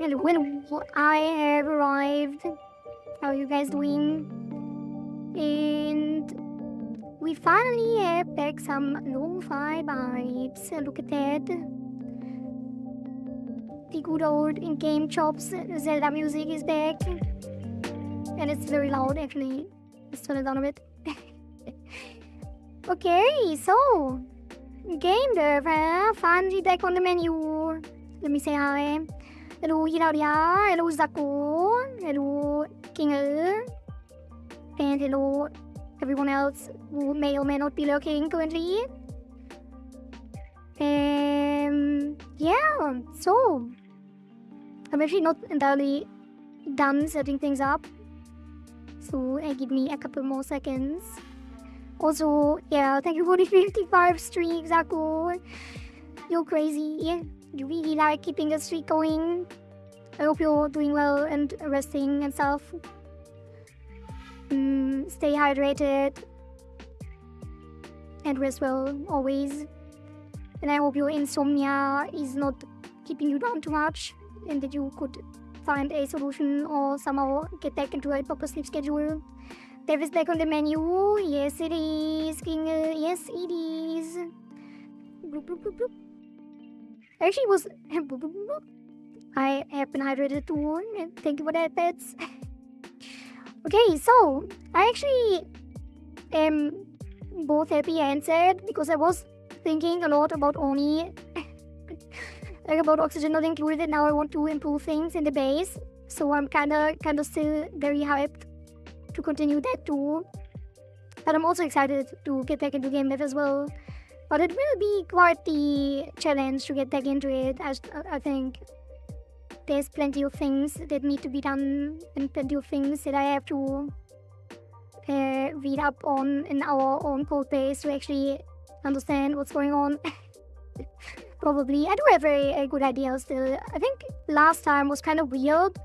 Hello, I have arrived. How are you guys doing? And we finally have back some lo-fi vibes. Look at that. The good old in-game chops Zelda music is back. And it's very loud actually. Let's turn it down a bit. Okay, so game dev, finally back on the menu. Let me say hi. Hello Hilaria, hello Zako, hello Kinger, and hello everyone else who may or may not be lurking currently. Yeah, so I'm actually not entirely done setting things up, so give me a couple more seconds. Also, yeah, thank you for the 55 streak, Zako. You're crazy. You really like keeping the streak going. I hope you're doing well and resting and stuff. Stay hydrated and rest well always. And I hope your insomnia is not keeping you down too much and that you could find a solution or somehow get back into a proper sleep schedule. Dev is back on the menu. Yes, it is. King, yes, it is. Bloop, bloop, bloop, bloop. Actually, it was. I have been hydrated too. Thank you for that, pets. Okay, so I actually am both happy and sad because I was thinking a lot about Oni, like about oxygen not included. And now I want to improve things in the base, so I'm kind of still very hyped to continue that too. But I'm also excited to get back into game dev as well. But it will be quite the challenge to get back into it. I think there's plenty of things that need to be done and plenty of things that I have to read up on in our own code base to actually understand what's going on. Probably. I do have a good idea still. I think last time was kind of weird.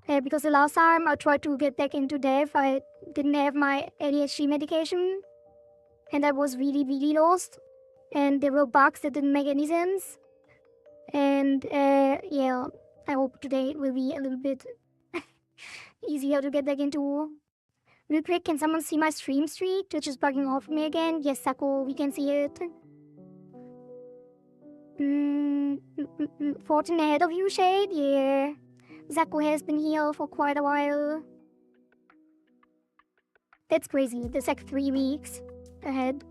Because the last time I tried to get back into dev, I didn't have my ADHD medication. And I was really, really lost. And there were bugs that didn't make any sense. And yeah, I hope today it will be a little bit easier to get back into. Real quick, can someone see my stream streak? Twitch is bugging off me again. Yes, Sako, we can see it. 14 ahead of you, Shade? Yeah. Zako has been here for quite a while. That's crazy. There's like 3 weeks ahead.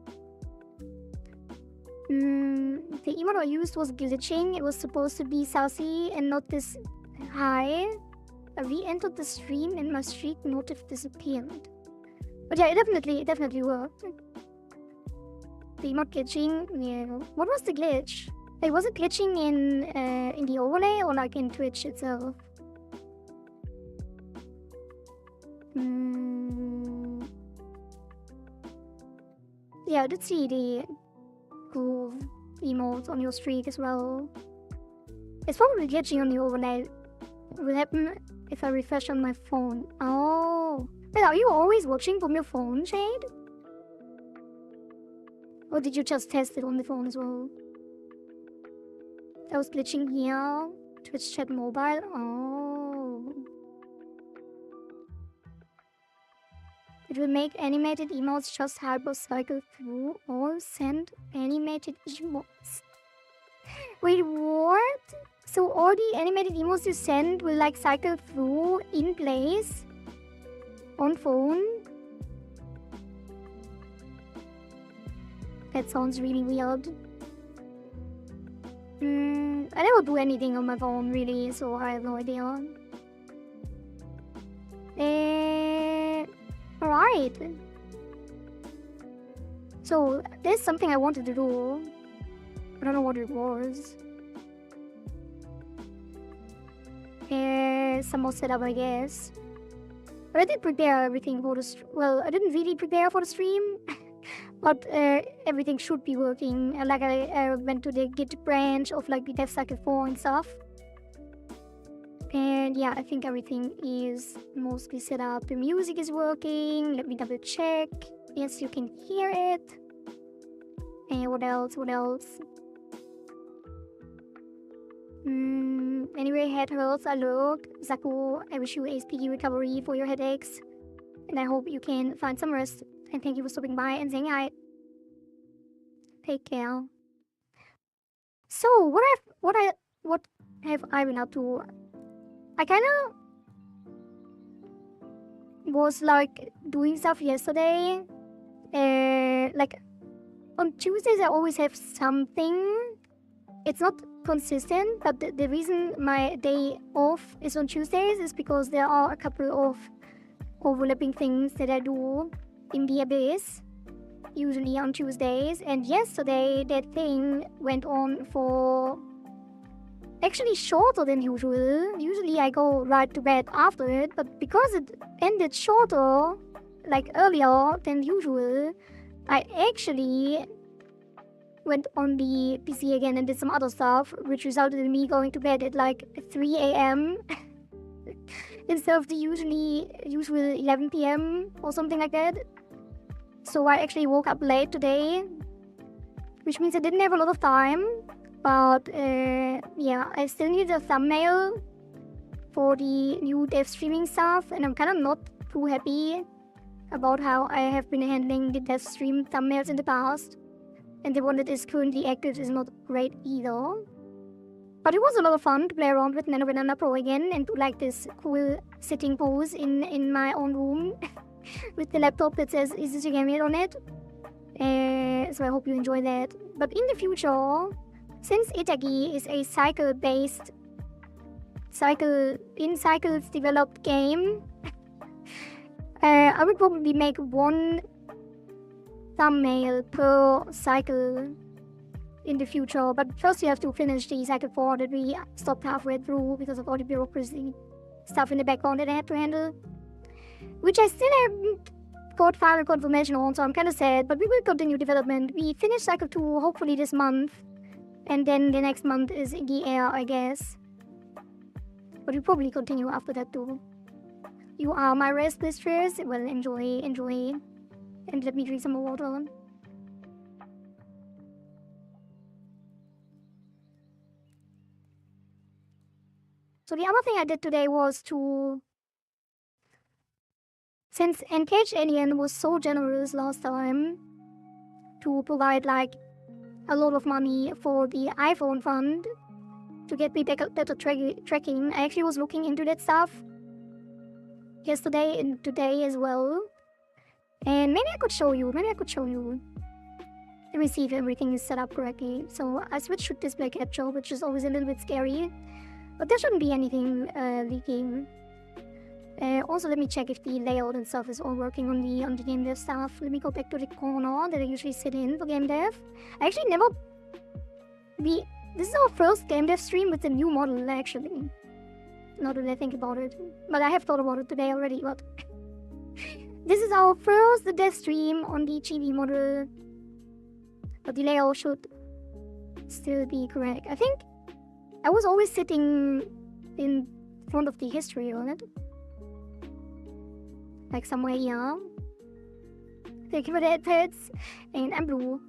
The emote I used was glitching. It was supposed to be saucy and not this high. I re-entered the stream and my streak notif disappeared. But yeah, it definitely worked. The emote glitching, yeah. What was the glitch? Like, was it glitching in the overlay or like in Twitch itself? Yeah, I did see the groove emotes on your streak as well. It's probably glitching on the overlay. It will happen if I refresh on my phone. Oh. Wait, are you always watching from your phone, Shade? Or did you just test it on the phone as well? I was glitching here. Twitch chat mobile. Oh. It will make animated emotes just hypercycle through or send animated emotes. Wait, what? So all the animated emotes you send will like cycle through in place on phone? That sounds really weird. I never do anything on my phone really, so I have no idea. Alright. So there's something I wanted to do. I don't know what it was. Some more setup, I guess. But I did prepare everything for the well, I didn't really prepare for the stream. But everything should be working. Like I went to the Git branch of like the DevCycle 4 and stuff. And yeah, I think everything is mostly set up. The music is working. Let me double check. Yes, you can hear it. And what else? Anyway, head hurts alert. Zaku, I wish you a speedy recovery for your headaches. And I hope you can find some rest. And thank you for stopping by and saying hi. Take care. So, what have I been up to? I kind of was like doing stuff yesterday. Like on Tuesdays, I always have something. It's not consistent, but the reason my day off is on Tuesdays is because there are a couple of overlapping things that I do in the abyss, usually on Tuesdays. And yesterday, that thing went on for actually shorter than usual. Usually I go right to bed after it, but because it ended shorter, like earlier than usual, I actually went on the PC again and did some other stuff, which resulted in me going to bed at like 3 a.m. instead of the usual 11 p.m. or something like that. So I actually woke up late today, which means I didn't have a lot of time. But yeah, I still need a thumbnail for the new dev streaming stuff, and I'm kind of not too happy about how I have been handling the dev stream thumbnails in the past. And the one that is currently active is not great either. But it was a lot of fun to play around with Nano Banana Pro again and do like this cool sitting pose in my own room with the laptop that says "Is this a game yet?" on it. So I hope you enjoy that. But in the future, since Itagi is a cycles developed game, I would probably make one thumbnail per cycle in the future. But first you have to finish the cycle 4 that we stopped halfway through because of all the bureaucracy stuff in the background that I had to handle, which I still haven't got final confirmation on, so I'm kind of sad, but we will continue development. We finish cycle 2 hopefully this month, and then the next month is in the air, I guess. But we probably continue after that too. You are my rest mistress. Well, enjoy. And let me drink some more water. So the other thing I did today was to... Since Engage Alien was so generous last time to provide like a lot of money for the iPhone fund to get me better tracking, I actually was looking into that stuff yesterday and today as well. And maybe I could show you. Let me see if everything is set up correctly. So I switched to display capture, which is always a little bit scary. But there shouldn't be anything leaking. Also, let me check if the layout and stuff is all working on the game dev stuff. Let me go back to the corner that I usually sit in for game dev. I actually never... This is our first game dev stream with the new model, actually. Now that I think about it. But I have thought about it today already, but... This is our first dev stream on the chibi model. But the layout should still be correct. I think I was always sitting in front of the history on it. Like somewhere here. Thank you for the headpads. And I'm blue.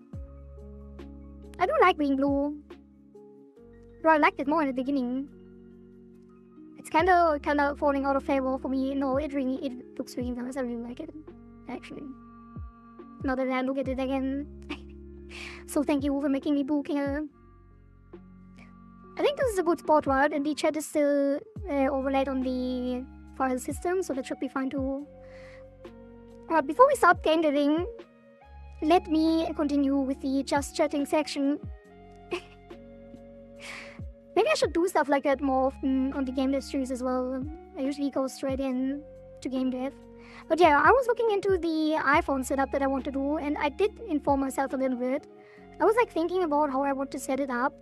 I do like being blue. But I liked it more in the beginning. It's kind of falling out of favor for me. No, it looks really nice. I really like it, actually. Now that I look at it again. So thank you for making me blue here. I think this is a good spot, right? And the chat is still overlaid on the file system, so that should be fine too. Before we start game deving, let me continue with the just chatting section. Maybe I should do stuff like that more often on the game dev streams as well. I usually go straight in to game dev. But yeah, I was looking into the iPhone setup that I want to do, and I did inform myself a little bit. I was like thinking about how I want to set it up.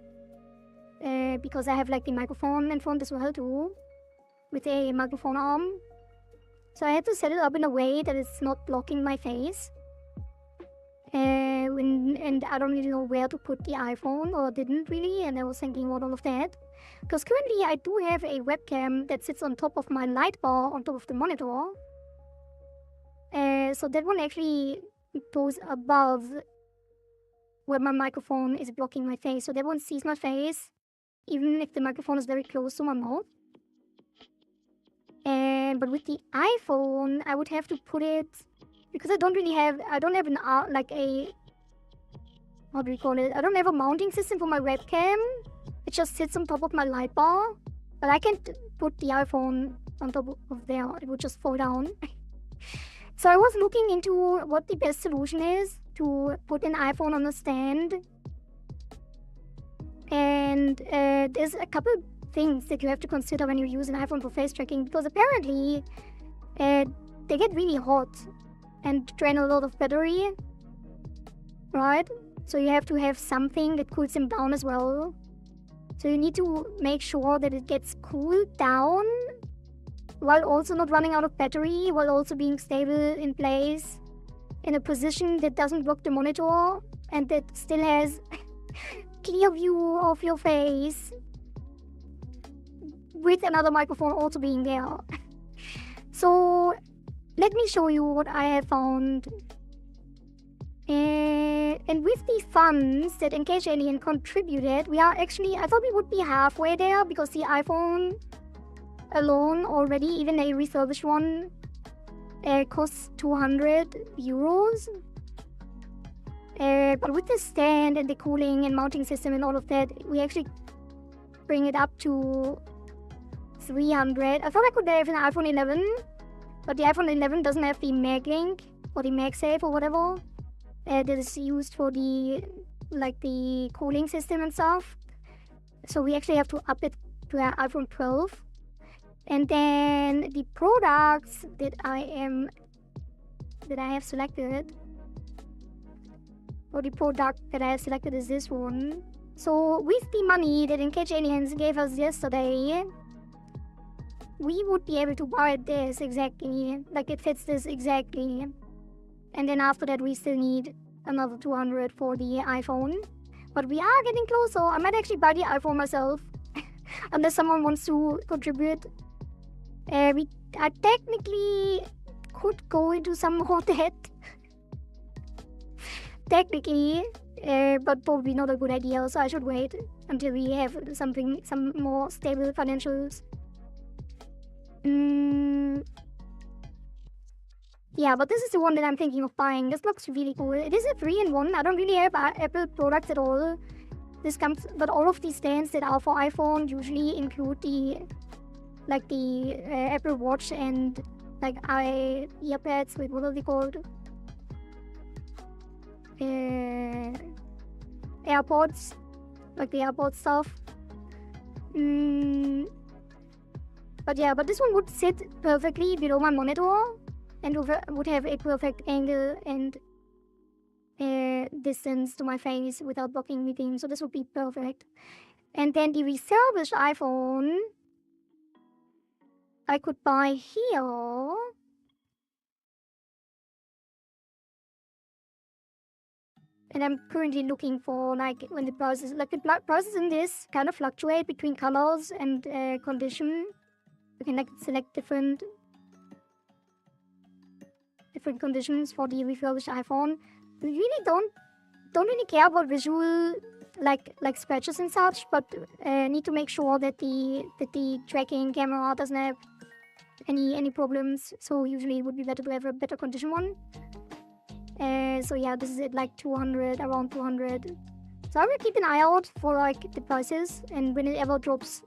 Because I have like the microphone in front as well too, with a microphone arm. So I had to set it up in a way that it's not blocking my face. And I don't really know where to put the iPhone, or didn't really, and I was thinking about all of that. Because currently I do have a webcam that sits on top of my light bar on top of the monitor. So that one actually goes above where my microphone is blocking my face, so that one sees my face. even if the microphone is very close to my mouth. But with the iPhone, I would have to put it, because I don't have an like a, how do you call it? I don't have a mounting system for my webcam. It just sits on top of my light bar. But I can't put the iPhone on top of there. It would just fall down. So I was looking into what the best solution is to put an iPhone on a stand. And there's a couple things that you have to consider when you use an iPhone for face tracking, because apparently they get really hot and drain a lot of battery, right? So you have to have something that cools them down as well. So you need to make sure that it gets cooled down while also not running out of battery, while also being stable in place in a position that doesn't block the monitor and that still has clear view of your face, with another microphone also being there. So let me show you what I have found. And with the funds that Engage Alien contributed, we are actually, I thought we would be halfway there, because the iPhone alone already, even a refurbished one, costs 200 euros. But with the stand and the cooling and mounting system and all of that, we actually bring it up to 300. I thought I could have an iPhone 11, but the iPhone 11 doesn't have the MagLink or the MagSafe or whatever that is used for the cooling system and stuff. So we actually have to up it to an iPhone 12. And then the products that I have selected, or the product that I have selected is this one. So with the money that Engage Aliens gave us yesterday, we would be able to buy this exactly, like it fits this exactly. And then after that we still need another 200 for the iPhone. But we are getting closer. I might actually buy the iPhone myself, unless someone wants to contribute. I technically could go into some more debt. Technically, but probably not a good idea, so I should wait until we have some more stable financials. Yeah, but this is the one that I'm thinking of buying. This looks really cool. It is a 3-in-1. I don't really have Apple products at all. But all of these stands that are for iPhone usually include the Apple Watch and earpads. Wait, what are they called? AirPods, like the AirPods stuff. But this one would sit perfectly below my monitor and would have a perfect angle and distance to my face without blocking anything. So this would be perfect. And then the refurbished iPhone I could buy here. And I'm currently looking for when the prices, prices in this kind of fluctuate between colors and condition. You can select different conditions for the refurbished iPhone. We really don't really care about visual like scratches and such, but need to make sure that the tracking camera doesn't have any problems. So usually it would be better to have a better condition one. So yeah, this is at around 200. So I will keep an eye out for the prices, and when it ever drops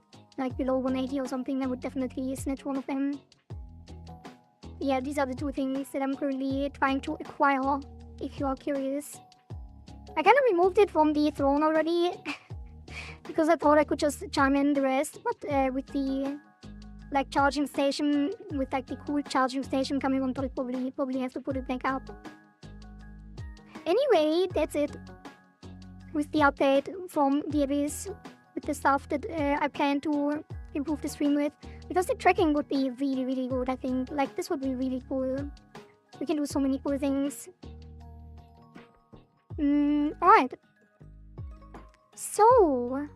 below 180 or something, I would definitely snatch one of them. Yeah, these are the two things that I'm currently trying to acquire, if you are curious. I kind of removed it from the throne already, because I thought I could just chime in the rest, but with the charging station, with the cool charging station coming on top, probably have to put it back up. Anyway, that's it with the update from the Abyss, with the stuff that I plan to improve the stream with, because the tracking would be really, really good, I think. This would be really cool. We can do so many cool things. Alright. So,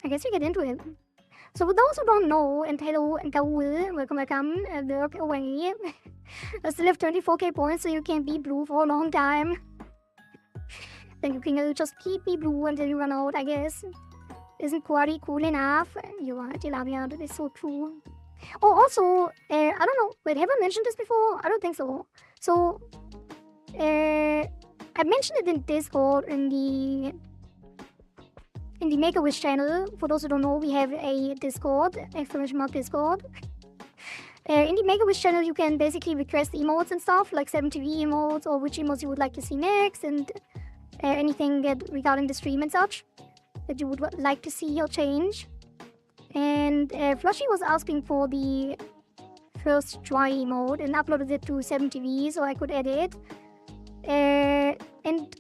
I guess we get into it. So for those who don't know, and hello, and welcome, work away. I still have 24k points, so you can be blue for a long time. Then you can just keep be blue until you run out, I guess. Isn't Kohari cool enough? You're right, Elavia, that is so true. Oh, also, I don't know, wait, have I mentioned this before? I don't think so. So, I mentioned it in Discord in the Make-A-Wish channel. For those who don't know, we have a Discord, !Discord. In the Make-A-Wish channel, you can basically request emotes and stuff, like 7TV emotes, or which emotes you would like to see next, and anything regarding the stream and such that you would like to see or change. And Flushy was asking for the first try emote and uploaded it to 7TV so I could edit. And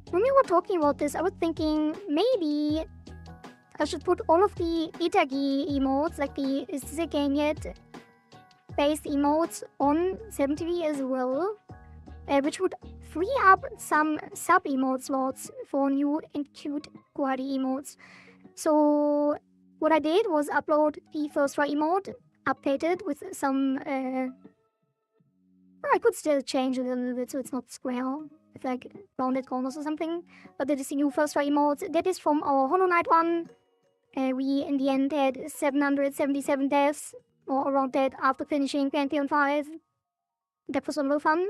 when we were talking about this, I was thinking maybe I should put all of the Itagi emotes, like the Zekanyet based emotes, on 7TV as well, which would free up some sub-emote slots for new and cute Kohari emotes. So what I did was upload the first try emote, updated with some... I could still change it a little bit so it's not square. It's like rounded corners or something. But that is the new first try emote. That is from our Hollow Knight one. We, in the end, had 777 deaths, or around that, after finishing Pantheon 5. That was a little fun.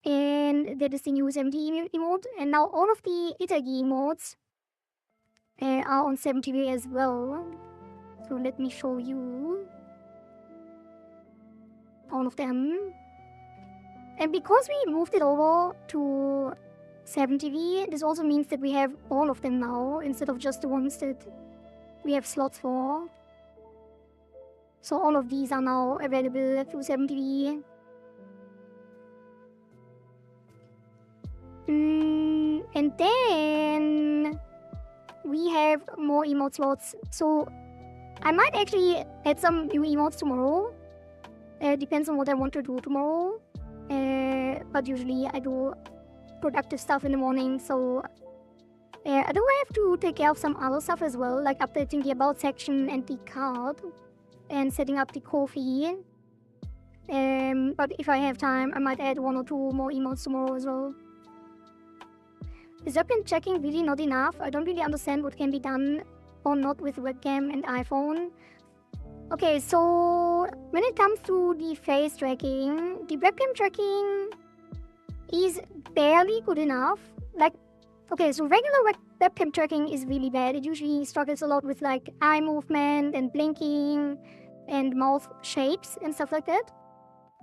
And that is the new 70 emote. And now all of the Itagi emotes are on 7TV as well. So let me show you all of them. And because we moved it over to 7TV, this also means that we have all of them now, instead of just the ones that we have slots for. So all of these are now available through 7TV. And then we have more emote slots. So I might actually add some new emotes tomorrow. Depends on what I want to do tomorrow. But usually I do productive stuff in the morning, so I do have to take care of some other stuff as well, like updating the about section and the card, and setting up the coffee. But if I have time, I might add 1 or 2 more emotes tomorrow as well. Is webcam checking really not enough? I don't really understand what can be done or not with webcam and iPhone. Okay, so when it comes to the face tracking, the webcam tracking is barely good enough. Like, okay, so regular webcam tracking is really bad. It usually struggles a lot with like eye movement and blinking and mouth shapes and stuff like that.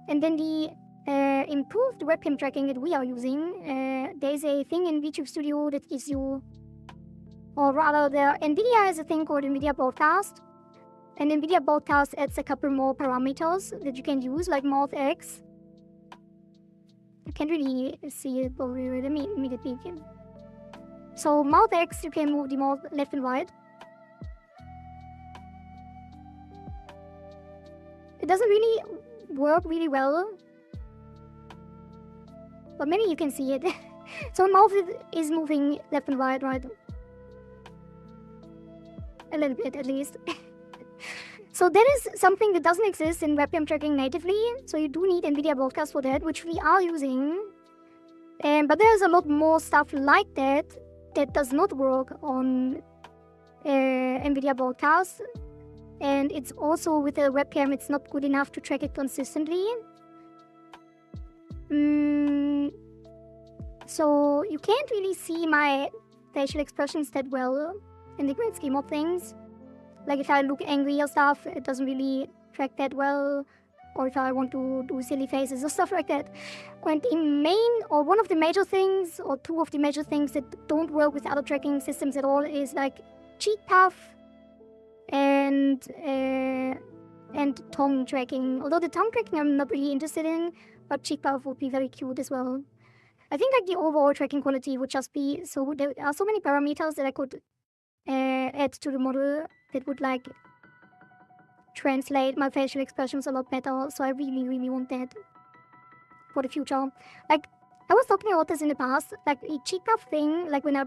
And then the improved webcam tracking that we are using, there's a thing in VTube Studio that gives you, or rather, NVIDIA has a thing called NVIDIA Broadcast. And NVIDIA Broadcast adds a couple more parameters that you can use, like mouth X. I can't really see it, but let me immediately peek. So mouth X, you can move the mouth left and right. It doesn't really work really well, but maybe you can see it. So mouth is moving left and right, right? A little bit at least. So that is something that doesn't exist in webcam tracking natively, so you do need NVIDIA Broadcast for that, which we are using. But there's a lot more stuff like that that does not work on NVIDIA Broadcast. And it's also, with the webcam, it's not good enough to track it consistently. So you can't really see my facial expressions that well in the grand scheme of things. Like if I look angry or stuff, it doesn't really track that well. Or if I want to do silly faces or stuff like that. And the main, or one of the major things, or 2 of the major things that don't work with other tracking systems at all is like cheek puff and tongue tracking. Although the tongue tracking I'm not really interested in, but cheek puff would be very cute as well. I think like the overall tracking quality would just be, so there are so many parameters that I could add to the model that would like translate my facial expressions a lot better. So I really want that for the future. Like, I was talking about this in the past, like the cheek puff thing, like when I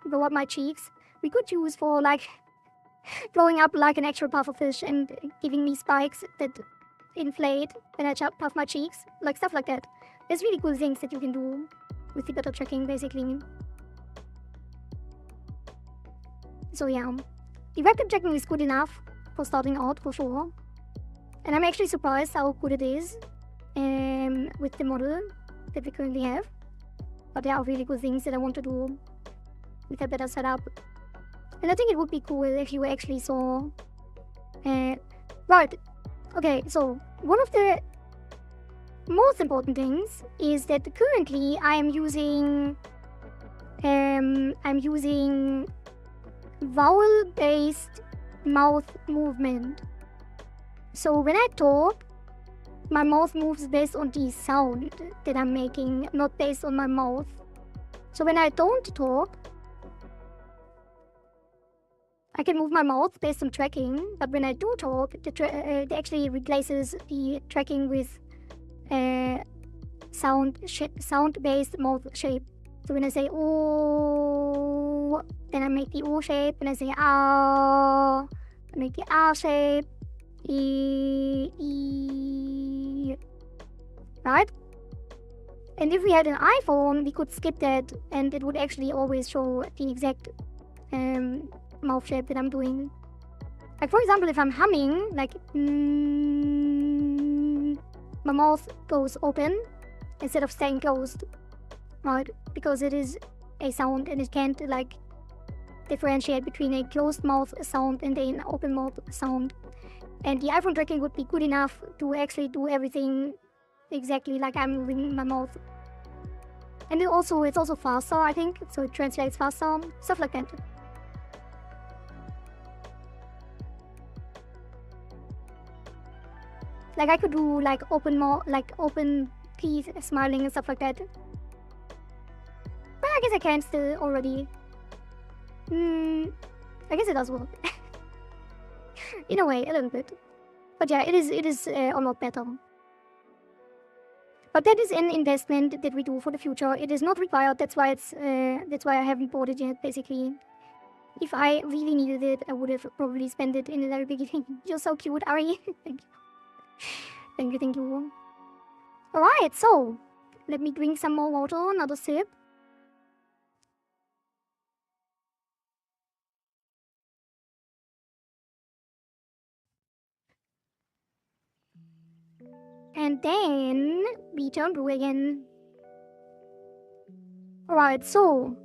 blow up my cheeks, we could use for like blowing up like an actual pufferfish and giving me spikes that inflate when I puff my cheeks, like stuff like that. There's really cool things that you can do with the better tracking, basically. So yeah, the webcam tracking is good enough for starting out for sure. And I'm actually surprised how good it is with the model that we currently have. But there are really good things that I want to do with a better setup. And I think it would be cool if you actually saw... right, okay, so one of the most important things is that currently I'm using vowel-based mouth movement. So when I talk, my mouth moves based on the sound that I'm making, not based on my mouth. So when I don't talk, I can move my mouth based on tracking, but when I do talk, it actually replaces the tracking with sound-based mouth shape. So when I say oh, then I make the O shape. When I say ah, I make the R shape. Right? And if we had an iPhone, we could skip that, and it would actually always show the exact mouth shape that I'm doing. Like for example, if I'm humming, like my mouth goes open instead of staying closed, right? Because it is a sound and it can't like differentiate between a closed mouth sound and an open mouth sound. And the iPhone tracking would be good enough to actually do everything exactly like I'm moving my mouth. And it's also faster, I think, so it translates faster, stuff like that. Like I could do like open teeth, smiling and stuff like that. But I guess I can still already. I guess it does work. In a way, a little bit. But yeah, it is a lot better. But that is an investment that we do for the future. It is not required. That's why I haven't bought it yet. Basically, if I really needed it, I would have probably spent it in the very beginning. You're so cute, Ari. Thank you. Thank you. All right, so let me drink some more water. Another sip. And then we turn blue again. Alright, so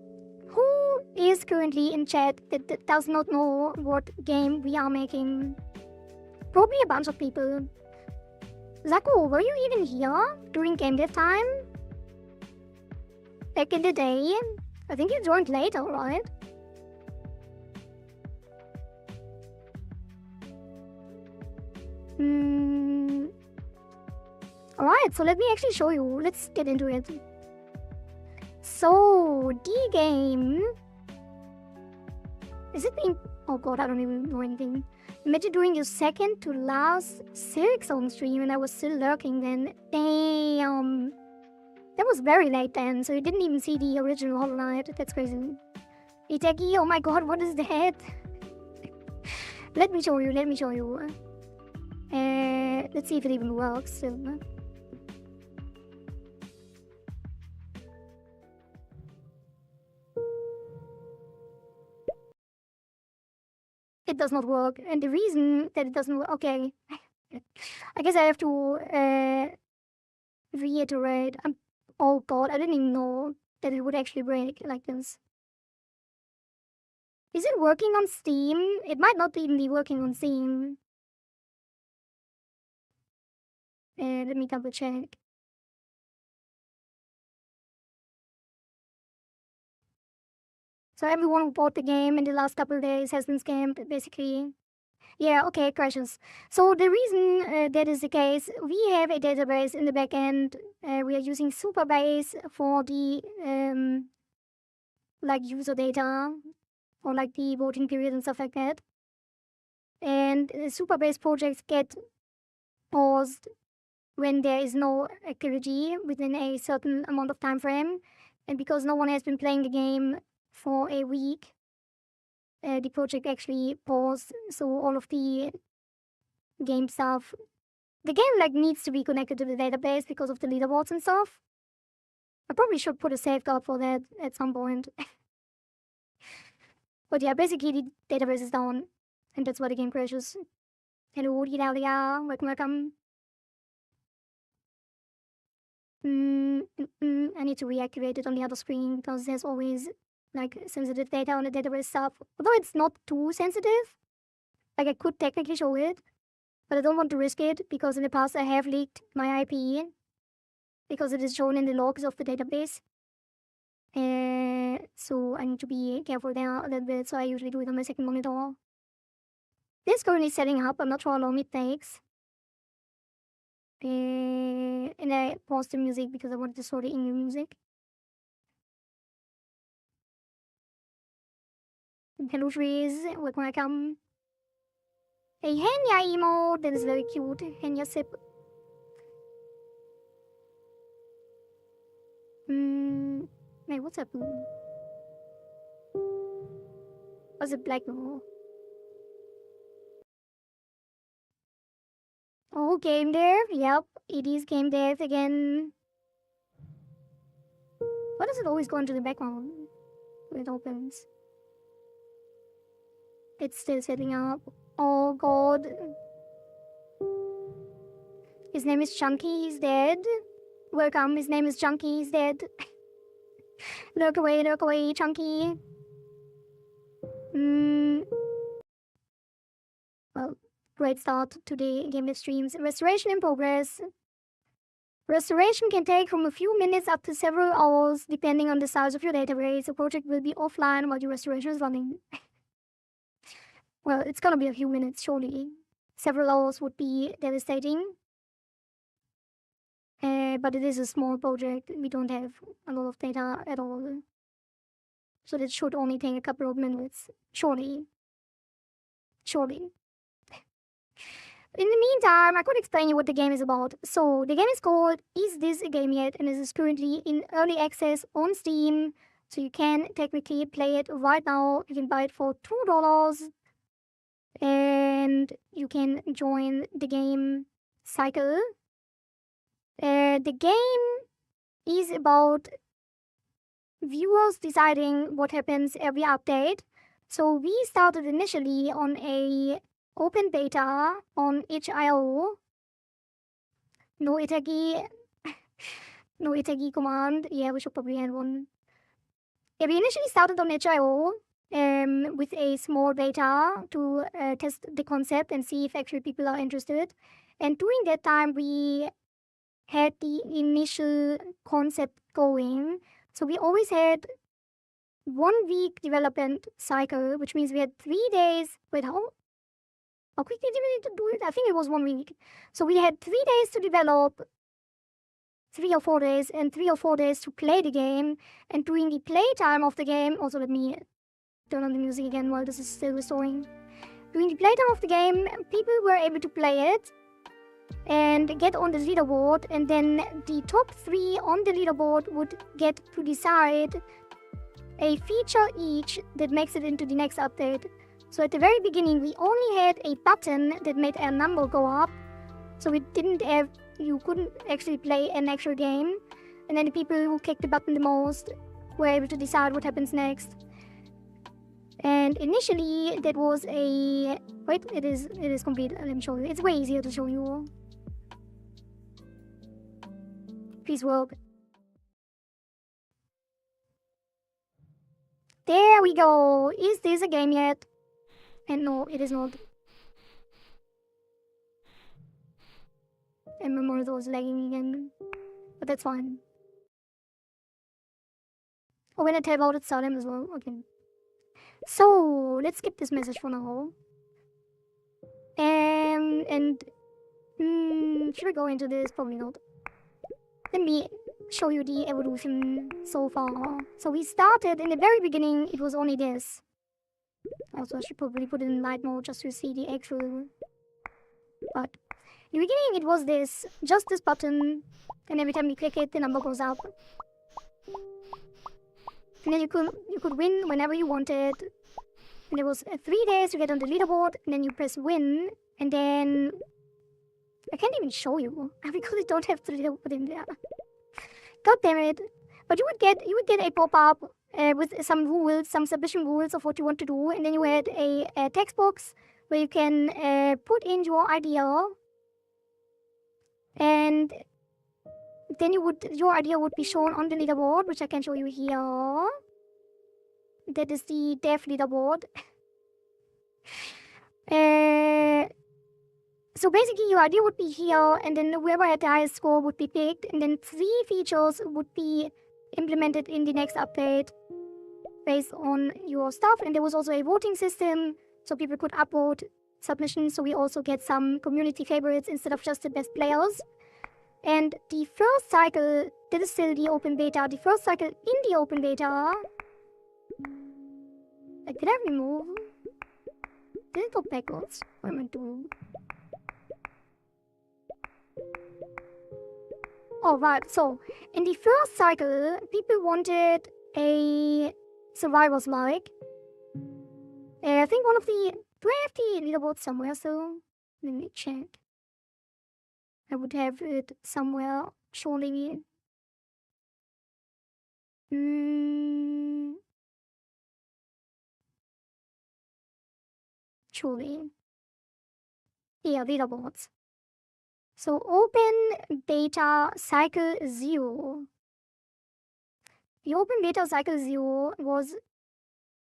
who is currently in chat that does not know what game we are making? Probably a bunch of people. Zako, were you even here during game dev time? Back in the day? I think you joined later, right? Alright, so let me actually show you. Let's get into it. So, the game... Is it being... Oh god, I don't even know anything. Imagine doing your second to last Silk Zone stream and I was still lurking then. Damn. That was very late then, so you didn't even see the original Hollow Knight. That's crazy. Itagi, oh my god, what is that? Let me show you. Let's see if it even works still. It does not work, and the reason that it doesn't work... Okay. I guess I have to reiterate. Oh god, I didn't even know that it would actually break like this. Is it working on Steam? It might not even be working on Steam. Let me double check. So everyone who bought the game in the last couple of days has been scammed, basically. Yeah, okay, crashes. So the reason that is the case, we have a database in the backend. We are using Superbase for the like user data or like the voting period and stuff like that. And Superbase projects get paused when there is no activity within a certain amount of time frame. And because no one has been playing the game for a week, the project actually paused. So all of the game stuff, the game like needs to be connected to the database because of the leaderboards and stuff. I probably should put a safeguard for that at some point. But yeah, basically the database is down, and that's why the game crashes. Hello, Didalia, welcome. I need to reactivate it on the other screen because there's always like sensitive data on the database stuff. Although it's not too sensitive, like I could technically show it, but I don't want to risk it because in the past I have leaked my IP because it is shown in the logs of the database. So I need to be careful there a little bit, so I usually do it on my second monitor. This is currently setting up, I'm not sure how long it takes. And I paused the music because I wanted to show the in-game music. Hello trees, welcome. A Henya emote, that is very cute. Henya sip. Hey, what's up? Was it black? Oh, game dev. Yep, it is game dev again. Why does it always go into the background when it opens? It's still setting up. Oh god. His name is Chunky, he's dead. Welcome, his name is Chunky, he's dead. Look away, Chunky. Well, great start to the game dev streams. Restoration in progress. Restoration can take from a few minutes up to several hours, depending on the size of your database. The project will be offline while your restoration is running. Well, it's gonna be a few minutes, surely. Several hours would be devastating. But it is a small project. We don't have a lot of data at all. So that should only take a couple of minutes. Surely. In the meantime, I could explain you what the game is about. So, the game is called Is This a Game Yet? And it is currently in early access on Steam. So you can technically play it right now. You can buy it for $2. And you can join the game cycle. The game is about viewers deciding what happens every update. So we started initially on a open beta on itch.io. No itagi. No itagi command. Yeah, we should probably add one. Yeah, we initially started on itch.io with a small beta to test the concept and see if actually people are interested. And during that time, we had the initial concept going. So we always had 1 week development cycle, which means we had 3 days. Wait, how quickly did we need to do it? I think it was 1 week. So we had 3 days to develop, 3 or 4 days, and 3 or 4 days to play the game. And during the playtime of the game, also let me turn on the music again while this is still restoring. During the playtime of the game, people were able to play it and get on the leaderboard, and then the top 3 on the leaderboard would get to decide a feature each that makes it into the next update. So at the very beginning, we only had a button that made our number go up. So we didn't have, you couldn't actually play an actual game. And then the people who clicked the button the most were able to decide what happens next. And initially, that was a... Wait, it is complete. Let me show you. It's way easier to show you. Please work. There we go. Is this a game yet? And no, it is not. And my monitor is lagging again. But that's fine. Oh, when I tab out, it's silent as well. Okay. So, let's skip this message for now. Should we go into this? Probably not. Let me show you the evolution so far. So we started in the very beginning, it was only this. Also, I should probably put it in light mode just to see the actual. But in the beginning, it was this, just this button, and every time you click it, the number goes up. And then you could win whenever you wanted. And there was 3 days to get on the leaderboard, and then you press win, and then I can't even show you because I don't have the leaderboard in there. God damn it! But you would get a pop-up with some rules, some submission rules of what you want to do. And then you had a text box where you can put in your idea. And then your idea would be shown on the leaderboard, which I can show you here. That is the dev leaderboard. So basically your idea would be here, and then whoever had the highest score would be picked, and then 3 features would be implemented in the next update based on your stuff. And there was also a voting system, so people could upvote submissions, so we also get some community favorites instead of just the best players. And the first cycle, that is still the open beta, the first cycle in the open beta... Did I remove? Did it go backwards? What am I doing? Oh, right. So, in the first cycle, people wanted a survivors-like. I think one of the... Do I have the leaderboard somewhere? So, let me check. I would have it somewhere, surely. Surely. Yeah, leaderboards. So open beta cycle 0. The open beta cycle 0 was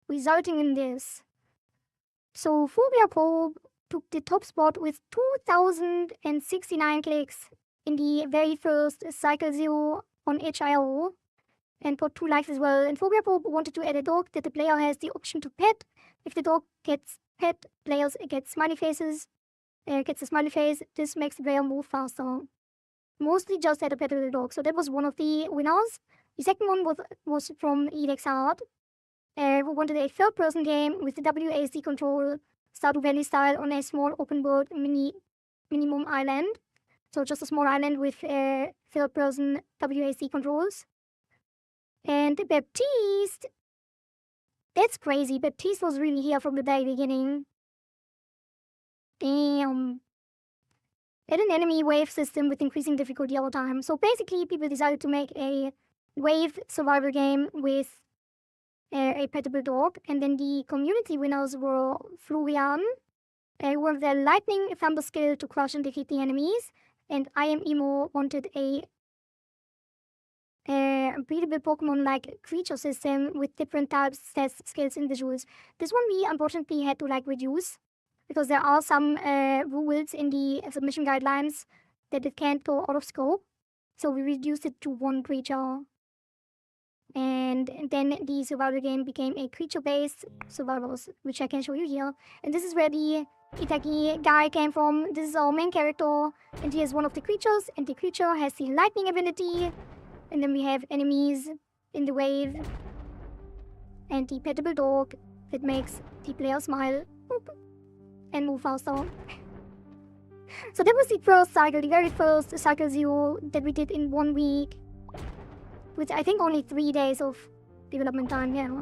resulting in this. So Phobia Probe took the top spot with 2,069 clicks in the very first cycle 0 on HIO, and got 2 likes as well. And Phobia Probe wanted to add a dog that the player has the option to pet. If the dog gets pet, players get smiley faces. Gets a smiley face. This makes the player move faster. Mostly just had a pet little dog. So that was one of the winners. The second one was from EDXHard, who wanted a third-person game with the WASD control, Stardew Valley style, on a small open-world minimum island. So just a small island with third-person WASD controls. And Baptiste, that's crazy. Baptiste was really here from the very beginning. Damn. Had an enemy wave system with increasing difficulty all the time. So basically, people decided to make a wave survival game with a petable dog. And then the community winners were Florian, who with their lightning thunder skill to crush and defeat the enemies. And I Am Emo wanted a breedable Pokemon-like creature system with different types, stats, skills, and visuals. This one we unfortunately had to reduce, because there are some rules in the submission guidelines that it can't go out of scope. So we reduced it to 1 creature. And then the survival game became a creature-based survivors, which I can show you here. And this is where the Itagi guy came from. This is our main character, and he is one of the creatures, and the creature has the lightning ability. And then we have enemies in the wave, and the petable dog that makes the player smile. Boop. And move faster. So that was the first cycle, the very first cycle 0 that we did in 1 week. With I think only 3 days of development time, yeah.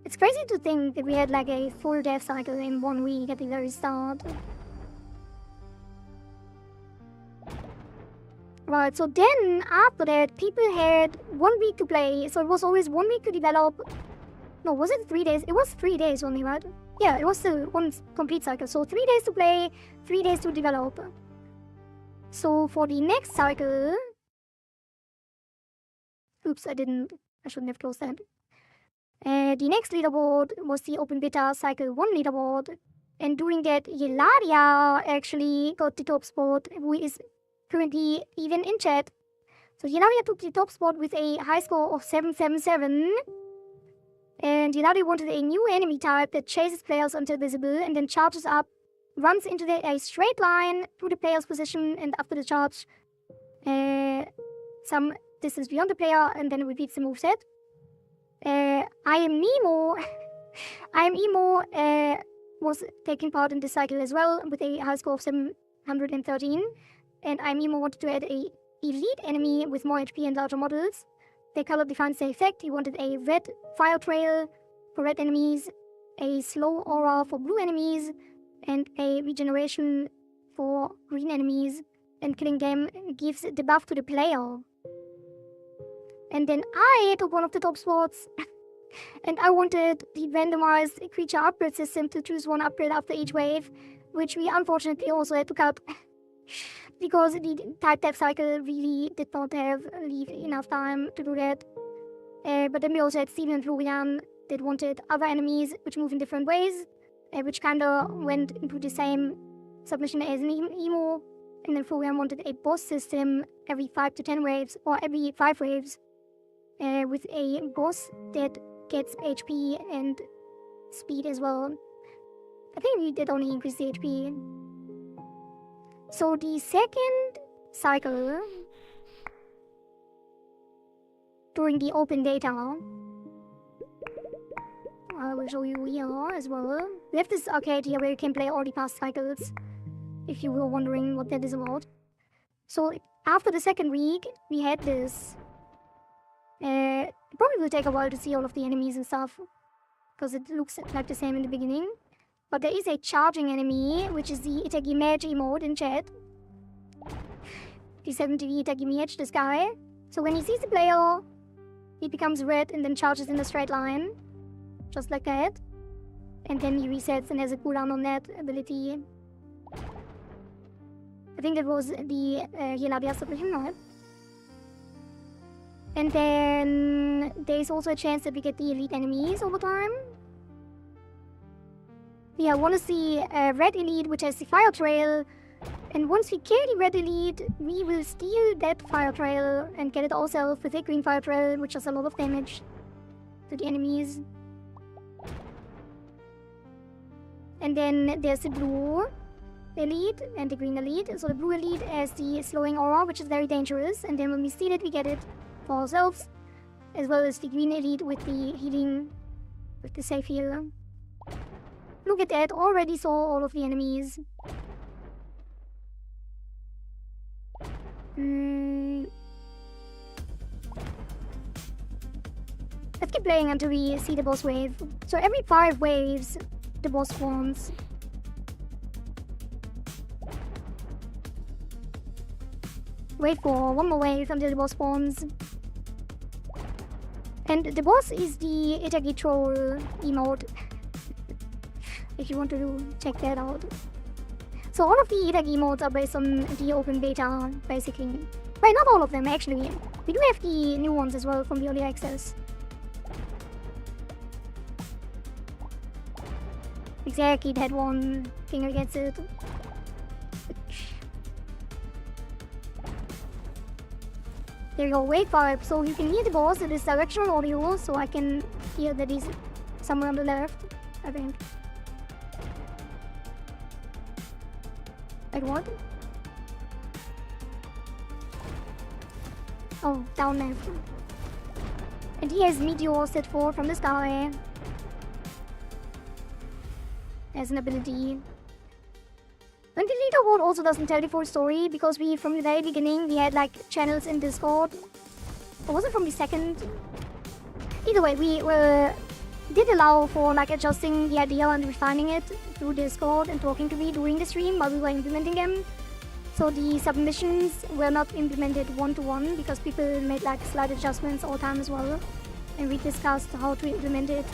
It's crazy to think that we had a full dev cycle in 1 week at the very start. Right, so then after that, people had 1 week to play. So it was always 1 week to develop. No, was it 3 days? It was 3 days only, right? Yeah, it was still 1 complete cycle. So 3 days to play, 3 days to develop. So for the next cycle... Oops, I shouldn't have closed that. The next leaderboard was the open beta cycle 1 leaderboard. And doing that, Yelaria actually got the top spot, who is currently even in chat. So Yelaria took the top spot with a high score of 777. And Yelaria wanted a new enemy type that chases players until visible and then charges up, runs into a straight line through the player's position, and after the charge, some distance beyond the player, and then repeats the moveset. I Am Nemo. I Am Emo was taking part in this cycle as well with a high score of 713. And I Am Emo wanted to add a elite enemy with more HP and larger models. The color defines the effect. He wanted a red fire trail for red enemies, a slow aura for blue enemies, and a regeneration for green enemies. And killing them gives the buff to the player. And then I took one of the top spots. And I wanted the randomized creature upgrade system to choose one upgrade after each wave, which we unfortunately also had to cut because the type dev cycle really did not have leave enough time to do that. But then we also had Steven and Florian that wanted other enemies which move in different ways, which kind of went into the same submission as an emo. And then Florian wanted a boss system every 5 to 10 waves, or every 5 waves, with a boss that gets HP and speed as well. I think we did only increase the HP. So the second cycle, during the open data, I will show you here as well. We have this arcade here where you can play all the past cycles, if you were wondering what that is about. So after the second week, we had this. It probably will take a while to see all of the enemies and stuff, because it looks like the same in the beginning. But there is a charging enemy, which is the Itagi Mage emote in chat. The 70 Itagi Mage, this guy. So when he sees the player, he becomes red and then charges in a straight line. Just like that. And then he resets and has a cooldown on that ability. I think that was the Hilaria submission, right? And then there's also a chance that we get the elite enemies over time. We want to see a red elite which has the fire trail. And once we kill the red elite, we will steal that fire trail and get it ourselves with a green fire trail, which does a lot of damage to the enemies. And then there's the blue elite and the green elite. So the blue elite has the slowing aura, which is very dangerous. And then when we steal it, we get it for ourselves, as well as the green elite with the healing, with the safe heal. Look at that, already saw all of the enemies. Let's keep playing until we see the boss wave. So every 5 waves, the boss spawns. Wait for one more wave until the boss spawns. And the boss is the Itagi Troll emote. If you want to check that out. So all of the Itagi emotes are based on the open beta, basically. Wait, not all of them, actually. We do have the new ones as well from the early access. Exactly, that one. Finger gets it. There you go, wait for it. So you can hear the boss in this directional audio, so I can hear that he's somewhere on the left, I think. Like what? Oh, down left. And he has Meteor set forward from the sky as an ability. And the leaderboard also doesn't tell the full story, because we, from the very beginning, we had like channels in Discord. Or was it from the second? Either way, we did allow for like adjusting the idea and refining it through Discord and talking to me during the stream while we were implementing them. So the submissions were not implemented one-to-one, because people made like slight adjustments all the time as well. And we discussed how to implement it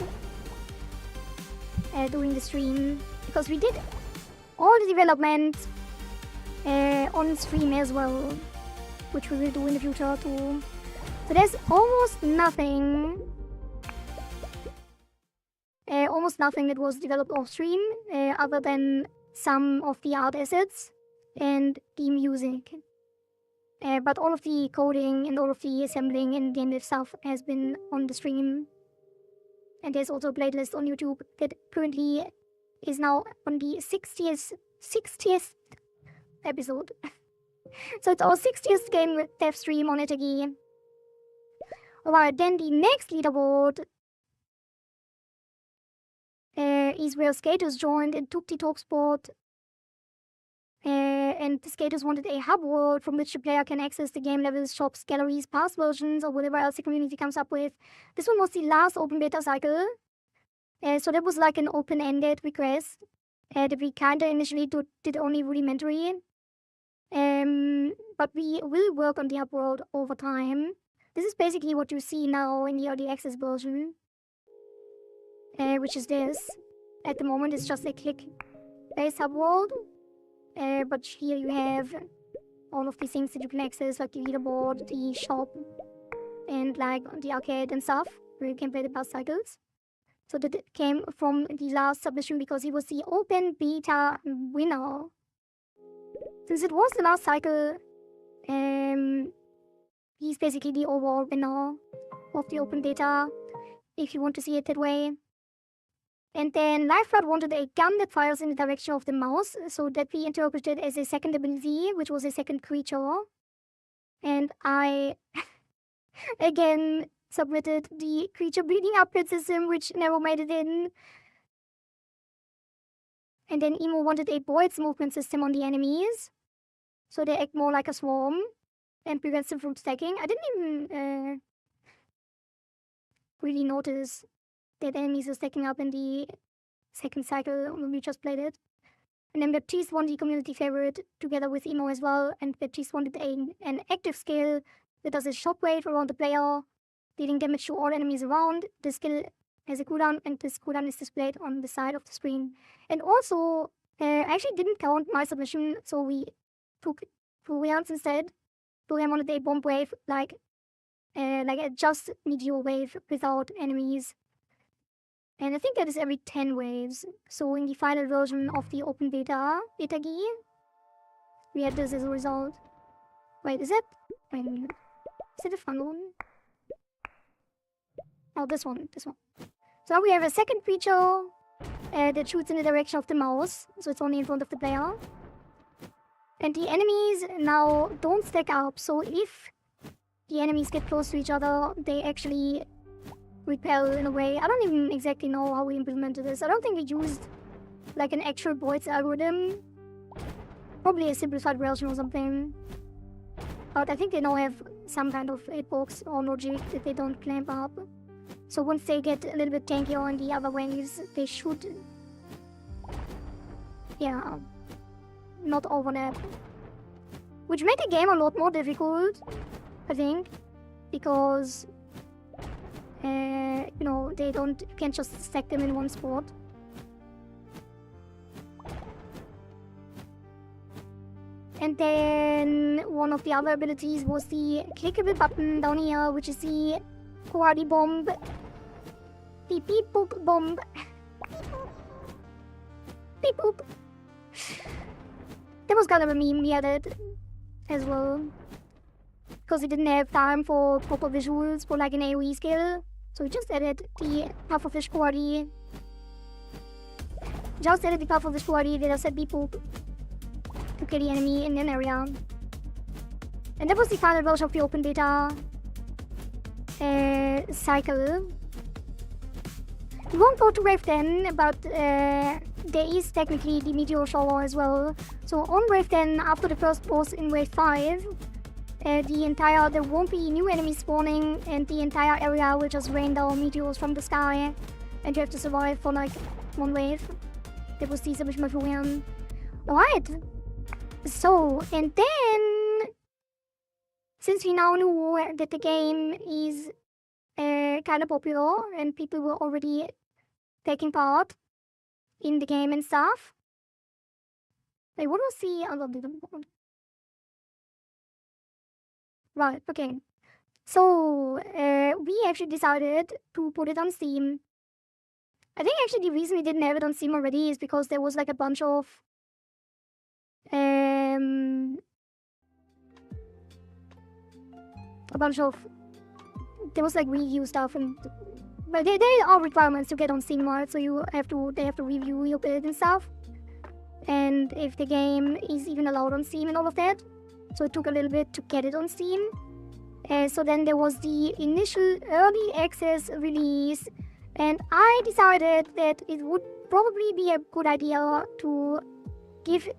during the stream, because we did all the development on stream as well, which we will do in the future too. So there's almost nothing that was developed off stream, other than some of the art assets and the music. But all of the coding and all of the assembling and game dev stuff has been on the stream. And there's also a playlist on YouTube that currently is now on the 60th episode. So it's our 60th game dev stream on Itagi. Alright, then the next leaderboard is where Skaters joined and took the top spot. And the Skaters wanted a hub world from which the player can access the game levels, shops, galleries, past versions, or whatever else the community comes up with. This one was the last open beta cycle. So that was like an open-ended request that we kinda initially did only rudimentary. But we will work on the hub world over time. This is basically what you see now in the early access version, which is this. At the moment, it's just a click-based subworld, but here you have all of these things that you can access, like the leaderboard, the shop, and like the arcade and stuff, where you can play the past cycles. So that came from the last submission because he was the open beta winner. Since it was the last cycle, he's basically the overall winner of the open beta, if you want to see it that way. And then Lifeblood wanted a gun that fires in the direction of the mouse, so that we interpreted as a second ability, which was a second creature. And I, again, submitted the creature breeding upgrade system, which never made it in. And then Emo wanted a Boyd's movement system on the enemies, so they act more like a swarm and prevents them from stacking. I didn't even really notice that enemies are stacking up in the second cycle when we just played it. And then Baptiste won the community favorite together with Emo as well, and Baptiste wanted an active skill that does a shockwave around the player, dealing damage to all enemies around. The skill has a cooldown, and this cooldown is displayed on the side of the screen. And also, I actually didn't count my submission, so we took Florian's instead. Florian wanted a bomb wave, like a just meteor wave without enemies. And I think that is every 10 waves. So in the final version of the open beta, Itagi, we had this as a result. Wait, is it? Wait a minute. Is it a fun one? Oh, this one. So now we have a second creature that shoots in the direction of the mouse. So it's only in front of the player. And the enemies now don't stack up. So if the enemies get close to each other, they actually repel in a way. I don't even exactly know how we implemented this. I don't think we used like an actual Boyd's algorithm. Probably a simplified version or something. But I think they now have some kind of hitbox or logic that they don't clamp up. So once they get a little bit tankier in the other waves, they should, yeah, not overlap. Which made the game a lot more difficult, I think, because you know, you can't just stack them in one spot. And then one of the other abilities was the clickable button down here, which is the Kohari bomb. The beep boop bomb. Beep boop. That was kind of a meme we added as well, because we didn't have time for proper visuals for like an AoE skill. So we just added the pufferfish Kohari. That I said beep boop to kill the enemy in an area. And that was the final version of the open beta cycle. We won't go to wave 10, but there is technically the meteor shower as well. So on wave 10, after the first boss in wave 5, there won't be new enemies spawning, and the entire area will just rain down meteors from the sky, and you have to survive for like one wave. That was the submission by Florian. Alright. So, and then, since we now know that the game is kind of popular and people were already taking part in the game and stuff. Wait, what was the other leaderboard? Right, okay. So, we actually decided to put it on Steam. I think actually the reason we didn't have it on Steam already is because there was like a bunch of there was like review stuff, and but there are requirements to get on Steam, right? So they have to review your build and stuff, and if the game is even allowed on Steam and all of that. So it took a little bit to get it on Steam. So then there was the initial early access release, and I decided that it would probably be a good idea to give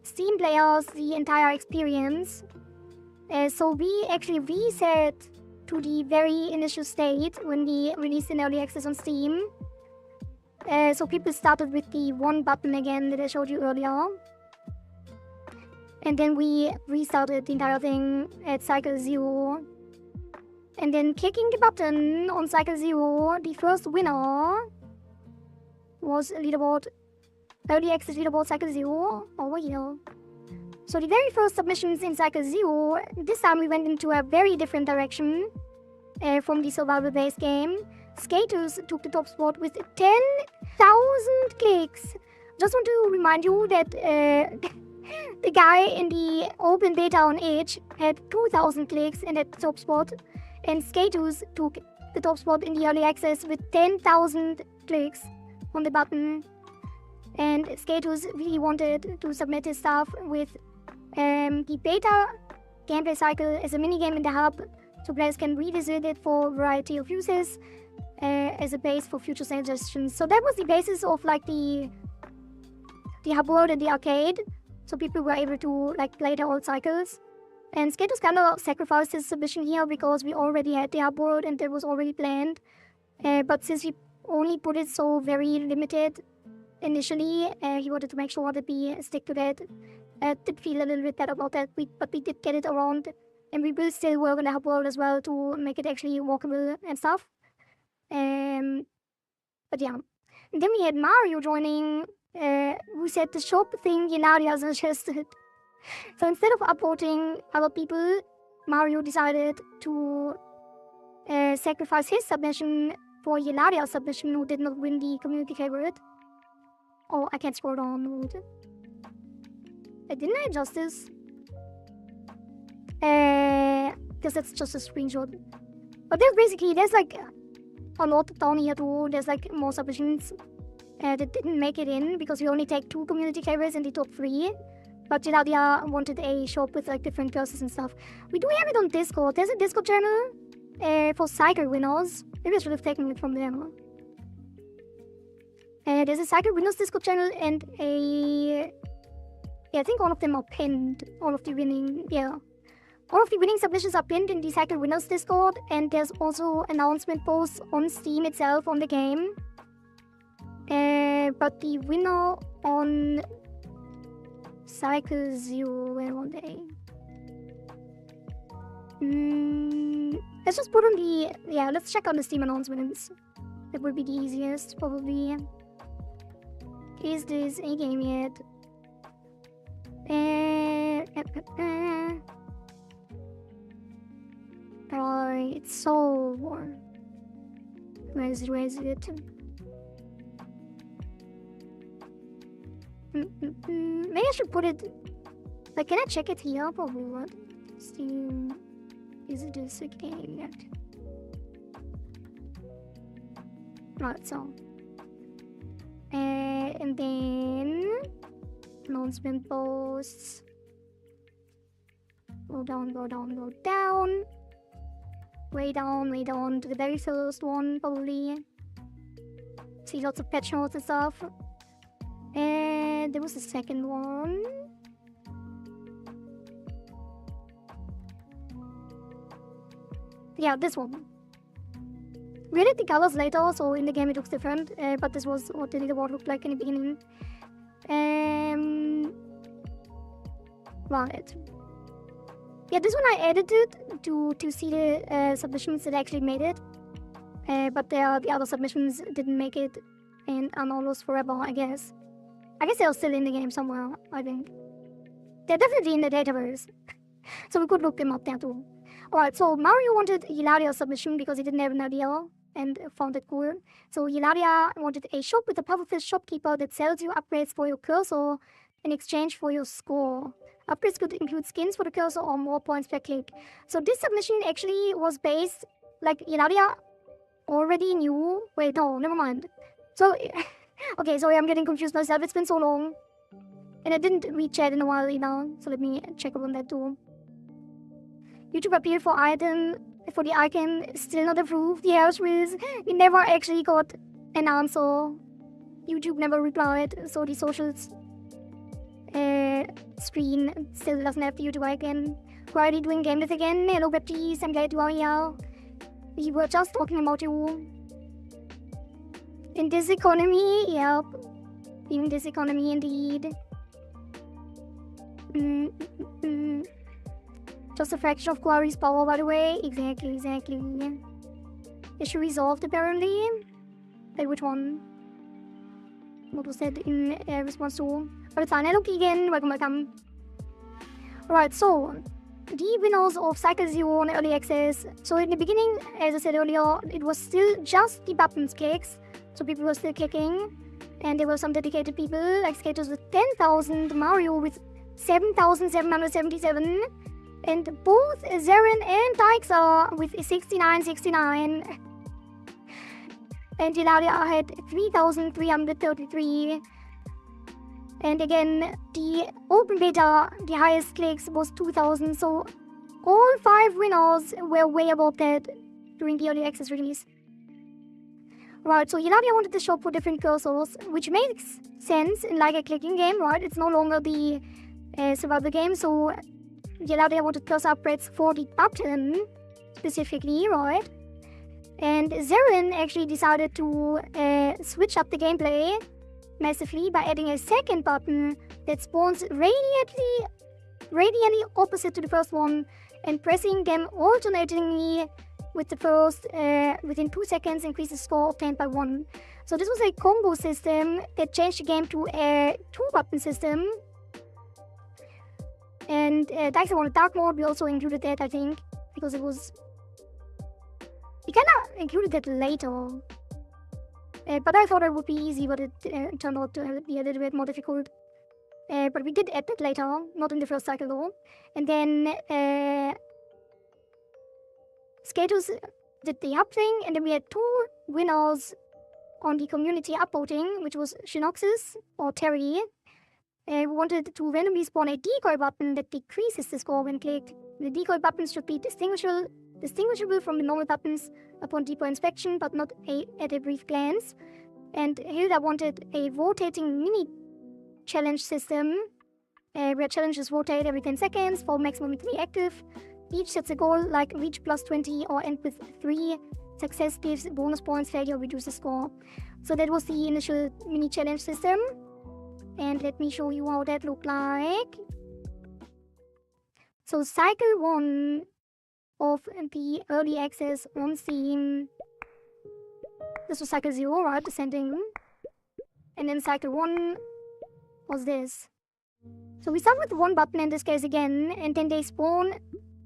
Steam players the entire experience. So we actually reset to the very initial state when we released in early access on Steam. So people started with the one button again that I showed you earlier. And then we restarted the entire thing at cycle 0. and then clicking the button on cycle 0, the first winner was leaderboard, early access leaderboard cycle 0 over here. So the very first submissions in cycle 0, this time we went into a very different direction from the survival-based game. Skaters took the top spot with 10,000 clicks. Just want to remind you that the guy in the open beta on Edge had 2,000 clicks and at the top spot, and Skaters took the top spot in the early access with 10,000 clicks on the button. And Skaters really wanted to submit his stuff with the beta gameplay cycle as a minigame in the hub, so players can revisit it for a variety of uses as a base for future suggestions. So that was the basis of like the hub world and the arcade, so people were able to like play the old cycles. And Skaters kind of sacrificed his submission here because we already had the hub world and that was already planned. But since we only put it so very limited initially, he wanted to make sure that we stick to that. Did feel a little bit bad about that, but we did get it around, and we will still work on the hub world as well to make it actually walkable and stuff. But yeah. And then we had Mario joining, who said the shop thing Yelaria suggested. So instead of upvoting other people, Mario decided to sacrifice his submission for Yelaria's submission, who did not win the community favorite. Oh, I can't scroll down. Didn't I adjust this? Because that's just a screenshot. But there's like a lot down here too. There's like more submissions that didn't make it in because we only take 2 community favorites in the top 3. But Geladia wanted a shop with like different curses and stuff. We do have it on Discord. There's a Discord channel for cycle winners. Maybe I should have taken it from there. There's a cycle winners Discord channel and a... Yeah, I think all of them are pinned. All of the winning submissions are pinned in the cycle winners Discord, and there's also announcement posts on Steam itself on the game. But the winner on cycle 0, where are they? Let's just put on the... Yeah, let's check on the Steam announcements. That would be the easiest, probably. Is this a game yet? Right, so... Where is it? Maybe I should put it... Like, can I check it here? Probably not. Steam... Is this a game yet? Right, so... and then... Announcement posts. Go down. Way down to the very first one, probably. See lots of patch notes and stuff. And there was a second one. Yeah, this one. We added the colors later, so in the game it looks different. But this was what the leaderboard looked like in the beginning. Right. Yeah, this one I edited to see the submissions that actually made it. But the other submissions didn't make it and are now lost forever, I guess. I guess they're still in the game somewhere, I think. They're definitely in the database. So we could look them up there too. Alright, so Mario wanted Hilaria's submission because he didn't have an idea and found it cool. So Hilaria wanted a shop with a powerful shopkeeper that sells you upgrades for your cursor in exchange for your score. Upgrades could include skins for the cursor or more points per click. So this submission actually was based, like, Hilaria already knew... Wait, no, never mind. So, okay, sorry, I'm getting confused myself. It's been so long. And I didn't read chat in a while either, so let me check up on that too. YouTube appeal for the icon still not approved. Yeah, Riz, we never actually got an answer. YouTube never replied, so the socials screen still doesn't have the YouTube icon. Kohari doing game again. Hello, Baptiste, I'm glad you are here. We were just talking about you. In this economy, yep. In this economy, indeed. Just a fraction of Kohari's power, by the way. Exactly. Issue resolved, apparently. Wait, which one? What was that in response to? But it's fine. Hello, Keegan. Welcome. Alright, so the winners of Cycle 0 on Early Access. So in the beginning, as I said earlier, it was still just the buttons clicks. So people were still clicking. And there were some dedicated people, like skaters with 10,000, Mario with 7,777. And both Zeren and Dykes with 69. And Hilaria had 3,333. And again, the open beta, the highest clicks was 2,000. So all 5 winners were way above that during the early access release. Right, so Hilaria wanted to shop for different cursors, which makes sense in like a clicking game, right? It's no longer the survival game, so Hilaria wanted cursor upgrades for the button specifically, right? And Zeren actually decided to switch up the gameplay massively by adding a second button that spawns radiantly opposite to the first one and pressing them alternatingly with the first within 2 seconds increases score obtained by 1. So this was a combo system that changed the game to a 2-button system. And Dykes wanted dark mode, we also included that, I think, because it was... We kinda included that later. But I thought it would be easy, but it turned out to be a little bit more difficult. But we did add that later, not in the first cycle though. And then skaters did the up thing, and then we had 2 winners on the community upvoting, which was Shinoxis or Terry. We wanted to randomly spawn a decoy button that decreases the score when clicked. The decoy buttons should be distinguishable from the normal buttons upon deeper inspection, but not at a brief glance. And Hilda wanted a rotating mini challenge system, where challenges rotate every 10 seconds for maximum to be active. Each sets a goal like reach plus 20 or end with 3. Success gives bonus points, failure reduces score. So that was the initial mini challenge system. And let me show you how that looked like. So cycle 1 of the early access on Steam. This was cycle 0, right? Descending. And then cycle 1 was this. So we start with 1 button in this case again, and then they spawn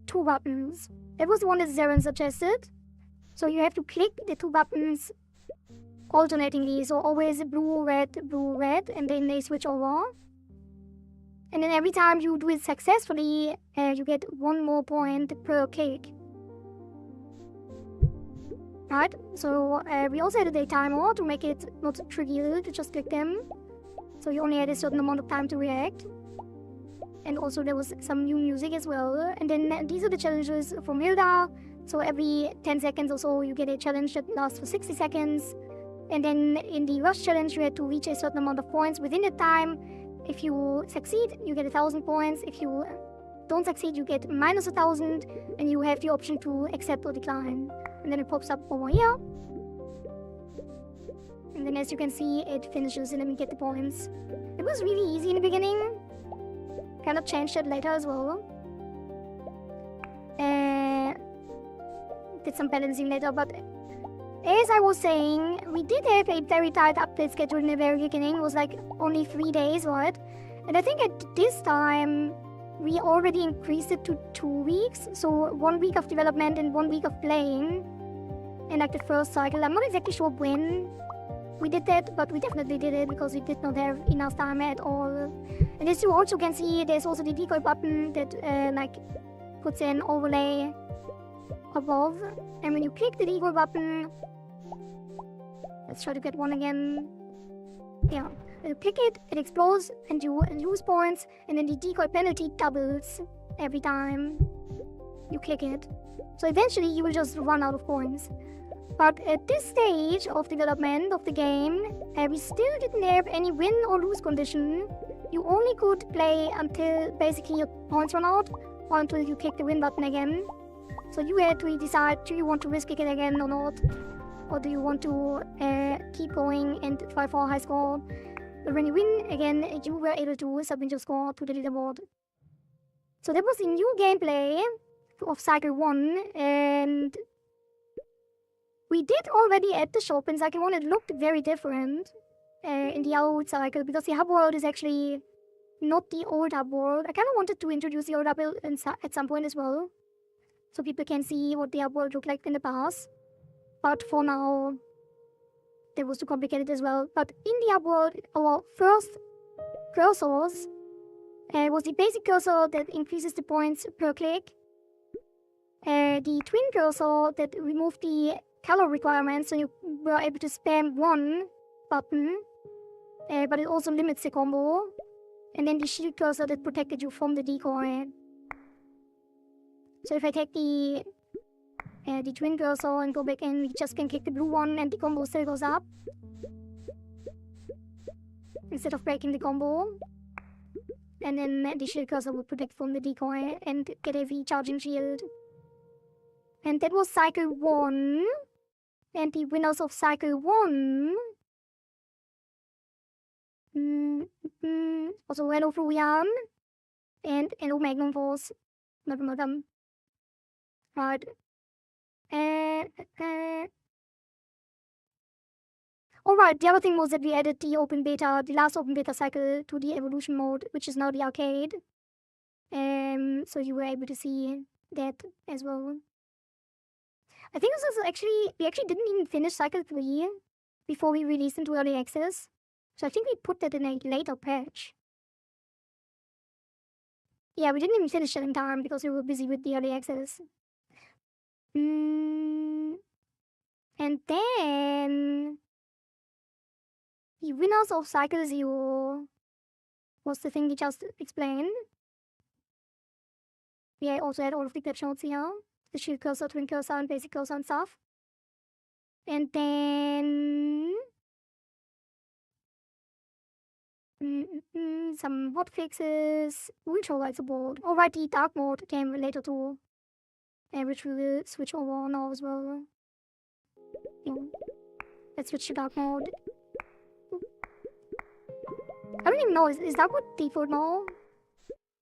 2 buttons. That was the one that Zeren suggested. So you have to click the 2 buttons alternatingly, so always blue, red, and then they switch over. And then every time you do it successfully, you get 1 more point per click. Right, so we also had a timer to make it not trivial to just click them. So you only had a certain amount of time to react. And also there was some new music as well. And then these are the challenges from Hilda. So every 10 seconds or so you get a challenge that lasts for 60 seconds. And then in the rush challenge you had to reach a certain amount of points within the time. If you succeed, you get 1,000 points. If you don't succeed, you get minus 1,000. And you have the option to accept or decline. And then it pops up over here. And then as you can see, it finishes and then we get the points. It was really easy in the beginning. Kind of changed that later as well. Did some balancing later, but as I was saying, we did have a very tight update schedule in the very beginning. It was like only 3 days, right? And I think at this time, we already increased it to 2 weeks. So 1 week of development and 1 week of playing. And like the first cycle, I'm not exactly sure when we did that, but we definitely did it because we did not have enough time at all. And as you also can see, there's also the decoy button that like puts an overlay above. And when you click the decoy button, let's try to get one again. Yeah, you click it, it explodes, and you lose points, and then the decoy penalty doubles every time you click it. So eventually you will just run out of points. But at this stage of development of the game, we still didn't have any win or lose condition. You only could play until basically your points run out, or until you click the win button again. So you had to decide, do you want to risk it again or not? Or do you want to keep going and try for a high score? But when you win again, you were able to submit your score to the leaderboard. So that was the new gameplay of Cycle 1, and we did already at the shop in Cycle 1. It looked very different in the old Cycle, because the hub world is actually not the old hub world. I kind of wanted to introduce the old hub world at some point as well, so people can see what the hub world looked like in the past. But for now, that was too complicated as well. But in the hub world, our first cursors was the basic cursor that increases the points per click, the twin cursor that removed the color requirements, so you were able to spam one button, but it also limits the combo, and then the shield cursor that protected you from the decoy. So if I take the twin cursor and go back in, we just can click the blue one and the combo still goes up, instead of breaking the combo. And then the shield cursor would protect from the decoy and get a V charging shield. And that was Cycle 1. And the winners of Cycle 1... also hello Florian. And hello Magnum Force. Not one of them. Right. Alright, the other thing was that we added the last open beta cycle to the evolution mode, which is now the arcade. So you were able to see that as well. I think this is we actually didn't even finish cycle 3 before we released into early access. So I think we put that in a later patch. Yeah, we didn't even finish it in time because we were busy with the early access. And then the winners of Cycle 0 was the thing we just explained. We also had all of the patch notes here. The shield cursor, twin cursor, and basic cursor and stuff. And then... some hotfixes, ultra light support. Alright, the dark mode came later too. Which we will switch over now as well. Yeah. Let's switch to dark mode. I don't even know, is dark mode default now?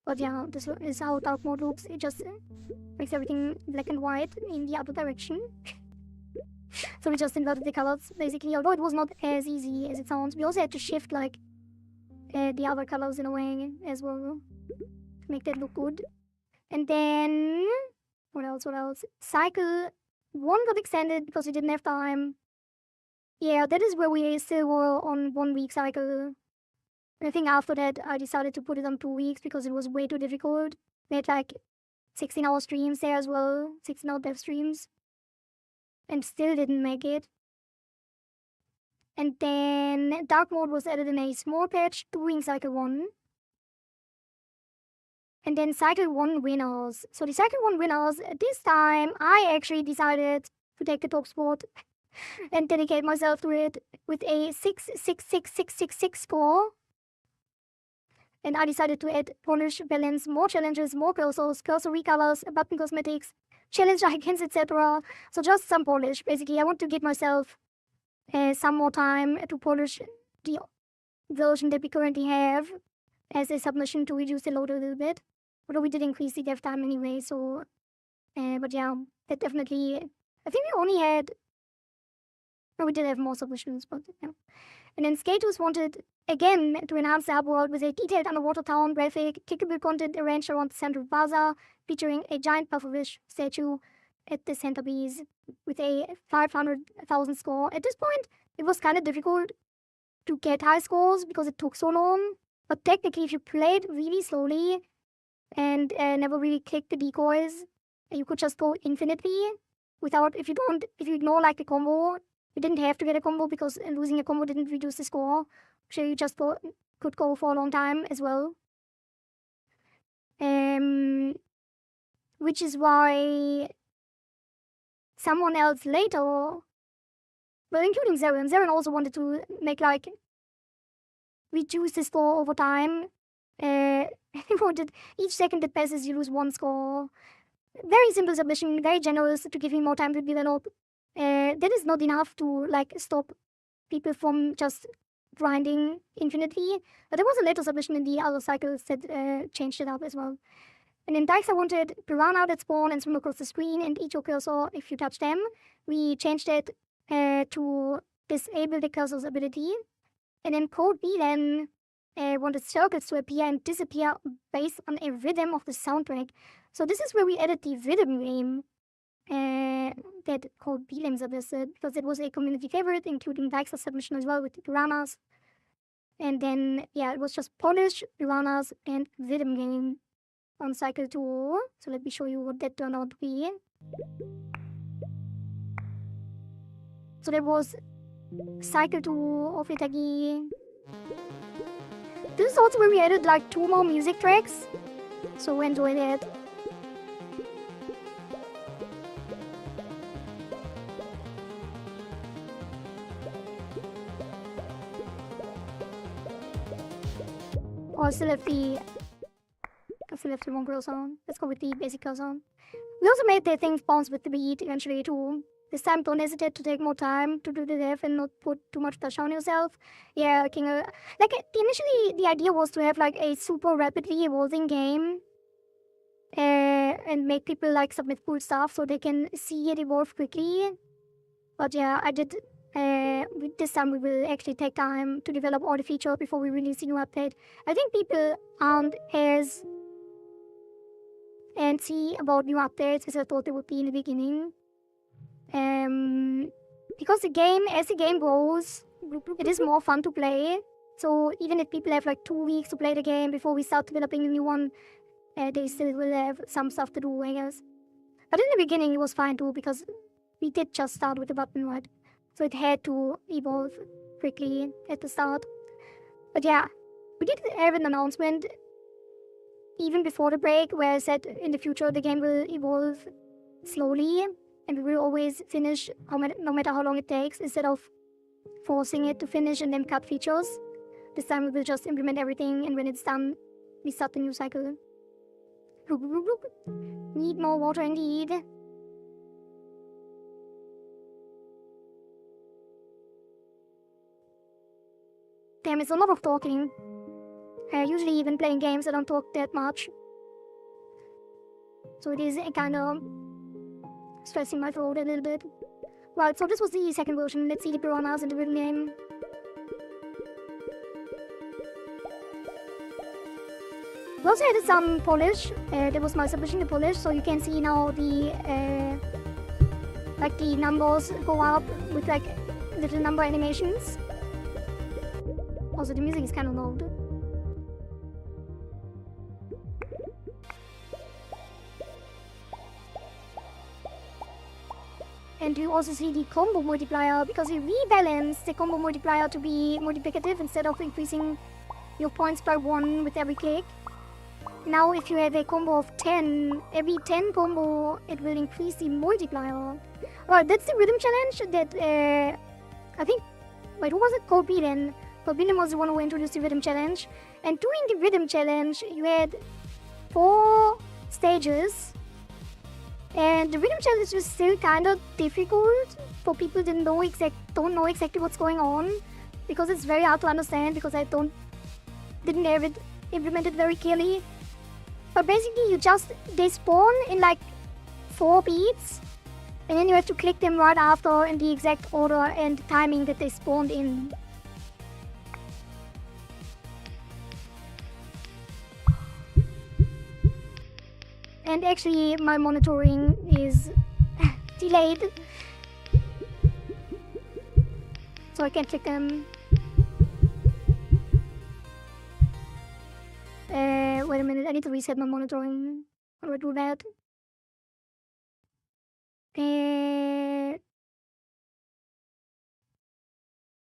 But yeah, this is how dark mode looks. It just makes everything black and white in the other direction. So we just inverted the colors, basically, although it was not as easy as it sounds. We also had to shift, like, the other colors in a way as well, to make that look good. And then... What else? Cycle 1 got extended because we didn't have time. Yeah, that is where we still were on 1 week cycle. I think after that, I decided to put it on 2 weeks because it was way too difficult. We had like 16-hour streams there as well, 16-hour dev streams, and still didn't make it. And then dark mode was added in a small patch during cycle 1. And then cycle 1 winners. So the cycle 1 winners, this time I actually decided to take the top spot and dedicate myself to it with a 66666 score. And I decided to add polish, balance, more challenges, more cursors, cursor recolors, button cosmetics, challenge icons, etc. So just some polish. Basically, I want to give myself some more time to polish the version that we currently have as a submission to reduce the load a little bit. Although we did increase the dev time anyway, so... but yeah, that definitely... I think we only had... No, we did have more submissions, but yeah. And then Skatus wanted, again, to enhance the hub world with a detailed underwater town graphic, clickable content arranged around the center of Baza, featuring a giant pufferfish statue at the centerpiece with a 500,000 score. At this point, it was kind of difficult to get high scores because it took so long. But technically, if you played really slowly and never really clicked the decoys, you could just go infinitely without, if you ignore like the combo, you didn't have to get a combo because losing a combo didn't reduce the score. So you just could go for a long time as well. Which is why someone else later, well, including Zeren also wanted to make like reduce the score over time. He wanted each second that passes you lose 1 score. Very simple submission, very generous to give him more time to develop. That is not enough to like stop people from just grinding infinitely. But there was a later submission in the other cycles that changed it up as well. And in Dykes, I wanted piranha that spawn and swim across the screen and eat your cursor if you touch them. We changed it to disable the cursor's ability. And in Code B, then wanted circles to appear and disappear based on a rhythm of the soundtrack. So this is where we added the rhythm game that Code B suggested, because it was a community favorite, including Dykes' submission as well with the piranhas. And then, yeah, it was just Polish, piranhas, and rhythm game on cycle 2. So let me show you what that turned out to be. So that was cycle 2 of Itagi. This is also where we added like 2 more music tracks. So enjoy that. Oh, I still have the one girl song. Let's go with the basic girl song. We also made the things bounce with the beat eventually too. This time, don't hesitate to take more time to do the dev and not put too much pressure on yourself. Yeah, initially the idea was to have like a super rapidly evolving game and make people like submit cool stuff so they can see it evolve quickly. But yeah, I did. This time we will actually take time to develop all the features before we release a new update. I think people aren't as antsy about new updates as I thought they would be in the beginning. Because as the game grows, it is more fun to play. So even if people have like 2 weeks to play the game before we start developing a new one, they still will have some stuff to do, I guess. But in the beginning it was fine too, because we did just start with the button, right? So it had to evolve quickly at the start. But yeah, we did have an announcement even before the break where I said in the future the game will evolve slowly and we will always finish no matter how long it takes, instead of forcing it to finish and then cut features. This time we will just implement everything, and when it's done, we start the new cycle. Need more water indeed. Damn, it's a lot of talking. Usually even playing games I don't talk that much. So it is kind of stressing my throat a little bit. Right, so this was the second version. Let's see the piranhas in the rhythm game. We also added some polish. That was my submission to polish, so you can see now the the numbers go up with like little number animations. Also, the music is kind of loud. And you also see the combo multiplier, because we rebalanced the combo multiplier to be multiplicative instead of increasing your points by 1 with every click. Now if you have a combo of 10, every 10 combo it will increase the multiplier. Alright, that's the rhythm challenge that I think, wait, who was it? Code B then. Code B was the one who introduced the rhythm challenge. And during the rhythm challenge you had 4 stages. And the rhythm challenge is still kind of difficult for people that don't know exactly what's going on, because it's very hard to understand, because I didn't have it implemented very clearly. But basically they spawn in like 4 beats, and then you have to click them right after in the exact order and timing that they spawned in. And actually my monitoring is delayed, so I can't click them. Wait a minute, I need to reset my monitoring. How do I do that?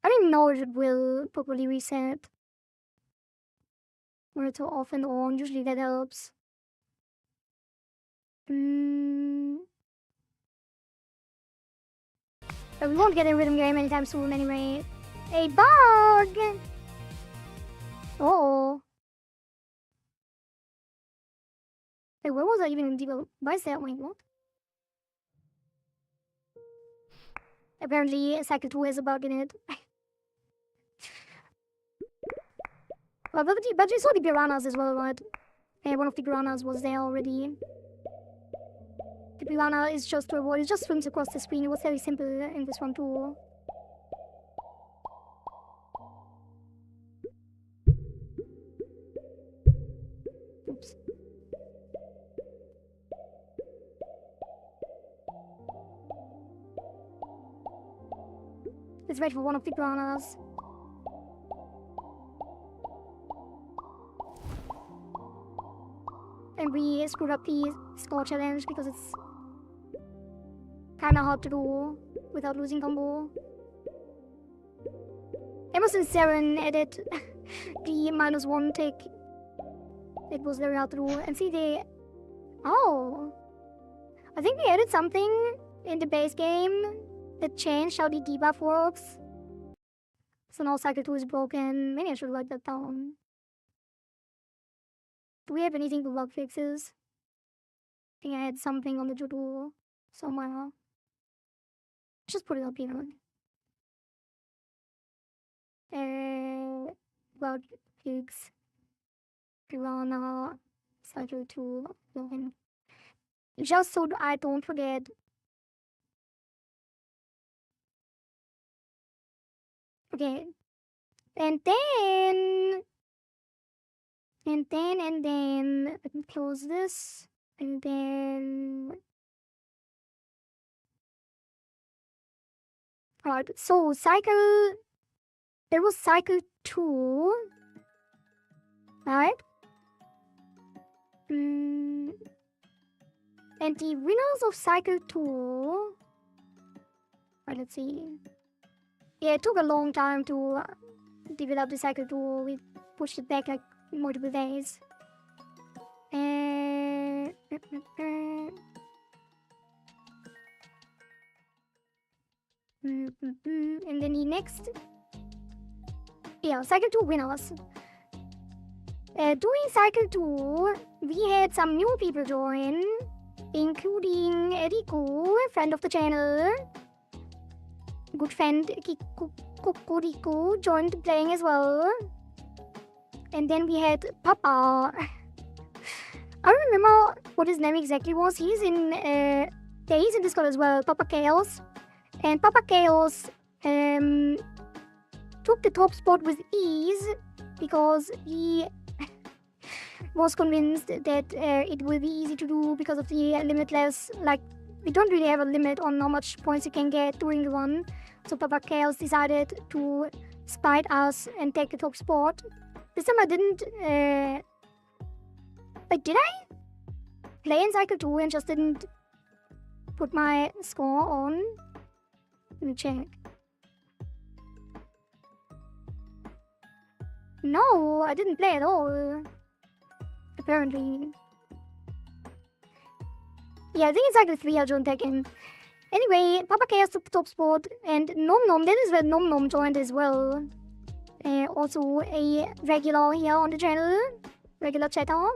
I didn't know if it will properly reset. Monitor off and on, usually that helps. But we won't get a rhythm game anytime soon anyway. A bug! Oh. Wait, where was I even in develop? Why is that? Wait, what? Apparently, Cycle 2 has a bug in it. Well, but you saw the piranhas as well, right? One of the piranhas was there already. The piranha is just to avoid, it just swims across the screen. It was very simple in this one too. Oops. Let's wait for one of the piranhas. And we screwed up the score challenge because it's kinda hard to do without losing combo. Ever since Saren added the -1 tick, it was very hard to do. And see, I think they added something in the base game that changed how the debuff works. So now cycle 2 is broken. Maybe I should write that down. Do we have anything to bug fixes? I think I had something on the to-do somewhere. Just put it up here. Bug fix. Piranha. Cycle 2. Broken. Just so I don't forget. Okay. And then let me close this. And then alright, so there was cycle 2. Right? And the winners of cycle 2. Right, let's see. Yeah, it took a long time to develop the cycle 2. We pushed it back like multiple days. And then the next, cycle 2 winners. During cycle 2, we had some new people join, including Riku, friend of the channel. Good friend Riku joined playing as well. And then we had Papa. I don't remember what his name exactly was. He's in Discord as well, Papa Chaos. And Papa Chaos took the top spot with ease because he was convinced that it will be easy to do because of the limitless, like, we don't really have a limit on how much points you can get during the run. So Papa Chaos decided to spite us and take the top spot. This time I didn't, did I play in cycle 2 and just didn't put my score on? Let me check. No, I didn't play at all. Apparently. Yeah, I think it's cycle 3 I joined Tekken. Anyway, Papa Chaos took the top spot, and Nom Nom, that is where Nom Nom joined as well. Also a regular here on the channel, regular chatter.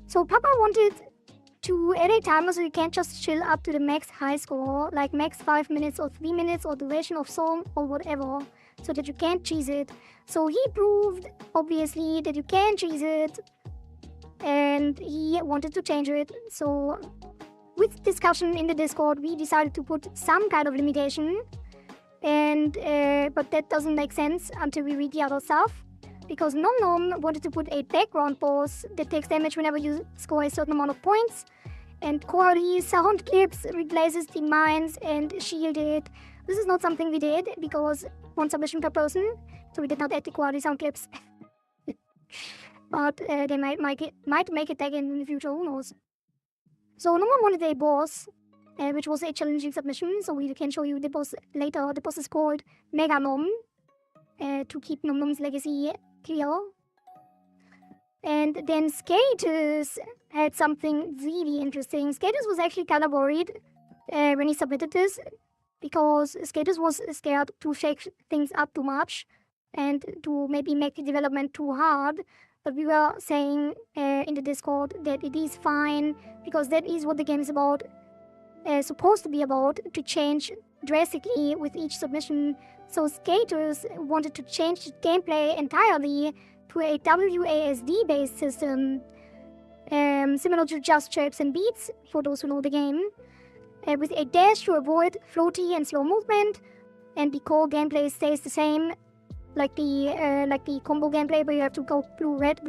So Papa wanted to add a timer so you can't just chill up to the max high score, like max 5 minutes or 3 minutes or duration of song or whatever, so that you can't cheese it. So he proved, obviously, that you can cheese it, and he wanted to change it. So with discussion in the Discord, we decided to put some kind of limitation, and but that doesn't make sense until we read the other stuff, because Nom Nom wanted to put a background boss that takes damage whenever you score a certain amount of points, and Kohari sound clips replaces the mines and shielded. This is not something we did because one submission per person, so we did not add the Kohari sound clips. But they might make it again in the future, who knows. So Nom Nom wanted a boss, which was a challenging submission, so we can show you the boss later. The boss is called Mega Nom, to keep Nom Nom's legacy clear. And then Skaters had something really interesting. Skaters was actually kind of worried when he submitted this, because Skaters was scared to shake things up too much and to maybe make the development too hard. But we were saying in the Discord that it is fine, because that is what the game is about, supposed to be about, to change drastically with each submission. So Skaters wanted to change the gameplay entirely to a WASD based system. similar to Just Chirps and Beats, for those who know the game, with a dash to avoid floaty and slow movement, and the core gameplay stays the same, like the combo gameplay where you have to go blue, red,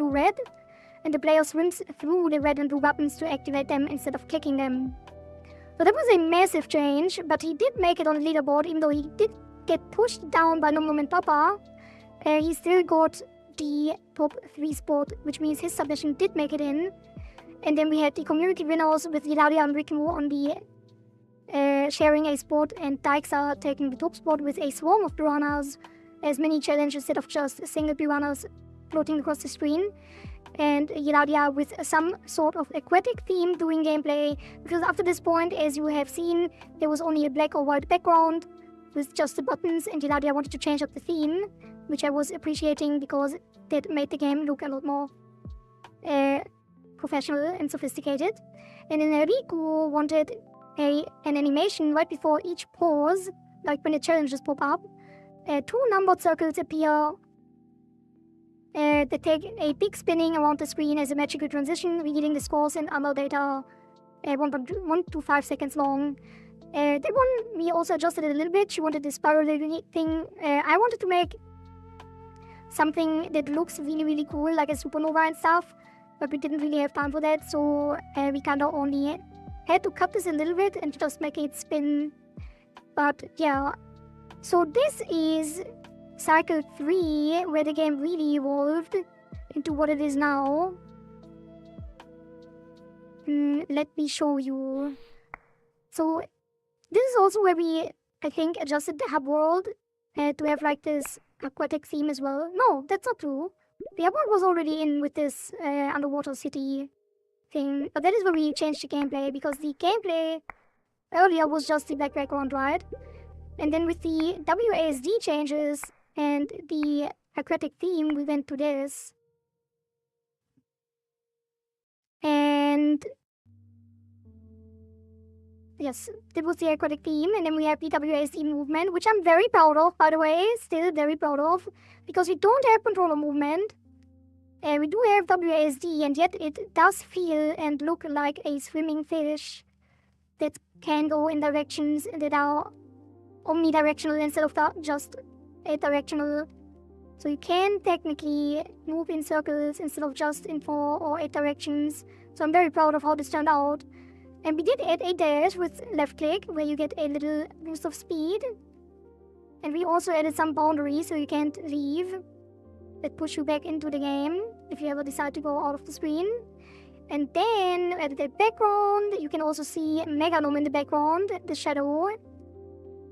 and the player swims through the red and blue buttons to activate them instead of clicking them. So that was a massive change, but he did make it on the leaderboard, even though he did get pushed down by Nom Nom and Papa. He still got the top 3 spot, which means his submission did make it in. And then we had the community winners with Hilaria and Riku on the sharing a spot, and Daixa taking the top spot with a swarm of piranhas as mini challenges instead of just single piranhas floating across the screen. And Hilaria with some sort of aquatic theme doing gameplay, because after this point, as you have seen, there was only a black or white background with just the buttons, and Hilaria wanted to change up the theme, which I was appreciating because that made the game look a lot more professional and sophisticated. And then Riku wanted an animation right before each pause, like when the challenges pop up. 2 numbered circles appear. They take a big spinning around the screen as a magical transition, revealing the scores and other data 1 to 5 seconds long. That one we also adjusted it a little bit. She wanted this spiral thing. I wanted to make something that looks really, really cool, like a supernova and stuff, but we didn't really have time for that, so we kind of only had to cut this a little bit and just make it spin. But yeah, so this is cycle 3, where the game really evolved into what it is now. Let me show you. So this is also where we, I think, adjusted the hub world to have like this aquatic theme as well. No, that's not true. The hub world was already in with this underwater city thing, but that is where we changed the gameplay, because the gameplay earlier was just the black background, right? And then with the WASD changes and the aquatic theme, we went to this. And yes, that was the aquatic theme, and then we have the WASD movement, which I'm very proud of, by the way, still very proud of, because we don't have controller movement. We do have WASD, and yet it does feel and look like a swimming fish that can go in directions that are omnidirectional instead of just directional. So you can technically move in circles instead of just in 4 or 8 directions. So I'm very proud of how this turned out. And we did add a dash with left click, where you get a little boost of speed. And we also added some boundaries so you can't leave, that push you back into the game if you ever decide to go out of the screen. And then added a background. You can also see Minigame in the background, the shadow.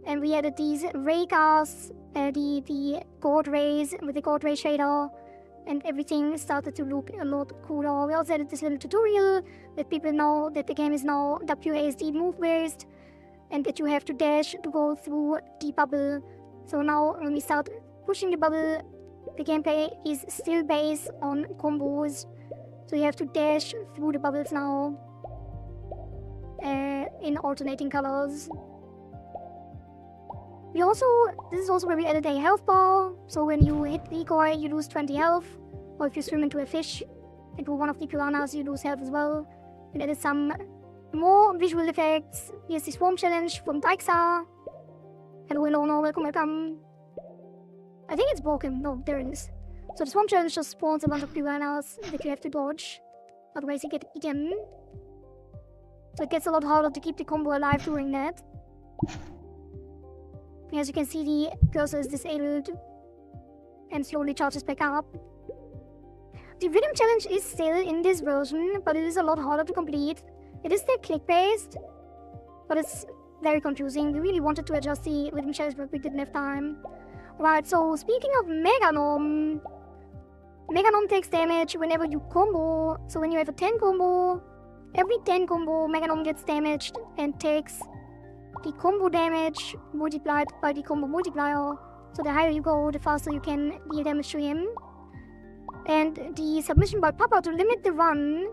And we added these ray casts, the chord rays with the chord ray shader, and everything started to look a lot cooler. We also added this little tutorial that people know that the game is now WASD move based, and that you have to dash to go through the bubble. So now when we start pushing the bubble, the gameplay is still based on combos. So you have to dash through the bubbles now in alternating colors. This is also where we added a health bar. So when you hit decoy, you lose 20 health. Or if you swim into a fish, into one of the piranhas, you lose health as well. We added some more visual effects. Here's the swarm challenge from Daixa. Hello, welcome. I think it's broken. No, there it is. So the swarm challenge just spawns a bunch of piranhas that you have to dodge. Otherwise you get eaten. So it gets a lot harder to keep the combo alive during that. As you can see, the cursor is disabled and slowly charges back up. The rhythm challenge is still in this version, but it is a lot harder to complete. It is still click-based, but it's very confusing. We really wanted to adjust the rhythm challenge, but we didn't have time. Right, so speaking of Minigame, Minigame takes damage whenever you combo. So when you have a 10 combo, every 10 combo, Minigame gets damaged and takes the combo damage multiplied by the combo multiplier. So the higher you go, the faster you can deal damage to him. And the submission by Papa to limit the run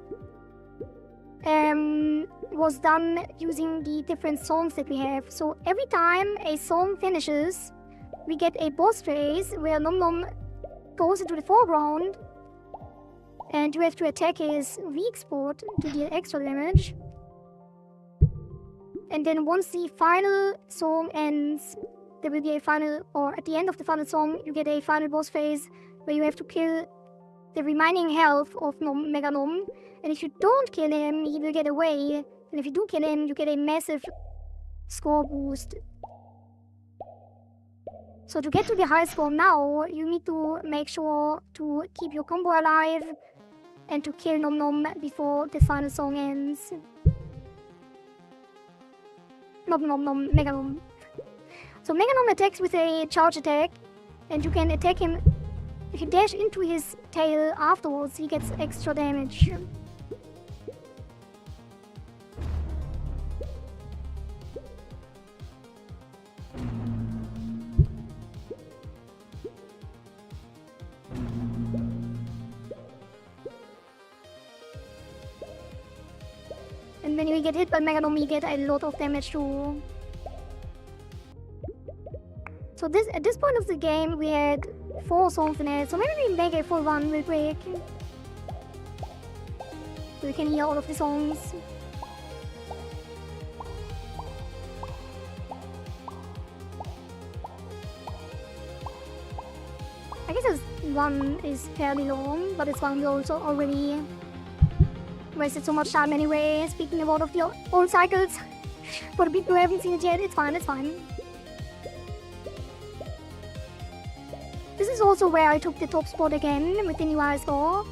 was done using the different songs that we have. So every time a song finishes, we get a boss phase where Nom Nom goes into the foreground and you have to attack his weak spot to deal extra damage. And then once the final song ends, there will be a final, or at the end of the final song, you get a final boss phase where you have to kill the remaining health of Mega Nom. And if you don't kill him, he will get away. And if you do kill him, you get a massive score boost. So to get to the high score now, you need to make sure to keep your combo alive and to kill Nom Nom before the final song ends. Not Nom Nom, Mega Nom. So Mega Nom attacks with a charge attack, and you can attack him. If you dash into his tail afterwards, he gets extra damage. And when you get hit by Mega Nom, you get a lot of damage too. So at this point of the game, we had 4 songs in it, so maybe we make a full one real quick. So we can hear all of the songs. I guess this one is fairly long, but this one we also already wasted so much time anyway. Speaking about of the old cycles, for the people who haven't seen it yet, it's fine, it's fine. This is also where I took the top spot again with the new high score.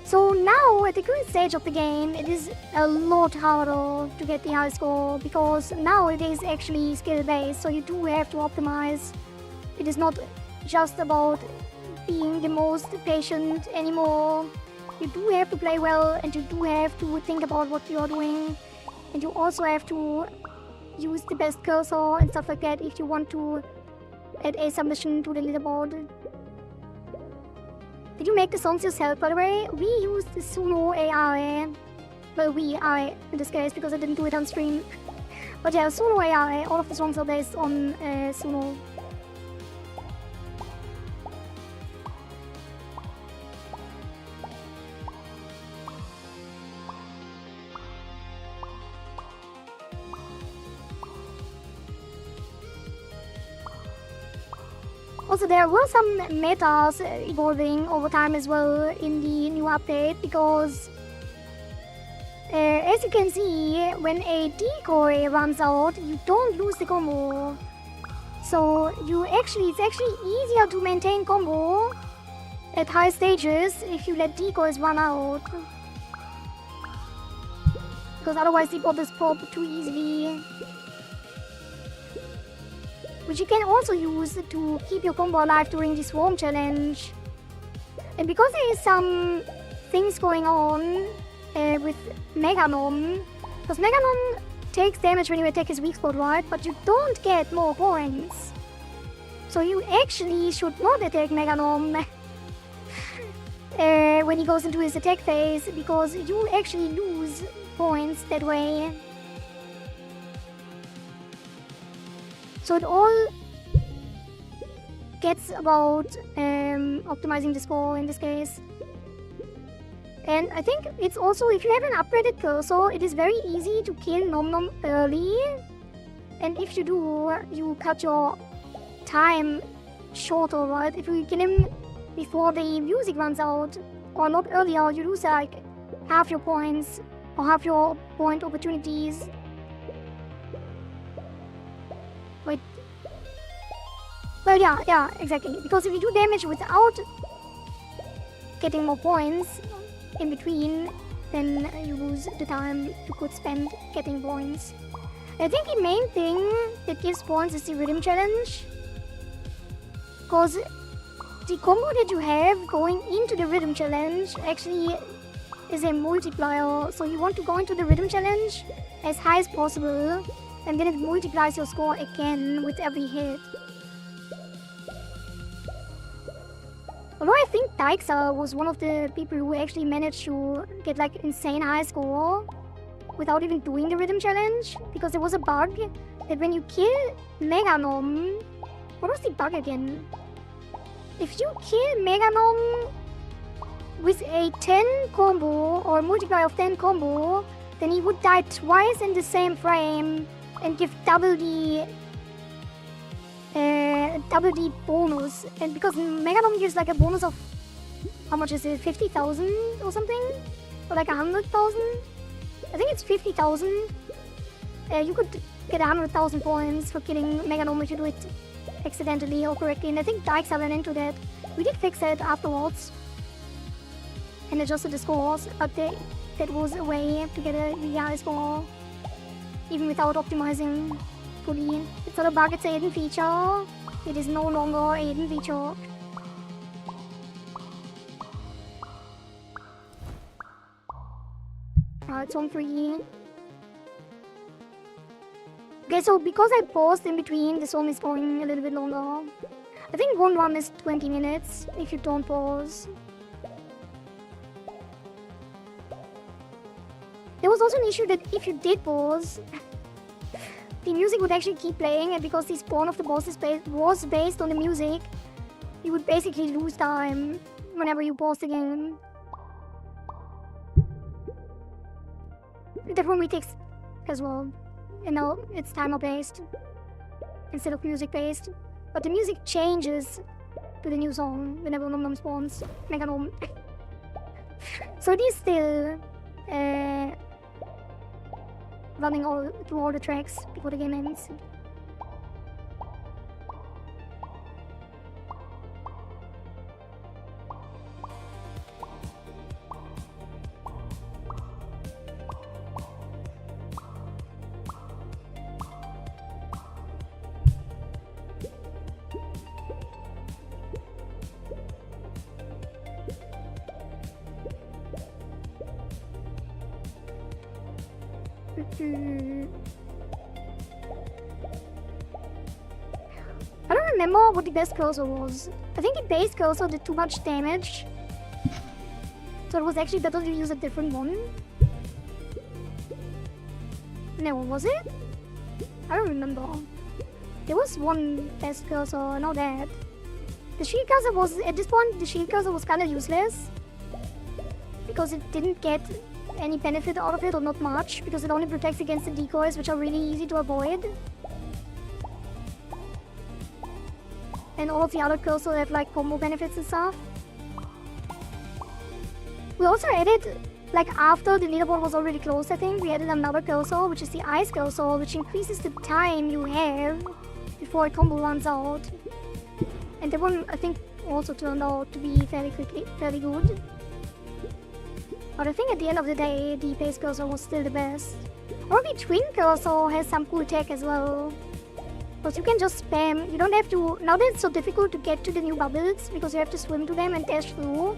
So now, at the current stage of the game, it is a lot harder to get the high score, because now it is actually skill-based, so you do have to optimize. It is not just about being the most patient anymore. You do have to play well, and you do have to think about what you are doing. And you also have to use the best cursor and stuff like that if you want to add a submission to the leaderboard. Did you make the songs yourself, by the way? We used the Suno AI. Well, I in this case, because I didn't do it on stream. But yeah, Suno AI, all of the songs are based on Suno. Also, there were some metas evolving over time as well in the new update, because as you can see, when a decoy runs out, you don't lose the combo. So it's actually easier to maintain combo at high stages if you let decoys run out. Because otherwise the bot is popped too easily. Which you can also use to keep your combo alive during the Swarm Challenge. And because there is some things going on with Mega Nom, because Mega Nom takes damage when you attack his weak spot, right? But you don't get more points. So you actually should not attack Mega Nom when he goes into his attack phase, because you actually lose points that way. So it all gets about optimizing the score in this case. And I think it's also, if you have an upgraded cursor, it is very easy to kill Nom Nom early. And if you do, you cut your time shorter, right? If you kill him before the music runs out, or not earlier, you lose like half your points, or half your point opportunities. Wait. Well, yeah, exactly. Because if you do damage without getting more points in between, then you lose the time you could spend getting points. I think the main thing that gives points is the Rhythm Challenge. Because the combo that you have going into the Rhythm Challenge actually is a multiplier. So you want to go into the Rhythm Challenge as high as possible, and then it multiplies your score again with every hit. Although I think Daixa was one of the people who actually managed to get like insane high score without even doing the Rhythm Challenge, because there was a bug that when you kill Mega Nom, what was the bug again? If you kill Mega Nom with a 10 combo or multiplier of 10 combo, then he would die twice in the same frame and give double the bonus. And because Megalom gives like a bonus of, how much is it, 50,000 or something? Or like 100,000? I think it's 50,000. You could get 100,000 points for killing Megalom if you do it accidentally or correctly. And I think Dykes ran into that. We did fix it afterwards and adjusted the scores, but that was a way to get a really high score even without optimizing fully. It's not a bug, it's a hidden feature. It is no longer a hidden feature. It's on 3. Okay, so because I paused in between, the song is going a little bit longer. I think one run is 20 minutes if you don't pause. There was also an issue that if you did pause, the music would actually keep playing, and because the spawn of the boss was based on the music, you would basically lose time whenever you paused the game. That one retakes as well, and now it's timer based instead of music based. But the music changes to the new song whenever Nom Nom spawns Mega Nom. So it is still running through all the tracks before the game ends. I don't remember what the best cursor was. I think the base cursor did too much damage, so it was actually better to use a different one. No, was it? I don't remember. There was one best cursor, I know that. The shield cursor was, at this point, the shield cursor was kind of useless because it didn't get any benefit out of it, or not much, because it only protects against the decoys, which are really easy to avoid. And all of the other cursors have like combo benefits and stuff. We also added, like after the leaderboard was already closed, I think, we added another cursor, which is the ice cursor, which increases the time you have before a combo runs out. And that one, I think, also turned out to be fairly good. But I think at the end of the day, the base cursor was still the best. Or the twin cursor has some cool tech as well. Because you can just spam, you don't have to, now that it's so difficult to get to the new bubbles, because you have to swim to them and dash through,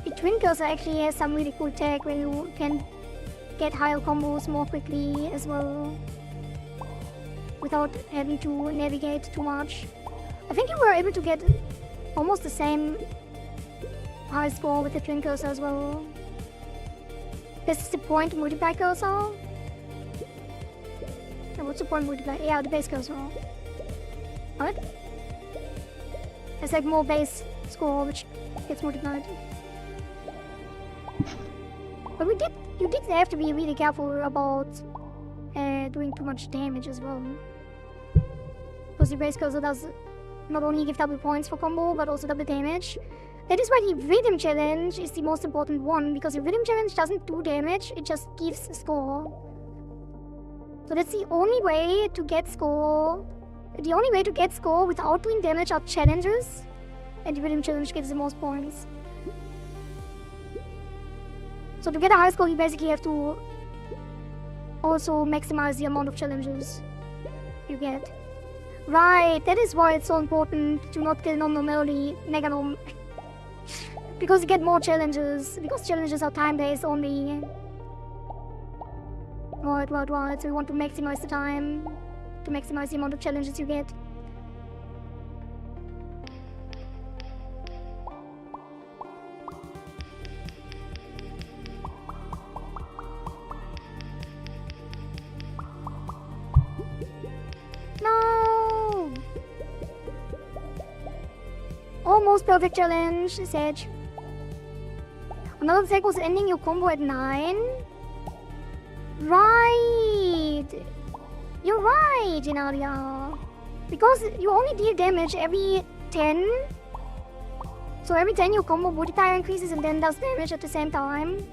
the twin cursor actually has some really cool tech where you can get higher combos more quickly as well, without having to navigate too much. I think you were able to get almost the same high score with the twin cursor as well. This is the point multiply cursor. And what's the point multiply? Yeah, the base cursor. What? It's like more base score which gets multiplied. But you did have to be really careful about doing too much damage as well. Because the base cursor does not only give double points for combo, but also double damage. That is why the rhythm challenge is the most important one, because the rhythm challenge doesn't do damage, it just gives a score. So that's the only way to get score. The only way to get score without doing damage are challenges, and the rhythm challenge gives the most points. So to get a high score, you basically have to also maximize the amount of challenges you get. Right, that is why it's so important to not kill Nom Nom early, Mega Nom. Because you get more challenges, because challenges are time-based only. Right, so you want to maximize the time, to maximize the amount of challenges you get. No! Almost perfect challenge, Sedge. Another mistake was ending your combo at 9. Right! You're right, Genalia. Because you only deal damage every 10. So every 10 your combo multiplier increases and then does damage at the same time.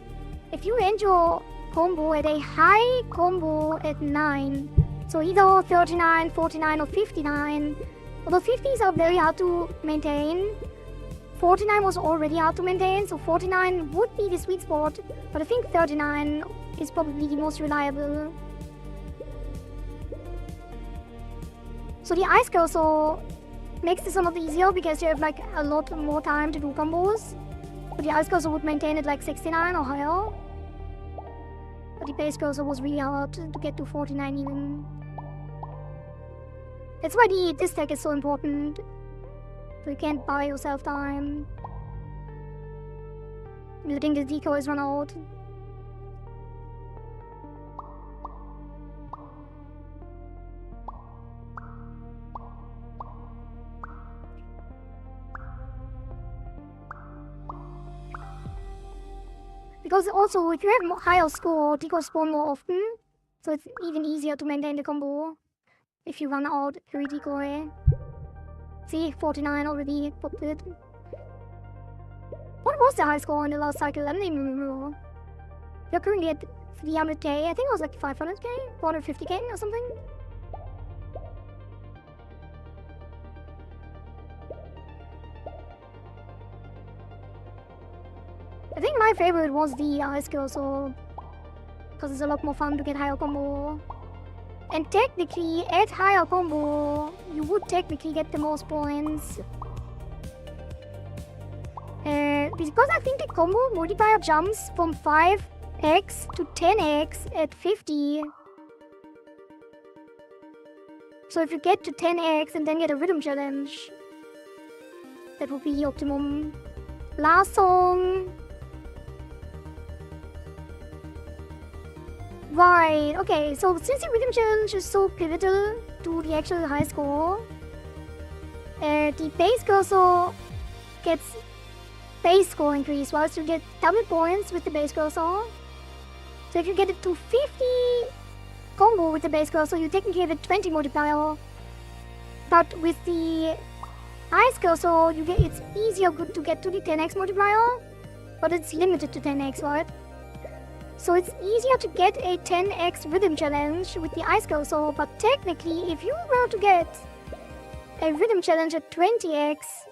If you end your combo at a high combo at 9, so either 39, 49 or 59, although 50s are very hard to maintain, 49 was already hard to maintain, so 49 would be the sweet spot, but I think 39 is probably the most reliable. So the ice cursor makes this a lot easier because you have like a lot more time to do combos. But the ice cursor would maintain it like 69 or higher. But the base cursor was really hard to get to 49 even. That's why this tech is so important. So you can't buy yourself time. You think the decoys run out. Because also, if you have a higher score, decoys spawn more often. So it's even easier to maintain the combo if you run out every decoy. See, 49 already popped it. What was the high score in the last cycle? I don't even remember. You're currently at 300k. I think it was like 500k, 450k or something. I think my favorite was the ice cursor, because it's a lot more fun to get higher combo. And technically, at higher combo, you would technically get the most points. Because I think the combo multiplier jumps from 5x to 10x at 50. So if you get to 10x and then get a rhythm challenge, that would be the optimum. Last song. Right, okay, so since the rhythm challenge is so pivotal to the actual high score, the base cursor gets base score increase, right? So you get double points with the base cursor. So if you get it to 50 combo with the base cursor, you technically have a 20 multiplier. But with the ice cursor, it's easier to get to the 10x multiplier, but it's limited to 10x, right? So it's easier to get a 10x rhythm challenge with the ice cursor, but technically, if you were to get a rhythm challenge at 20x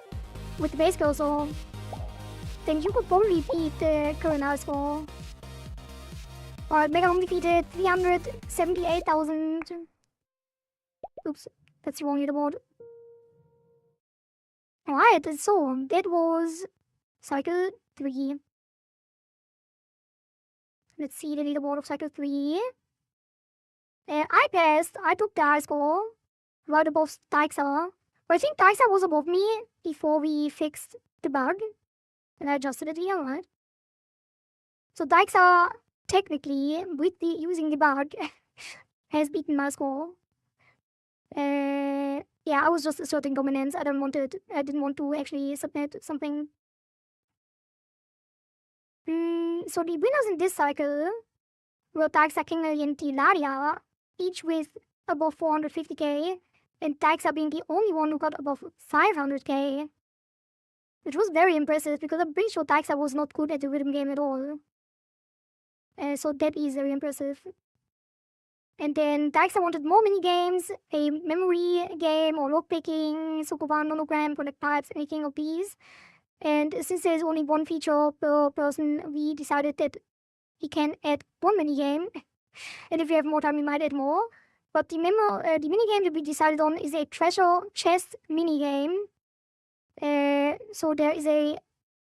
with the base cursor, then you could probably beat the current high score. Alright, Mega Home defeated 378,000. Oops, that's the wrong leaderboard. Alright, so that was cycle 3. Let's see the leaderboard of cycle 3. I passed. I took the high score right above Dyksa. But I think Dyksa was above me before we fixed the bug. And I adjusted it here, right? So Dyksa, technically, using the bug, has beaten my score. Yeah, I was just asserting dominance. I didn't want to actually submit something. So the winners in this cycle were Dyksa, Kingley, and Tilaria, each with above 450k, and Dyksa being the only one who got above 500k. Which was very impressive, because I'm pretty sure Dyksa was not good at the rhythm game at all. So that is very impressive. And then Dyksa wanted more mini-games, a memory game or lockpicking, Sokoban, Nonogram, Connect Pipes, anything of these. And since there's only one feature per person, we decided that we can add one minigame. And if we have more time, we might add more. But the minigame that we decided on is a treasure chest minigame. So there is a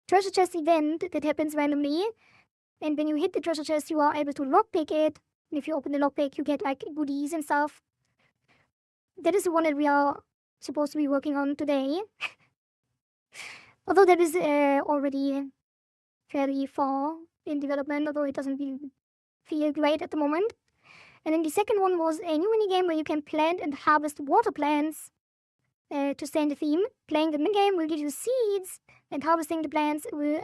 treasure chest event that happens randomly. And when you hit the treasure chest, you are able to lockpick it. And if you open the lockpick, you get like goodies and stuff. That is the one that we are supposed to be working on today. Although that is already fairly far in development, although it doesn't feel great at the moment. And then the second one was a new minigame where you can plant and harvest water plants to stay in the theme. Playing the minigame will give you seeds, and harvesting the plants will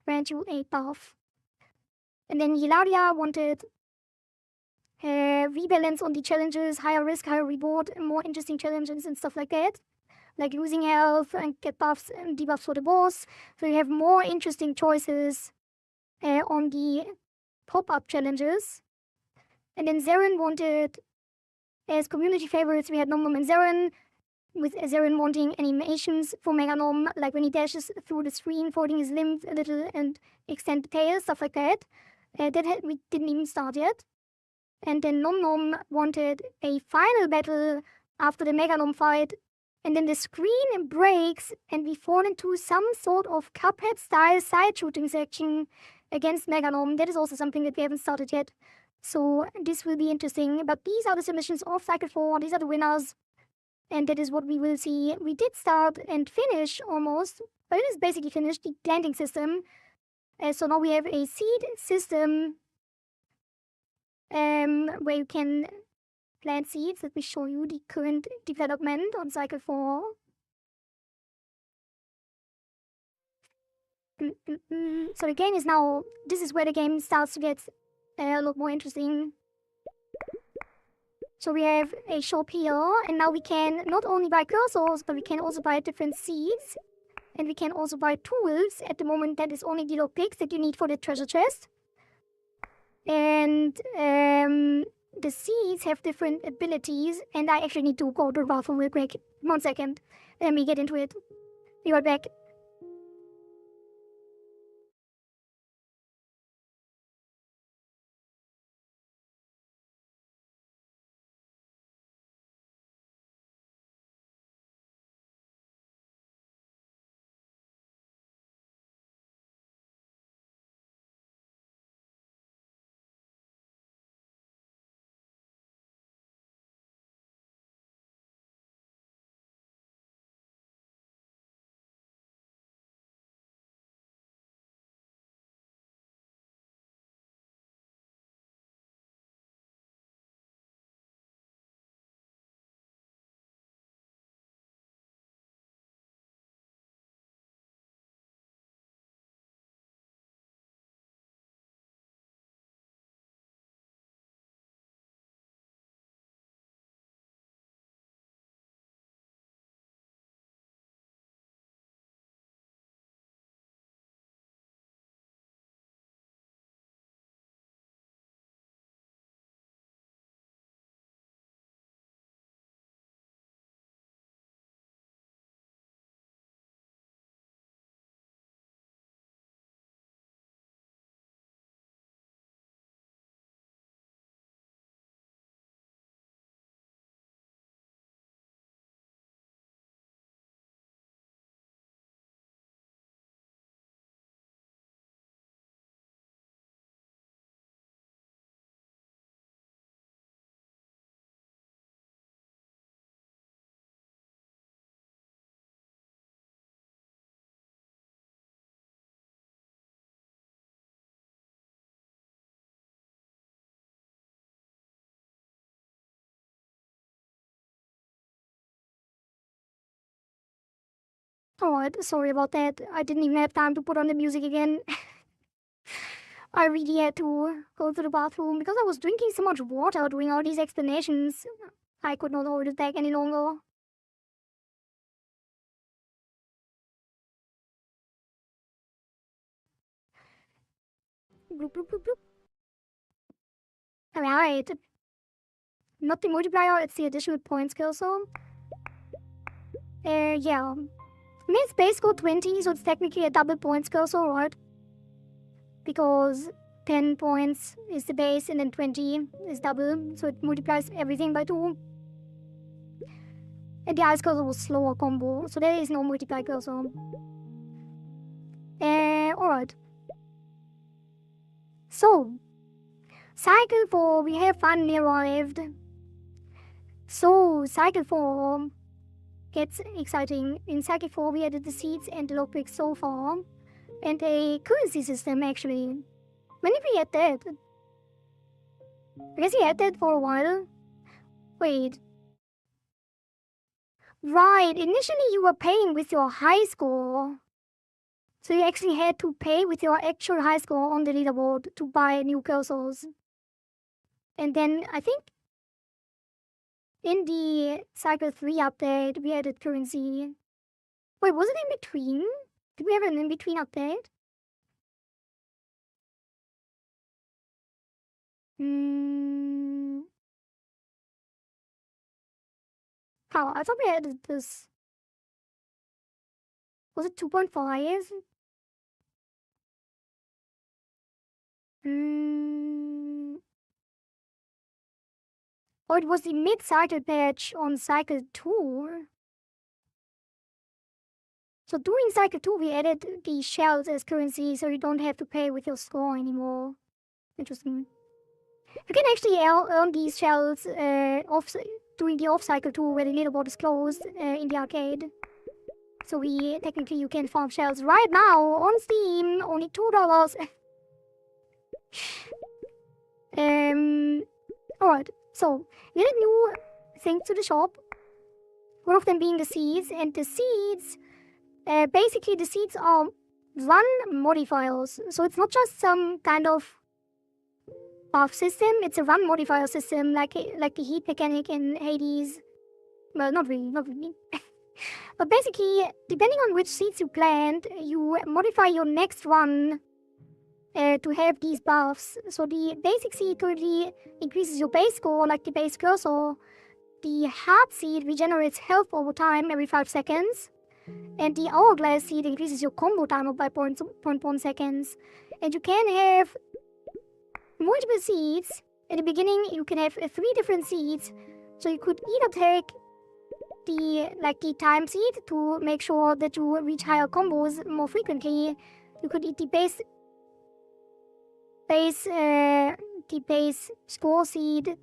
grant you a buff. And then Hilaria wanted rebalance on the challenges, higher risk, higher reward, more interesting challenges and stuff like that. Like losing health and get buffs and debuffs for the boss. So you have more interesting choices on the pop-up challenges. And then Zeren wanted, as community favorites, we had Nom and Zeren, with Zeren wanting animations for Meganom, like when he dashes through the screen, folding his limbs a little and extend the tail, stuff like that. We didn't even start yet. And then Nom Nom wanted a final battle after the Meganom fight, and then the screen breaks and we fall into some sort of Cuphead-style side shooting section against Meganom. That is also something that we haven't started yet. So this will be interesting. But these are the submissions of Cycle 4. These are the winners. And that is what we will see. We did start and finish almost, but it is basically finished, the landing system. So now we have a seed system where you can plant seeds. Let me show you the current development on Cycle 4. So the game is now, this is where the game starts to get a lot more interesting. So we have a shop here, and now we can not only buy cursors, but we can also buy different seeds. And we can also buy tools. At the moment, that is only the lockpicks that you need for the treasure chest. And the seeds have different abilities, and I actually need to go to the bathroom real quick. 1 second. Let me get into it. Be right back. Alright, sorry about that. I didn't even have time to put on the music again. I really had to go to the bathroom because I was drinking so much water during all these explanations. I could not hold it back any longer. Bloop, bloop, bloop, bloop. Alright. Not the multiplier, it's the additional points cursor. Yeah. I mean, it's base score 20, so it's technically a double points cursor, right? Because 10 points is the base and then 20 is double, so it multiplies everything by 2. And the ice cursor was slower combo, so there is no multiply cursor. Alright. So, Cycle 4, we have finally arrived. So, Cycle 4 gets exciting. In Cycle 4, we added the seeds and the lockpicks so far. And a currency system, actually. When did we add that? I guess we had that for a while. Wait. Right, initially you were paying with your high score. So you actually had to pay with your actual high score on the leaderboard to buy new cursors. And then I think in the Cycle 3 update, we added currency. Wait, was it in between? Did we have an in-between update? How? I thought we added this. Was it 2.5? Or it was the mid-cycle patch on Cycle 2. So during Cycle 2, we added the shells as currency, so you don't have to pay with your score anymore. Interesting. You can actually earn these shells during the off-cycle too, where the leaderboard is closed in the arcade. So technically you can farm shells right now on Steam, only $2. Alright, so we added new things to the shop. One of them being the seeds, and the seeds, basically the seeds are run modifiers. So it's not just some kind of buff system, it's a run modifier system, like the heat mechanic in Hades. Well, not really. But basically, depending on which seeds you plant, you modify your next run to have these buffs. So the basic seed currently increases your base score, like the base cursor. The heart seed regenerates health over time every 5 seconds. And the hourglass seed increases your combo timer by 0.1 seconds. And you can have multiple seeds. At the beginning, you can have 3 different seeds. So you could either take the time seed to make sure that you reach higher combos more frequently. You could eat the base score seed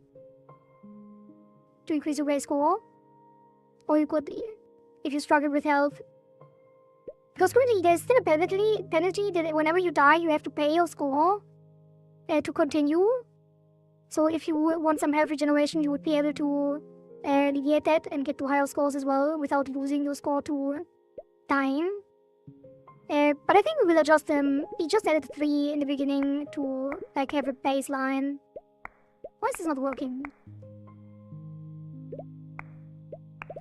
to increase your base score. Or you could, if you struggle with health. Because currently there's still a penalty that whenever you die, you have to pay your score to continue. So if you want some health regeneration, you would be able to alleviate that and get to higher scores as well without losing your score to dying. But I think we will adjust them. We just added 3 in the beginning to have a baseline. Why is this not working?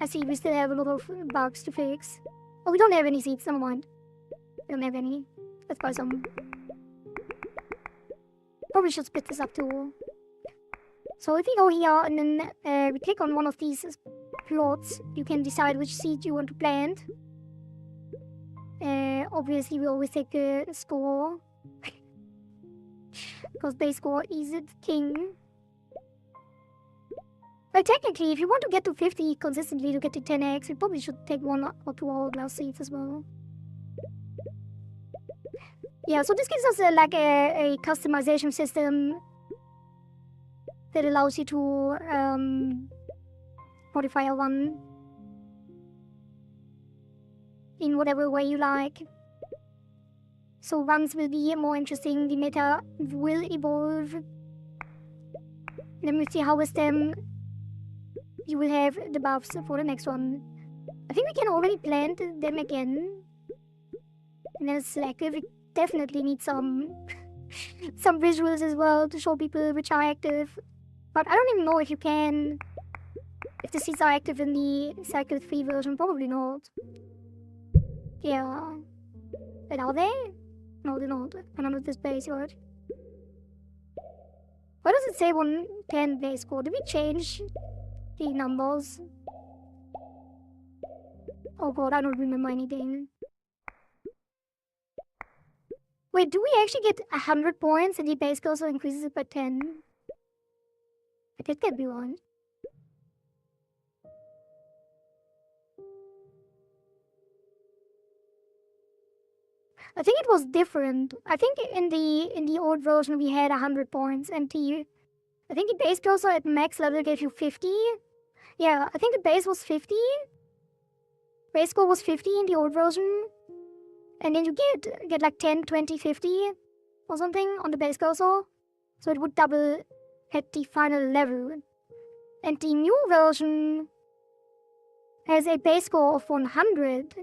I see we still have a lot of bugs to fix. Oh, we don't have any seeds, never mind. We don't have any. Let's buy some. Probably should split this up too. So if we go here and then we click on one of these plots, you can decide which seed you want to plant. Obviously we always take the score. Because base score is the king. Well, technically, if you want to get to 50 consistently to get to 10x, you probably should take 1 or 2 hourglass seeds as well. Yeah, so this gives us a customization system that allows you to modify a run in whatever way you like. So runs will be more interesting, the meta will evolve. Then with the harvest them, you will have the buffs for the next one. I think we can already plant them again. And then selective, we definitely need some visuals as well to show people which are active. But I don't even know if you can, if the seeds are active in the Cycle 3 version, probably not. Yeah. But are they? No, they're not. And under this base, right? Why does it say 110 base score? Did we change the numbers? Oh god, I don't remember anything. Wait, do we actually get 100 points and the base score also increases it by 10? That can't be wrong. I think it was different. I think in the old version we had 100 points, and I think the base cursor at max level gave you 50. Yeah, I think the base was 50. Base score was 50 in the old version. And then you get like 10, 20, 50 or something on the base cursor. So it would double at the final level. And the new version has a base score of 100.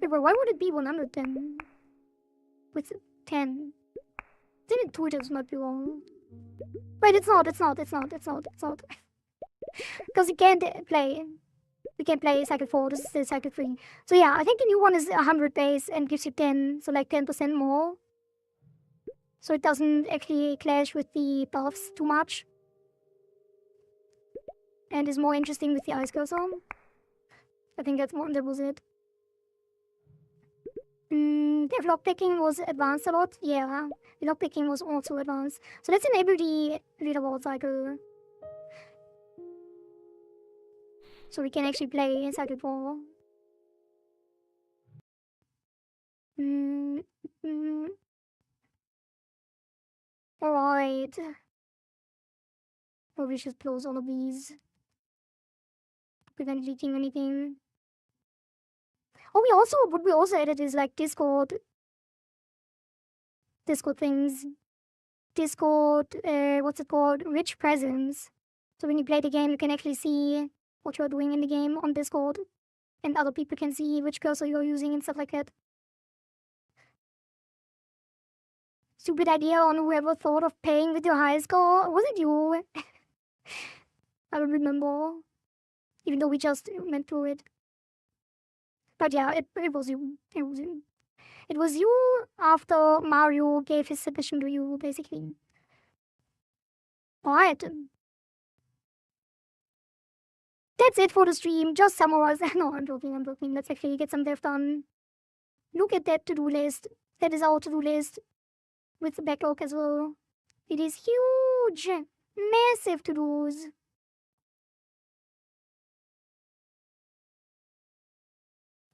Wait, why would it be 110? With 10? Then intuitives might be wrong. Wait, it's not. Because you can't play. We can play cycle 4, this is still cycle 3. So yeah, I think the new one is 100 base and gives you 10, so like 10% more. So it doesn't actually clash with the buffs too much. And is more interesting with the ice cursor. I think that was it. The lockpicking was advanced a lot. Yeah, the lockpicking was also advanced. So let's enable the leaderboard cycle. So we can actually play cycle 4. Alright. Probably should close all of these. Prevent leaking anything. Oh, what we also added is like Discord things. Discord, what's it called? Rich presence. So when you play the game, you can actually see what you're doing in the game on Discord. And other people can see which cursor you're using and stuff like that. Stupid idea on whoever thought of paying with your high score. Was it you? I don't remember. Even though we just went through it. But yeah, it was you. It was you. It was you after Mario gave his submission to you, basically. Alright. That's it for the stream. Just summarize. No, I'm joking. Let's actually get some dev done. Look at that to-do list. That is our to-do list. With the backlog as well. It is huge. Massive to-dos.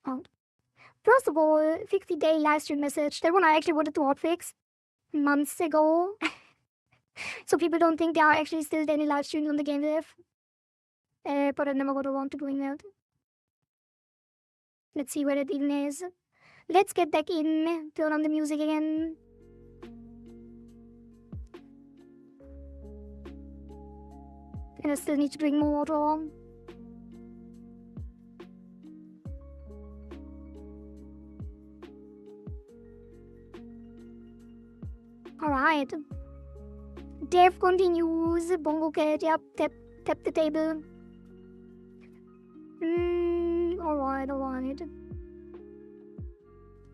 Oh. First of all, 50-day livestream message. That one I actually wanted to hotfix months ago. So people don't think there are actually still any live streams on the game dev. But I never got around to doing that. Let's see where it even is. Let's get back in. Turn on the music again. And I still need to drink more water. Alright. Dev continues. Bongo cat, yep, tap the table. Alright.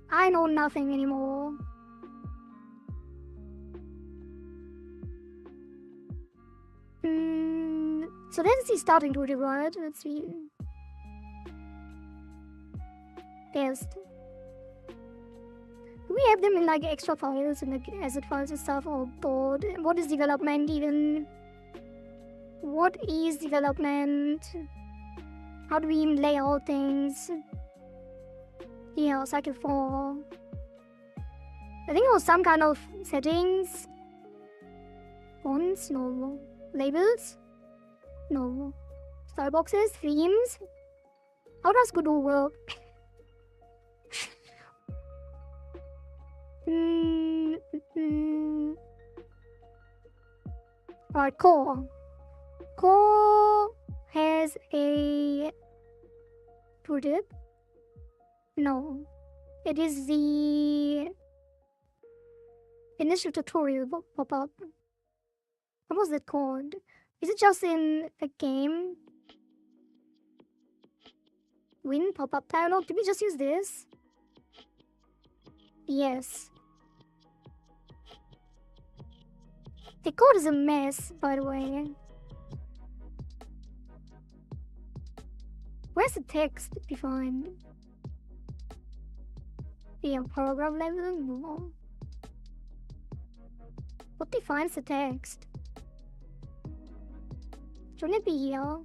I know nothing anymore. So that is the starting to the right. Let's see. Test. Do we have them in like extra files and like asset files and stuff? Oh god. What is development even? What is development? How do we even lay out things? Yeah, cycle 4. I think it was some kind of settings. Fonts? No. Labels? No. Style boxes? Themes? How does Godot work? Alright, core. Core has a tooltip. No. It is the initial tutorial pop-up. What was it called? Is it just in a game? Win pop-up dialog? Did we just use this? Yes. The code is a mess, by the way. Where's the text defined? Yeah, paragraph level? No. What defines the text? Shouldn't it be here?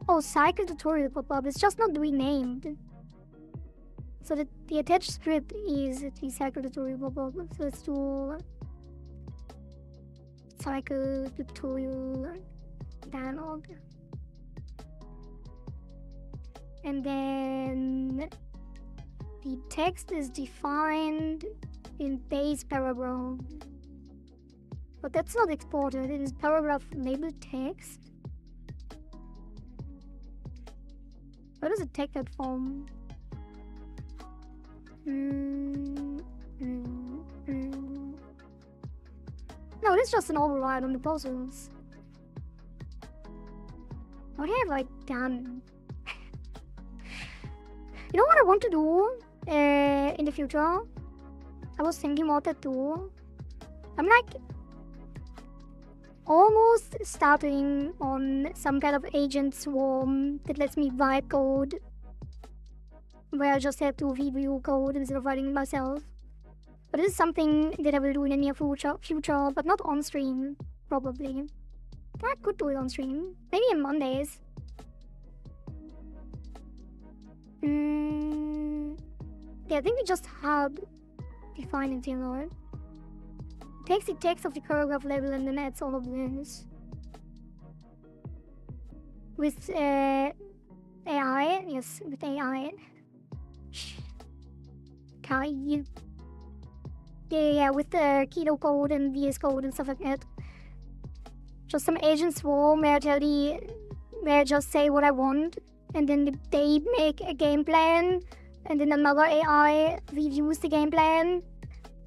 Oh, cycle tutorial pop-up. It's just not renamed. So the attached script is the cycle tutorial pop-up. So let's do cycle tutorial dialog. And then the text is defined in base paragraph. But that's not exported. It is paragraph labeled text. How does it take that form? No, it's just an override on the puzzles. What have I done? You know what I want to do in the future? I was thinking about that too. I'm like almost starting on some kind of agent swarm that lets me write code, where I just have to review code instead of writing it myself. But this is something that I will do in the near future, but not on stream, probably. I could do it on stream, maybe on Mondays. Yeah, I think we just hard define it, you know. Takes the text of the paragraph level and then adds all of this. With AI, yes, with AI. Yeah, with the Keto code and VS code and stuff like that. Just some agent swarm where I just say what I want, and then they make a game plan, and then another AI reviews the game plan,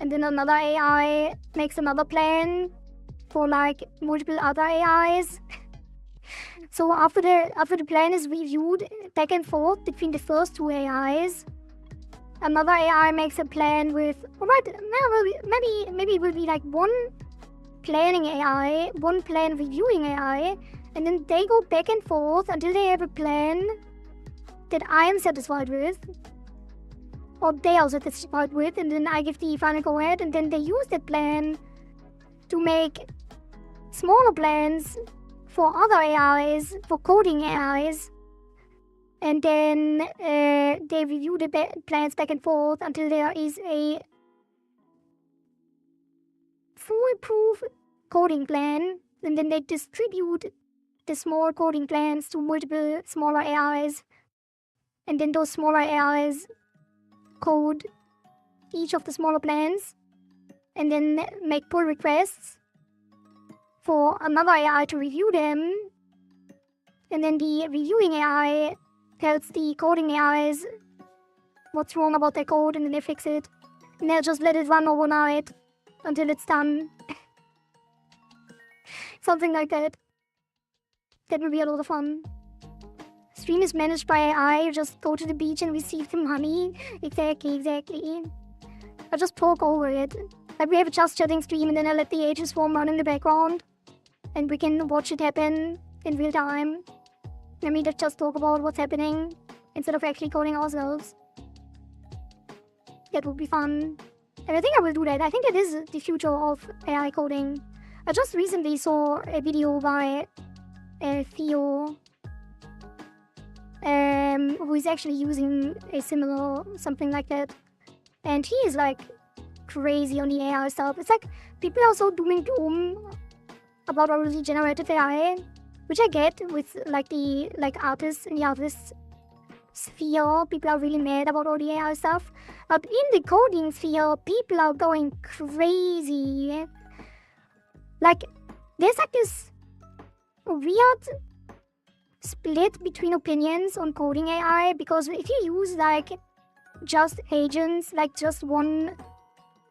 and then another AI makes another plan for like multiple other AIs. So after the plan is reviewed back and forth between the first two AIs, another AI makes a plan with, alright, maybe it will be like one planning AI, one plan reviewing AI, and then they go back and forth until they have a plan that I am satisfied with, or they are satisfied with, and then I give the final go ahead, and then they use that plan to make smaller plans for other AIs, for coding AIs, and then they review the plans back and forth until there is a foolproof coding plan, and then they distribute the small coding plans to multiple smaller AIs, and then those smaller AIs code each of the smaller plans, and then make pull requests for another AI to review them, and then the reviewing AI tells the coding AIs what's wrong about their code, and then they fix it, and they'll just let it run overnight until it's done. Something like that. That will be a lot of fun. Stream is managed by AI, you just go to the beach and receive the money. Exactly. I just talk over it. Like we have a just chatting stream, and then I let the agent swarm run in the background, and we can watch it happen in real time. And we just talk about what's happening instead of actually coding ourselves. That would be fun. And I think I will do that. I think that is the future of AI coding. I just recently saw a video by Theo, who is actually using a similar something like that. And he is like crazy on the AI stuff. It's like people are so doom and gloom about already generated AI, which I get with like artists in the artist sphere. People are really mad about all the AI stuff. But in the coding sphere, people are going crazy. Like, there's like this weird split between opinions on coding AI, because if you use like just agents, like just one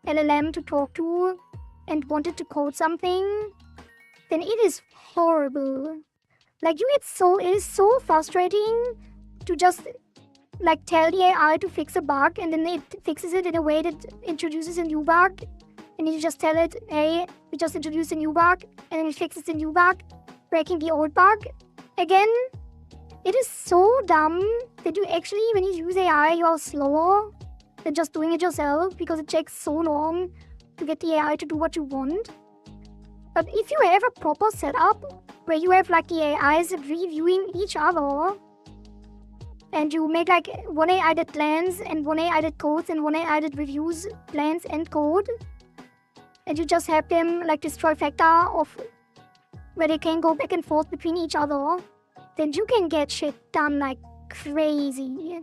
LLM to talk to and wanted to code something, then it is horrible. Like it is so frustrating to just like tell the AI to fix a bug, and then it fixes it in a way that introduces a new bug, and you just tell it, hey, we just introduced a new bug, and then it fixes the new bug, breaking the old bug again. It is so dumb that you actually, when you use AI, you are slower than just doing it yourself, because it takes so long to get the AI to do what you want. But if you have a proper setup where you have like the AIs reviewing each other, and you make like one AI that plans and one AI that codes and one AI that reviews plans and code, and you just have them like this trifecta of where they can go back and forth between each other, then you can get shit done like crazy.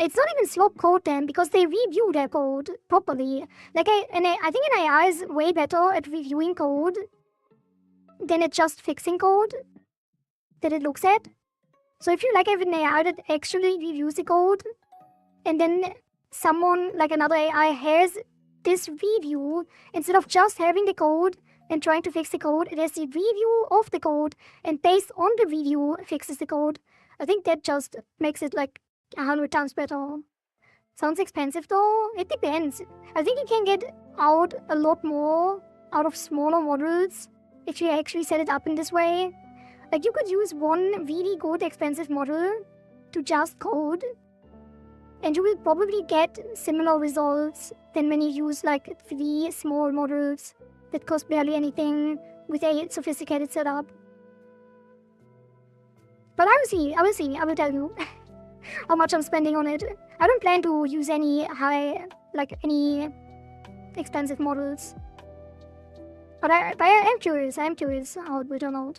It's not even slow code then, because they review their code properly. Like I think an AI is way better at reviewing code than at just fixing code that it looks at. So if you like have an AI that actually reviews the code, and then someone like another AI has this review, instead of just having the code and trying to fix the code, it has the review of the code, and based on the review fixes the code. I think that just makes it like 100 times better. Sounds expensive though. It depends. I think you can get out a lot more out of smaller models if you actually set it up in this way. Like you could use one really good expensive model to just code, and you will probably get similar results than when you use like 3 small models that cost barely anything with a sophisticated setup. But I will tell you how much I'm spending on it. I don't plan to use any any expensive models. But I am curious how it will turn out.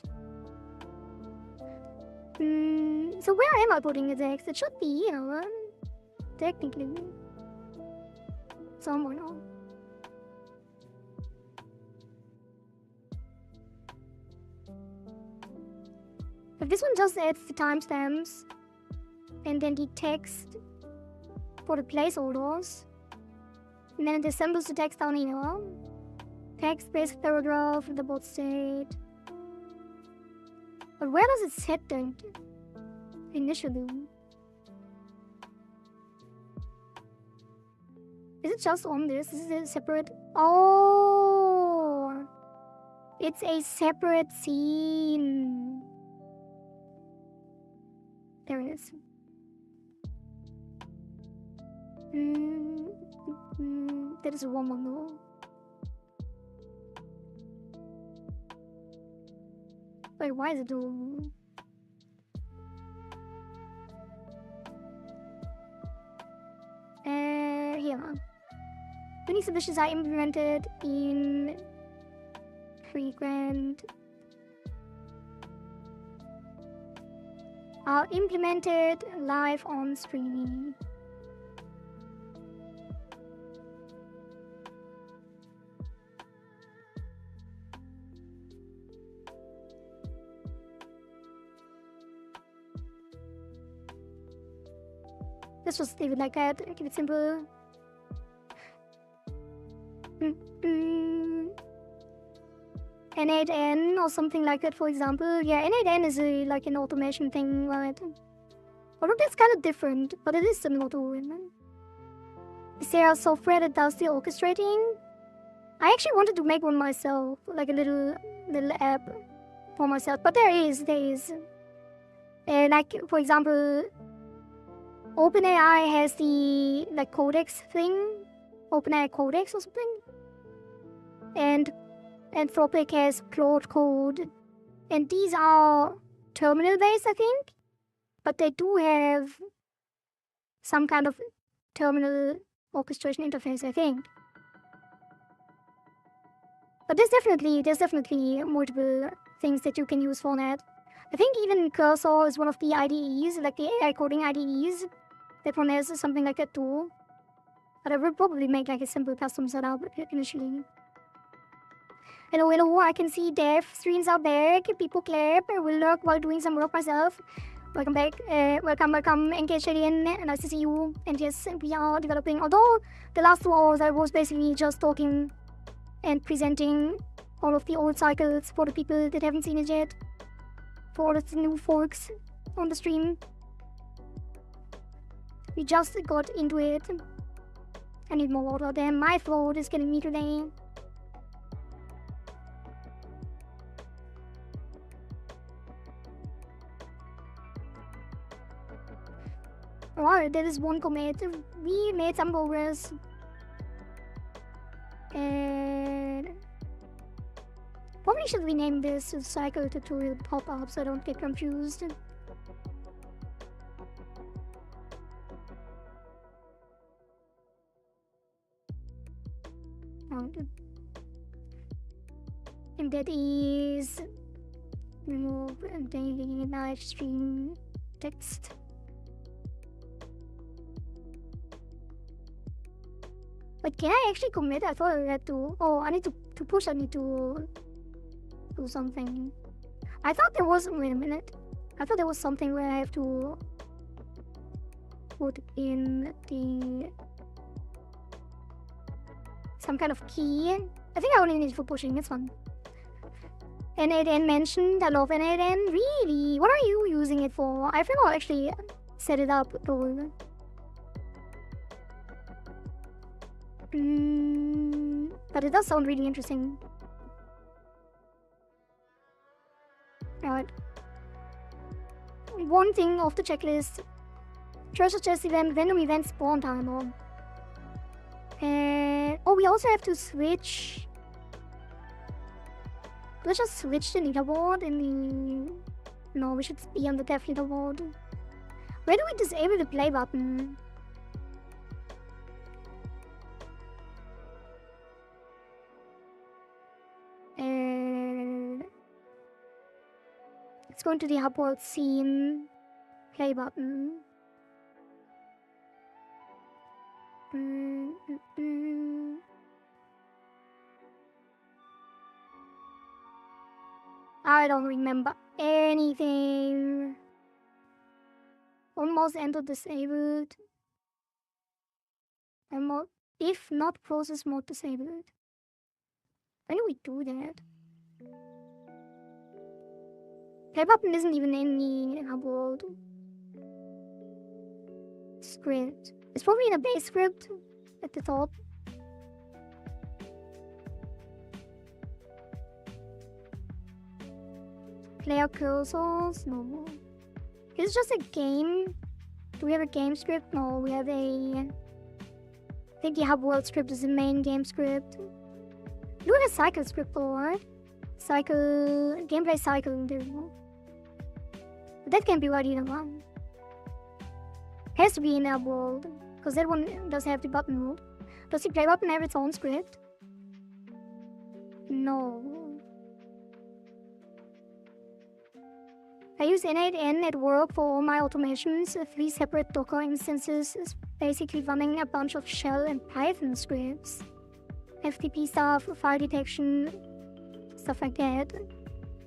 So where am I putting the text? It should be, technically somewhere now. But this one just adds the timestamps and then the text for the placeholders, and then it assembles the text down here. Text, basic paragraph, the bot state. But where does it set then initially? Is it just on this? Is it a separate? Oh, it's a separate scene. There it is. That is one more. Wait, why is it doing? Here. Many submissions are implemented in frequent. Are implemented live on stream. Let's just leave it like that, keep it simple. N8N or something like that, for example. Yeah, N8N is like an automation thing, right? Although that's kind of different, but it is similar to it. Is there a software that does the orchestrating? I actually wanted to make one myself, like a little app for myself, but there is. Like, for example, OpenAI has the like codex thing, OpenAI codex or something, and Anthropic has Claude Code, and these are terminal based, I think, but they do have some kind of terminal orchestration interface, I think. But there's definitely multiple things that you can use for that. I think even Cursor is one of the IDEs, like the AI coding IDEs. That one has something like that too. But I will probably make like a simple custom setup initially. Hello, I can see dev streams are back. People clap. I will lurk while doing some work myself. Welcome back. Welcome, engage alien. Nice to see you. And yes, we are developing. Although the last 2 hours I was basically just talking and presenting all of the old cycles for the people that haven't seen it yet. For all of the new folks on the stream. We just got into it. I need more water. Damn, my throat is killing me today. Alright, there is one commit. We made some progress. And probably should rename this cycle tutorial pop-up so I don't get confused. And that is remove daily live stream text. But can I actually commit? I thought I had to. Oh, I need to push. I need to do something. I thought there was. Wait a minute. I thought there was something where I have to put in some kind of key. I think I only need it for pushing, it's fun. N8N mentioned, I love N8N. Really? What are you using it for? I forgot to actually set it up though. But it does sound really interesting. Alright. One thing off the checklist. Treasure chest event, random event spawn timer. Oh, we also have to switch. Let's just switch the leaderboard in the... No, we should be on the death leaderboard. Where do we disable the play button? Let's go into the upward scene. Play button. I don't remember anything. Almost enter disabled. If not process mode disabled. When do we do that? Play button isn't even in the upload script. It's probably in a base script at the top. Player cursors? No. It's just a game. Do we have a game script? No, we have a... I think the hub world script is the main game script. We do have a cycle script though, right? Cycle... Gameplay cycle, there we go. But that can't be right either one. Has to be in our world. Because that one does have the button mode. Does the play button have its own script? No. I use N8N at work for all my automations. 3 separate Docker instances is basically running a bunch of shell and Python scripts. FTP stuff, file detection, stuff like that.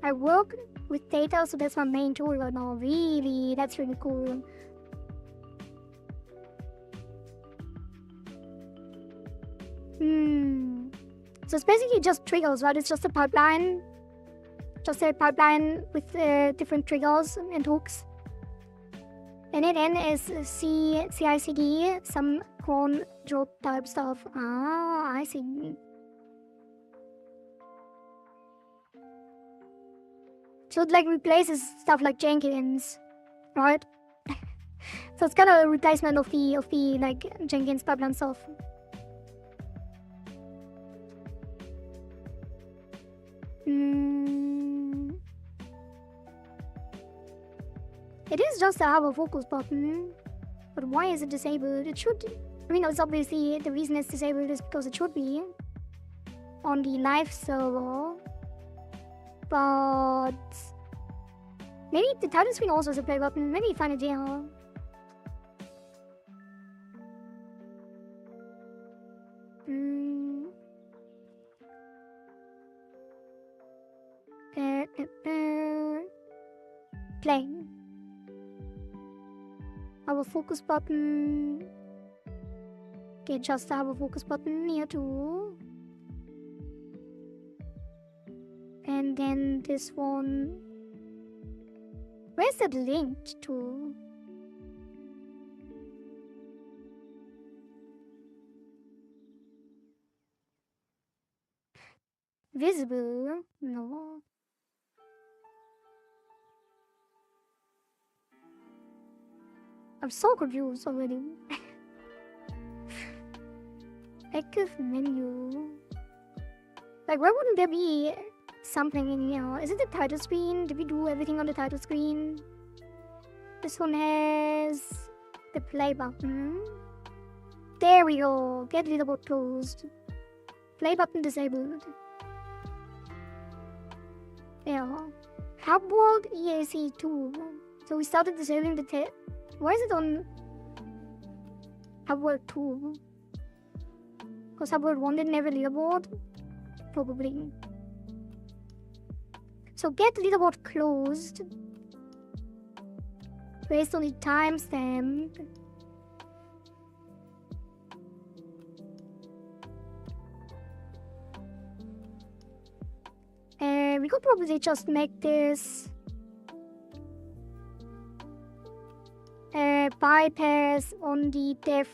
I work with data, so that's my main tool right now. Really, that's really cool. So it's basically just triggers, right? It's just a pipeline. Just a pipeline with different triggers and hooks. N8N is CI/CD, some cron job type stuff. Ah, I see. So it like replaces stuff like Jenkins, right? So it's kind of a replacement of the like Jenkins pipeline stuff. It is just a hover focus button, but why is it disabled? It should... I mean, it's obviously the reason it's disabled is because it should be on the live server, but maybe the title screen also has a play button. Maybe find it there. Play. Our focus button. Okay, just have a focus button here too. And then this one. Where's that linked to? Visible? No. I'm so confused already. Active menu. Like, why wouldn't there be something in here? Is it the title screen? Did we do everything on the title screen? This one has the play button. There we go. Get leaderboard closed. Play button disabled. Yeah. Hub world EAC2. So we started disabling the why is it on Hub World 2? Because Hub World 1 didn't have a leaderboard? Probably. So get leaderboard closed. based on the timestamp. We could probably just make this bypass on the dev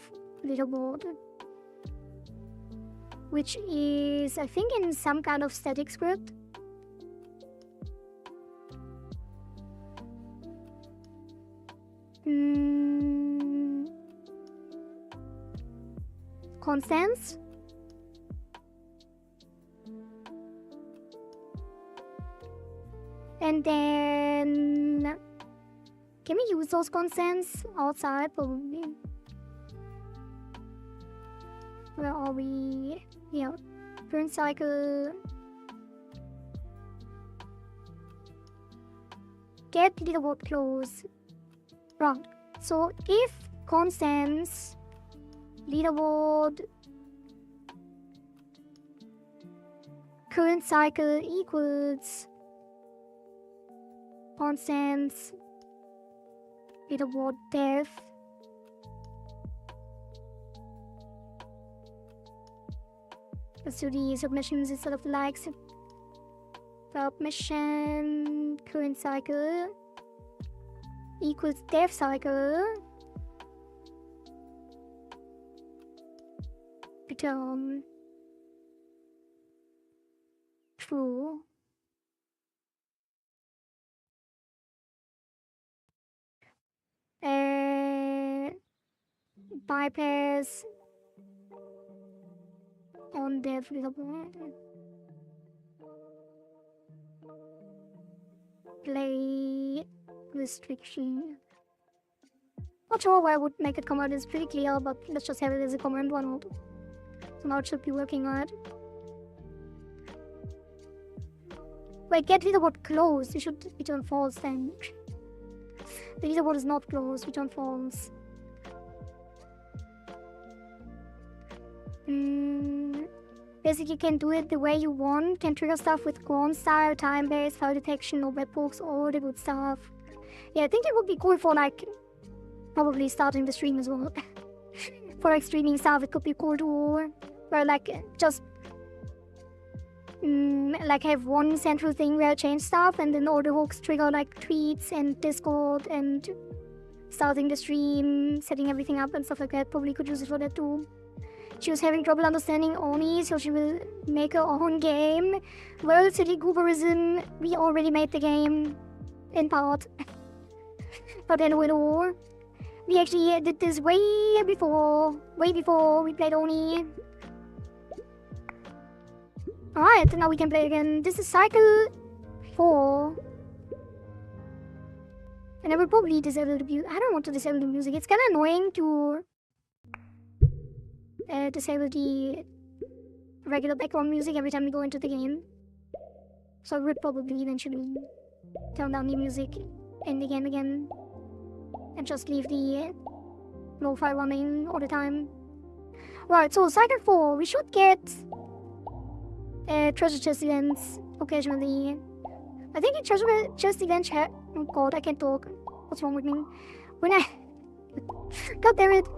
leaderboard, which is, I think, in some kind of static script. Constants. And then can we use those constants outside? Probably. Where are we? Yeah. Current cycle. Get leaderboard close. Right. So if constants leaderboard current cycle equals constants leaderboard dev, let's do the submissions instead of the likes. Submission current cycle equals dev cycle, return true. Bypass on dev leaderboard. Play restriction. Not sure why I would make it comment, it's pretty clear, but let's just have it as a comment. Why not? So now it should be working right. Wait, get leaderboard closed. You should return false then. The leaderboard is not closed, return false. Basically, you can do it the way you want. Can trigger stuff with cron style, time-based, file detection, no webhooks, all the good stuff. Yeah, I think it would be cool for like probably starting the stream as well. For like streaming stuff, it could be cool to where like just like have one central thing where I change stuff, and then all the hooks trigger like tweets and Discord and starting the stream, setting everything up and stuff like that. Probably could use it for that too. She was having trouble understanding Oni, so she will make her own game. World City Gooberism, we already made the game, in part. But anyway, no. We actually did this way before we played Oni. Alright, now we can play again. This is cycle 4. And I will probably disable the music. I don't want to disable the music. It's kind of annoying to disable the regular background music every time we go into the game. So I would probably eventually turn down the music in the game again and just leave the lo-fi running all the time. Right, so cycle 4, we should get treasure chest events occasionally. I think in treasure chest events oh god, I can't talk. What's wrong with me? When I god damn it.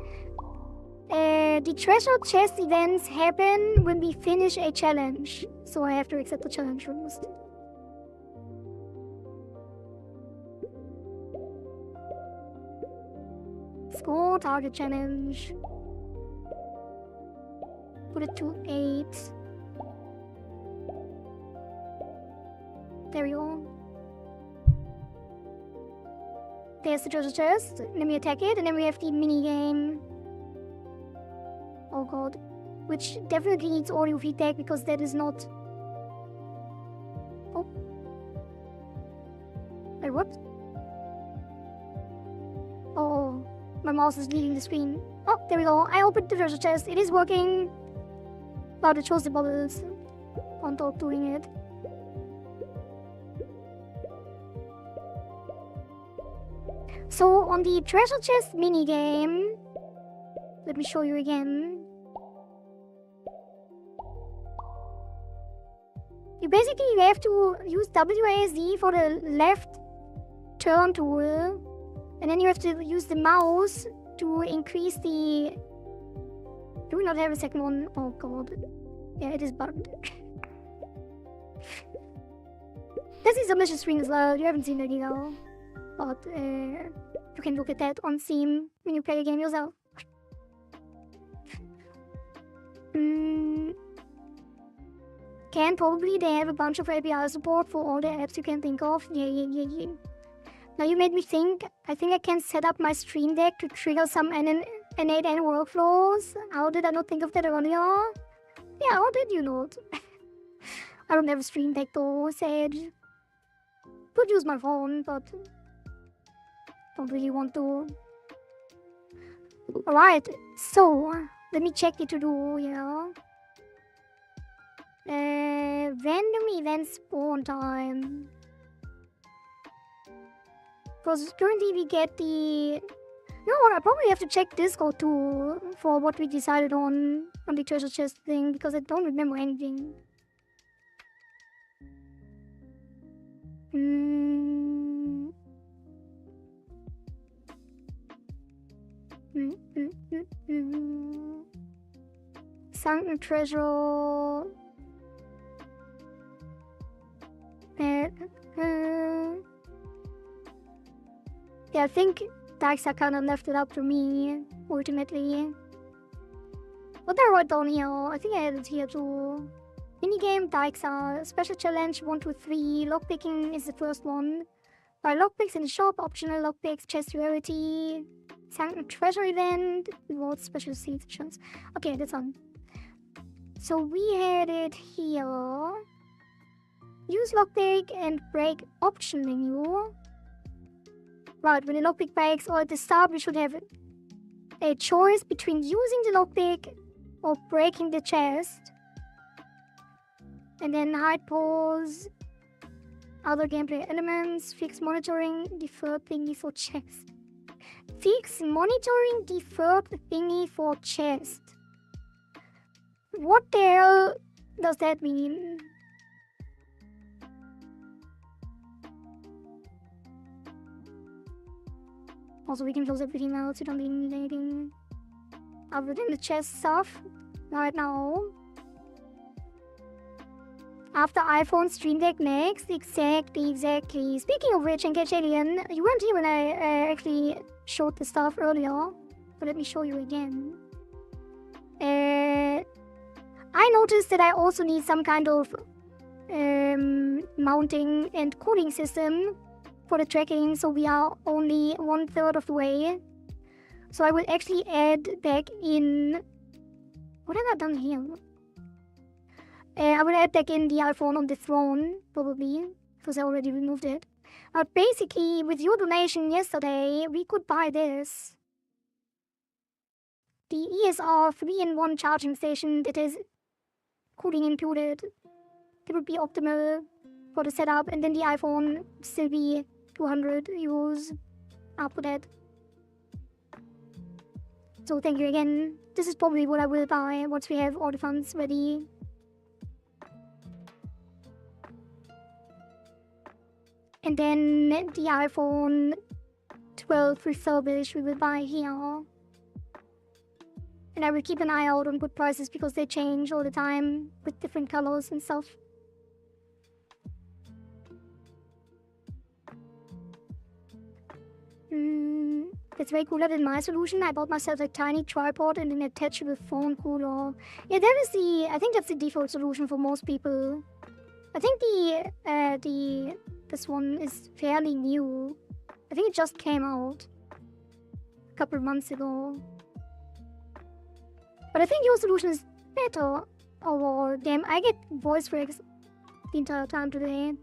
The treasure chest events happen when we finish a challenge, so I have to accept the challenge first. Score target challenge. Put it to 8. There we go. There's the treasure chest. Then we attack it, and then we have the mini game. Oh god. Which definitely needs audio feedback because that is not. Oh. Wait, what? Oh, my mouse is leaving the screen. Oh, there we go. I opened the treasure chest. It is working. But it shows the bubbles on top doing it. So on the treasure chest minigame, let me show you again. You basically have to use WASD for the left turn tool And then you have to use the mouse to increase the... Do we not have a second one? Oh god. Yeah, it is bugged. This is a malicious screen as well. You haven't seen that either. But you can look at that on Steam when you play a game yourself. Can probably they have a bunch of API support for all the apps you can think of. Yeah. Now you made me think. I think I can set up my Stream Deck to trigger some innate workflows. How did I not think of that earlier? Yeah, how did you not? I don't have a Stream Deck though, sad. Could use my phone, but don't really want to. Alright, so let me check the to-do here. Random event spawn time. Because currently we get the... You know what, I probably have to check Discord too for what we decided on the treasure chest thing, because I don't remember anything. Sunken treasure... Yeah, I think Daxa kind of left it up to me, ultimately. What did I write down here? I think I had it here too. Minigame, Daxa, special challenge 1, 2, 3. Lockpicking is the first one. Buy lockpicks in the shop, optional lockpicks, chest rarity. Sunken treasure event, rewards special selections. Okay, that's on. So we had it here. Use lockpick and break option menu. Right, when the lockpick breaks or at the start, we should have a choice between using the lockpick or breaking the chest. And then hide pause, other gameplay elements, fix monitoring, deferred thingy for chest. Fix monitoring, deferred thingy for chest. What the hell does that mean? Also, we can close everything now, so we don't need anything other than the chest stuff right now. After iPhone Stream Deck next, exactly. Speaking of which, Engage Alien, you weren't here when I actually showed the stuff earlier, but let me show you again. I noticed that I also need some kind of mounting and cooling system for the tracking, so we are only 1/3 of the way. So I will actually add back in... What have I done here? I will add back in the iPhone on the throne, probably, because I already removed it. But basically, with your donation yesterday, we could buy this. The ESR 3-in-1 charging station that is cooling included. It would be optimal for the setup, and then the iPhone still be 200 euros after that. So thank you again. This is probably what I will buy once we have all the funds ready. And then the iPhone 12 refurbished we will buy here. And I will keep an eye out on good prices because they change all the time with different colors and stuff. That's way cooler than my solution. I bought myself a tiny tripod and an attachable phone cooler. Yeah, that is I think that's the default solution for most people. I think this one is fairly new. I think it just came out a couple of months ago. But I think your solution is better overall. Damn, I get voice cracks the entire time today.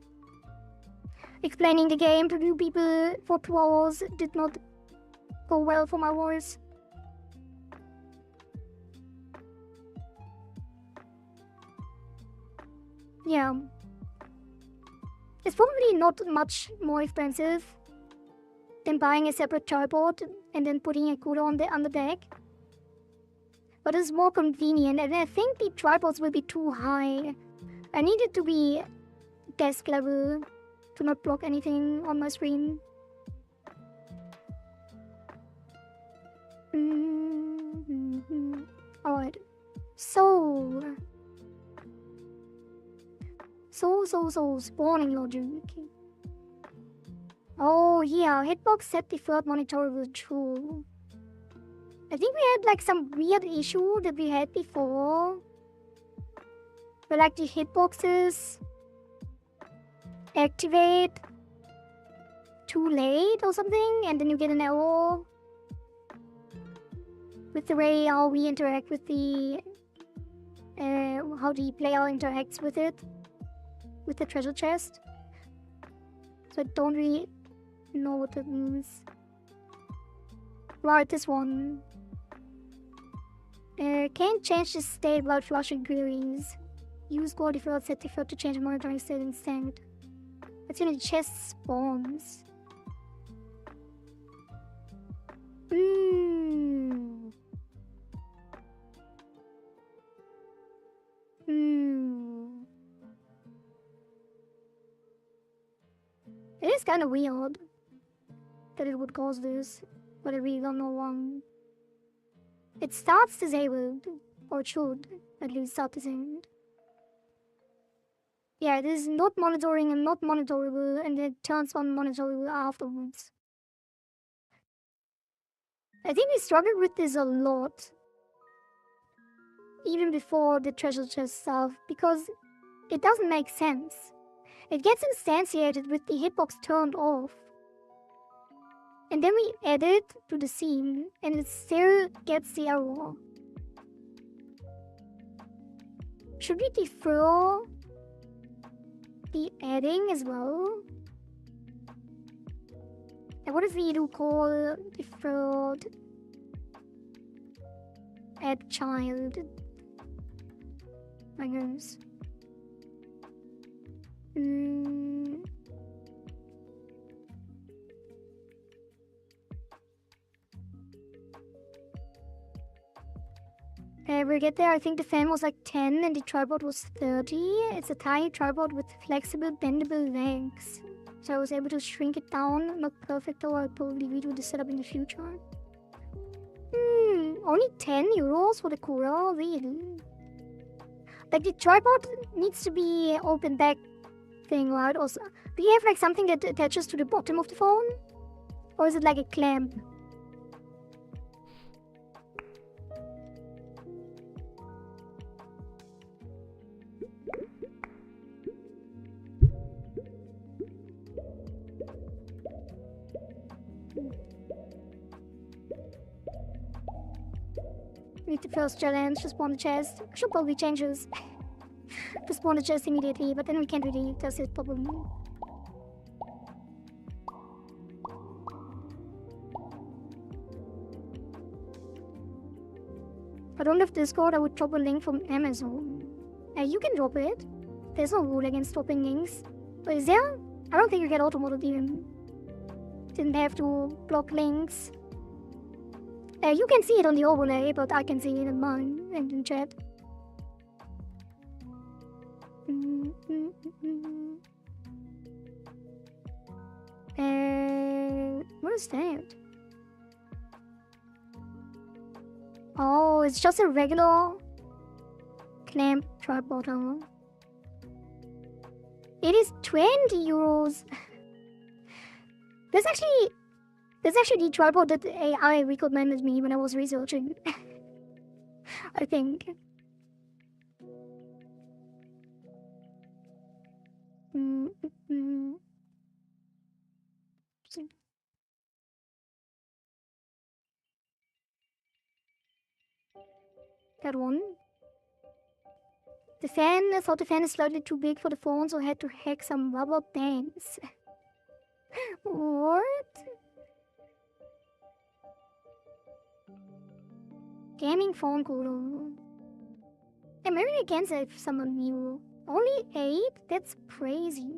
Explaining the game to new people for 2 hours did not go well for my voice. Yeah. It's probably not much more expensive than buying a separate tripod and then putting a cooler on the deck. But it's more convenient, and I think the tripods will be too high. I need it to be desk level to not block anything on my screen. Alright. So, spawning logic. Oh yeah, hitbox set deferred monitor was true. I think we had like some weird issue that we had before. Where like the hitboxes activate too late or something, and then you get an error with the way how we interact with the how the player interacts with it, with the treasure chest. So I don't really know what that means. Right, this one. Can't change the state without flushing queries. Use core default set default to change monitoring state instead. That's when the chest spawns. It is kind of weird that it would cause this, but I really don't know why. It starts disabled, or it should at least start disabled. Yeah, it is not monitoring and not monitorable, and it turns on monitorable afterwards. I think we struggled with this a lot, even before the treasure chest stuff, because it doesn't make sense. It gets instantiated with the hitbox turned off. And then we add it to the scene, and it still gets the error. Should we defer the adding as well? And what if we do call deferred add child? I guess. We get there. I think the fan was like 10 and the tripod was 30. It's a tiny tripod with flexible, bendable legs. So I was able to shrink it down. Not perfect though, I'll probably redo the setup in the future. Only 10 euros for the Cura? Really? Like the tripod needs to be open back thing, right? Also, do you have like something that attaches to the bottom of the phone? Or is it like a clamp? With the first challenge, to spawn the chest. I should probably change this to spawn the chest immediately, but then we can't really test it probably. If I don't have Discord, I would drop a link from Amazon. You can drop it. There's no rule against dropping links. But is there? I don't think you get auto-modded even. Didn't have to block links. You can see it on the overlay, but I can see it in mine and in chat. What is that? Oh, it's just a regular clamp tripod. It is 20 euros. There's actually the tripod that AI recommended me when I was researching. I think. That one. I thought the fan is slightly too big for the phone, so I had to hack some rubber bands. What? Gaming phone cooler. Yeah, maybe we can save someone new. Only 8? That's crazy.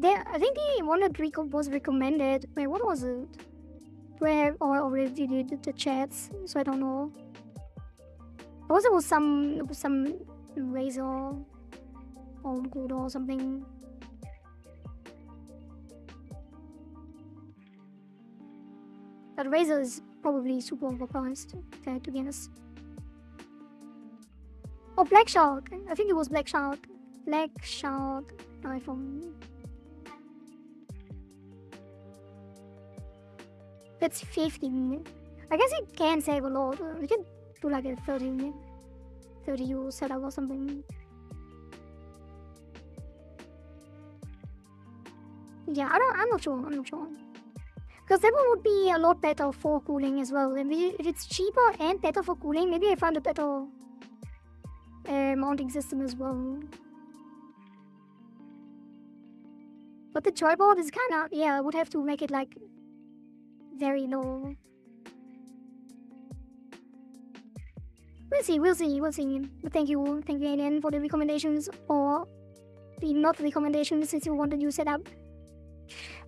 I think the one that was recommended. Wait, what was it? Where I already did the chats, so I don't know. Also, was some razor home good or something. That razor is probably super overpriced, to be honest. Oh, Black Shark. I think it was Black Shark. Black Shark iPhone. That's 50. I guess it can save a lot. We can do like a 30 euro setup or something. Yeah, I'm not sure. Because that one would be a lot better for cooling as well. And if it's cheaper and better for cooling, maybe I find a better mounting system as well. But the tripod is kinda, yeah, I would have to make it like very low. We'll see. But thank you, Alien, for the recommendations, or the not recommendations since you want a new setup.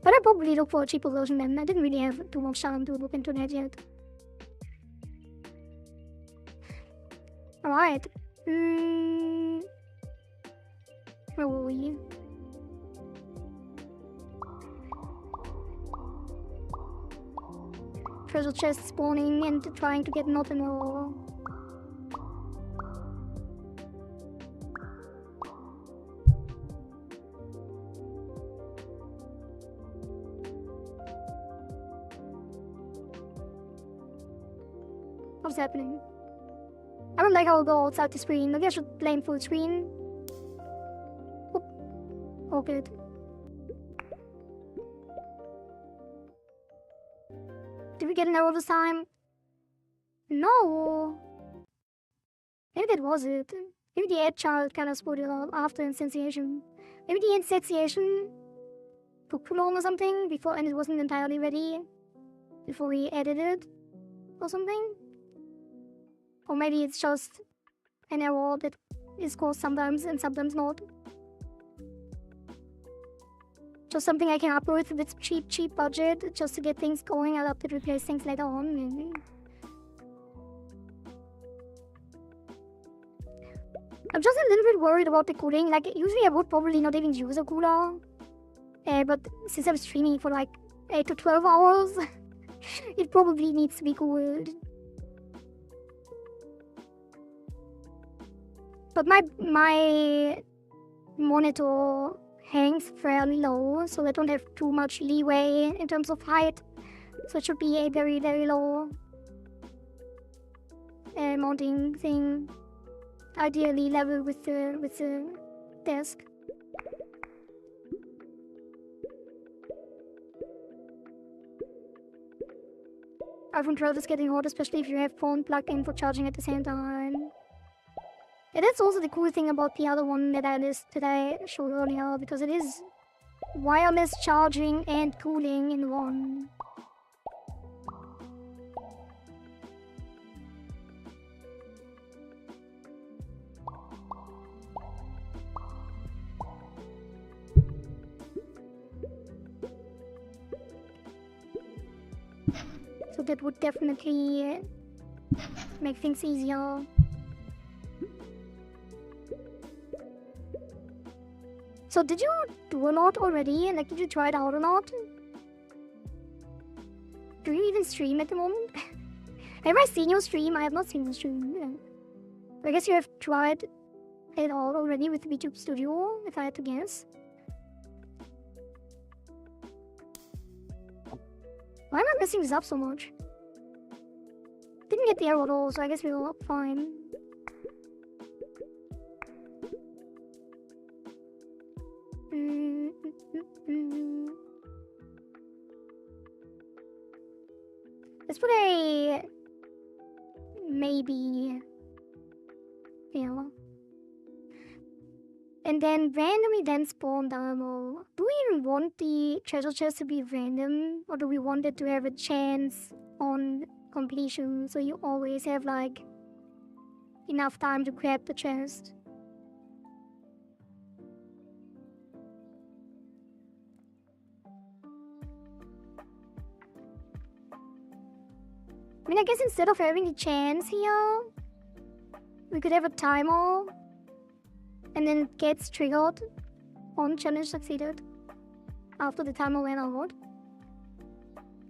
But I'll probably look for a cheaper version then. I didn't really have too much time to look into that yet. Alright. Where were we? Treasure chest spawning and trying to get nothing more. What's happening? I don't like how it go outside the screen. Maybe I should play in full screen. Oh, good. Did we get an error this time? No. Maybe that was it. Maybe the add child kind of screwed it up after instantiation. Maybe the instantiation took too long or something before, and it wasn't entirely ready before we added it or something. Or maybe it's just an error that is caused sometimes and sometimes not. Just something I can upload with cheap budget just to get things going. I'll have to replace things later on, maybe. I'm just a little bit worried about the cooling. Like, usually I would probably not even use a cooler. But since I'm streaming for like 8 to 12 hours, it probably needs to be cooled. But my monitor hangs fairly low, so I don't have too much leeway in terms of height. So it should be a very, very low mounting thing. Ideally level with the desk. iPhone 12 is getting hot, especially if you have phone plugged in for charging at the same time. Yeah, that's also the cool thing about the other one that I showed earlier, because it is wireless charging and cooling in one. So that would definitely make things easier. So did you do a lot already? Like, did you try it out a lot? Do you even stream at the moment? Have I seen you stream? I have not seen you stream. Yeah. I guess you have tried it all already with VTuber Studio, if I had to guess. Why am I messing this up so much? Didn't get the arrow at all, so I guess we're fine. Let's put a maybe here. And then randomly then spawn dynamo. Do we even want the treasure chest to be random? Or do we want it to have a chance on completion, so you always have like enough time to grab the chest? I mean, I guess instead of having the chance here, we could have a timer, and then it gets triggered on challenge succeeded after the timer ran out.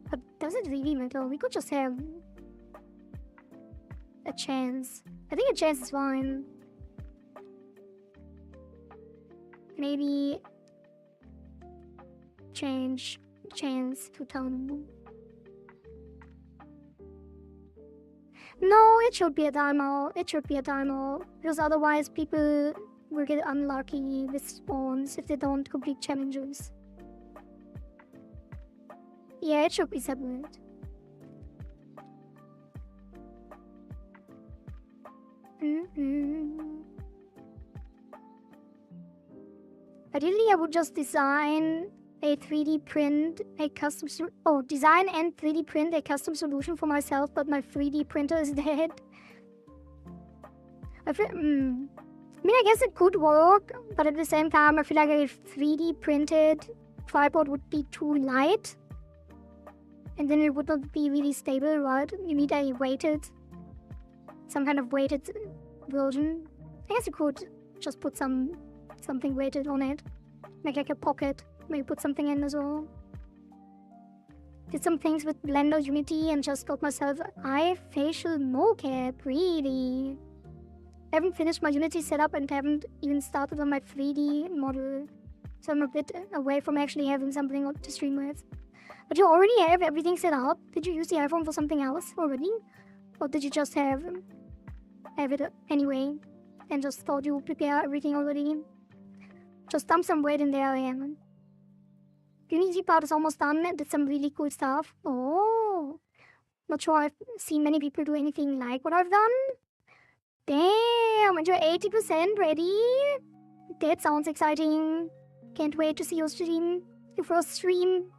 But does it really matter? We could just have a chance. I think a chance is fine. Maybe change chance to time. No, it should be a timer. It should be a timer. Because otherwise people will get unlucky with spawns if they don't complete challenges. Yeah, it should be separate. Ideally, I would just design a 3D print, a custom... design and 3D print a custom solution for myself, but my 3D printer is dead. I mean, I guess it could work, but at the same time, I feel like a 3D printed tripod would be too light. And then it would not be really stable, right? You need a some kind of weighted version. I guess you could just put something weighted on it. Make like a pocket, maybe put something in as well. Did some things with Blender Unity and just got myself eye facial mocap, really. I haven't finished my Unity setup and haven't even started on my 3D model. So I'm a bit away from actually having something to stream with. But you already have everything set up. Did you use the iPhone for something else already? Or did you just have it anyway and just thought you would prepare everything already? Just dump some weight in there and the Unity part is almost done. Did some really cool stuff. Oh, not sure I've seen many people do anything like what I've done. Damn, and you're 80% ready. That sounds exciting. Can't wait to see your stream. Your first stream.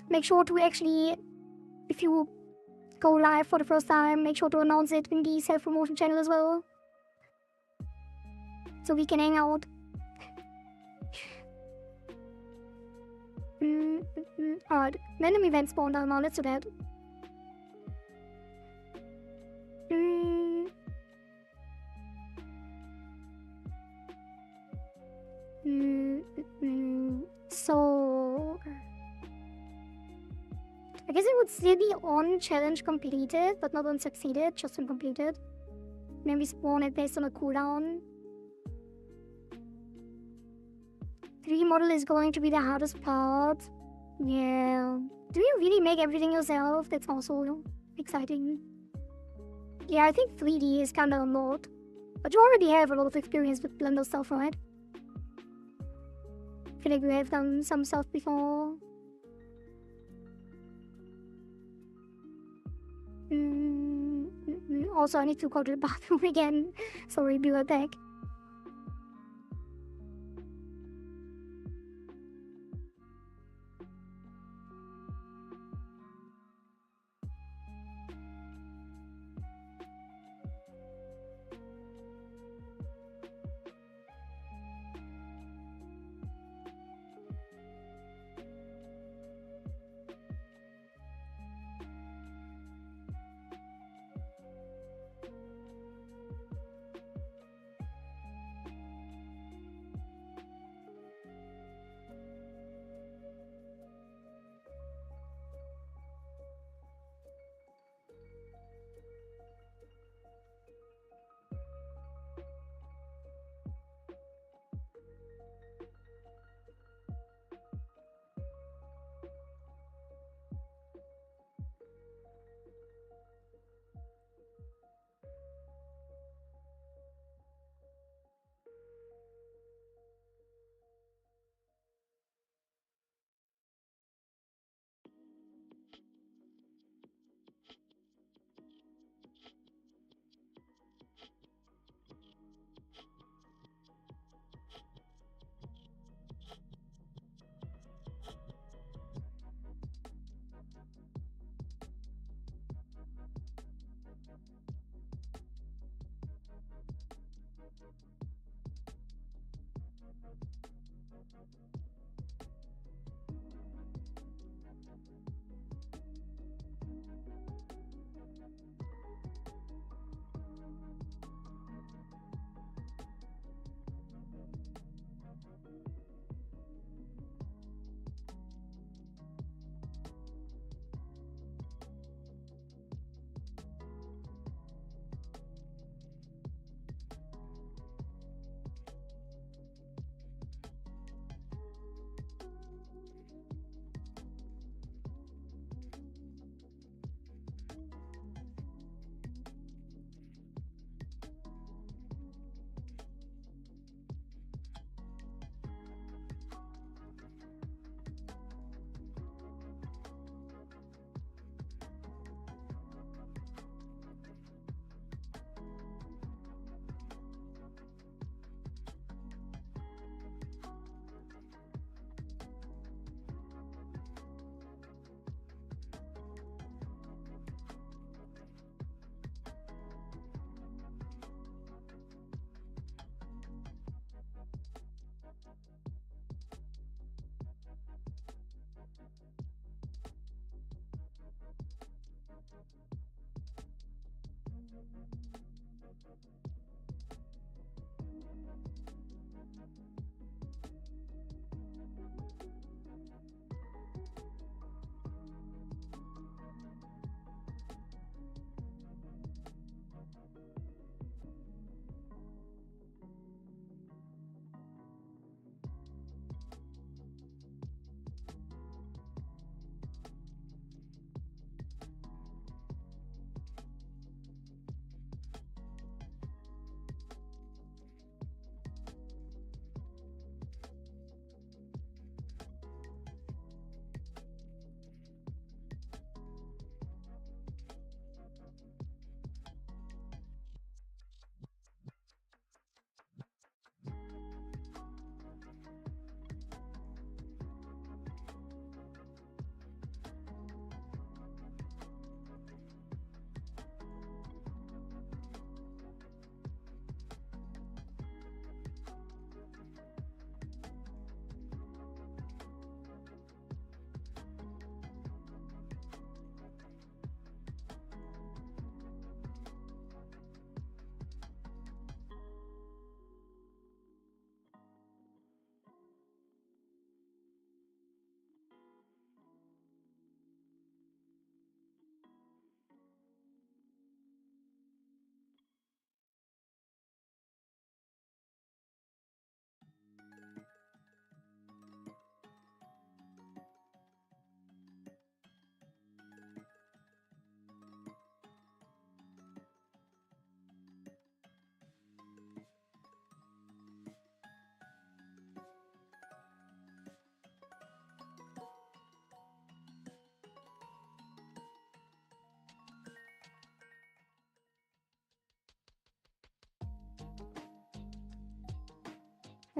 Make sure to actually, if you go live for the first time, make sure to announce it in the self-promotion channel as well. So we can hang out. Alright, random event spawn down now, let's do that. So I guess it would still be on challenge completed, but not on succeeded, just on completed. Maybe spawn it based on a cooldown. 3D model is going to be the hardest part. Yeah. Do you really make everything yourself? That's also exciting. Yeah, I think 3D is kind of a lot. But you already have a lot of experience with Blender stuff, right? I feel like you have done some stuff before. Also, I need to go to the bathroom again. Sorry, be right back.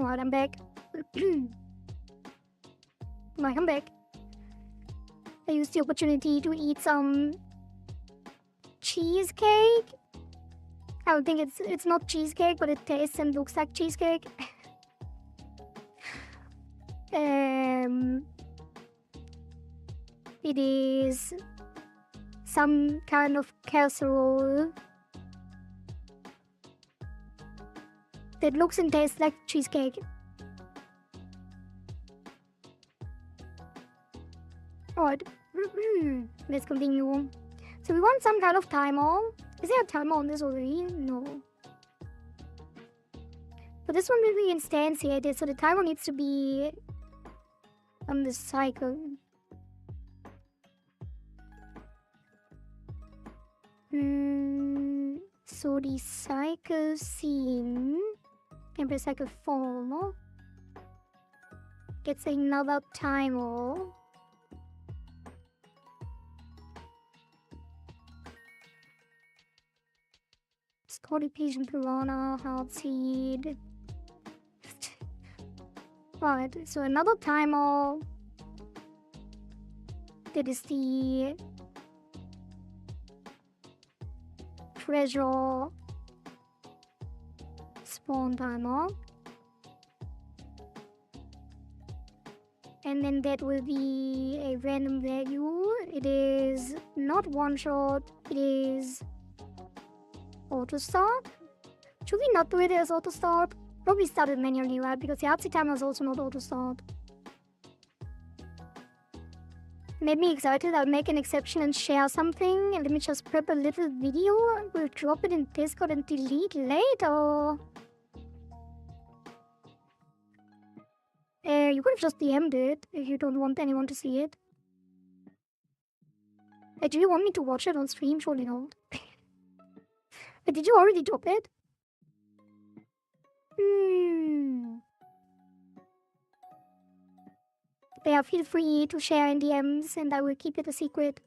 Alright, I'm back. Right, I'm back. I used the opportunity to eat some cheesecake. I don't think it's not cheesecake, but it tastes and looks like cheesecake. It is some kind of casserole that looks and tastes like cheesecake. Alright, let's continue. So we want some kind of timer. Is there a timer on this already? No. But this one will be instantiated, so the timer needs to be on the cycle. So the cycle scene, and the cycle 4 gets another timer. Scotty Patient Piranha, Heartseed. Right, so another timer. That is the treasure spawn timer. And then that will be a random value. It is not one shot, it is auto start. Should we not do it as auto start? Probably start it manually, right? Because the Artsy timer is also not auto start. Made me excited. I'll make an exception and share something. And let me just prep a little video. We'll drop it in Discord and delete later. You could have just DM'd it if you don't want anyone to see it. Do you want me to watch it on stream? Surely not. Did you already drop it? Yeah, feel free to share in DMs and I will keep it a secret.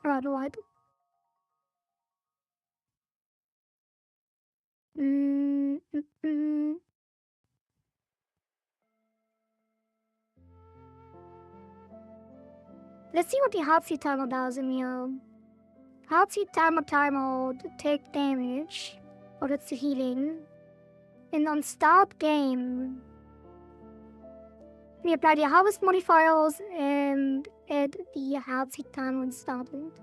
Alright. Let's see what the Heartseed timer does in here. Heartseed timer take damage. Oh, that's the healing. And on start game, we apply the harvest modifiers and add the Heartseed timer and start it.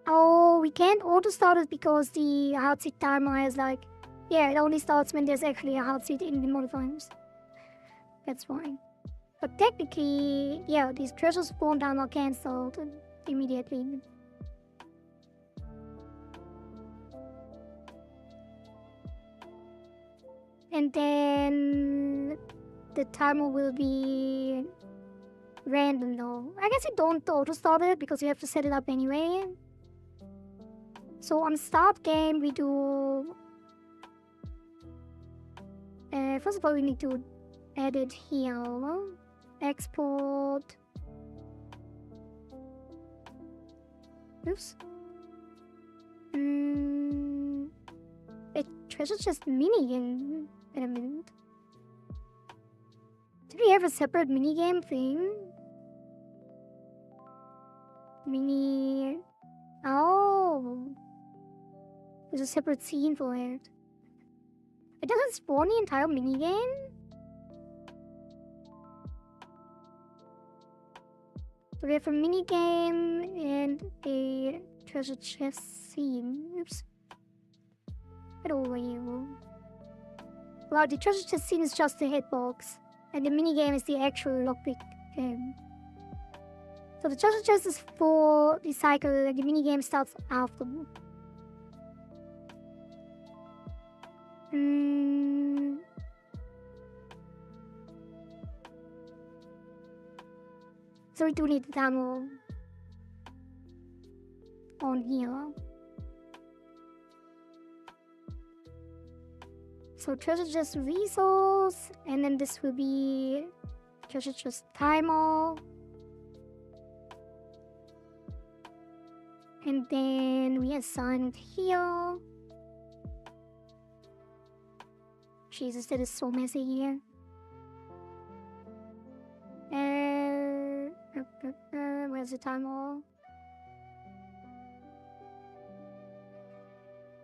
Oh, we can't auto start it because the Heartseed timer has like... Yeah, it only starts when there's actually a Heartseed in the modifiers. That's fine. But technically, yeah, these treasure spawn timer can start immediately. And then the timer will be random though. I guess you don't auto start it because you have to set it up anyway. So on start game we do... first of all we need to add it here. Export. Oops. Treasure chest minigame. Wait a minute. Did we have a separate minigame thing? Oh. There's a separate scene for it. It doesn't spawn the entire minigame? So we have a minigame and a treasure chest scene. Oops. Get over here. Wow, the treasure chest scene is just the hitbox. And the minigame is the actual lockpick game. So the treasure chest is for the cycle and the minigame starts after. So we do need the timer on here. So treasure chest resource, and then this will be treasure chest timer. And then we assign it here. Jesus, that is so messy. Where's the timer?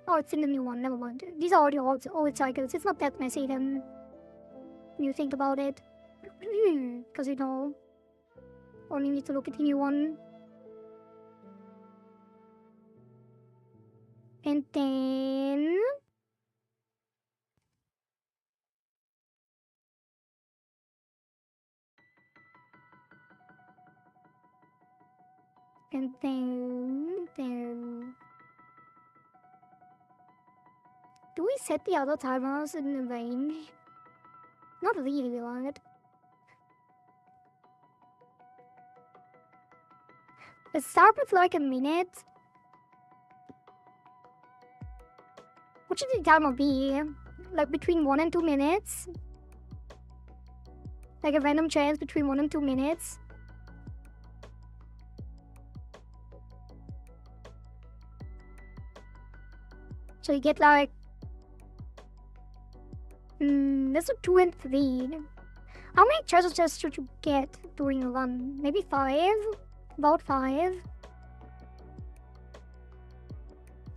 Oh, it's in the new one. Never mind. These are already old cycles. It's not that messy then. When you think about it. Because you know, only need to look at the new one. And then... Do we set the other timers in the range? Not really, right? Let's start with like a minute. What should the timer be? Like between 1 and 2 minutes? Like a random chance between 1 and 2 minutes? So you get like... let's do 2 and 3. How many treasure chests should you get during a run? Maybe 5? About 5?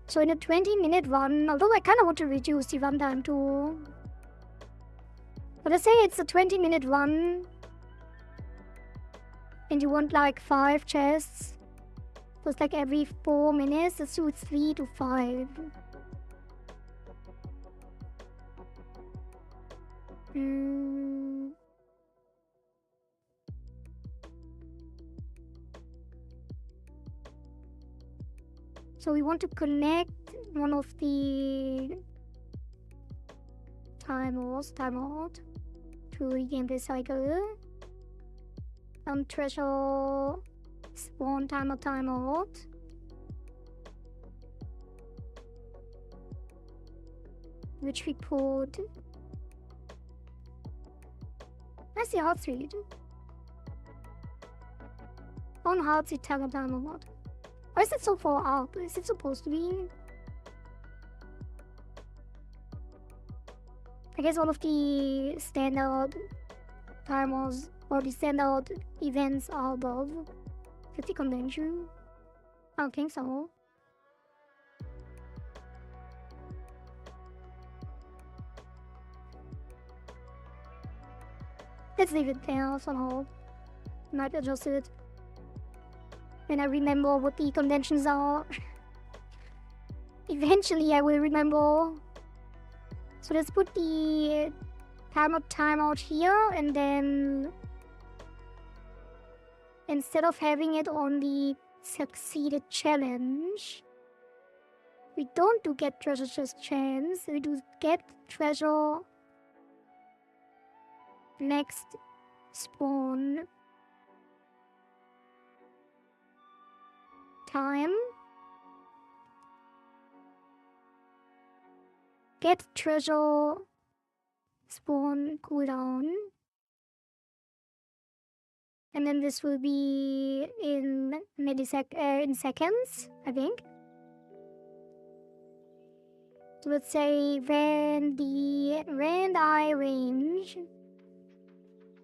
So in a 20-minute run, although I kind of want to reduce the runtime too. But let's say it's a 20-minute run. And you want like 5 chests. So it's like every 4 minutes, let's do 3 to 5. So we want to connect one of the timers, timeout, to regain this cycle. Treasure spawn timeout. Which we put... That's the heart rate. On heart rate timeout. Why is it so far up? Is it supposed to be? I guess all of the standard timers or the standard events are above 50 convention. I don't think so. Let's leave it there somehow. Might adjust it when I remember what the conventions are. Eventually I will remember. So let's put the timeout here, and then instead of having it on the succeeded challenge, we don't do get treasure chest chance, we do get treasure next spawn time. Get treasure spawn cooldown. And then this will be in in seconds, I think. So let's say when I range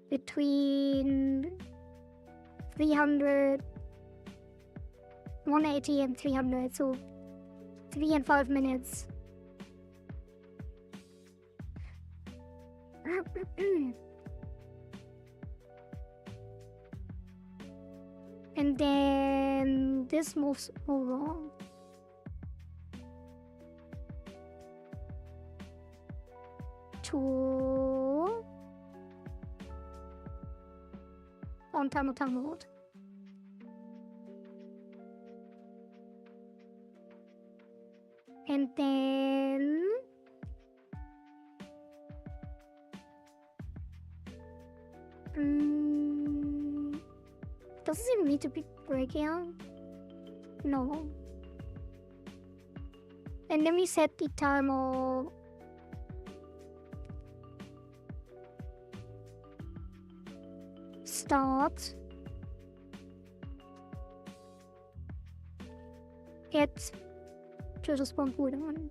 between 300, 180 and 300, so 3 and 5 minutes. And then this moves over to on time mode. And then does it even need to be breaking? No. And then we set the timer start at treasure spawn cooldown.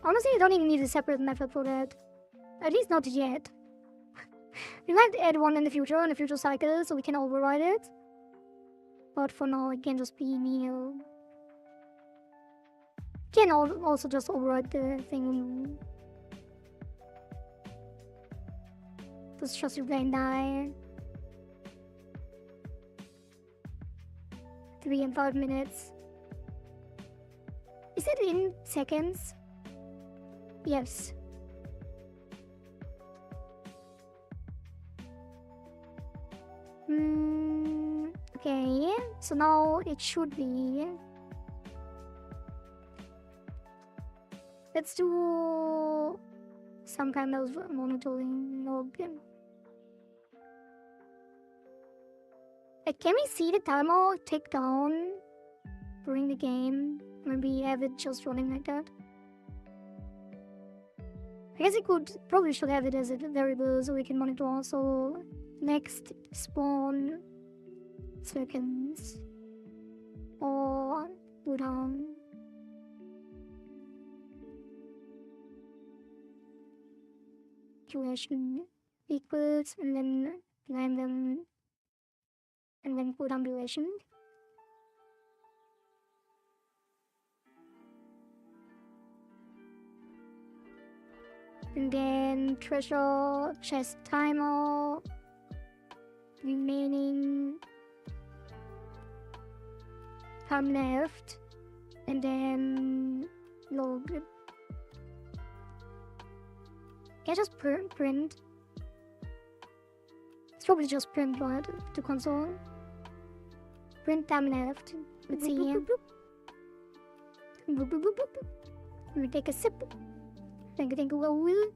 Honestly, you don't even need a separate method for that. At least not yet. We might add one in the future cycle, so we can override it. But for now, it can just be nil. Can also just override the thing. Let's just replay die. 3 and 5 minutes. Is it in seconds? Yes. Okay, so now it should be. Let's do some kind of monitoring log. Can we see the timer tick down during the game? Maybe have it just running like that. I guess it probably should have it as a variable so we can monitor also next spawn seconds or cooldown. Duration equals and then random and then cooldown duration. And then treasure chest timer remaining time left and then log. Can I just print? It's probably just print right to console. Print time left. Let's see here. Let me take a sip. Thank you, Will.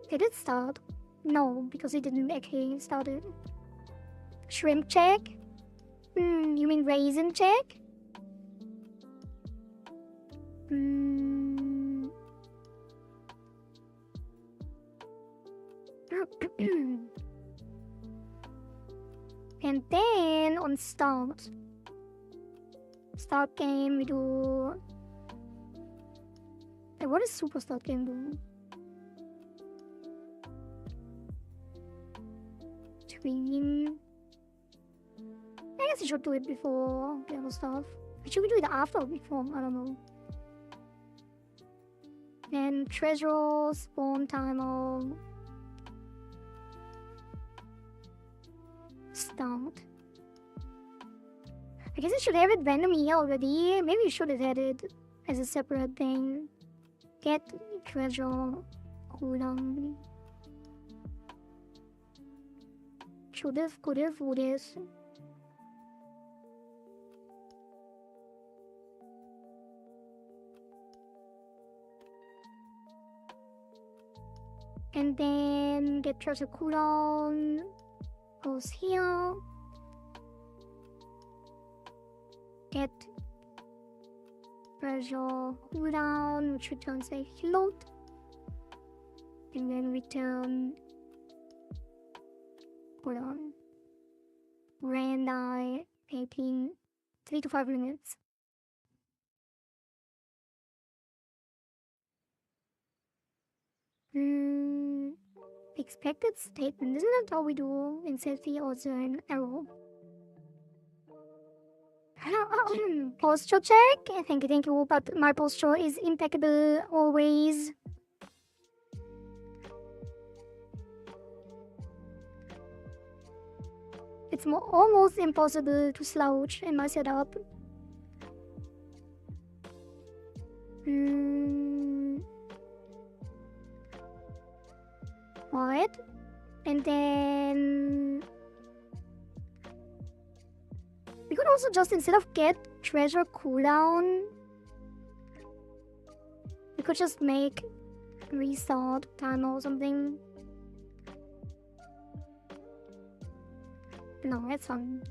Did it start? No, because it didn't actually start it. Shrimp check? You mean raisin check? And then on start game we do. Hey, what does super start game do? Screen. I guess you should do it before the other stuff. Should we do it after or before? I don't know. And treasure spawn timer. Start. I guess I should have it random here already. Maybe you should have had it as a separate thing. Get treasure cooldown. Could have, would have. And then get treasure cooldown goes here. Get treasure cooldown, which returns a float. And then return. Hold on. Randi 18, 3 to 5 minutes. Expected statement. Isn't that how we do in safety or an arrow? Posture check. Thank you. But my posture is impeccable always. It's almost impossible to slouch in my setup. Right. And then we could also just, instead of get treasure cooldown, we could just make restart timer or something. No, that's fine.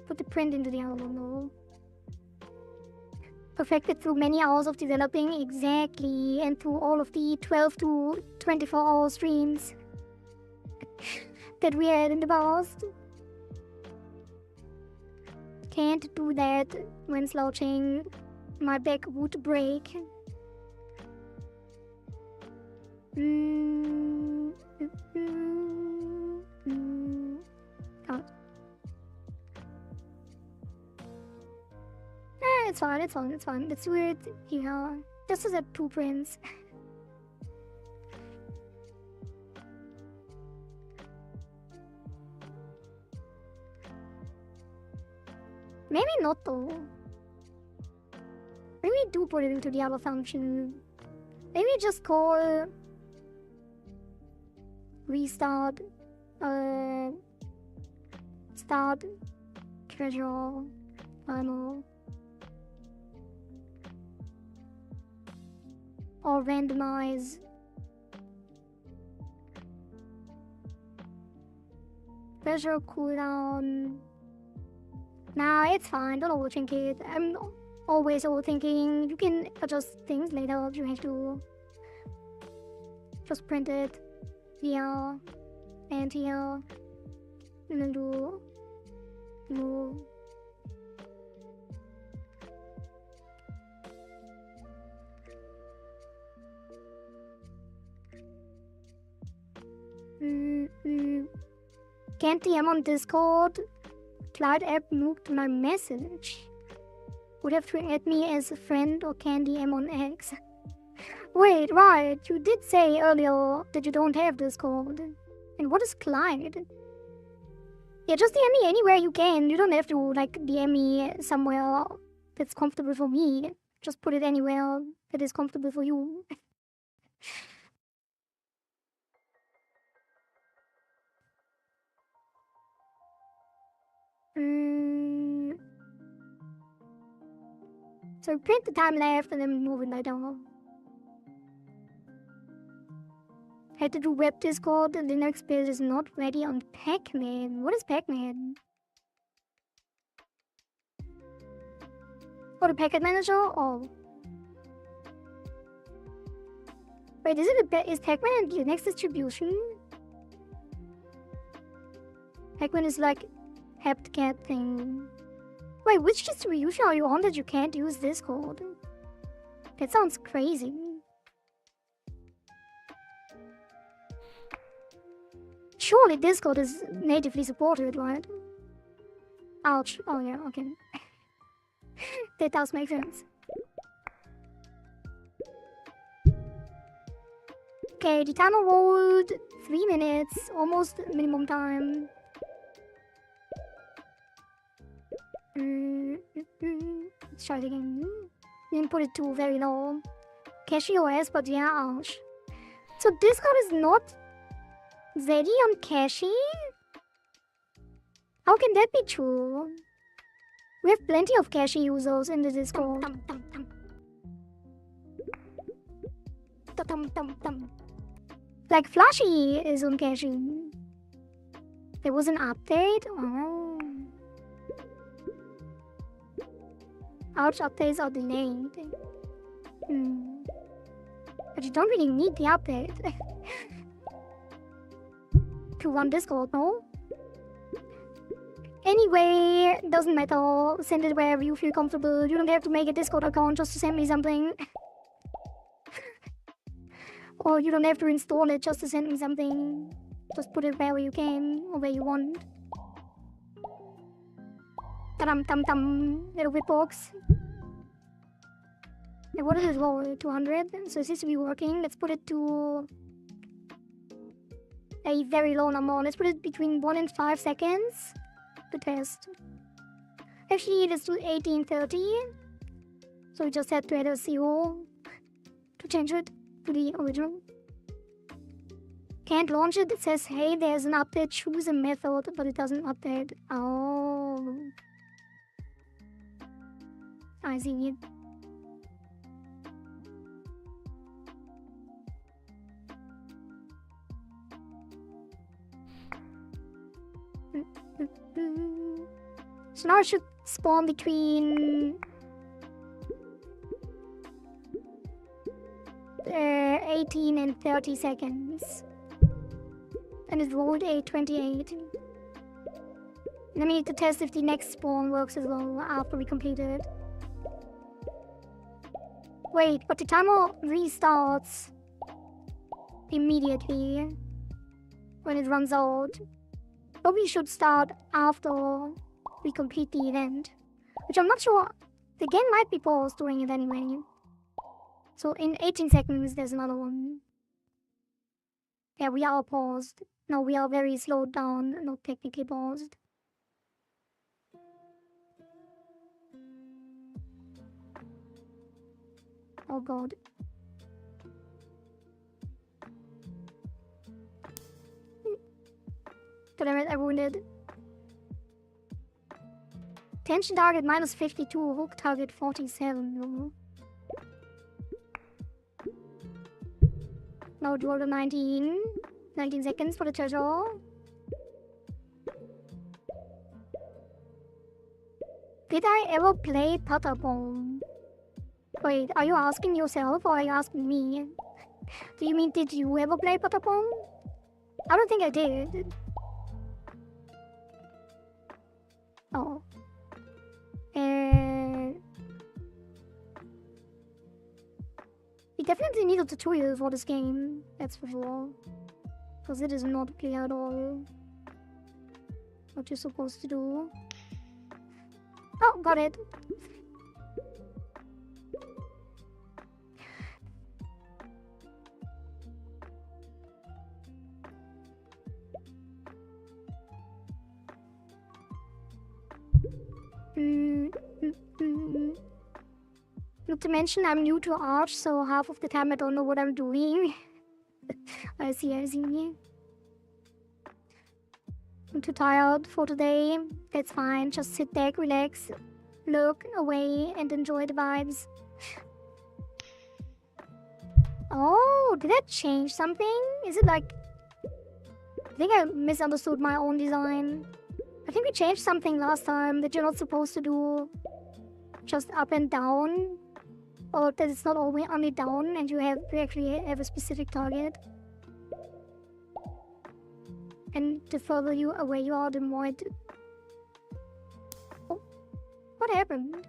Put the print into the other one though. perfected through many hours of developing, exactly, and through all of the 12 to 24-hour streams that we had in the past. Can't do that when slouching. My back would break. God. It's fine, it's fine, it's fine. Let's do it here. Just as a 2 prints. Maybe not though. Maybe do put it into the other function. Maybe just call restart start casual final or randomize pressure cooldown. Nah, it's fine, don't overthink it. I'm always overthinking. You can adjust things later if you have to. Just print it here and here. And then do move. Can't DM on Discord. Cloud app moved my message. Would have to add me as a friend or can DM on X. Wait, right, you did say earlier that you don't have Discord. And what is Clyde? Yeah, just DM me anywhere you can. You don't have to, like, DM me somewhere that's comfortable for me. Just put it anywhere that is comfortable for you. So print the time left and then move it later. Had to do web Discord. The Linux build is not ready on Pacman. What is Pacman? Oh, the packet manager? Oh. Wait, is Pacman the next distribution? Pacman is like heptcat thing. Wait, which distribution are you on that you can't use Discord? That sounds crazy. Surely Discord is natively supported, right? Ouch. Oh yeah, okay. That does make sense. Okay, the timer rolled 3 minutes, almost minimum time. Let's try it again. Didn't put it too very low. Cache OS, but yeah, ouch. So Discord is not ready on cache? How can that be true? We have plenty of cache users in the Discord. Like Flashy is on cache. There was an update? Oh. Ouch, updates are delayed. But you don't really need the update to run Discord, no? Anyway, doesn't matter. Send it wherever you feel comfortable. You don't have to make a Discord account just to send me something. Or you don't have to install it just to send me something. Just put it wherever you can or where you want. Ta-dum-tum-tum. Little bit box. And what is it roll? 200? So it seems to be working. Let's put it to a very low number. Let's put it between 1 and 5 seconds to test. Actually, let's do 1830. So we just had to add a 0 to change it to the original. Can't launch it. It says, hey, there's an update. Choose a method, but it doesn't update. Oh. I see it. So now it should spawn between 18 and 30 seconds. And it rolled a 28. Then we need to test if the next spawn works as well after we complete it. Wait, but the timer restarts immediately when it runs out. Probably should start after we complete the event. Which I'm not sure. The game might be paused during it anyway. So in 18 seconds there's another one. Yeah, we are paused. No, we are very slowed down, not technically paused. Oh god. Damn it, I ruined it. Tension target minus 52, hook target 47. Now draw the 19 seconds for the treasure. Did I ever play Patapon? Wait, are you asking yourself or are you asking me? Do you mean did you ever play Patapon? I don't think I did. Oh. We definitely need a tutorial for this game, that's for sure. Because it is not clear at all what you're supposed to do. Oh, got it. Not to mention, I'm new to Arch, so half of the time I don't know what I'm doing. I see. I'm too tired for today. That's fine. Just sit back, relax, look away, and enjoy the vibes. Oh, did that change something? Is it like... I think I misunderstood my own design. I think we changed something last time that you're not supposed to do just up and down. Or that it's not only down and you actually have a specific target. And the further away you are, the more it... Oh, what happened?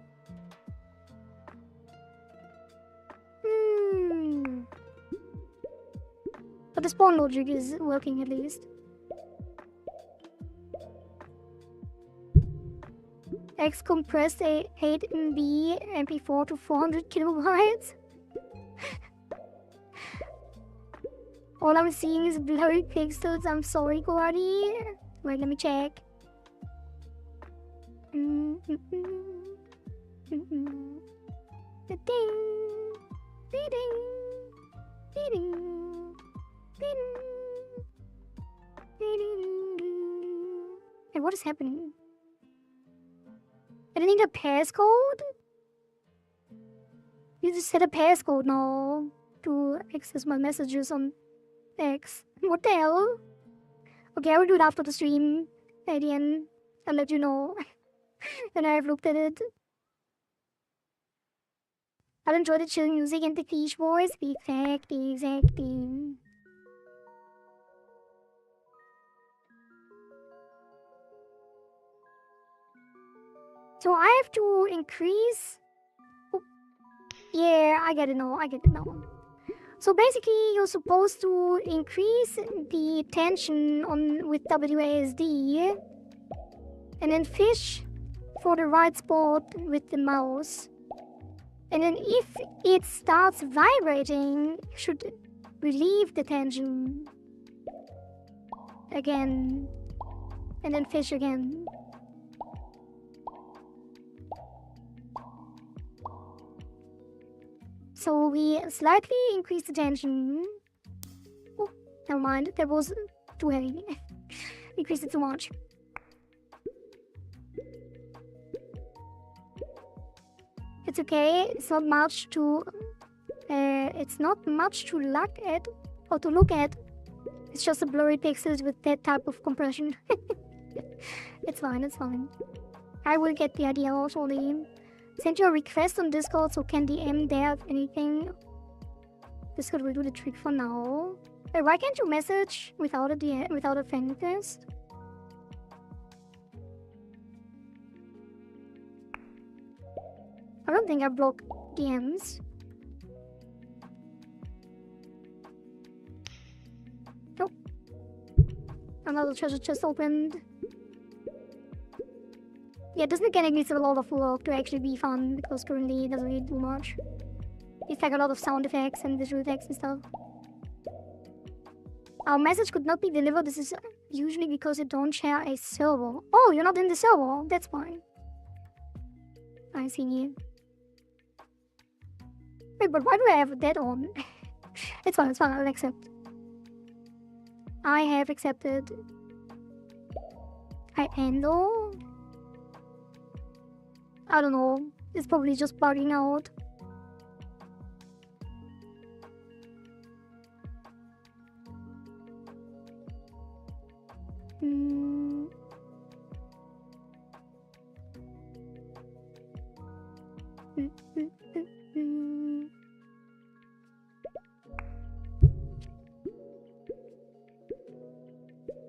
But the spawn logic is working at least. X compressed a 8 MB MP4 to 400 kilobytes. All I'm seeing is blurry pixels. I'm sorry, Kohari. Wait, let me check. Hey, what is happening? I need a passcode? You just set a passcode now to access my messages on X. What the hell? Okay, I will do it after the stream. At the end, I'll let you know. Then I've looked at it. I'll enjoy the chill music and the fish voice. Exactly. So I have to increase... Oh. Yeah, I get it now. So basically, you're supposed to increase the tension with WASD and then fish for the right spot with the mouse. And then if it starts vibrating, you should relieve the tension again and then fish again. So we slightly increase the tension. Oh, never mind. That was too heavy. Increased it too much. It's okay. It's not much to look at or to look at. It's just a blurry pixels with that type of compression. It's fine. I will get the idea also. Send you a request on Discord so can DM there if anything. This could do the trick for now. Wait, why can't you message without a friend request? I don't think I block DMs. Nope. Another treasure chest opened. Yeah, this mechanic needs a lot of work to actually be fun, because currently it doesn't really do much. It's like a lot of sound effects and visual effects and stuff. Our message could not be delivered. This is usually because you don't share a server. Oh, you're not in the server. That's fine. I see. Wait, but why do I have that on? It's fine, I'll accept. I have accepted. I handle. I don't know. It's probably just bugging out.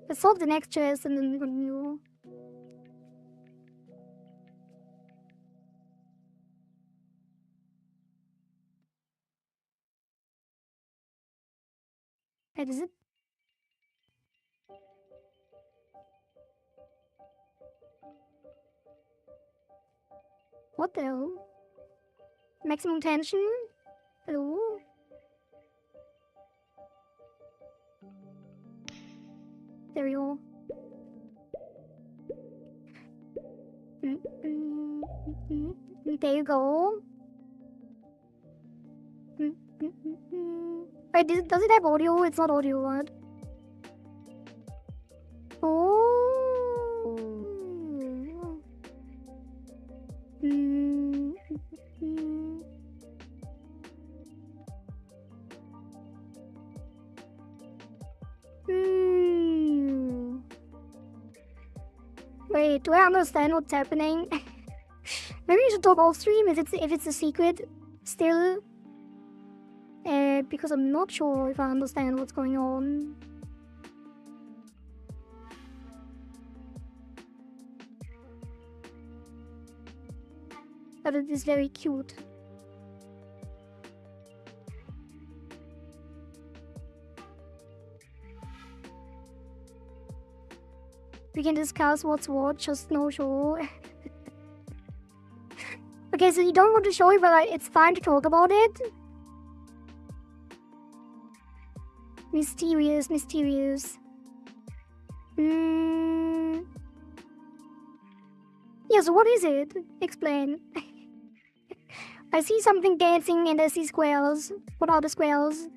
Let's solve the next chest and then we continue. Wait, is it? What the hell? Maximum tension? Hello? There we go. There you go. Wait, does it have audio? It's not audio, what? Oh. Wait, do I understand what's happening? Maybe you should talk off stream if it's a secret still. Because I'm not sure if I understand what's going on. But it is very cute. We can discuss what's what, just no show. Okay, so you don't want to show it, but it's fine to talk about it. Mysterious. Yeah, so what is it? Explain. I see something dancing and I see squares. What are the squares?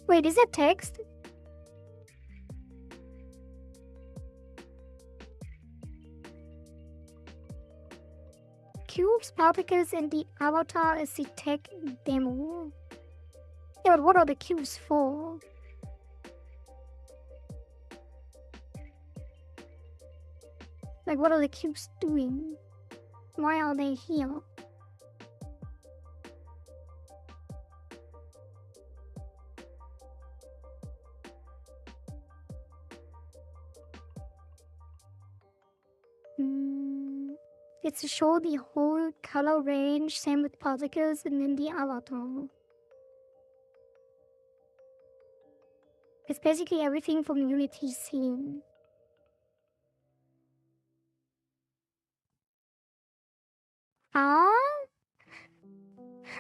Wait, is that text? Cubes, particles, and the avatar is the tech demo. Yeah, but what are the cubes for? Like, what are the cubes doing? Why are they here? It's to show the whole color range, same with particles, and then the avatar. It's basically everything from Unity scene.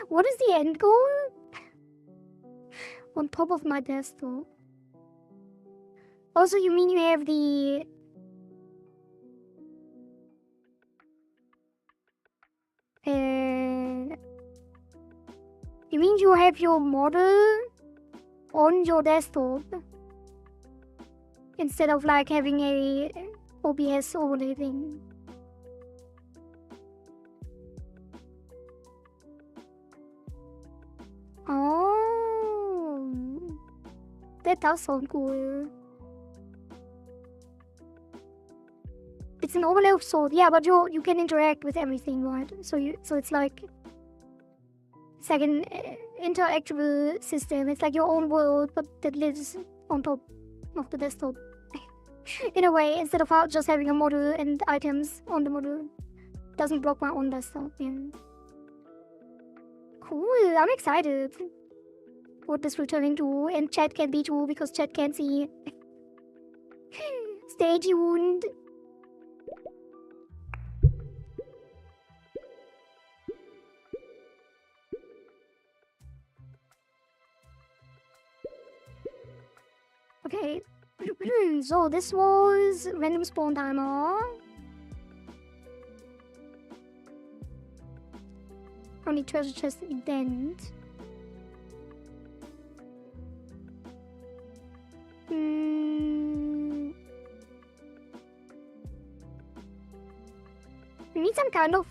What is the end goal? On top of my desktop. Also, you mean you have the... You mean you have your model on your desktop? Instead of like having a OBS overlay thing. Oh, that does sound cool. it's an overlay of sort. Yeah, but you can interact with everything, right? So it's like an interactable system. It's like your own world, but that lives on top of the desktop. In a way, instead of just having a model and items on the model. Doesn't block my own desktop. Yeah. Cool, I'm excited what this will turn into, and chat can be too, because chat can't see. Stay tuned. Okay, so this was random spawn timer. Only treasure chest event. We need some kind of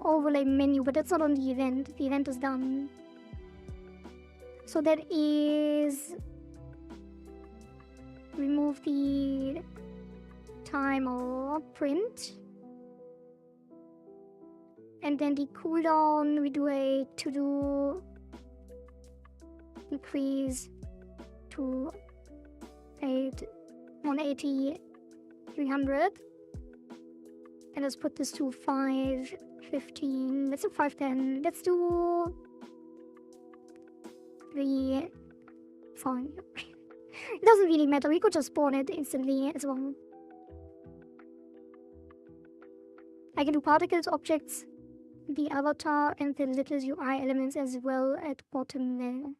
overlay menu, but that's not on the event. The event is done. So that is remove the timer print. And then the cooldown, we do a to-do increase to 180, 300. And let's put this to 515. Let's do 510. Let's do 3. Fine. It doesn't really matter. We could just spawn it instantly as well. I can do particles, objects, the avatar, and the little UI elements as well at bottom there.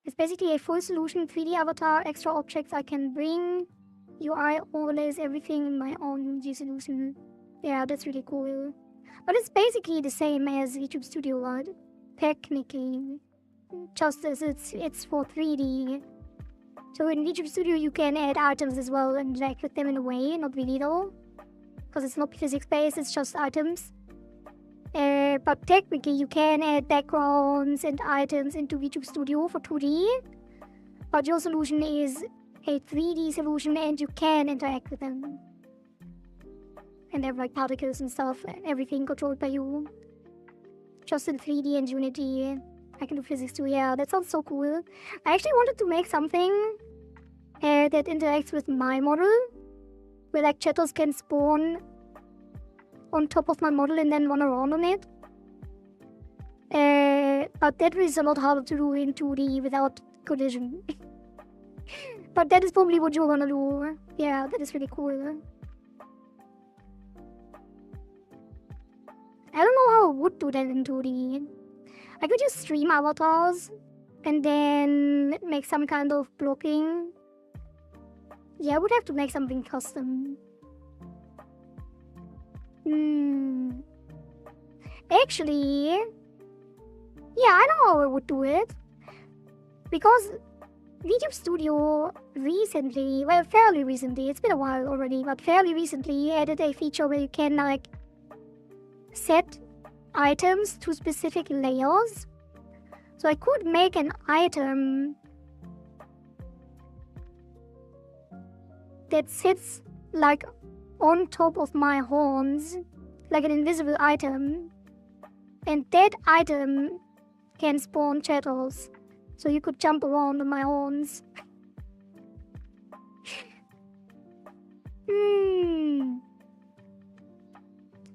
It's basically a full solution 3D avatar, extra objects I can bring, UI overlays, everything in my own UG solution. Yeah, that's really cool. But it's basically the same as VTuber Studio, right? Technically. Just as it's for 3D. So in VTuber Studio you can add items as well and interact with them in a way, not really though. Because it's not physics-based, it's just items. But technically you can add backgrounds and items into VTuber Studio for 2D. But your solution is a 3D solution and you can interact with them. And they have like particles and stuff, everything controlled by you. Just in 3D and Unity. I can do physics too, yeah, that sounds so cool. I actually wanted to make something that interacts with my model. Where like chatters can spawn on top of my model and then run around on it. But that is a lot harder to do in 2D without collision. But that is probably what you're gonna do. Yeah, that is really cool. I don't know how I would do that in 2D. I could just stream avatars and then make some kind of blocking. Yeah, I would have to make something custom. Actually, yeah, I know how I would do it. Because VTuber Studio recently, well, fairly recently, it's been a while already, but fairly recently added a feature where you can like set items to specific layers. So I could make an item that sits like on top of my horns, like an invisible item, and that item can spawn chatters, so you could jump around on my horns.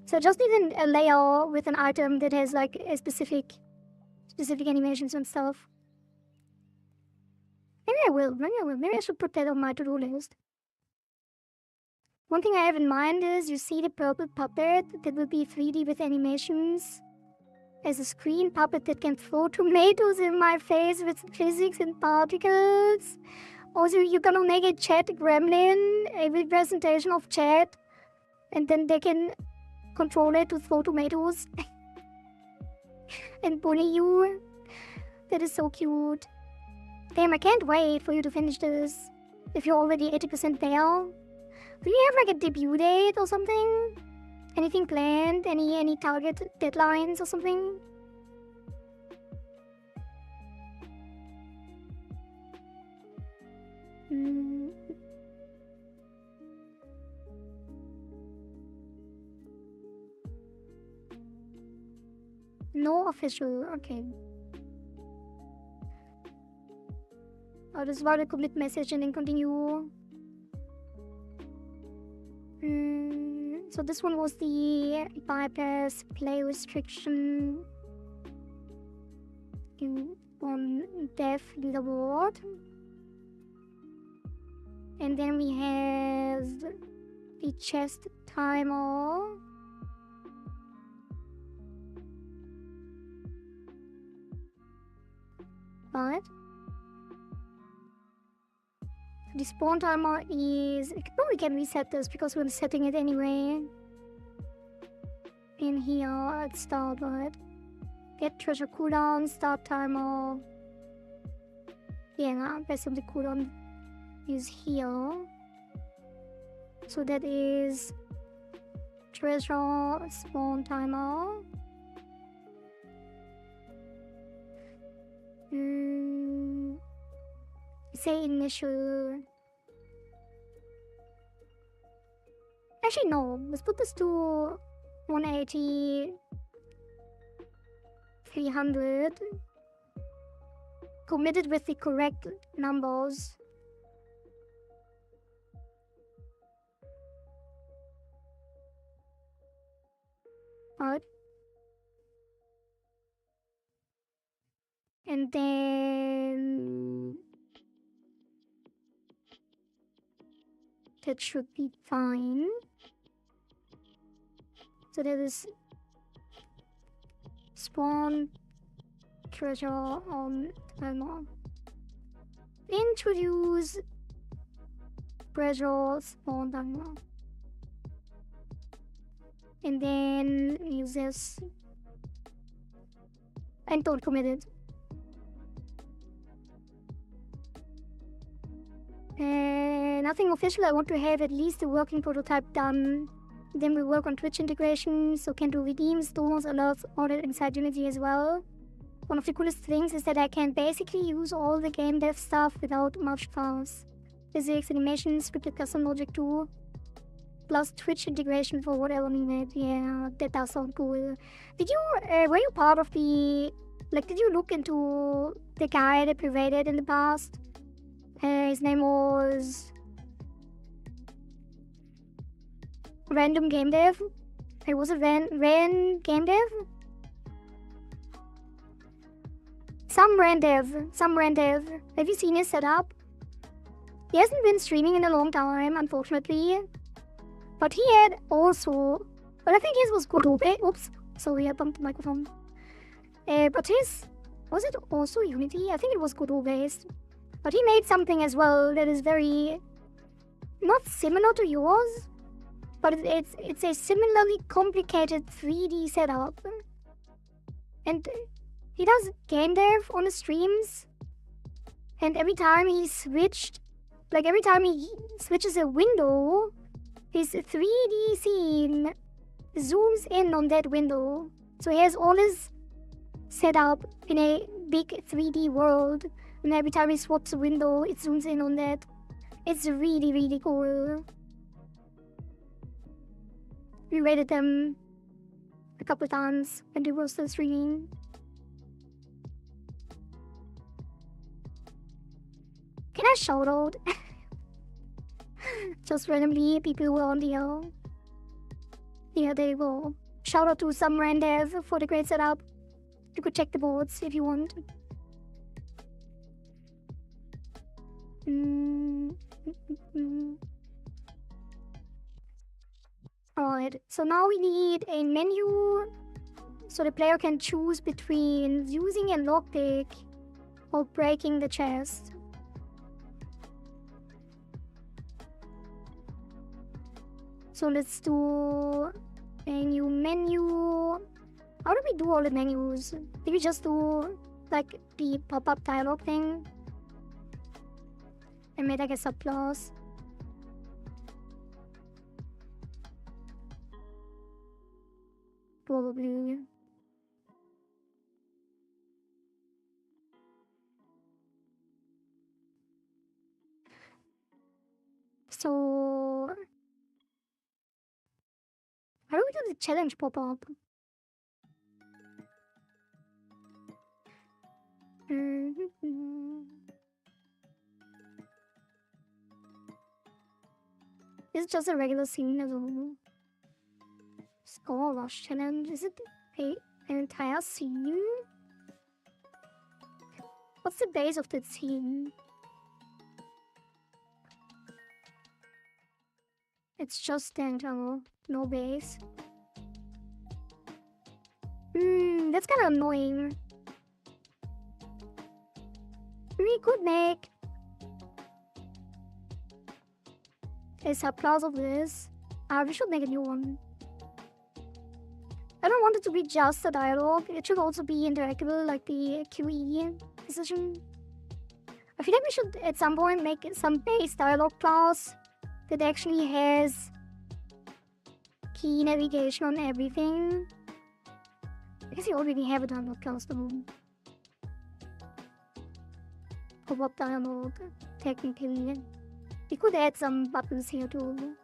So just need a layer with an item that has like a specific animations and stuff. Maybe I will. Maybe I should put that on my to-do list. One thing I have in mind is, you see the purple puppet that will be 3D with animations as a screen puppet that can throw tomatoes in my face with physics and particles. Also, you're gonna make a chat gremlin, a representation of chat, and then they can control it to throw tomatoes and bully you. That is so cute. Damn, I can't wait for you to finish this. If you're already 80% there. Do you have like a debut date or something? Anything planned? Any target deadlines or something? No official, okay. I'll just write a commit message and then continue. So this one was the bypass play restriction on dev leaderboard. And then we have the chest timer. But the spawn timer is... we can reset this because we're setting it anyway. In here at start, but get treasure cooldown, start timer. Yeah, rest of the cooldown is here. So that is treasure spawn timer. Say initial. Actually, no. Let's put this to 180, 300. Committed with the correct numbers. Right. And then that should be fine. So that is spawn treasure on timer. Introduce treasure spawn timer. And then use this. And don't commit it. Nothing official. I want to have at least a working prototype done. Then we work on Twitch integration, so can do redeems, doors, alerts, all that inside Unity as well. One of the coolest things is that I can basically use all the game dev stuff without much fuss. Physics, animations, scripted custom logic too. Plus Twitch integration for whatever needed. Yeah, that does sound cool. Did you, were you part of the, did you look into the guy that provided in the past? His name was Random Game Dev. It was a Ran Game Dev? Some Ran Dev. Have you seen his setup? He hasn't been streaming in a long time, unfortunately. But he had also... But I think his was Godot. Oops. Sorry, I bumped the microphone. But his... Was it also Unity? I think it was Godot based. But he made something as well that is very... not similar to yours. But it's a similarly complicated 3D setup. And he does game dev on his streams. And every time he switched... every time he switches a window... his 3D scene zooms in on that window. So he has all his setup in a big 3D world. And every time he swaps a window, it zooms in on that. It's really, really cool. We rated them a couple times when they were still streaming. Can I shout out? Just randomly, people were on the air. Yeah, there you go. Shout out to some Randev for the great setup. You could check the boards if you want. Alright, so now we need a menu so the player can choose between using a lockpick or breaking the chest. So let's do a new menu. How do we do all the menus? Did we just do the pop-up dialogue thing? And made a subclass. Probably. So how do we do the challenge pop-up? Is it just a regular scene as well? Score Rush Challenge. Is it an entire scene? What's the base of that scene? It's just stand tunnel, no base. That's kind of annoying. We could make a subclass of this. We should make a new one. I don't want it to be just a dialogue. It should also be interactable, like the QE decision. I feel like we should at some point make some base dialogue class that actually has key navigation on everything. I guess you already have a dialogue class though. For what dialogue, technically. We could add some buttons here too.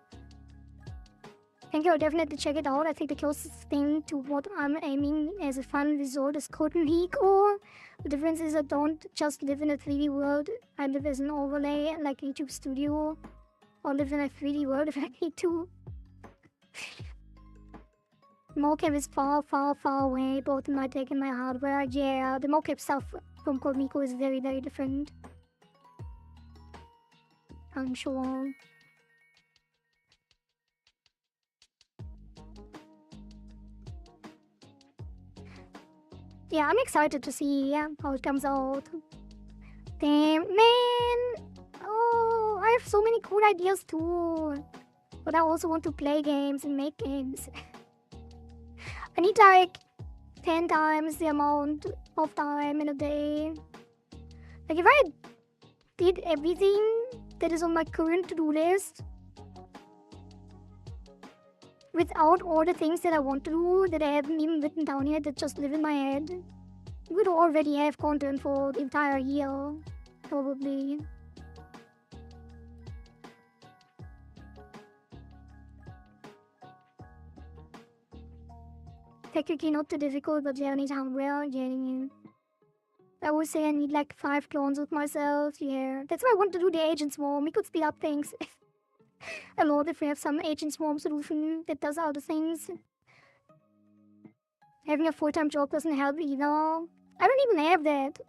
I think I'll definitely check it out. I think the closest thing to what I'm aiming as a final result is Code League, or the difference is I don't just live in a 3D world. I live as an overlay, like YouTube Studio, or live in a 3D world if I need to. Mocap is far, far, far away, both in my tech and my hardware. Yeah, the mocap stuff from Code is very, very different. I'm sure. Yeah, I'm excited to see how it comes out. Damn, man! Oh, I have so many cool ideas too. But I also want to play games and make games. I need like 10 times the amount of time in a day. Like if I did everything that is on my current to-do list without all the things that I want to do that I haven't even written down yet that just live in my head, we would already have content for the entire year, probably. Technically not too difficult, but yeah, I need hardware. Yeah. I would say I need like 5 clones of myself. Yeah, that's why I want to do the Agent Swarm. We could speed up things a lot if we have some Agent Swarm solution that does other things. Having a full-time job doesn't help either. I don't even have that.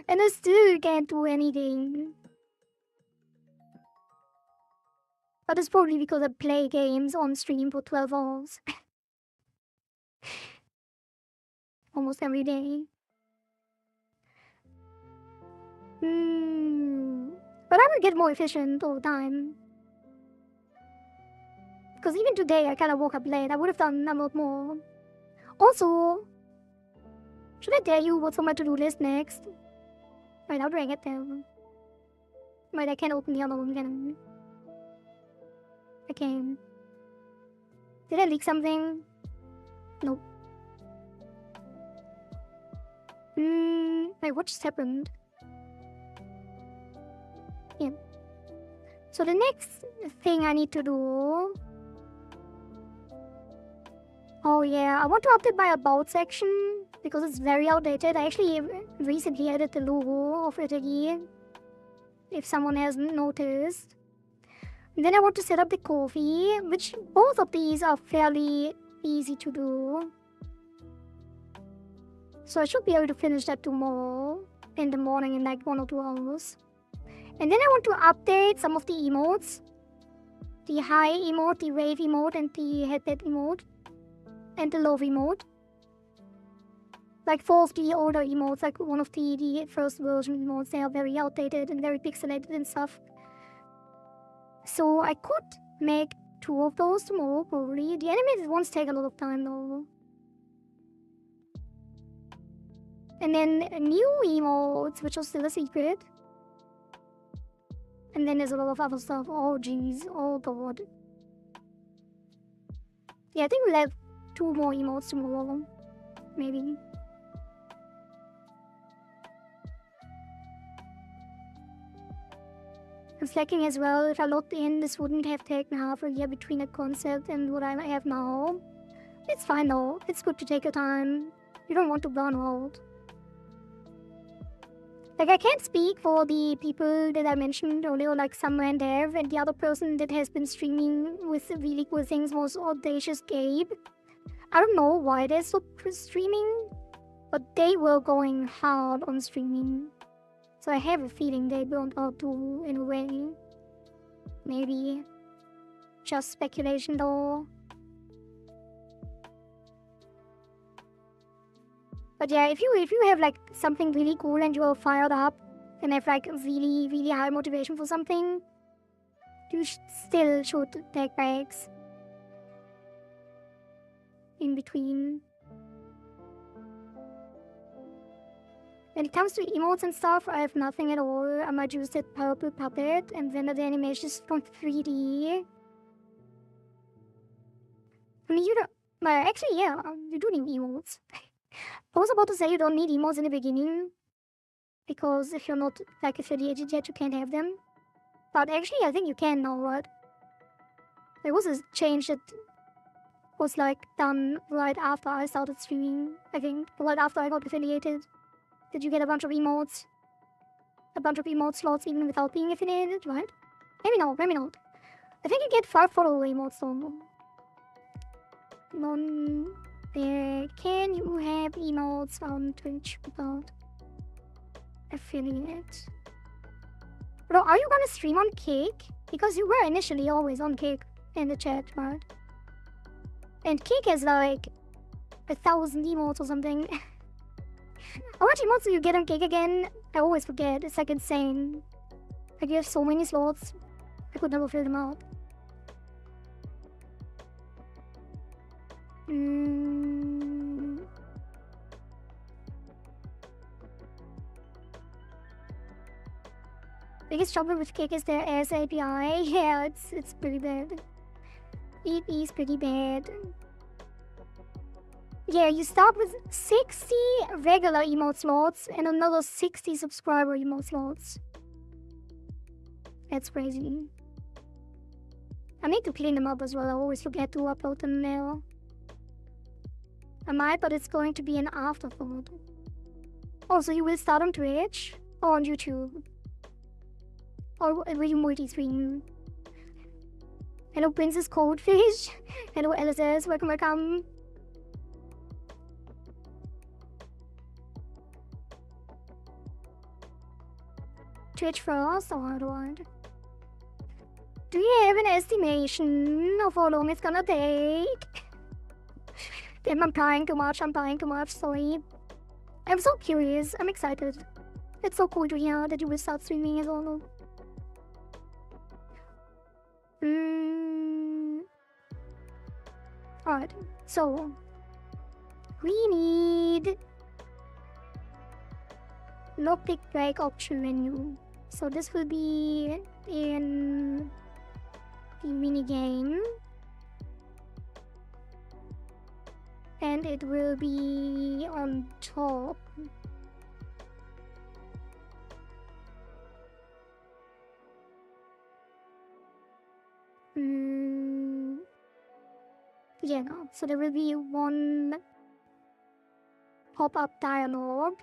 And I still can't do anything. But it's probably because I play games on stream for 12 hours. Almost every day. But I will get more efficient all the time. Because even today I kind of woke up late. I would have done a lot more. Also, should I tell you what's on my to-do list next? Wait, how do I get there? Wait, I can't open the other one, can I? I can. Did I leak something? Nope. Wait, what just happened? Yeah. So the next thing I need to do... Oh yeah, I want to update my about section because it's very outdated. I actually recently added the logo of it again, if someone hasn't noticed. And then I want to set up the coffee, which both of these are fairly easy to do. So I should be able to finish that tomorrow in the morning in like 1 or 2 hours. And then I want to update some of the emotes. The high emote, the wave emote, and the headset emote. And the love emote. Like 4 of the older emotes, like one of the first version emotes, they are very outdated and very pixelated and stuff. So I could make 2 of those tomorrow, probably. The animated ones take a lot of time though. And then new emotes, which are still a secret. And then there's a lot of other stuff. Oh jeez, oh god. Yeah, I think we'll have 2 more emotes tomorrow. Maybe. I'm slacking as well. If I logged in, this wouldn't have taken half a year between the concept and what I have now. It's fine though. It's good to take your time. You don't want to burn out. Like, I can't speak for the people that I mentioned earlier, like Summer and Dev, and the other person that has been streaming with really cool things was Audacious Gabe. I don't know why they stopped streaming, but they were going hard on streaming. So I have a feeling they burned out too, in a way. Maybe. Just speculation though. But yeah, if you have like something really cool and you are fired up and have like really, really high motivation for something, you still should take breaks in between. When it comes to emotes and stuff, I have nothing at all. I might use that purple puppet and render the animations from 3D. I mean, you don't... But actually, yeah, you do need emotes. I was about to say you don't need emotes in the beginning, because if you're not like affiliated yet, you can't have them. But actually, I think you can now, right? There was a change that was like done right after I started streaming, I think. Right after I got affiliated. Did you get a bunch of emotes? A bunch of emote slots even without being affiliated, right? Maybe not, maybe not. I think you get 5 follow emotes though. Can you have emotes on Twitch without affiliate? Bro, are you gonna stream on Cake? Because you were initially always on Cake in the chat, right? And Cake has like 1,000 emotes or something. How much emotes do you get on Cake again? I always forget. It's like insane. Like you have so many slots. I could never fill them out. Biggest trouble with Cake is their AS API. Yeah, it's pretty bad. It is pretty bad. Yeah, you start with 60 regular emote slots and another 60 subscriber emote slots. That's crazy. I need to clean them up as well. I always forget to upload them now. I might, but it's going to be an afterthought. Also, you will start on Twitch or on YouTube. Or will you multi-stream? Hello, Princess Coldfish. Hello, LSS. Welcome, welcome. Twitch first or what? Do you have an estimation of how long it's gonna take? Damn, I'm playing too much, sorry. I'm so curious, I'm excited. It's so cool to hear that you will start streaming as well. Alright, so... we need... lockpick break option menu. So this will be in the minigame. And it will be on top. Yeah, so there will be one pop-up dialog.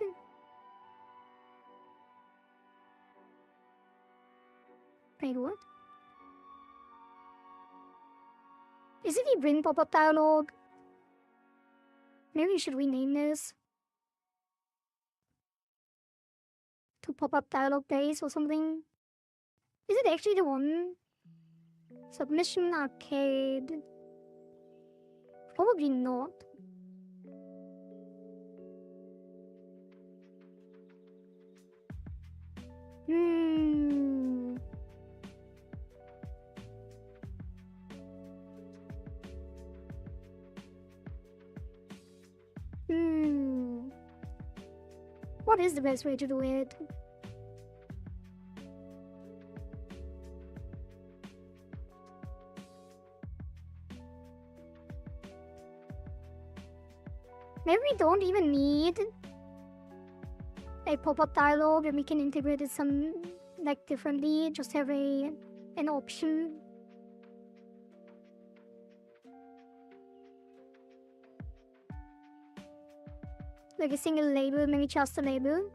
Wait, what? Is it the bring pop-up dialog? Maybe you should rename this to pop-up dialog base or something. Is it actually the one? Submission arcade. Probably not. What is the best way to do it? Maybe we don't even need a pop-up dialog and we can integrate it some like differently, just have an option. Like a single label, maybe just a label.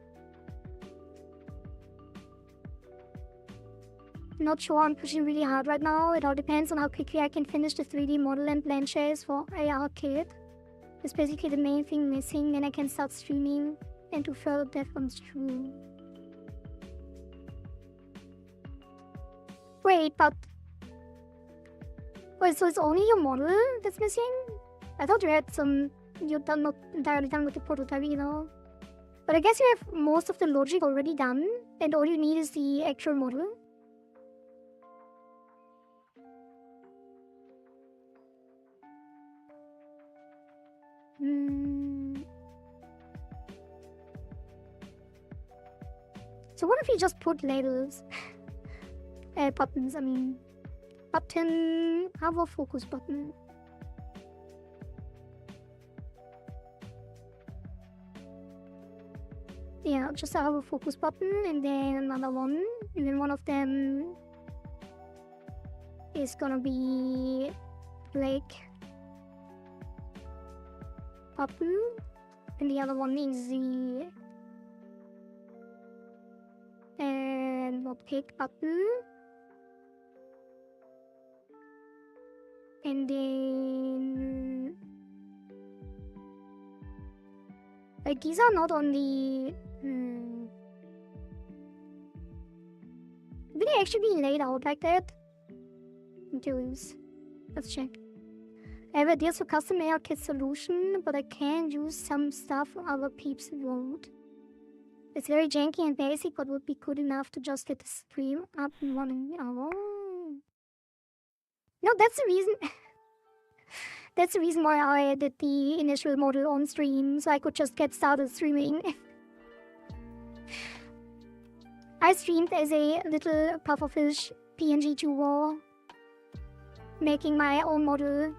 Not sure, I'm pushing really hard right now. It all depends on how quickly I can finish the 3D model and planches for AR kit. It's basically the main thing missing, then I can start streaming and do further death comes true. Wait, but... Wait, so it's only your model that's missing? I thought you had some... You're not entirely done with the prototype either. But I guess you have most of the logic already done, and all you need is the actual model. So what if you just put labels? Buttons, I mean. Button... Hover focus button. Yeah, just a hover focus button and then another one. And then one of them is gonna be like button. And the other one is the pick button. And then like these are not on the will they actually be laid out like that? I'm curious. Let's check. I have ideas for custom AR kit solution, but I can use some stuff other peeps won't. It's very janky and basic, but would be good enough to just get the stream up and running. Oh. No, that's the reason. That's the reason why I did the initial model on stream, so I could just get started streaming. I streamed as a little pufferfish PNG tuber, making my own model.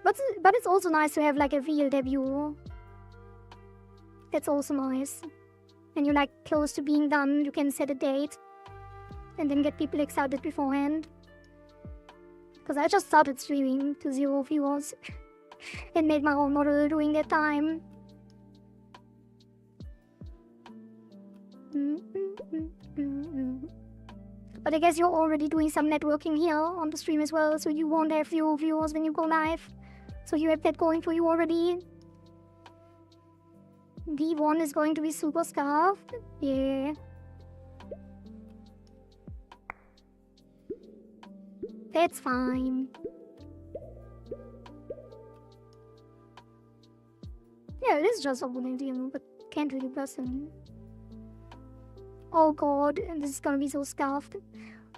But it's also nice to have like a real debut. That's also nice. And you're like close to being done, you can set a date and then get people excited beforehand. Because I just started streaming to 0 viewers and made my own model during that time. But I guess you're already doing some networking here on the stream as well, so you won't have 0 viewers when you go live. So you have that going for you already. D1 is going to be super scarfed. Yeah. That's fine. Yeah, it is just a good idea, but can't really person. Oh god, this is gonna be so scarfed.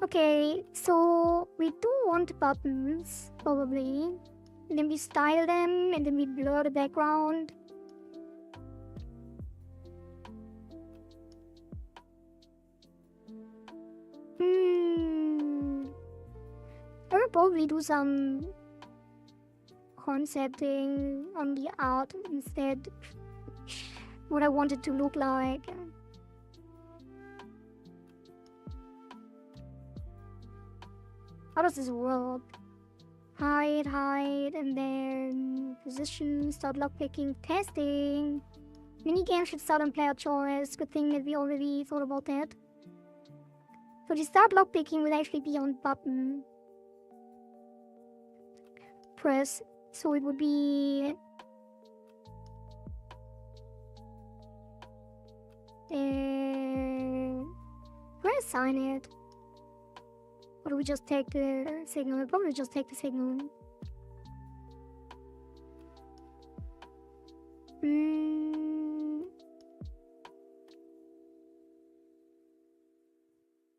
Okay, so we do want buttons, probably. And then we style them, and then we blur the background. I will probably do some concepting on the art instead. What I want it to look like. How does this work? Hide, and then position, start lockpicking, testing. Minigame should start on player choice. Good thing that we already thought about that. So the start lockpicking will actually be on button. Press. So it would be... Where assign it? Or do we just take the signal? We'll probably just take the signal.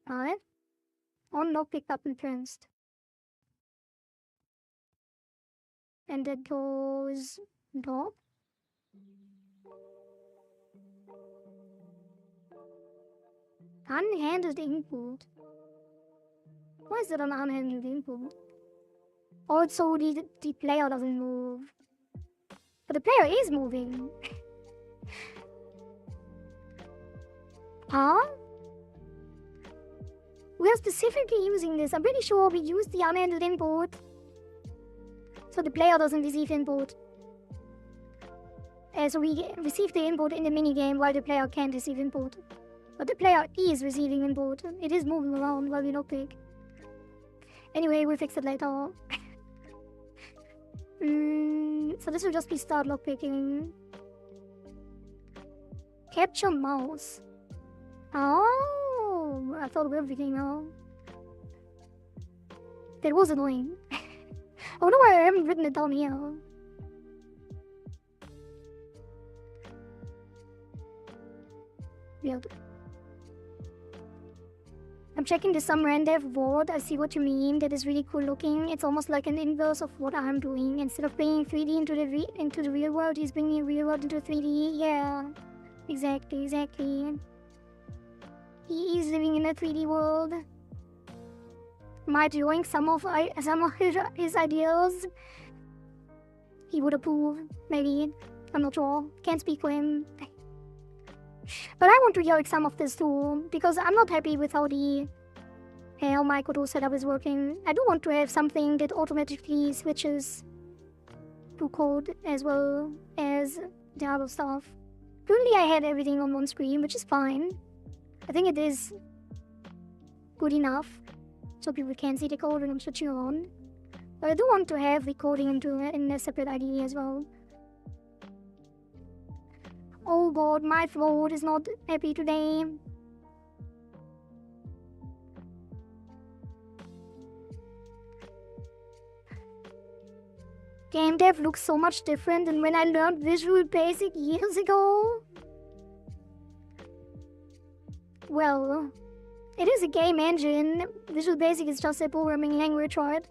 Alright. On lockpick button pressed. And that goes top. Unhandled input. Why is that an unhandled input? Also, the player doesn't move. But the player is moving. Huh? We are specifically using this. I'm pretty sure we use the unhandled input. So the player doesn't receive input. So we receive the input in the minigame while the player can't receive input. But the player is receiving input. It is moving around while we lockpick. Anyway, we'll fix it later. So this will just be start lockpicking. Capture mouse. Oh, I thought of everything now. That was annoying. I wonder why I haven't written it down here. Weird. I'm checking the some random word. I see what you mean. That is really cool looking. It's almost like an inverse of what I'm doing. Instead of bringing 3D into the real world, he's bringing real world into 3D. Yeah, exactly. He is living in a 3D world. Am I doing some of his ideas? He would approve, maybe. I'm not sure. Can't speak for him. But I want to hear some of this too, because I'm not happy with how my Kodo setup is working. I do want to have something that automatically switches to code as well as the other stuff. Currently I had everything on one screen, which is fine. I think it is good enough so people can see the code when I'm switching on. But I do want to have the coding in a separate IDE as well. Oh god, my throat is not happy today. Game dev looks so much different than when I learned Visual Basic years ago. Well, it is a game engine. Visual Basic is just a programming language, right?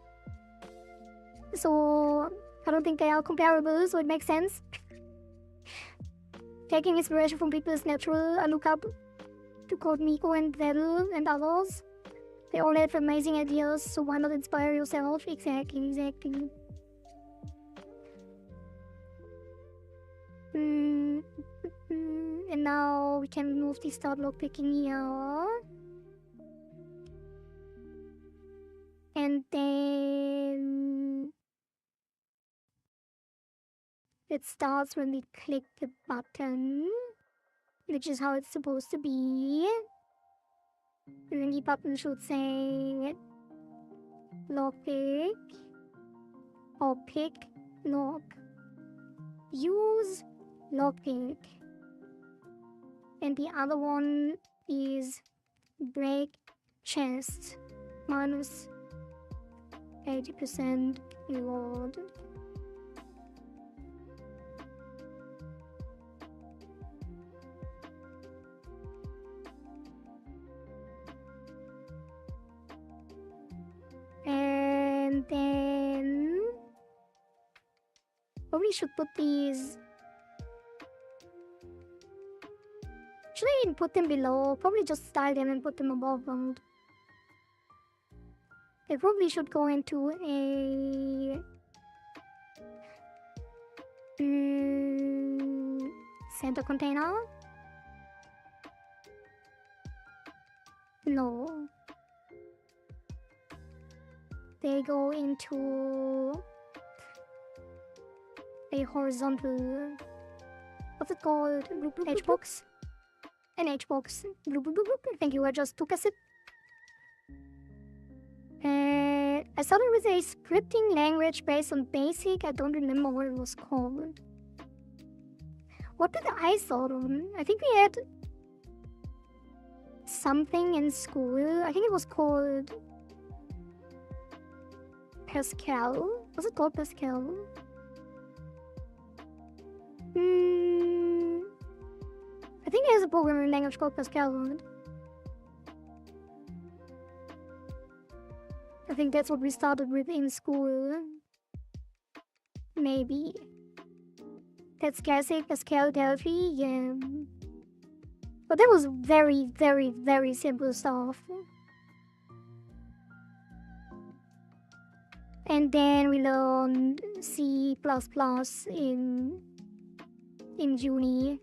So I don't think they are comparable, so it makes sense. Taking inspiration from people is natural. I look up to Code Miko and Vettel and others. They all have amazing ideas, so why not inspire yourself? Exactly. And now we can move the start lockpicking here. And then it starts when we click the button, which is how it's supposed to be. And then the button should say lockpick or pick lock. Use lockpick. And the other one is break chest minus 80% reward. And then probably should put these. Should I even put them below? Probably just style them and put them above them. They probably should go into a center container. No. They go into a horizontal. What's it called? H-box? An H-box. Thank you, I just took a sip. I started with a scripting language based on BASIC. I don't remember what it was called. What did I start on? I think we had something in school. I think it was called Pascal. Was it called Pascal? I think there's a programming language called Pascal. I think that's what we started with in school. Maybe. That's classic Pascal Delphi, yeah. But that was very, very, very simple stuff. And then we learned C++ in uni.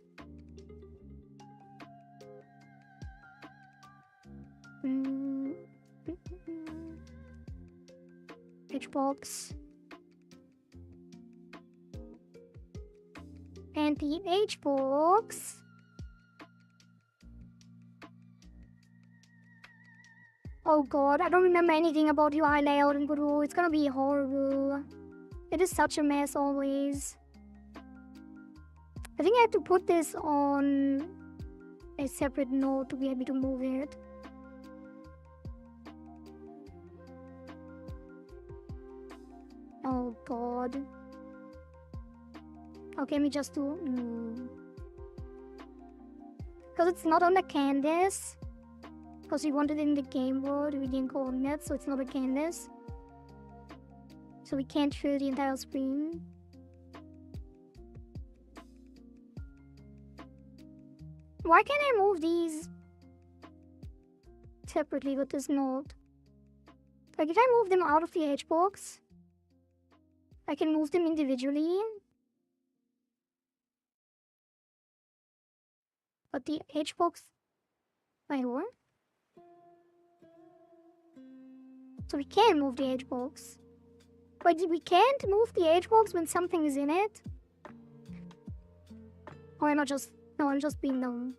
H-box. And the H-box Oh god, I don't remember anything about UI layout in Godot. It's gonna be horrible. It is such a mess always. I think I have to put this on a separate node to be able to move it. Oh god. Okay, let me just do... Because it's not on the canvas. Because we wanted it in the game world, we didn't coordinate, so it's not a canvas. So we can't fill the entire screen. Why can't I move these separately with this node? Like if I move them out of the edge box, I can move them individually. But the edge box... Wait, what? So we can move the edge box. But we can't move the edge box when something is in it? Or am I just... No, I'm just being dumb.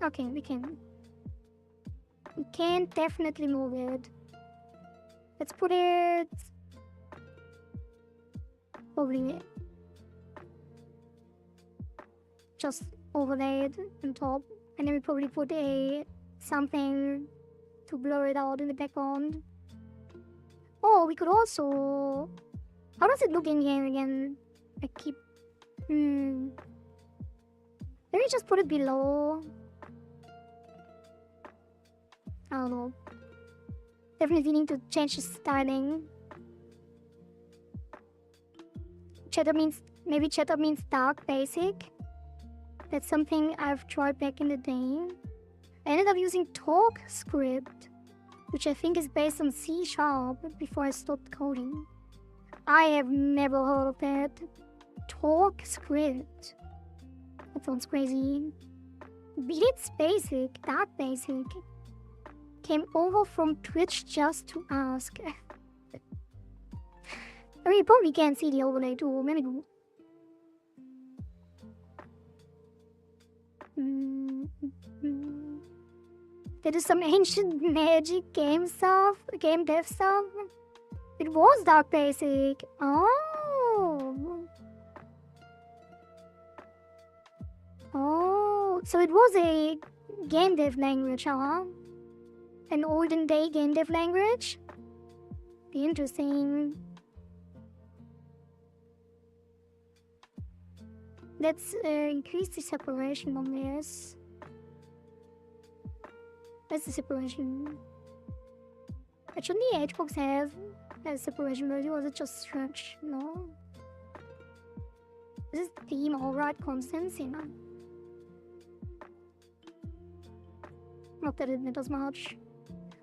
Okay, we can. We can definitely move it. Let's put it... Probably... Just overlaid on top. And then we probably put a... something to blur it out in the background. Oh, we could also... How does it look in here again? I keep... Maybe just put it below. I don't know. Definitely need to change the styling. Cheddar means... Maybe cheddar means dark basic. That's something I've tried back in the day. I ended up using Talk script, which I think is based on C# before I stopped coding. I have never heard of that. Talk script. That sounds crazy. Beats Basic, Dark Basic, came over from Twitch just to ask. I mean, you probably can't see the overlay too. Maybe do. That is some ancient magic game stuff, game dev stuff. It was Dark Basic. Oh. Oh, so it was a game dev language, huh? An olden day game dev language? Be interesting. Let's increase the separation on this. That's the separation. But shouldn't the edge box have a separation value, or is it just stretch? No. Is this theme alright constants? Yeah. Not that it matters much.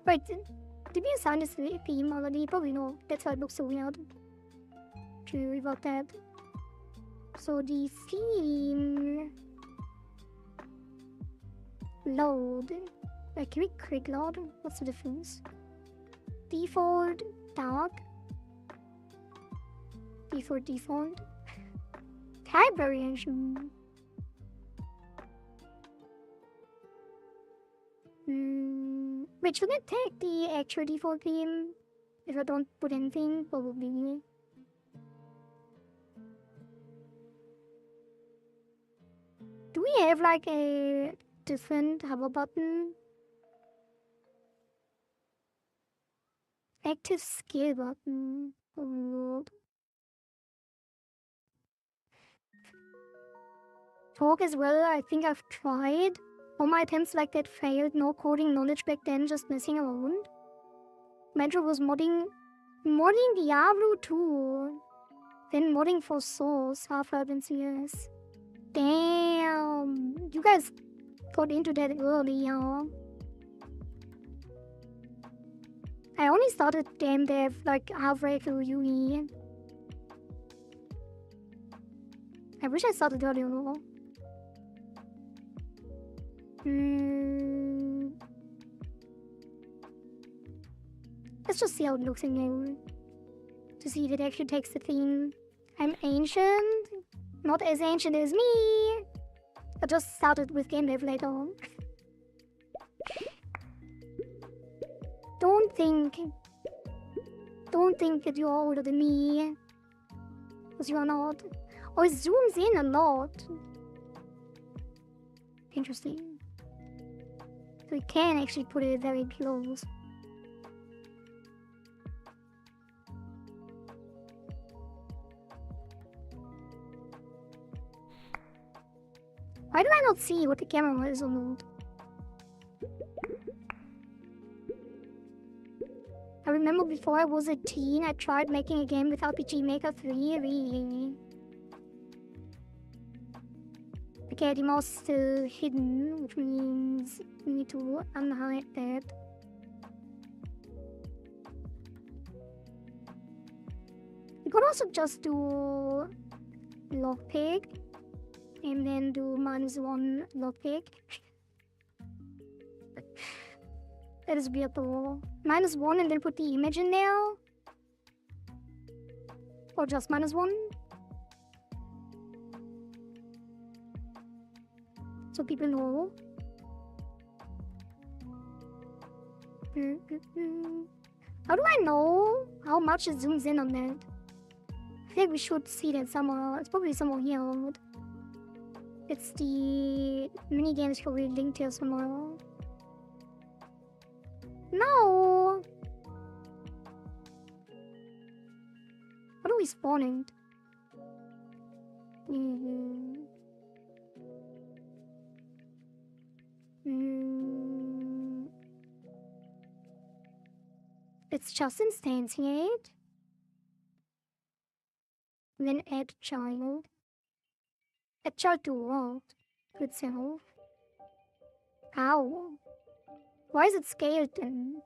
Wait, did we assign this theme already? Probably no. That's why it looks so weird. To revert that. So the theme... Load. Wait, can we quick load? What's the difference? Default, dark. Default. Type variation. Wait, should I take the actual default theme? If I don't put anything, probably. Do we have like a different hover button? Active skill button. Oh lord. Talk as well, I think I've tried. All my attempts like that failed. No coding knowledge back then, just messing around. Metro was modding Diablo 2. Then modding for Source, Half-Life and CS. Damn, you guys got into that early, huh? I only started game dev like halfway through uni. I wish I started earlier though. Let's just see how it looks in game. To see if it actually takes the theme. I'm ancient. Not as ancient as me. I just started with game dev later on. Don't think that you're older than me. Because you are not. Oh, it zooms in a lot. Interesting. So we can actually put it very close. Why do I not see what the camera is on? I remember before I was a teen, I tried making a game with RPG Maker 3, really. Okay, the mouse is still hidden, which means we need to unhide that. We could also just do lockpick and then do -1 lockpick. That is weird though. -1 and then put the image in there? Or just -1? So people know. How do I know how much it zooms in on that? I think we should see that somewhere. It's probably somewhere here. It's the minigame is probably linked here somewhere. No! What are we spawning? It's just instantiate. Then add child. Add child to what? To itself. Ow. Why is it scaled then?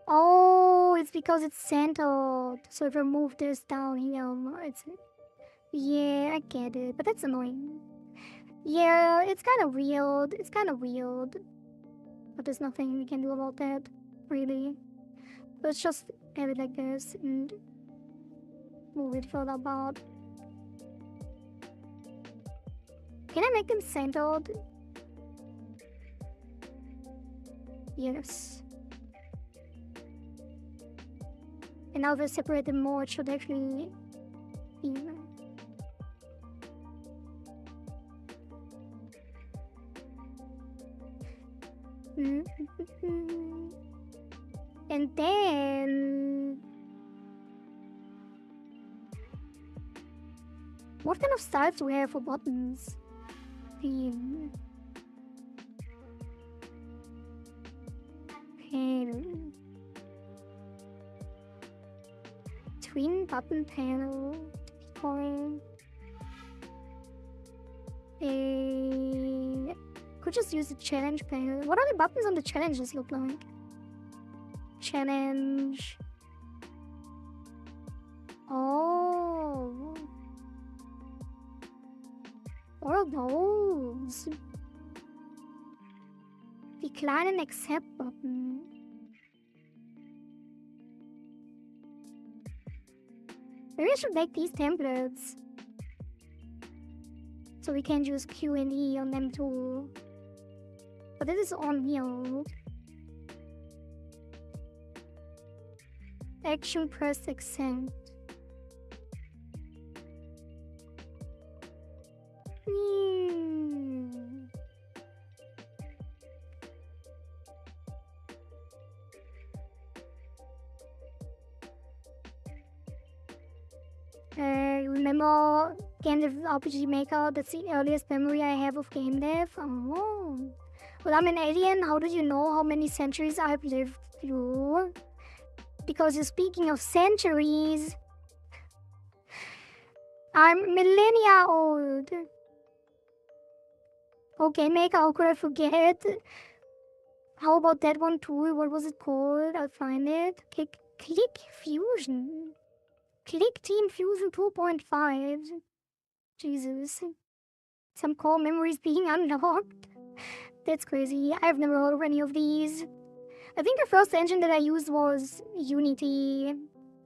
Oh, it's because it's centered. So if I move this down here, it's... Yeah, I get it. But that's annoying. Yeah, it's kind of weird. It's kind of weird. But there's nothing we can do about that, really. Let's just have it like this and move it further apart. Can I make them centered? Yes. And now if I separate them more, it should actually even. And then... What kind of styles do we have for buttons? Theme. Pen. Twin button panel. Coin. Could just use the challenge panel. What are the buttons on the challenges look like? Challenge. Oh. What are those? Decline and accept button. Maybe I should make these templates. So we can use Q and E on them too. But this is on here. Action press accept. Remember Game Dev RPG Maker? That's the earliest memory I have of Game Dev. Oh. Well, I'm an alien. How do you know how many centuries I've lived through? Because you're speaking of centuries. I'm millennia old. Okay, Maker, how could I forget? How about that one too? What was it called? I'll find it. Click Fusion. Click Team Fusion 2.5. Jesus. Some core memories being unlocked. That's crazy. I've never heard of any of these. I think the first engine that I used was Unity.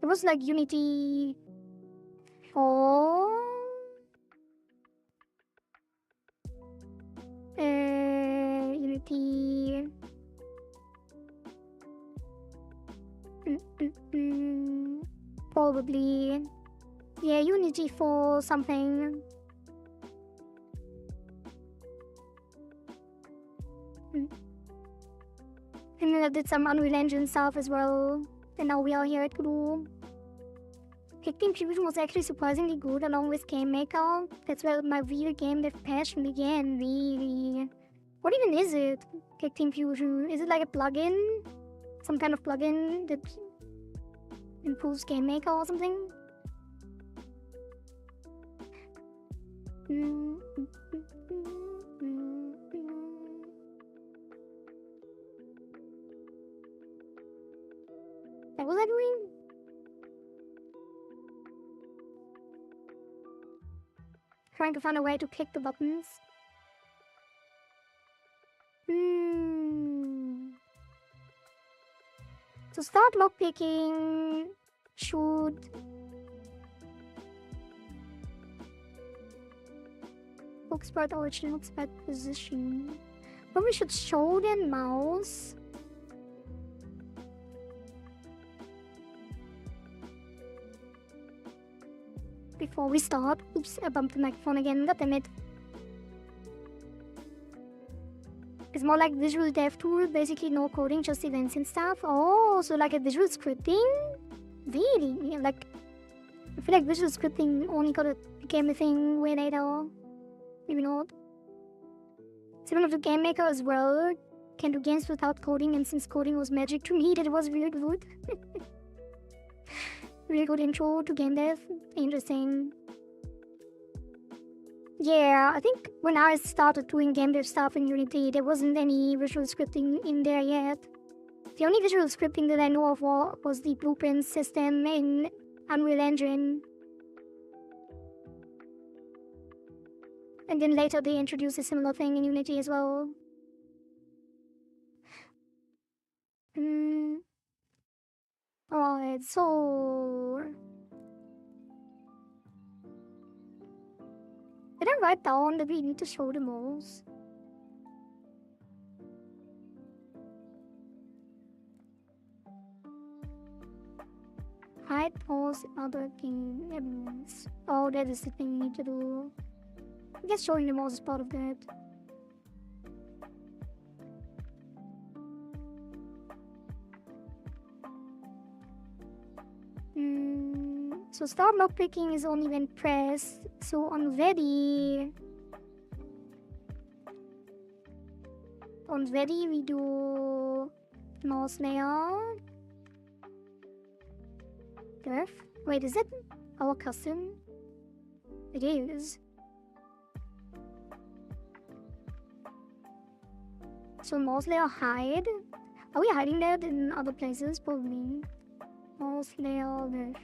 It was like Unity 4. Unity Probably. Yeah, Unity for something. And I did some Unreal Engine stuff as well. And now we are here at Guru. Hectic Fusion was actually surprisingly good along with Game Maker. That's where my real game dev passion began, really. What even is it? Hectic Fusion? Is it like a plugin? Some kind of plugin that improves Game Maker or something? What was I doing? Trying to find a way to click the buttons. So start lockpicking should book spread original spread position. But we should show the mouse. Before we start. Oops, I bumped the microphone again, god damn it. It's more like visual dev tool, basically no coding, just events and stuff. Oh, so like a visual scripting? Really? Like, I feel like visual scripting only became a thing way later. Maybe not. Similar to Game Maker as well. Can do games without coding, and since coding was magic to me, that was really good. Really good intro to game dev. Interesting. Yeah, I think when I started doing game dev stuff in Unity, there wasn't any visual scripting in there yet. The only visual scripting that I know of was the blueprint system in Unreal Engine. And then later they introduced a similar thing in Unity as well. Alright, so... Did I write down that we need to show the mouse? Hide pause other games. Oh, that is the thing we need to do. I guess showing the mouse is part of that. So start lockpicking is only when pressed. So on ready we do mouse layer. Def. Wait, is it our custom? It is. So mouse layer hide. Are we hiding that in other places? Probably. Mouse layer def.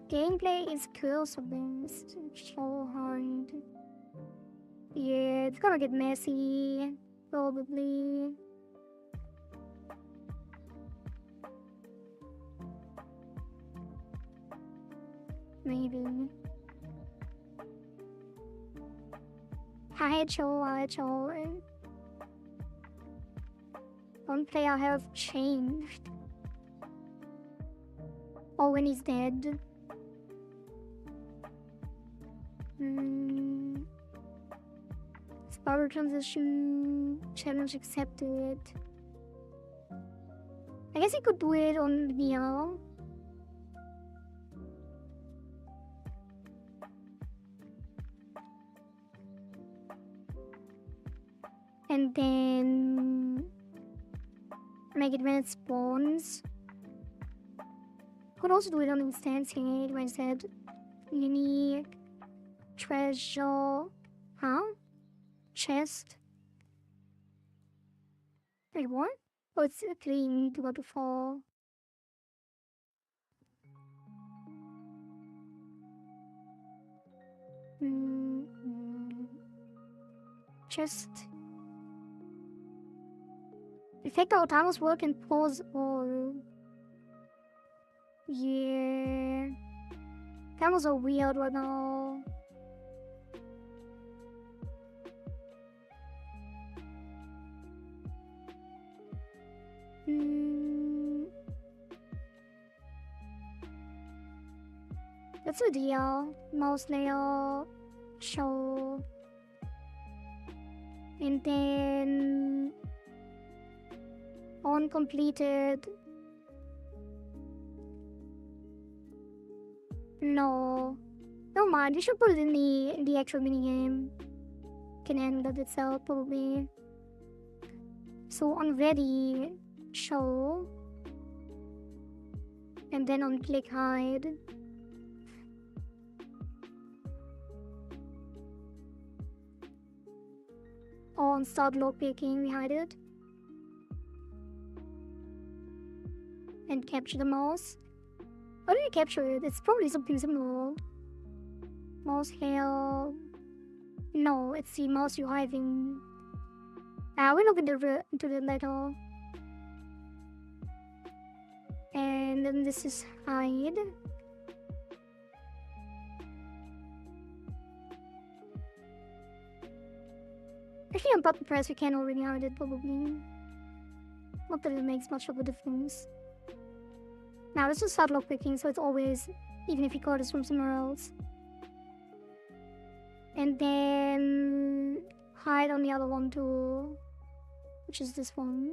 Gameplay is cursor based. So hard. Yeah, it's gonna get messy. Probably. Maybe. Hi, one player have changed. Or when he's dead. Spiral transition. Challenge accepted. I guess he could do it on VR. And then make it when it spawns. Could also do it on instantiate when I said unique treasure. Huh? Chest. Wait, what? Oh, it's a 3. We need to go to 4. Chest. Effect autonomous work and pause all. Yeah. Cameras are weird right now. That's the idea. Mouse layer, show, and then on completed. No, don't mind. You should put it in the actual minigame. Can end it itself probably. So on ready, show, and then on click hide. On start lockpicking, we hide it. And capture the mouse. How do you capture it? It's probably something similar. Mouse hair. No, it's the mouse you're hiding. We'll look into it later. And then this is hide. Actually, on button press, we can already hide it, probably. Not that it makes much of a difference. Now, let's just start lockpicking, so it's always, even if you got it from somewhere else. And then hide on the other one too, which is this one.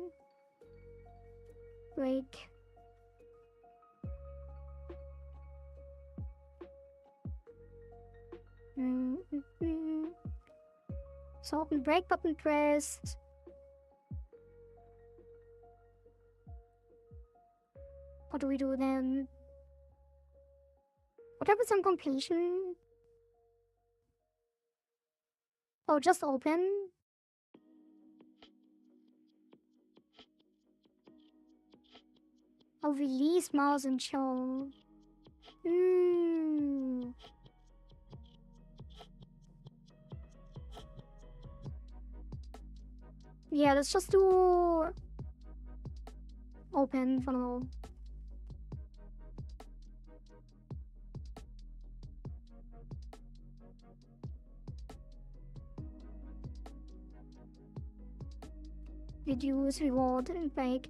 Break. So open break button pressed. What do we do then? What happens on completion? Oh, just open. Oh, release mouse and show. Yeah, let's just do open for now. Reduce, reward, and break.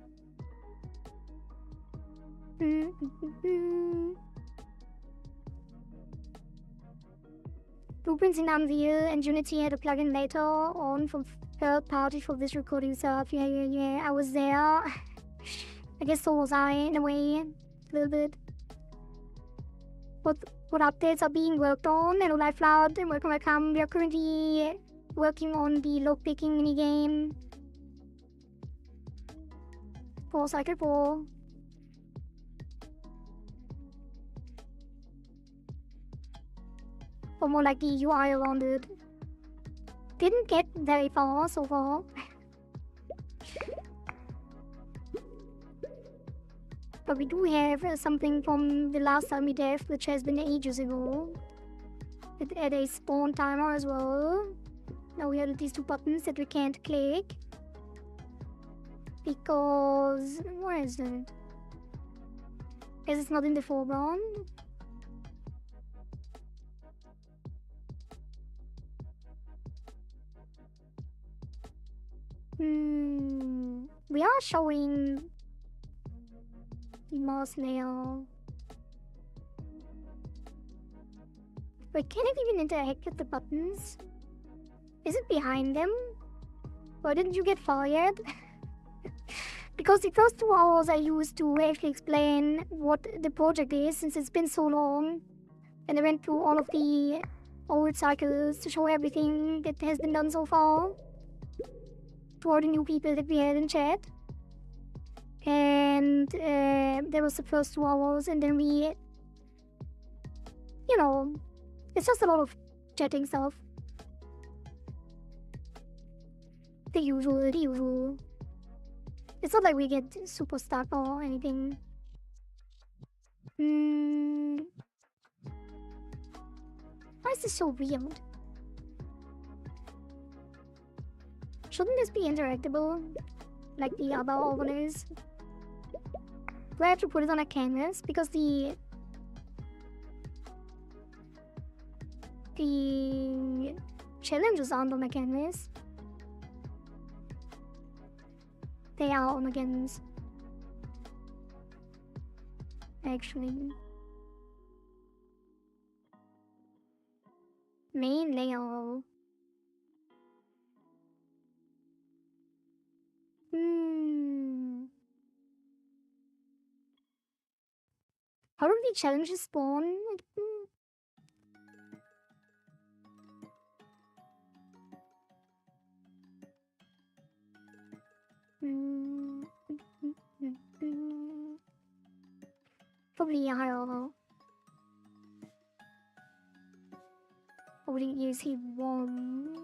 Blueprints in Unreal and Unity had a plugin later on from third party for this recording stuff. Yeah, I was there. I guess so was I, in a way. A little bit. What updates are being worked on? Hello, Lifeloud, and welcome. We are currently working on the lockpicking minigame for Cycle 4. Or more like the UI around it. Didn't get very far so far. But we do have something from the last time we dev, which has been ages ago. It had a spawn timer as well. Now we have these two buttons that we can't click. Because... where is it? Guess it's not in the foreground. We are showing the mouse layer. Wait, can it even interact with the buttons? Is it behind them? Why didn't you get fired? Because the first 2 hours I used to actually explain what the project is, since it's been so long. And I went through all of the old cycles to show everything that has been done so far. To all the new people that we had in chat. And that was the first 2 hours, and then we... you know, it's just a lot of chatting stuff. The usual. It's not like we get super stuck or anything. Why is this so weird? Shouldn't this be interactable? Like the other overlays? Do I have to put it on a canvas? Because the challenges aren't on a canvas. They are on a canvas. Actually. Main layer. How do the challenges spawn? Probably higher. I wouldn't use he one.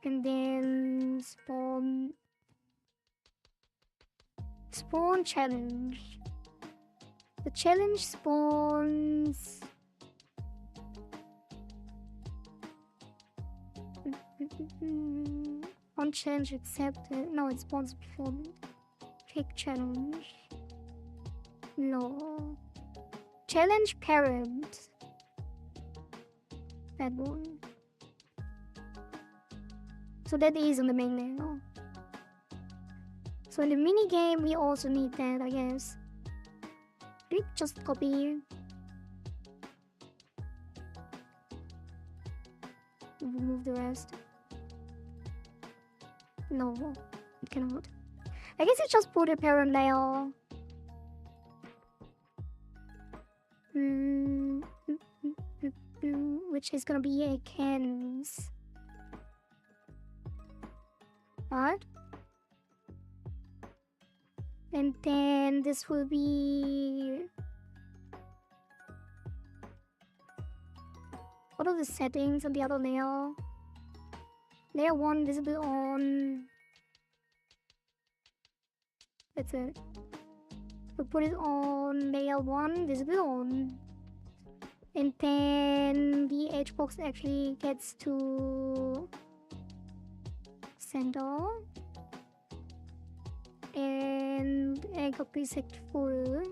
And then spawn challenge. The challenge spawns on challenge accepted. No, it spawns before pick challenge. No. Challenge parent. That one. So that is on the main layer. So in the minigame, we also need that, I guess. We just copy. Remove the rest. No, it cannot. I guess it just put a parent layer. Which is gonna be a cans. Right? And then this will be... What are the settings on the other layer? Layer 1 visible on... That's it. We'll put it on layer 1 visible on. And then the edge box actually gets to center. And anchor preset full.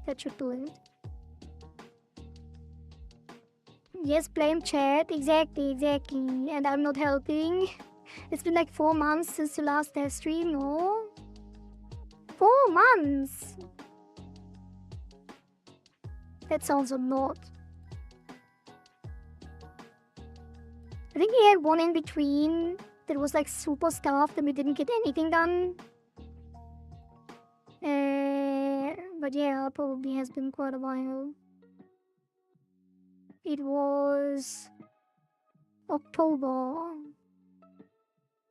That should do it. Yes, blame chat. Exactly. And I'm not helping. It's been like 4 months since the last dev stream, no? 4 months! That sounds a lot. I think we had one in between that was like super stuffed and we didn't get anything done. But yeah, probably has been quite a while. It was October.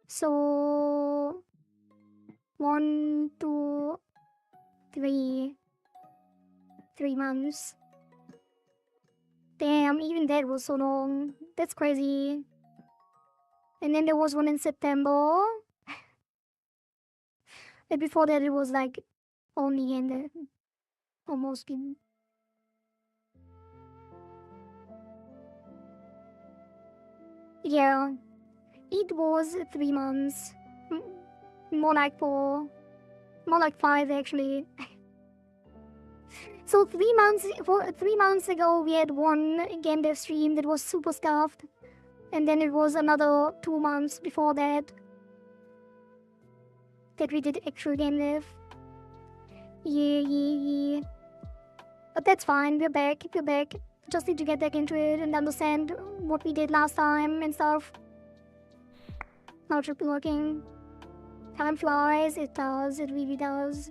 So 1, 2, 3 months. Damn, even that was so long. That's crazy. And then there was one in September. And before that it was like only ended. Almost been. Yeah. It was 3 months. More like 4. More like 5 actually. So 3 months ago we had one game dev stream that was super stuffed. And then it was another 2 months before that we did actual game dev. Yeah. But that's fine, we're back. Just need to get back into it and understand what we did last time and stuff. Now it should be working. Time flies, it does, it really does.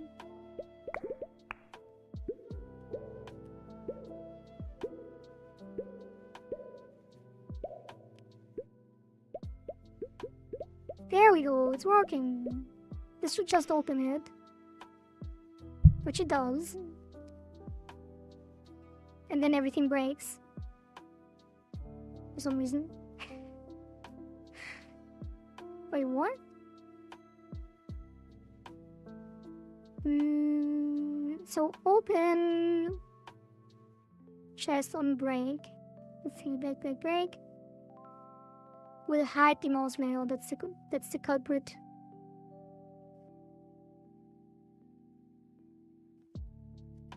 There we go, it's working. This should just open it. Which it does. And then everything breaks. For some reason. Wait, what? So open chest on break. Let's see, break. We'll hide the mouse layer, that's the culprit.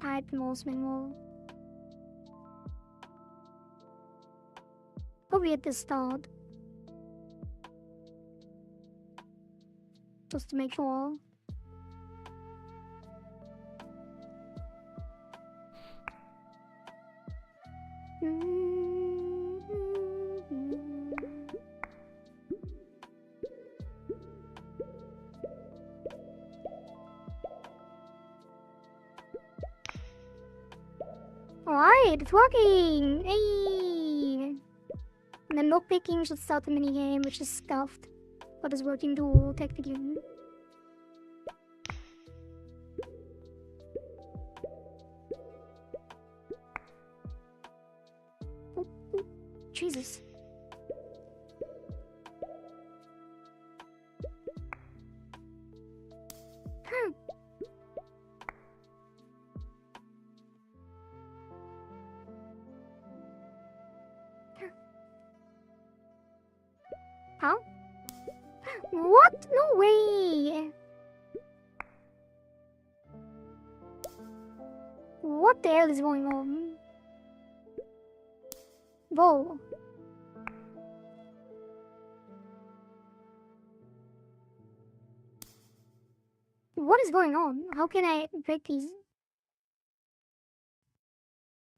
Hide the mouse manual. Probably at the start. Just to make sure. Alright, it's working! Hey! And then lockpicking should start the minigame, which is scuffed, but is working too, technically. Oh, oh, Jesus. How? What? No way! What the hell is going on? Whoa. What is going on? How can I break these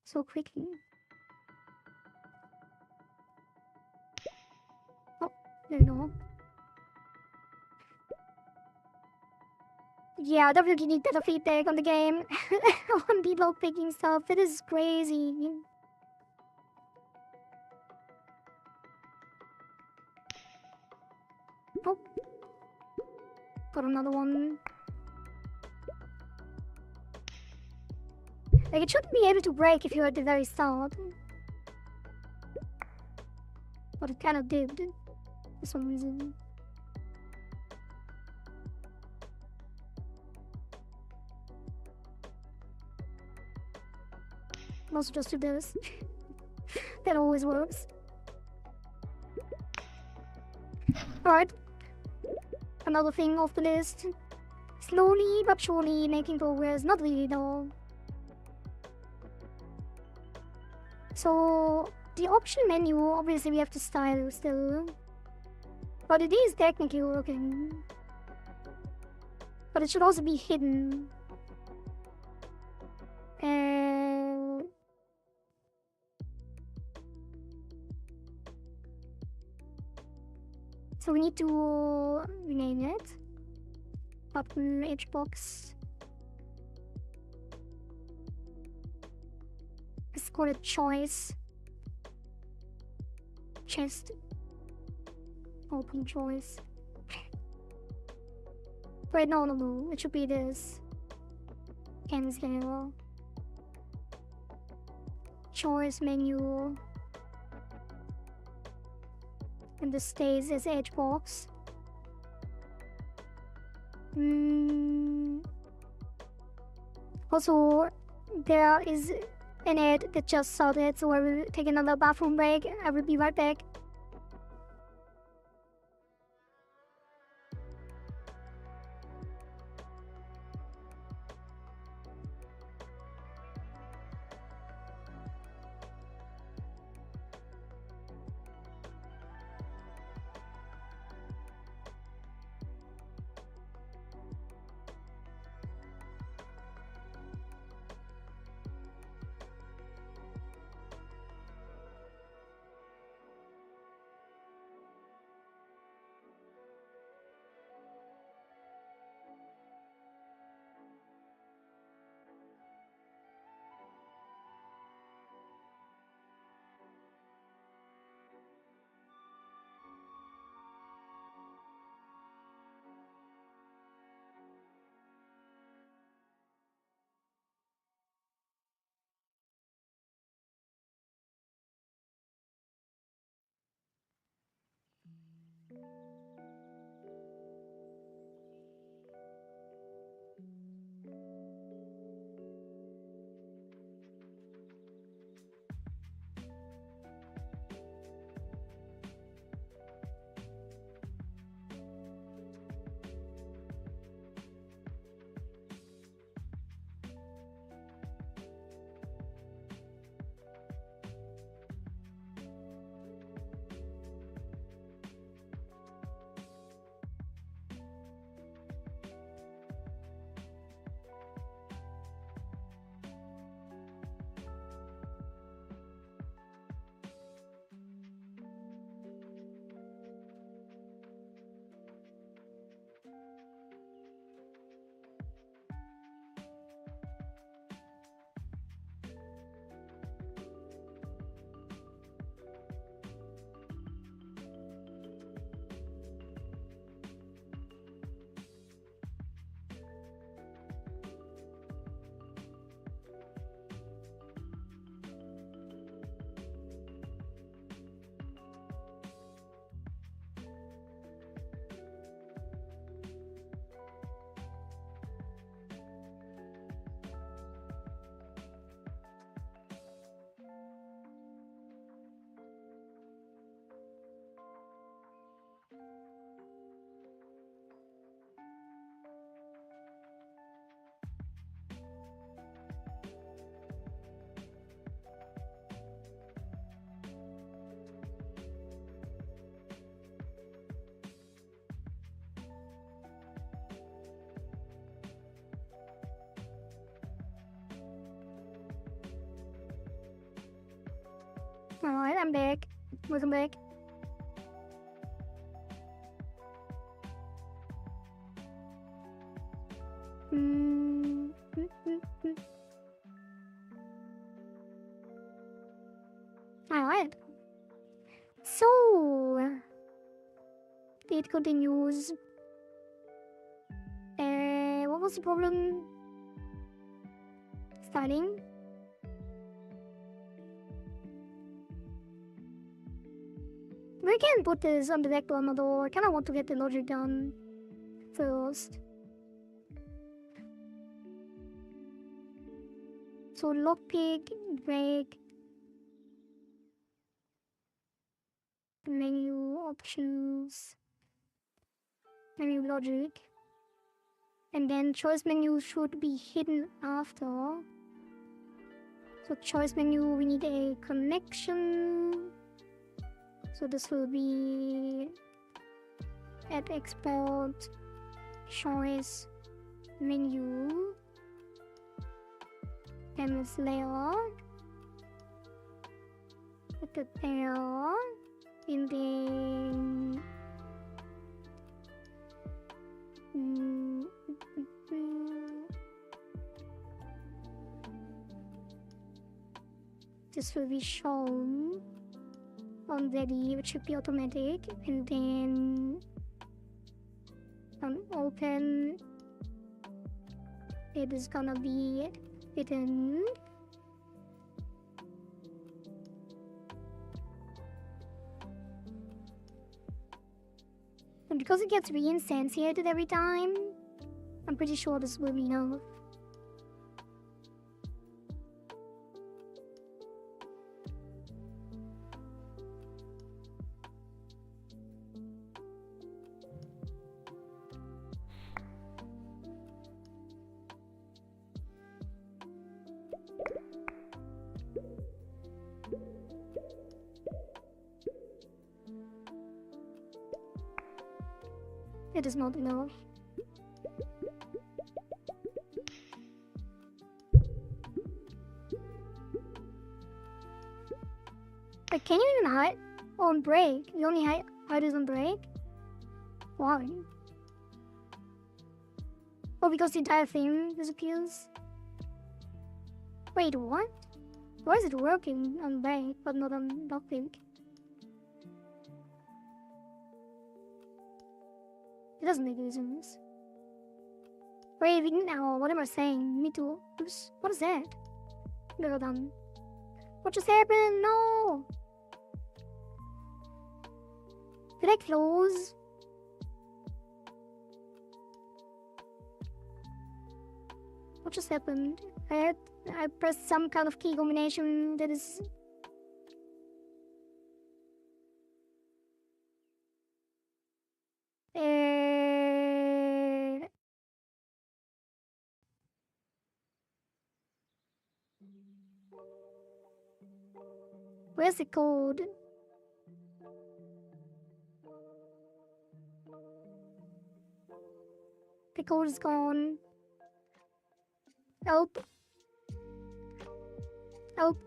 so quickly? Oh, there you go. Yeah, definitely need better feedback on the game. On the lockpicking stuff. It is crazy. Oh. Got another one. Like, it shouldn't be able to break if you're at the very start. But it kind of did. For some reason. Also just do this. That always works. Alright. Another thing off the list. Slowly but surely making progress. Not really though. So, the option menu, obviously we have to style still. But it is technically working. But it should also be hidden. So we need to rename it. Button edge box. Let's call it choice. Chest. Open choice. Wait, no. It should be this. Cancel. Choice menu. And this stays as edge box. Also, there is an ad that just started, so I will take another bathroom break. I will be right back. Alright, I'm back. Welcome back. Alright. So it continues. What was the problem? Starting. We can put this on the back burner though. I kinda want to get the logic done first. So lockpick, break, menu options, menu logic, and then choice menu should be hidden after. So choice menu, we need a connection. So this will be add export, choice menu, canvas layer, put it there, and then this will be shown on ready, which should be automatic, and then on open it is gonna be hidden. And because it gets re-instantiated every time, I'm pretty sure this will be enough. It is not enough. But can you even hide on break? You only hide it on break? Why? Oh, because the entire thing disappears? Wait, what? Why is it working on break but not on lockpick? It doesn't make any sense. Wait, now, what am I saying? Me too. Oops, what is that? Never done. What just happened? No! Did I close? What just happened? I pressed some kind of key combination that is... Where's the code? The code is gone. Help. Help.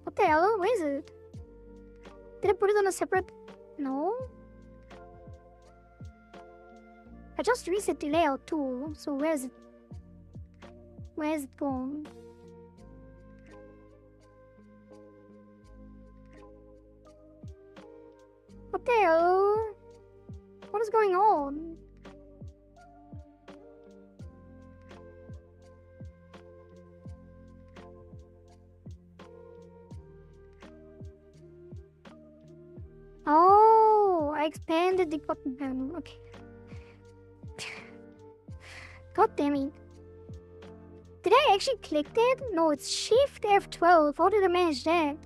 What the hell? Where is it? Did I put it on a separate... No? I just reset the layout tool, so where is it? Where is it gone? What the hell? What is going on? Oh, I expanded the button panel. Okay. God damn it. Did I actually click that? No, it's Shift F12. How did I manage that?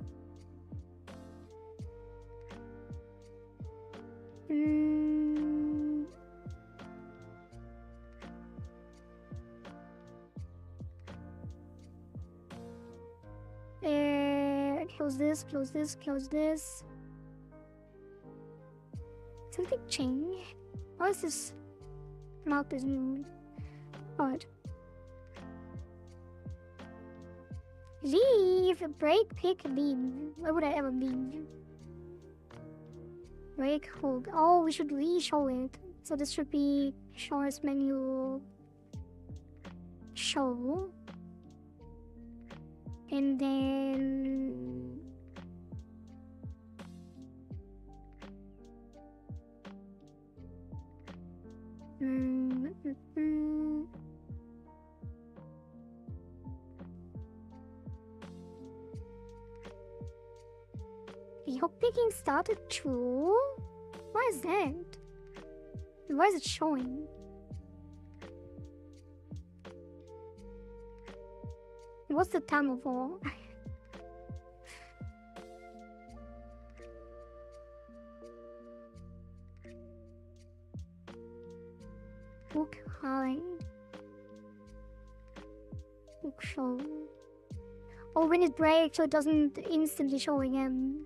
Close this, close this, close this. Something changed. Why is this mouth is moved? Alright. Leave! Break, pick, leave. Where would I ever leave? Break, hook. Oh, we should re-show it. So this should be show as menu. Show. And then... The hook picking started true? Why is that? Why is it showing? What's the timer for? Hook hide. Hook show. Oh, when it breaks, so it doesn't instantly show again.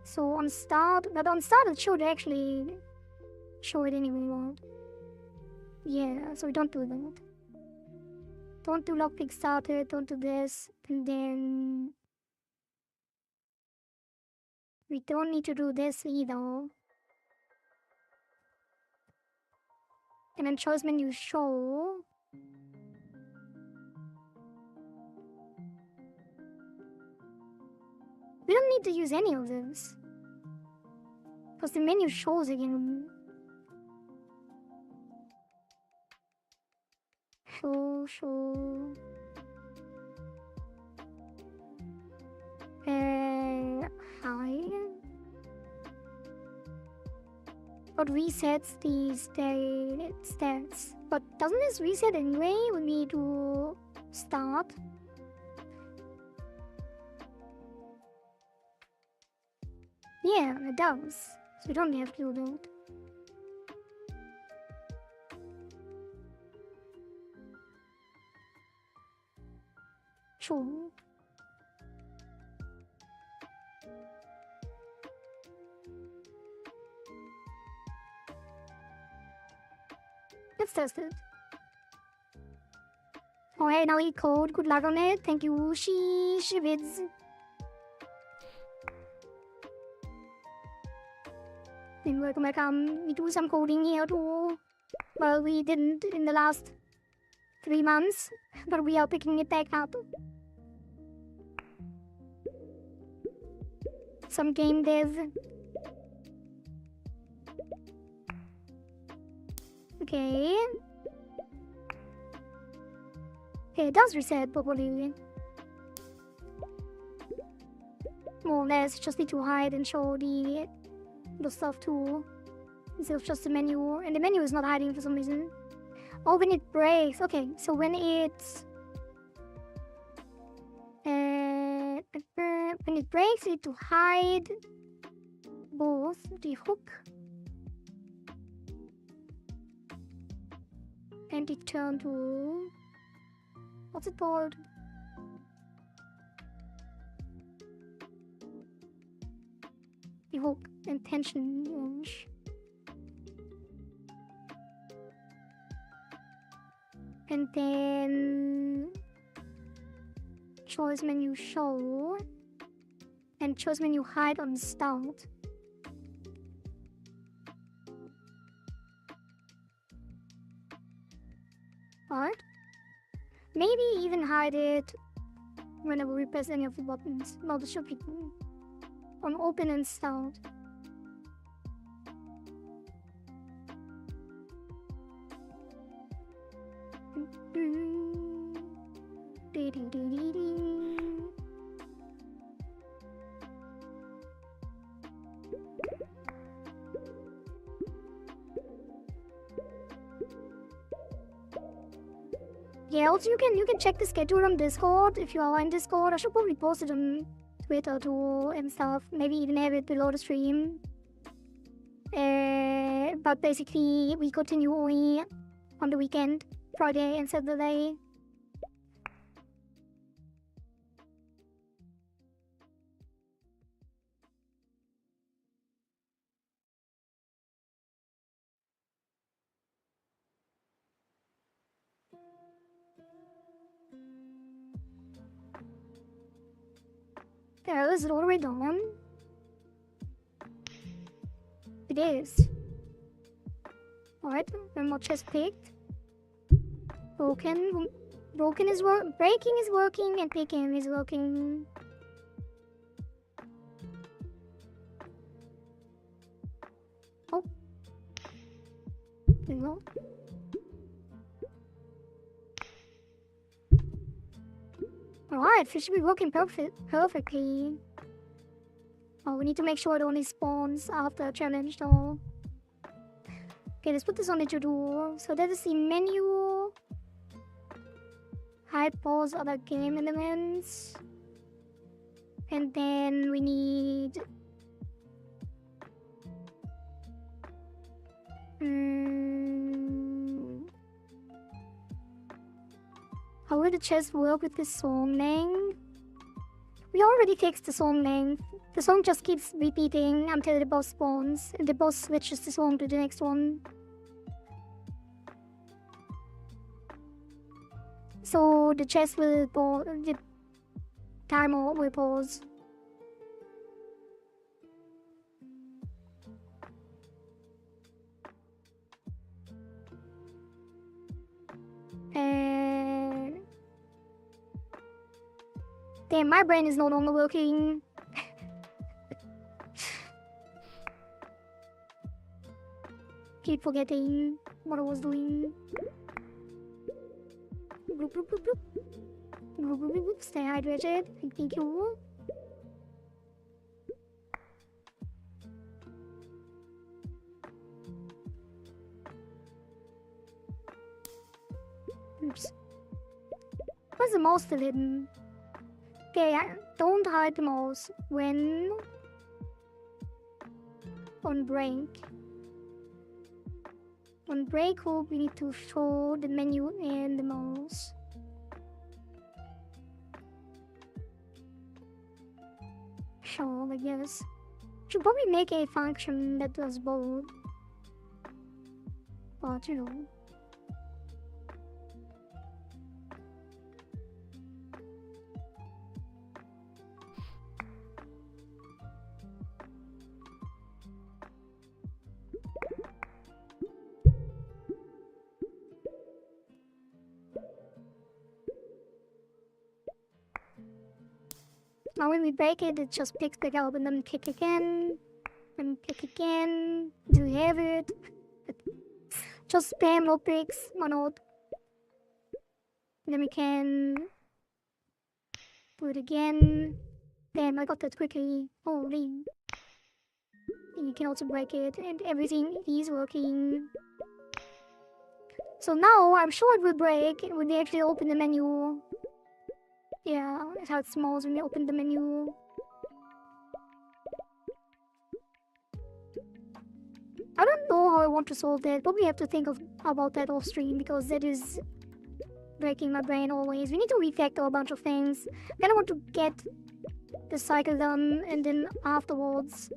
So on start, but on start it should actually show it anyway, right? Yeah, so we don't do that. Don't do lockpick started, don't do this, and then... We don't need to do this either. And then choice menu show. We don't need to use any of this. Because the menu shows again. Show. Hide. But resets the stats. But doesn't this reset anyway when we do start? Yeah, it does. So we don't have to do that. Sure. Let's test it. Oh hey, now we code. Good luck on it. Thank you, Shivids. Then welcome. We do some coding here too. Well, we didn't in the last 3 months, but we are picking it back up. Some game dev. Okay. Okay, it does reset properly. More or less, just need to hide and show the stuff too. Instead of just the menu. And the menu is not hiding for some reason. Oh, when it breaks. Okay, so when it's... when it breaks, you need to hide both the hook and it turn to... What's it called? The hook and tension range. And then choice menu show and choice menu hide on start. Alright. Maybe even hide it whenever we press any of the buttons. No, this should be on open and start. Yeah, also you can check the schedule on Discord if you are on Discord. I should probably post it on Twitter too and stuff. Maybe even have it below the stream. But basically we continue only on the weekend, Friday and Saturday. Is it already done? It is. Alright, remote chest picked. Breaking is working, and picking is working. Oh. There we go. Alright, it should be working perfectly. Oh, we need to make sure it only spawns after a challenge though. Okay, let's put this on the to-do. So that is the menu. Hide, pause, other game elements. And then we need... How will the chest work with this song name? We already fixed the song name. The song just keeps repeating until the boss spawns, and the boss switches the song to the next one. So the chest will pause, the timer will pause. And damn, my brain is no longer working. Keep forgetting what I was doing. Bloop, bloop, bloop, bloop. Bloop, bloop, bloop, bloop. Stay hydrated. Thank you. Oops. Where's the mouse still hidden? Okay, don't hide the mouse when on break. On break hook, we need to show the menu and the mouse. Sure, I guess. Should probably make a function that does both. But you know. Now when we break it, it just picks back up and then pick again. And pick again. Do you have it? Just spam no picks, why not? Then we can do it again. Damn, I got that quickly. Holy. And you can also break it, and everything is working. So now I'm sure it will break when they actually open the menu. Yeah, that's how it smells when you open the menu. I don't know how I want to solve that. Probably have to think about that off stream, because that is breaking my brain always. We need to refactor a bunch of things. I kinda want to get the cycle done, and then afterwards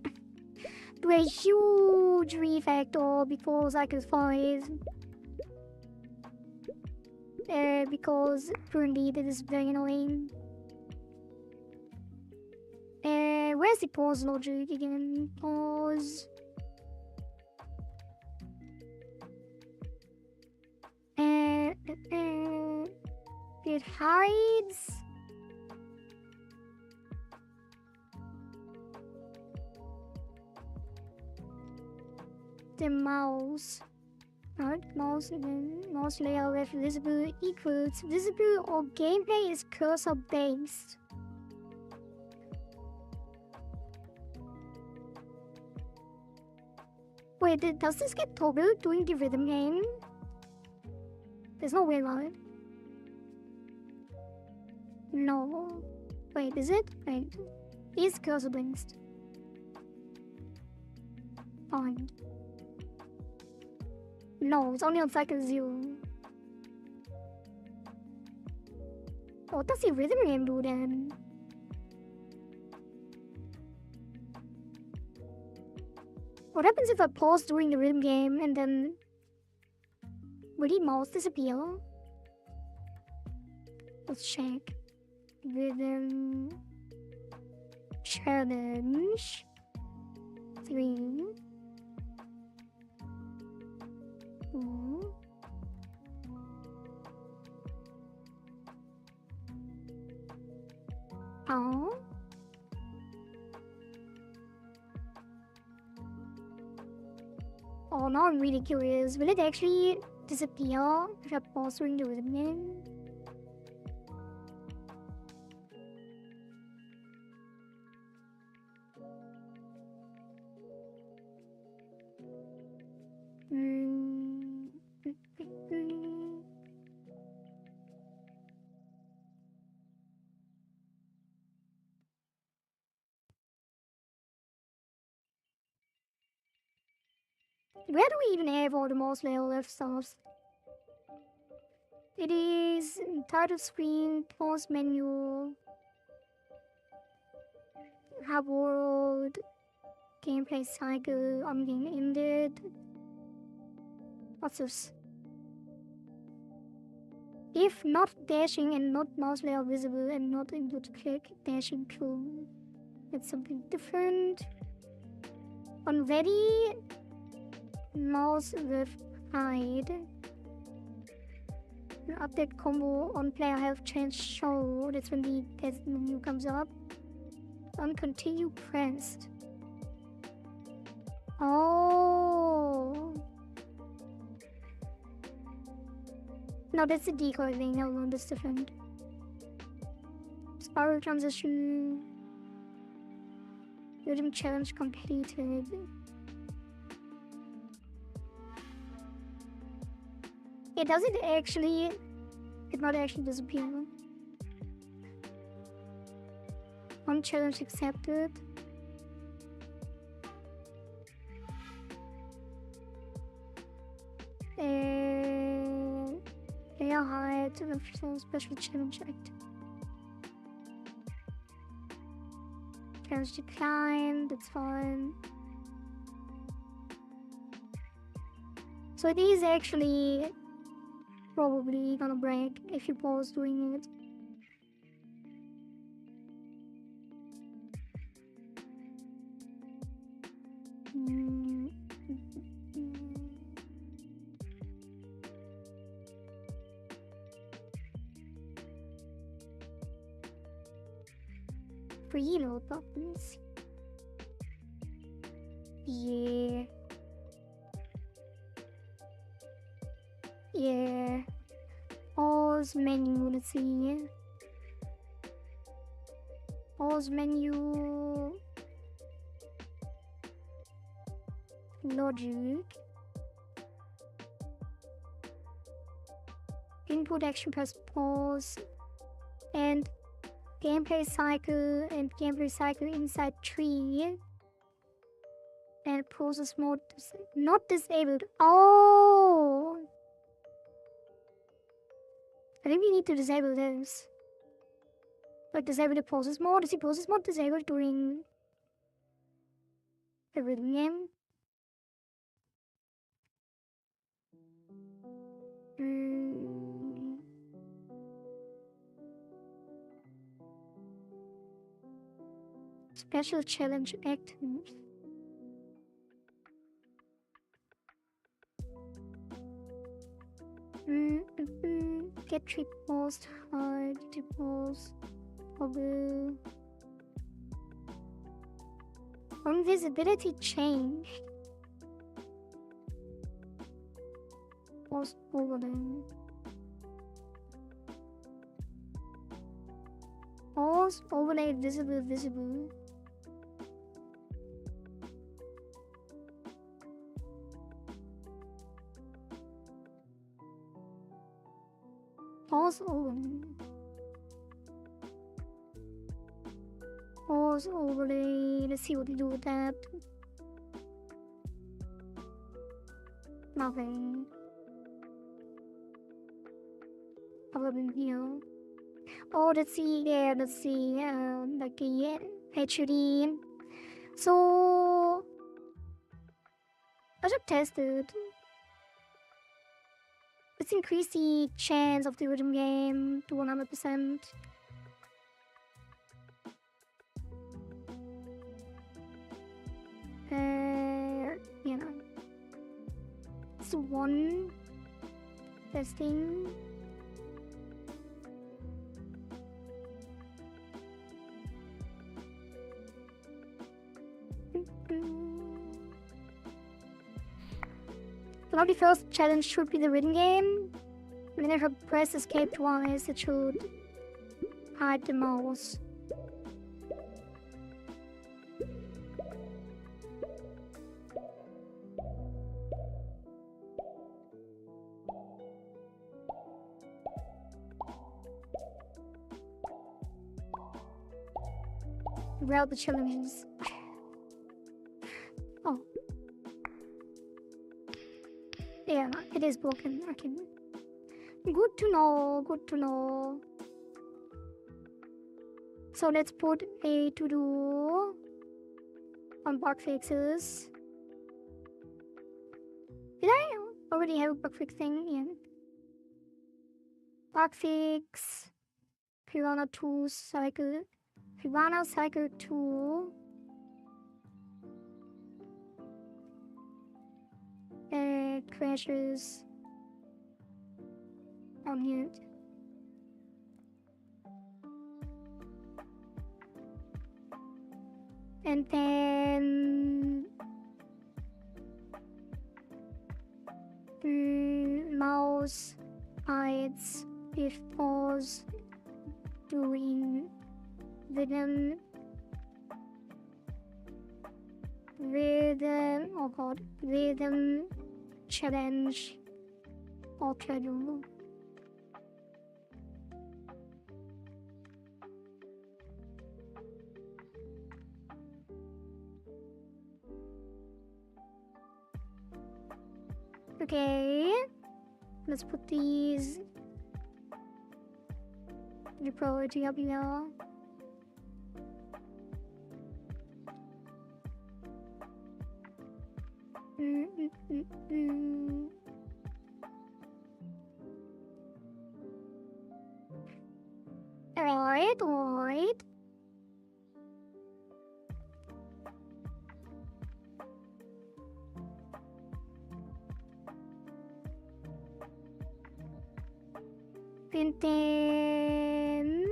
do a huge refactor before cycle 5. Because currently that is very annoying. Where's the pause logic again? Pause. It hides. The mouse. Right, mouse again. Mouse layer with visible equals visible, or gameplay is cursor based. Wait, does this get toggled during the rhythm game? There's no way around it. No. Wait, is it? Wait. Is cursor based? Fine. No, it's only on cycle 0. What does the rhythm game do then? What happens if I pause during the rhythm game and then... will the mouse disappear? Let's check. Rhythm... challenge 3. Oh. Oh, now I'm really curious. Will it actually disappear if I pause during the rhythm game? Where do we even have all the most level left stuff? It is title screen, pause menu, hub world, gameplay cycle, game ended. What's this? If not dashing and not mouse layer visible and not able to click, dashing to. It's something different. On ready, mouse with hide. Update combo on player health change show. That's when the test menu comes up. On continue pressed. Oh. No, that's the decoy thing. Hold on, that's different. Spiral transition. Rhythm challenge completed. It doesn't actually. It not actually disappear. One challenge accepted. Player hide to the special challenge act. Challenge declined, that's fine. So it is actually probably gonna break if you pause doing it. Preload buttons. Yeah. Yeah. Pause menu, let's see. Pause menu. Logic. Input action press pause. And gameplay cycle and gameplay cycle inside tree. And process mode not disabled. Oh! I think we need to disable this. Like disable the process mode. Is the process mode disabled during the rhythm game? Special challenge active. Get tree post, hide, pause, bubble. Invisibility changed. Pause overlay. Pause overlay visible. Pause overlay. Pause overlay. Let's see what we do with that. Nothing. Probably here. Oh, let's see. Yeah, let's see. Like the HUD. So I just tested. Let's increase the chance of the rhythm game to 100%. 1 testing. So now the first challenge should be the rhythm game. And then if I press escape twice, it should hide the mouse. Where are the challenges? Oh. Yeah, it is broken. Okay. Good to know, good to know. So let's put a to-do on bug fixes. Did I already have a bug fix thing? Yeah. Bug fix. Piranha 2 cycle. Piranha cycle 2. Crashes on mute. And then mouse hides if pause doing rhythm, oh god, rhythm challenge or schedule. Okay, let's put these the priority up here. Alright. And then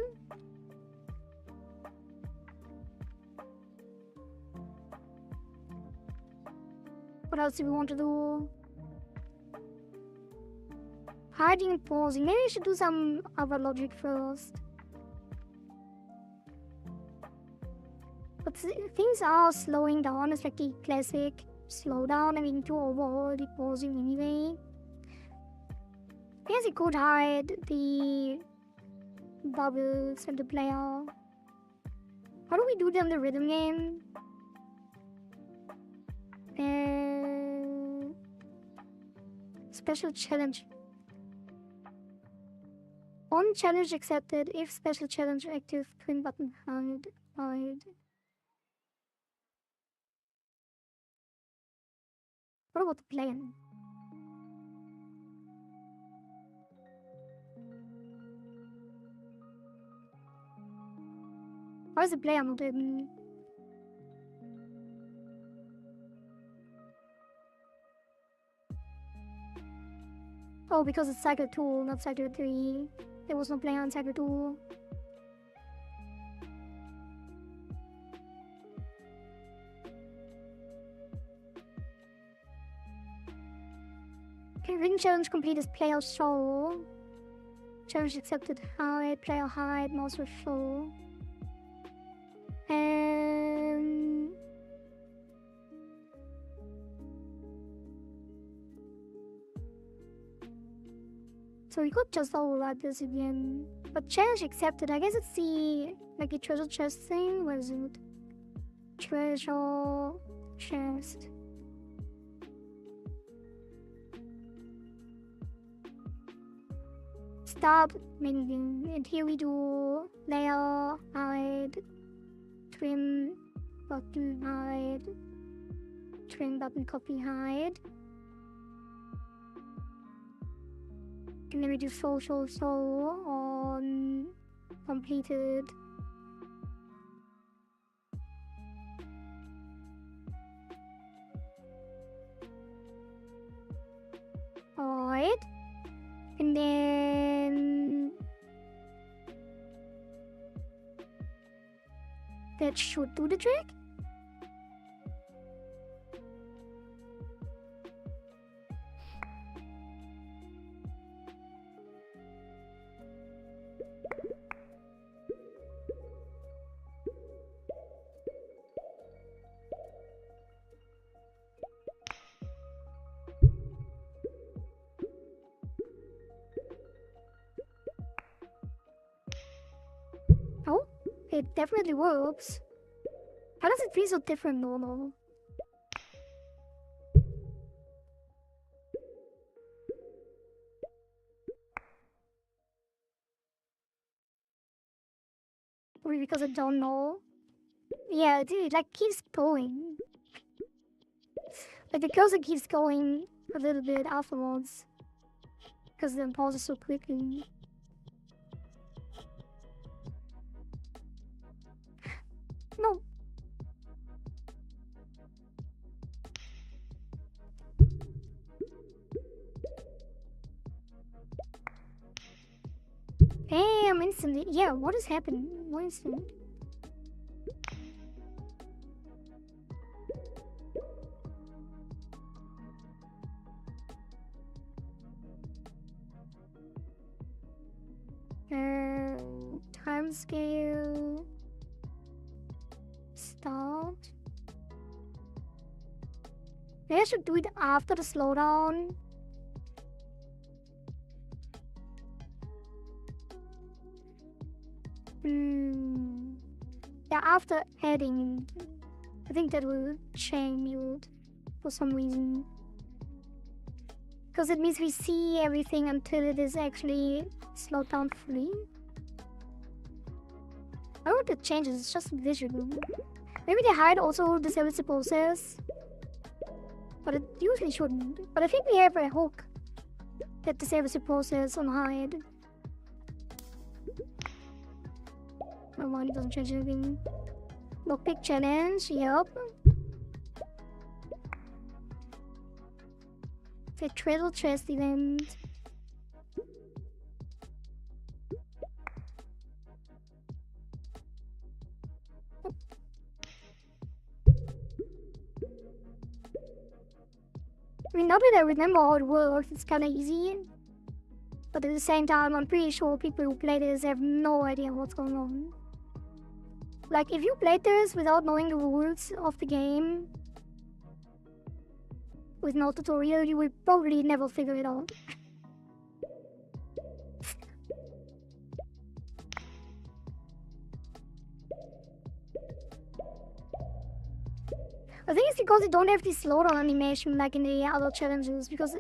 what else do we want to do? Hiding and pausing. Maybe we should do some other logic first. But things are slowing down. It's like the classic slow down. I mean, to overall the pausing anyway. I guess it could hide the bubbles and the player. How do we do them in the rhythm game? Special challenge. On challenge accepted. If special challenge active, twin button hide. What about the plan? Why is the player not in? Oh, because it's cycle 2, not cycle 3. There was no player on cycle 2. Okay, ring challenge complete is player show. Challenge accepted hide, player hide, mouse will show. So we could just override this again. But challenge accepted, I guess it's the like a treasure chest thing. Where is it? Treasure chest. Start minigame. And here we do layer, hide, trim, button, hide, trim, button, copy, hide. And then we do social on completed. that should do the trick. Oh, it definitely works. How does it feel so different normal? Maybe because I don't know. Yeah, dude, like keeps going. Like the cursor keeps going a little bit afterwards. Because it pauses so quickly. No. Damn, instantly. Yeah, what is happening? What is it? Time scale. Start. Maybe I should do it after the slowdown. Yeah, after adding, I think that will change it for some reason. Because it means we see everything until it is actually slowed down fully. I don't want the changes, it's just visual. Maybe they hide also disables the process. But it usually shouldn't. But I think we have a hook that disables the process on hide. My mind doesn't change anything. Lockpick challenge, yep. The treasure chest event. I mean, now that I remember how it works, it's kinda easy. But at the same time, I'm pretty sure people who play this have no idea what's going on. Like, if you played this without knowing the rules of the game, with no tutorial, you will probably never figure it out. I think it's because they don't have this slowdown animation like in the other challenges, because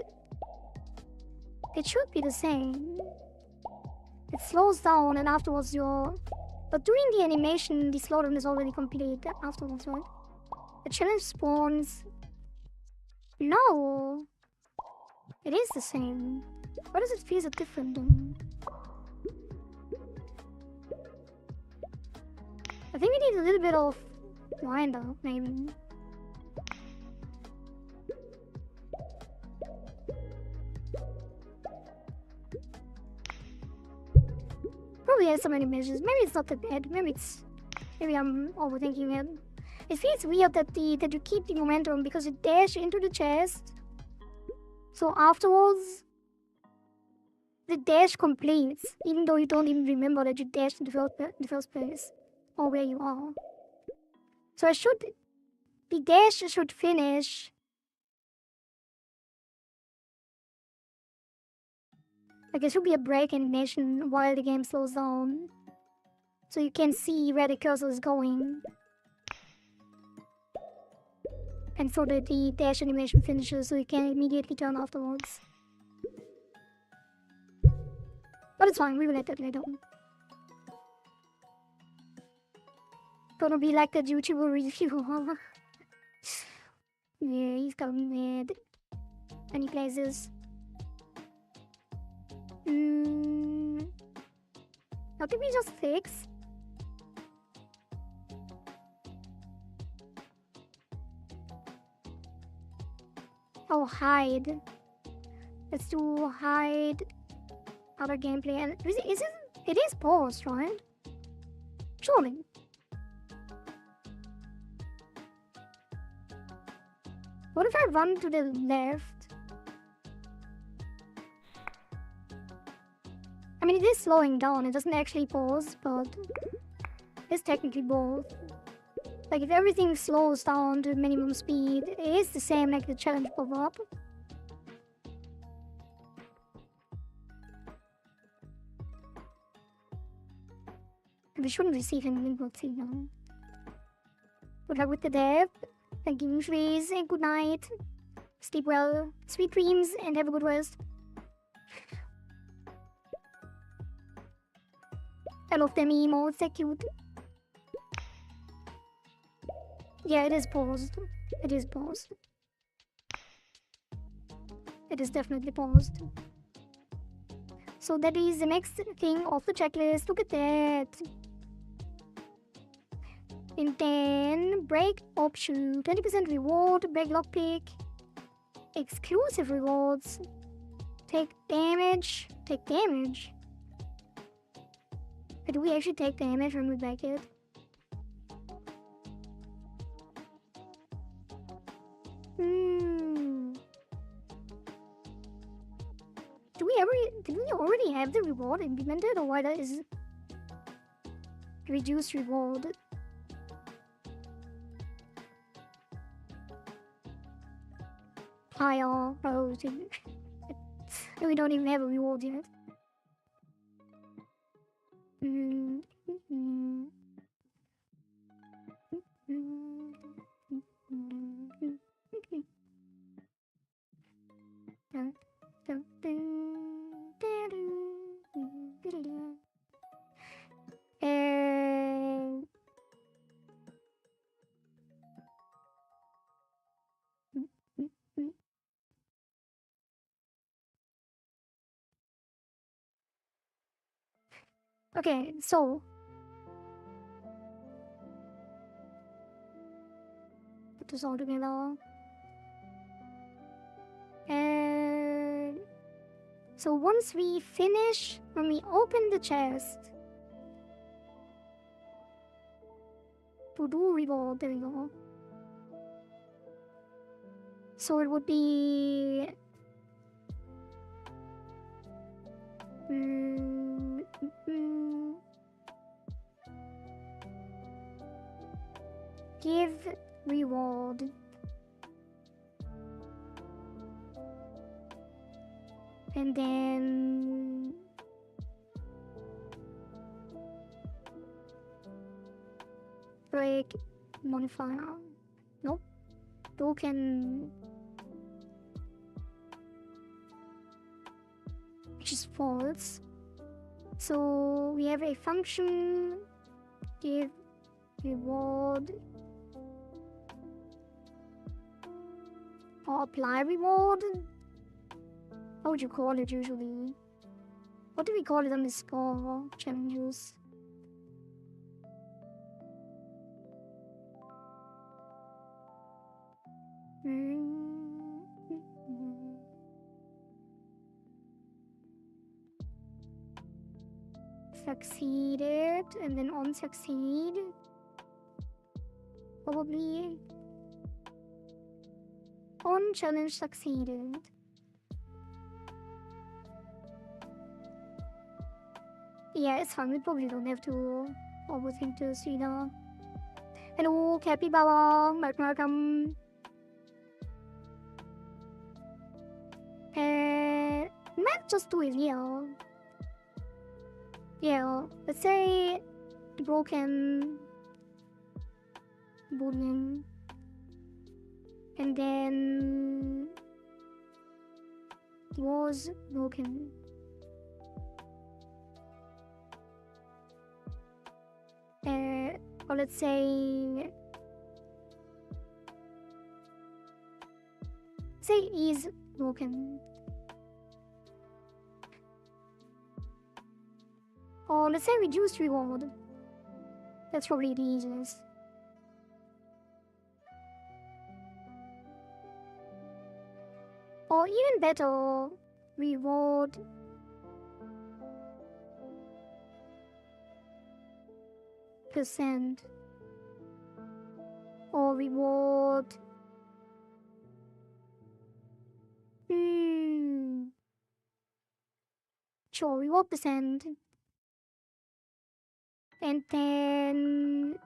it should be the same. It slows down and afterwards you're... But during the animation, the slowdown is already complete afterwards, right? The challenge spawns... No! It is the same. Why does it feel so different then? I think we need a little bit of winder, maybe. Probably has some animations. Maybe it's not that bad. Maybe I'm overthinking it. It feels weird that you keep the momentum because you dash into the chest. So afterwards, the dash completes, even though you don't even remember that you dashed in the first place, or where you are. So the dash should finish. Like there should be a break animation while the game slows down, so you can see where the cursor is going. And so that the dash animation finishes, so you can immediately turn afterwards. But it's fine, we will let that later on. Gonna be like the YouTuber reviewer. Yeah, he's coming mad. Any places? How did we just fix? Oh, hide. Let's do hide. Other gameplay. And it is paused, right? Surely. What if I run to the left? I mean, it is slowing down. It doesn't actually pause, but it's technically both. Like, if everything slows down to minimum speed, it is the same like the challenge pop-up. We shouldn't receive any input signal. Good luck with the dev. Thank you, Shreys, and good night. Sleep well, sweet dreams, and have a good rest. I love them emotes, they're cute. Yeah, it is paused. It is paused. It is definitely paused. So that is the next thing off the checklist. Look at that. In 10, break option, 20% reward, break lockpick, exclusive rewards, take damage. Take damage? Do we actually take damage when we break it? Did we already have the reward implemented, or why that is reduced reward? Higher priority. We don't even have a reward yet. Okay, so put this all together. And so once we finish, when we open the chest to do reward, there we go. So it would be give reward. And then break modifier. Nope. Token, which is false. So we have a function give reward or apply reward. How would you call it usually? What do we call it on the score challenges? Succeeded and then on succeed. Probably on challenge succeeded. Yeah, it's fine. We probably don't have to overthink this either. Hello, Capybara. Welcome. Might just do it here. Yeah, let's say broken boolean. And then was broken. Or let's say is broken. Or let's say reduced reward. That's probably the easiest. Or even better, reward percent. Or reward Sure, reward percent. And then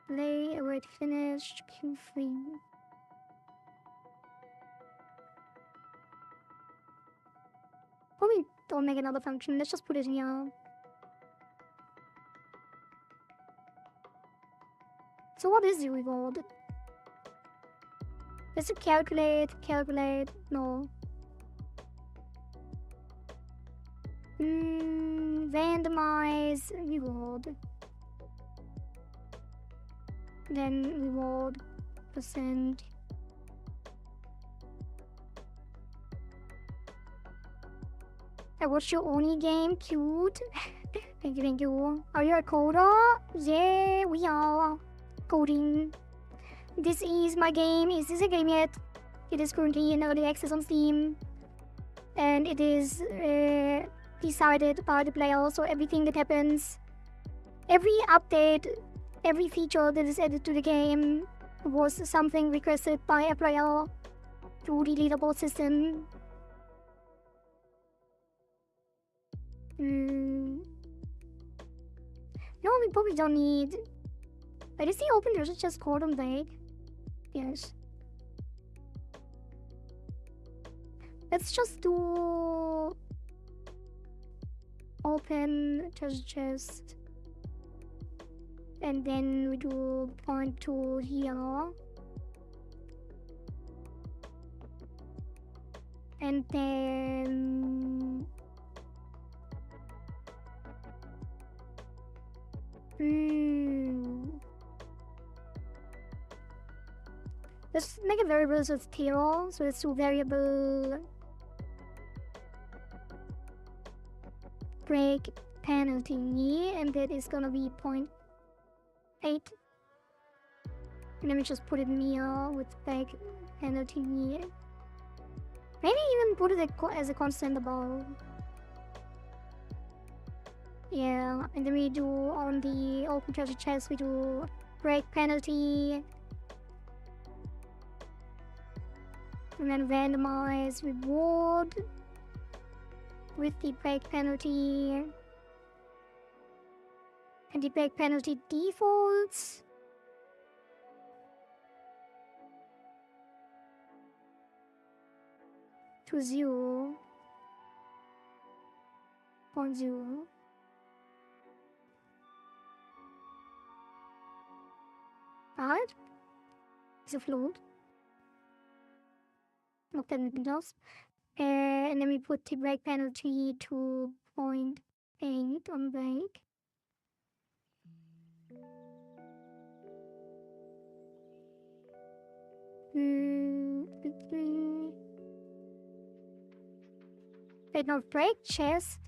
play, await finished, Q3. Probably don't make another function, let's just put it here. So what is the reward? Is it calculate? No. Randomize reward. Then reward percent. I watched your Oni game, cute. Thank you. Are you a coder? Yeah, we are coding. This is my game. Is this a game yet? It is currently in early access on Steam. And it is decided by the player, so everything that happens, every update, every feature that is added to the game was something requested by a player through the leaderboard system. No, we probably don't need... Wait, is the open just called on vague? Yes. Let's just do... open chest. And then we do point to here. And then... Let's make a variable so it's zero. So let's do variable break penalty, and that is gonna be 0.8. And then we just put it here with break penalty. Maybe even put it as a constant above. Yeah, and then we do on the open treasure chest, we do break penalty. And then randomize reward with the break penalty. And the break penalty defaults to 0.0. Right? It's a float. Not anything else. And then we put the break penalty to 0.8 on break. Wait, no, break chest.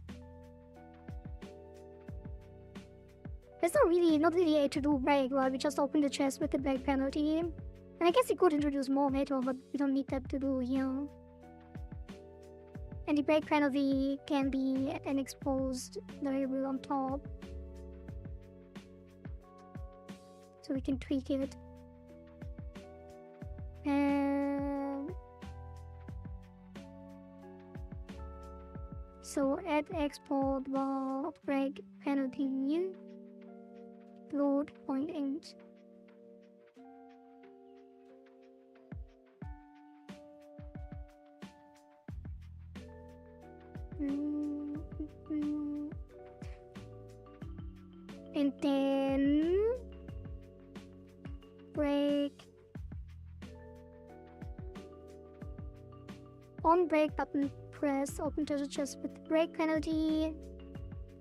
There's not really a to do break, right? We just open the chest with the break penalty. And I guess we could introduce more later, but we don't need that to do here. And the break penalty can be an exposed variable on top. So we can tweak it. And so add export var break penalty load 0.8. And then break on break button, press open treasure chest with break penalty.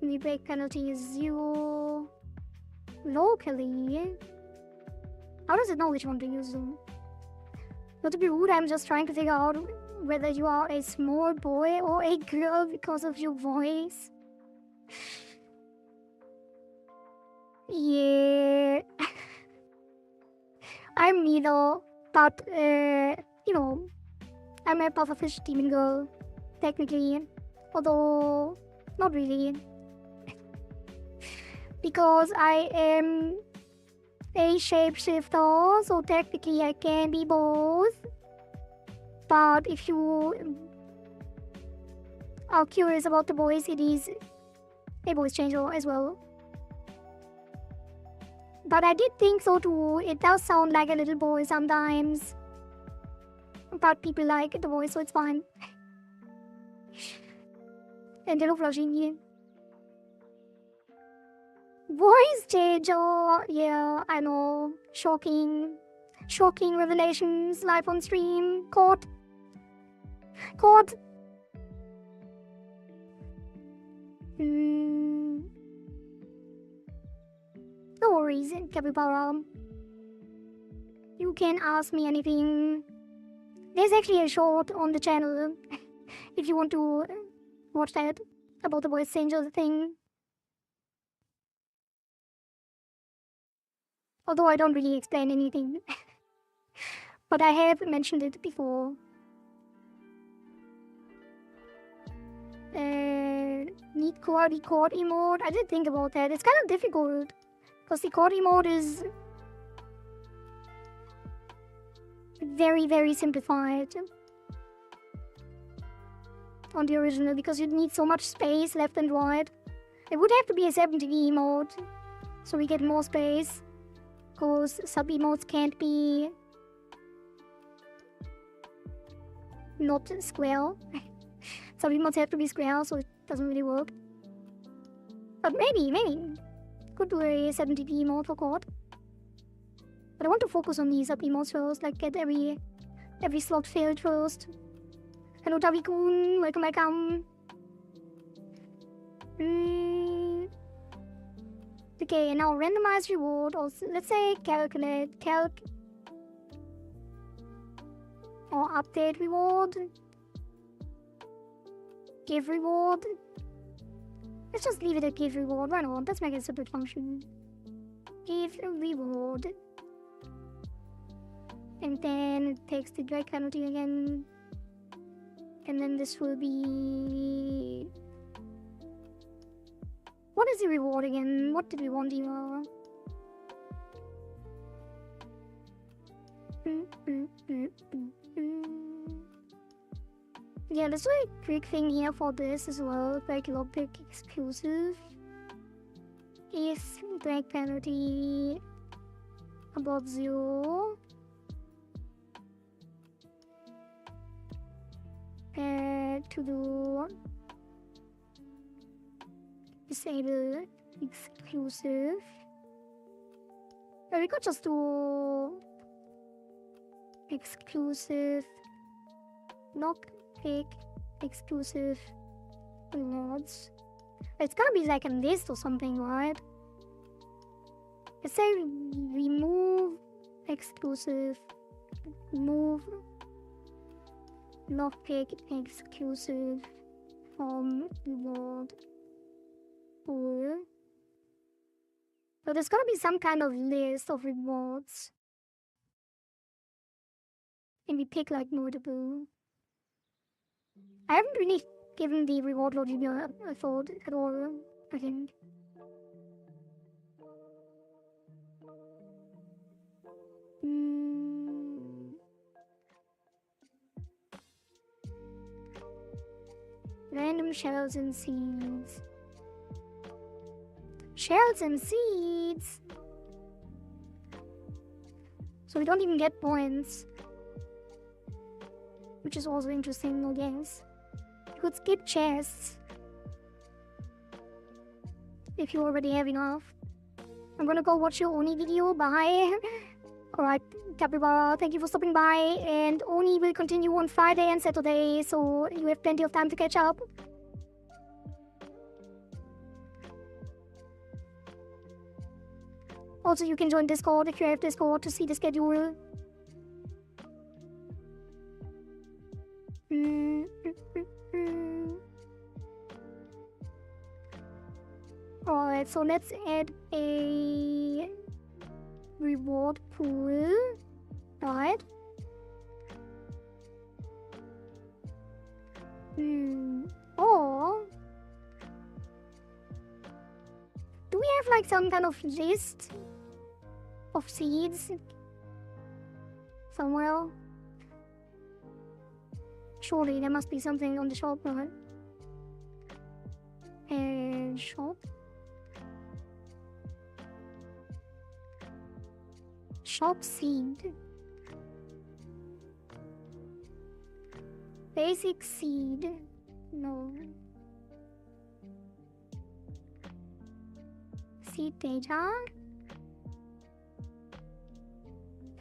And the break penalty is 0 locally. How does it know which one to use though? Not to be rude, I'm just trying to figure out whether you are a small boy or a girl because of your voice. Yeah. I'm neither, but you know, I'm a pufferfish demon girl, technically, although not really, because I am a shapeshifter, so technically I can be both. But if you are curious about the voice, it is a voice changer as well. But I did think so too. It does sound like a little boy sometimes. But people like the voice, so it's fine. And hello, Flashini. Voice changer. Yeah, I know. Shocking. Shocking revelations live on stream. Caught. Caught. No worries, Capybara. You can ask me anything. There's actually a short on the channel if you want to watch that about the voice changer thing. Although I don't really explain anything. But I have mentioned it before. Need Kohari chord emote. I did think about that. It's kind of difficult because the chord emote is very, very simplified on the original because you need so much space left and right. It would have to be a 70V emote so we get more space because sub emotes can't be not square. Sub emotes have to be square, so it doesn't really work. But maybe. Could do a 70p emote for chord. But I want to focus on these sub emotes first, like get every slot filled first. Hello Tavi-kun, welcome. Okay, and now randomize reward, or let's say calc or update reward. Give reward. Let's just leave it at give reward. Why not? Let's make it a separate function. Give reward. And then it takes the drag penalty again. And then this will be... What is the reward again? What did we want here? Yeah, let's do a quick thing here for this as well. Break lockpick exclusive. If drag penalty above 0. To do disable exclusive. Or we could just do exclusive lockpick exclusive rewards. It's gonna be like a list or something, right? Let's say remove exclusive, remove lockpick exclusive from reward pool. So there's gonna be some kind of list of rewards. And we pick like multiple. I haven't really given the reward logic a thought at all, I think. Random shells and seeds. Shells and seeds! So we don't even get points. Which is also interesting, I guess. You could skip chests. If you already have enough. I'm gonna go watch your Oni video. Bye! Alright, Capybara, thank you for stopping by. And Oni will continue on Friday and Saturday, so you have plenty of time to catch up. Also, you can join Discord if you have Discord to see the schedule. Alright, so let's add a reward pool. Right? Or do we have like some kind of list of seeds somewhere? Surely there must be something on the shop, right? And shop. Shop seed. Basic seed. No. Seed data.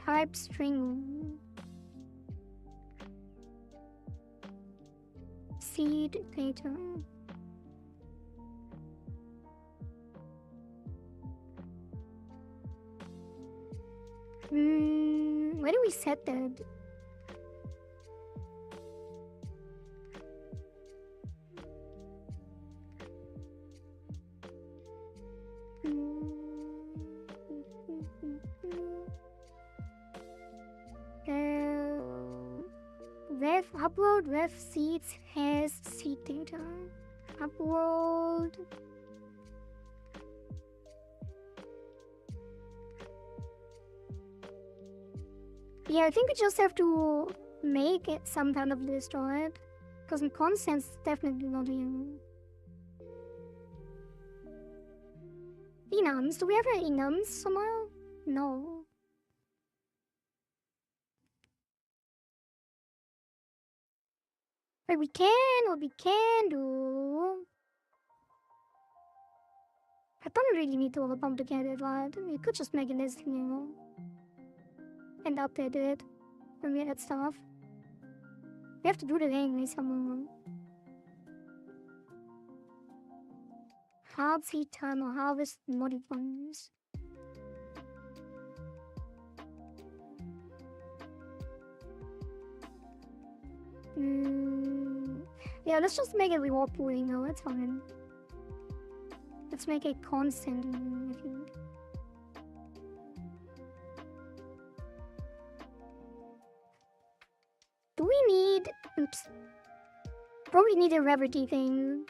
Type string. Seed data. Where do we set that? Upload ref seeds has seed data. Upload. Yeah, I think we just have to make it some kind of list, right? Because in constants, definitely not here. Enums? Do we have any enums somewhere? No. But what we can do. I don't really need to overcome to get it, right? We could just make a list, you know, and update it when we add stuff. We have to do that anyway somewhere. Hard seed time or harvest modifiers. Yeah, let's just make it reward pooling though, that's fine. Let's make it constant, I think. Do we need... Oops. Probably need a rarity thing.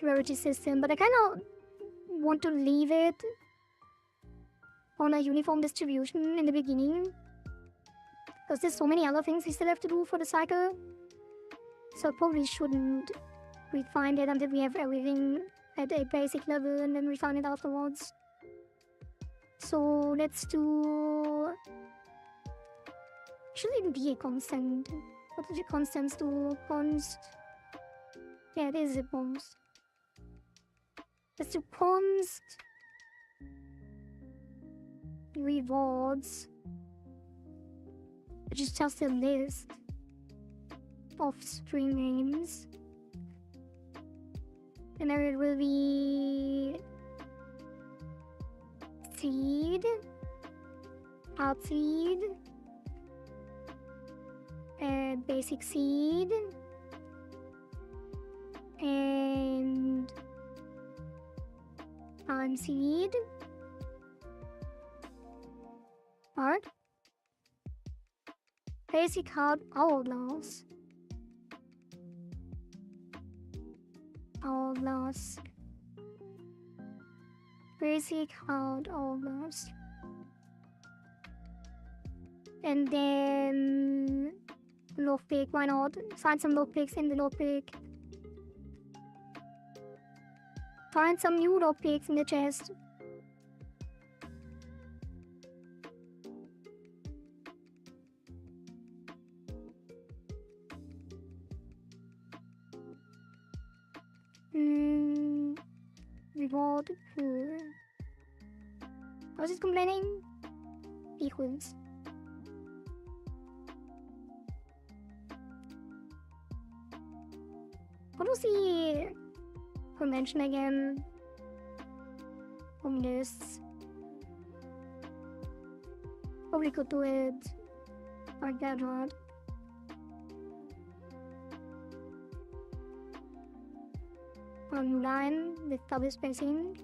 Rarity system, but I kind of want to leave it on a uniform distribution in the beginning. Because there's so many other things we still have to do for the cycle. So I probably shouldn't refine it until we have everything at a basic level and then refine it afterwards. So let's do... Shouldn't even be a constant. What did the constants do? Const... Yeah, it is a const. Let's do const... rewards. Which is just a list of string names. And then it will be seed, hard seed, and basic seed, and time seed, hard, basic hard hourglass. Hourglass. Basic hard hourglass. And then lockpick, why not? Find some lockpicks in the lockpick. Find some new lockpicks in the chest. Reward pool. How's it complaining? Equals. What was the convention again? From lists. Probably could do it like that, right? Line with double spacing.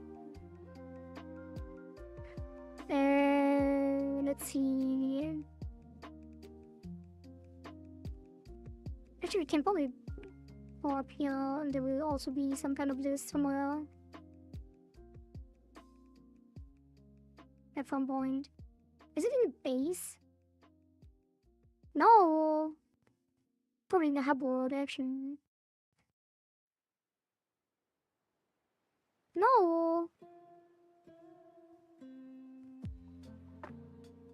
Let's see. Actually, we can probably go up here, and there will also be some kind of list somewhere at some point. Is it in the base? No. Probably in the hub world, actually. No!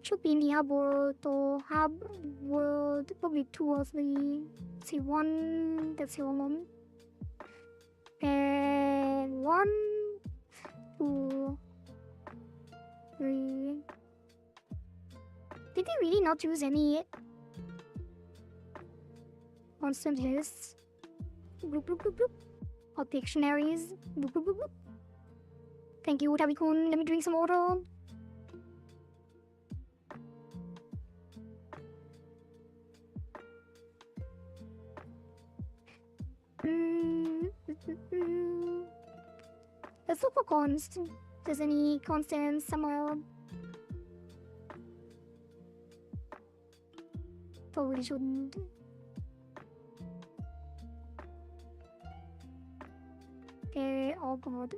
Should be in the hub world or hub world, probably 2 or 3. Let's see, 1, that's the wrong one. And 1, 2, 3. Did they really not use any constant lists? Bloop bloop bloop bloop. Or dictionaries? Bloop bloop bloop bloop. Thank you, Tabikun. Let me drink some water. Let's look for const. There's any constants somewhere. Probably shouldn't. Okay, oh god.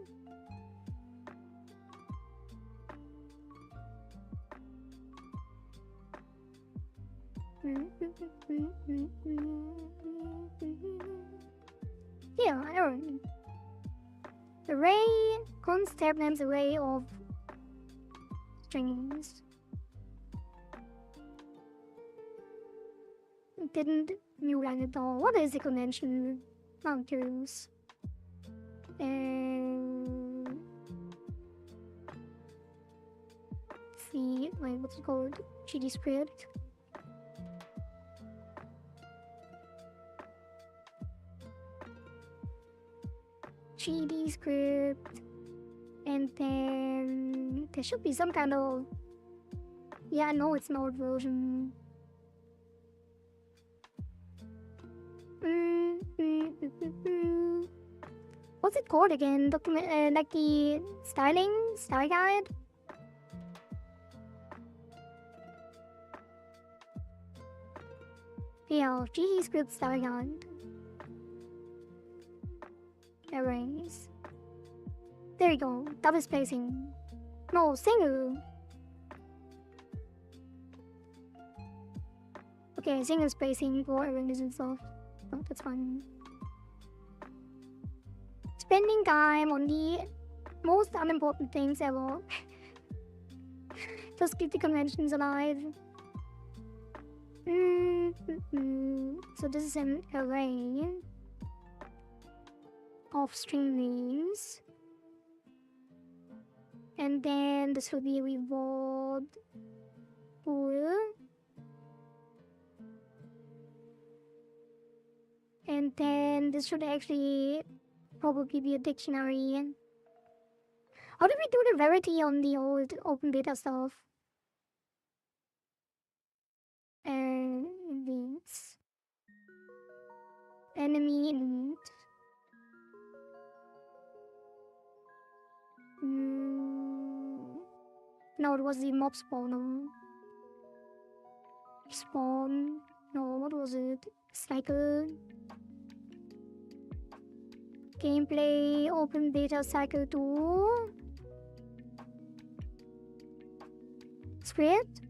Yeah, Aaron. Array, const tab names array of strings. Didn't new line at all. What is the convention? I'm curious. See, wait, what's it called? GD script. GD script, and then there should be some kind of, yeah, no, it's an old version. What's it called again? Document, like the style guide? Yeah, GD script style guide. Arrays. There you go. Double spacing. No, single. Okay, single spacing for arrays and stuff. Oh, that's fine. Spending time on the most unimportant things ever. Just keep the conventions alive. So this is an array of string names, and then this will be a reward pool, and then this should actually probably be a dictionary. How did we do the rarity on the old open beta stuff? Links. Enemy elite. No, it was the mob spawner. Spawn. No, what was it? Cycle. Gameplay. Open beta cycle 2. Script.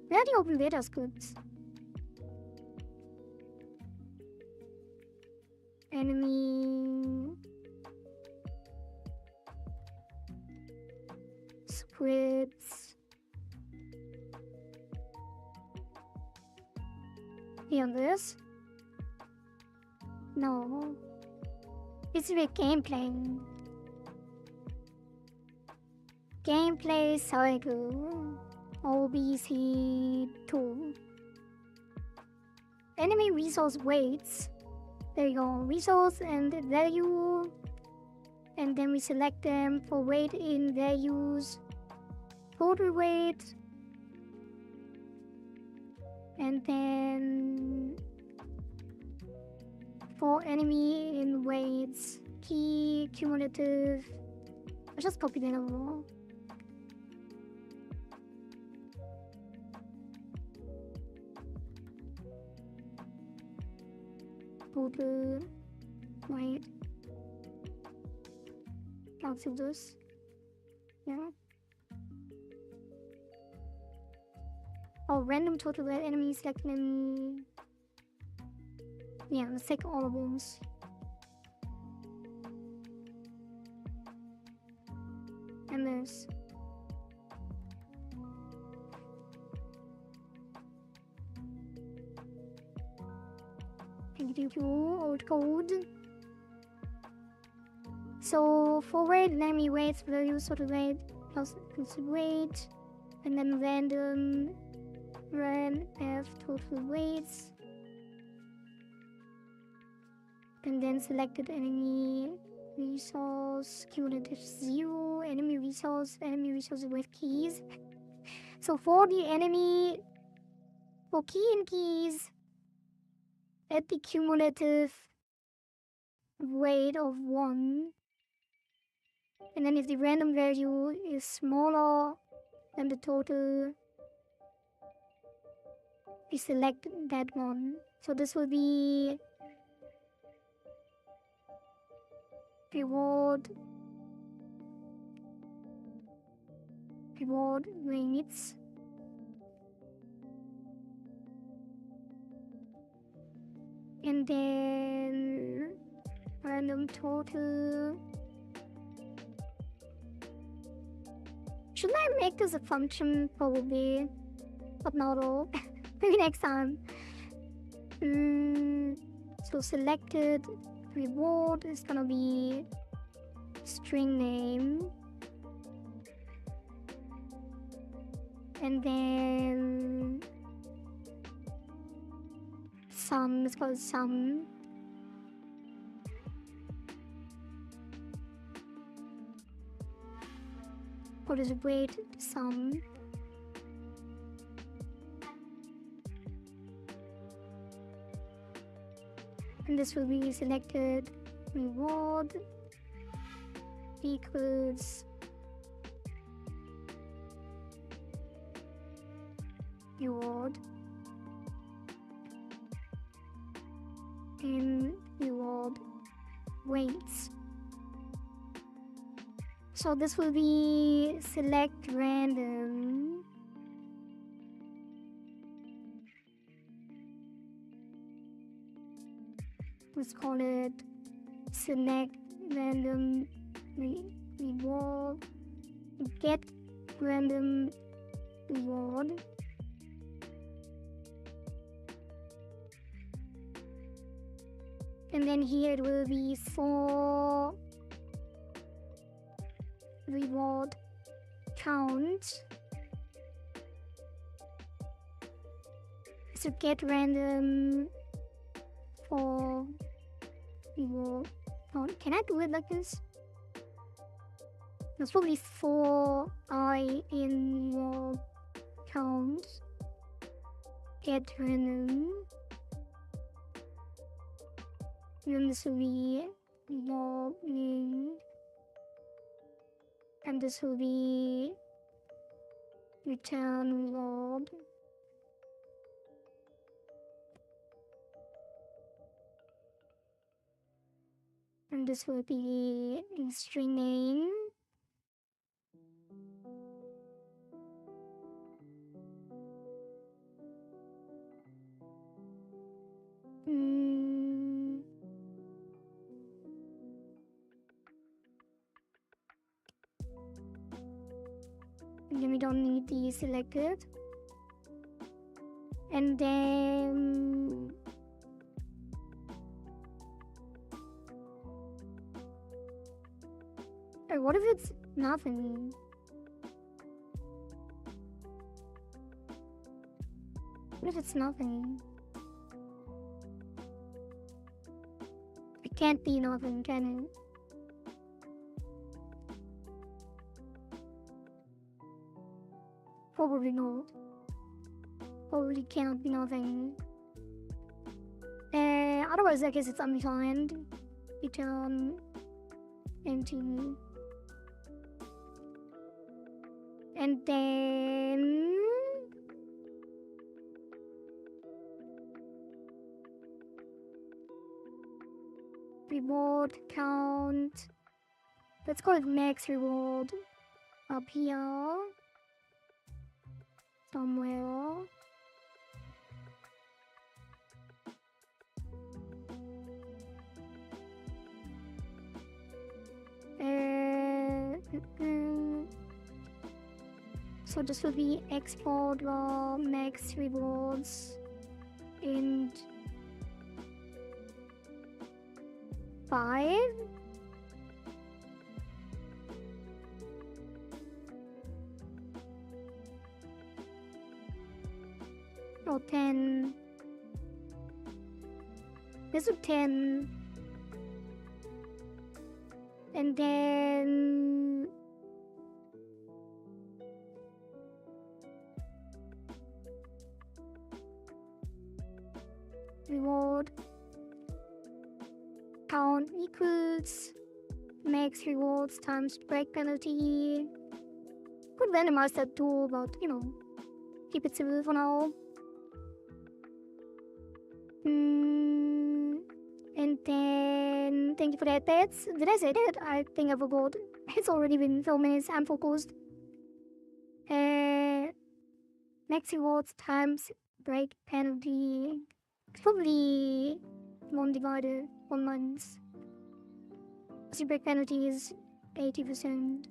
Where are the open beta scripts? Enemy scripts. Here on this? No. It's with gameplay. Gameplay cycle. OBC2. Enemy resource weights. There you go. Resource and value. And then we select them for weight in values. Total weight. And then for enemy in weights. Key, cumulative. I'll just copy that over. Total weight. I'll do this. Yeah. Oh, random total red enemies select enemy. Yeah, let's take all of those. And this. Thank you, old code. So forward enemy weights value total weight plus weight, and then random ran f total weights, and then selected enemy resource cumulative 0 enemy resource with keys. So for the enemy, for key and keys at the cumulative weight of 1, and then if the random value is smaller than the total, we select that one. So this will be reward weights, and then random total. Shouldn't I make this a function? Probably, but not all. Maybe next time. So selected reward is gonna be string name, and then sum is called sum. What is weight sum? And this will be selected reward equals reward and reward weights. So this will be select random let's call it select random reward get random reward, and then here it will be for reward count. So get random for reward count. Can I do it like this? That's probably for I in reward count. Get random. And then this will be logging. And this will be return log. And this will be string name. Then we don't need the selected. And then what if it's nothing? What if it's nothing? It can't be nothing, can it? Probably not. Probably cannot be nothing. Otherwise, I guess it's undefined. Return empty. And then reward count Let's call it max reward. Up here. Somewhere. So this will be export max rewards and 5. Or 10. Let's do 10. And then reward count equals max rewards times break penalty. Could randomize that too, but you know, keep it civil for now. And then thank you for that, pets. Did I say that? I think I forgot. It's already been 4 minutes. I'm focused. Max rewards times break penalty. It's probably 1 divided 1 month. So break penalty is 80%.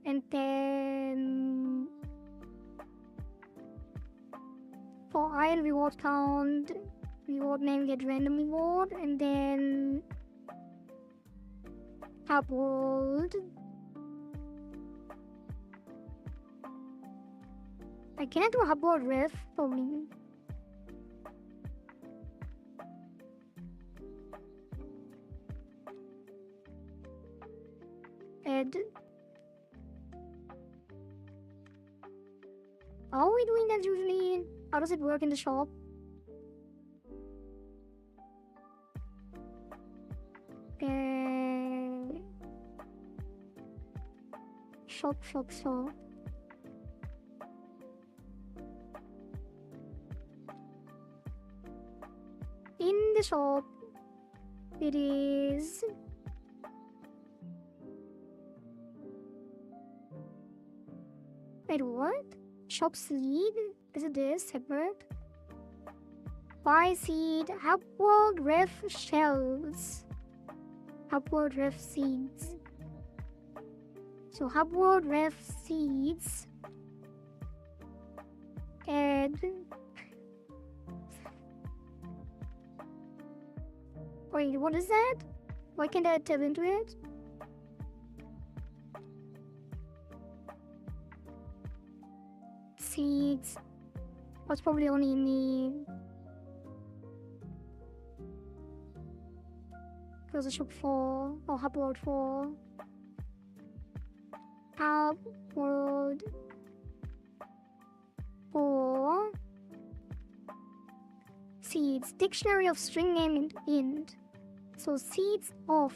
And then for iron reward count, reward name get random reward, and then hub world. I cannot do hub world ref probably. Add. How are we doing that usually? How does it work in the shop? Shop. In the shop, it is wait, what? Shop seed? Is it this separate? Buy seed, upward ref shells. Upward ref seeds. So upward ref seeds. Add. Wait, what is that? Why can't I tap into it? Seeds. What's probably only in the close the shop 4 or hub world 4. Hub world 4. Seeds. Dictionary of string name and int. So seeds of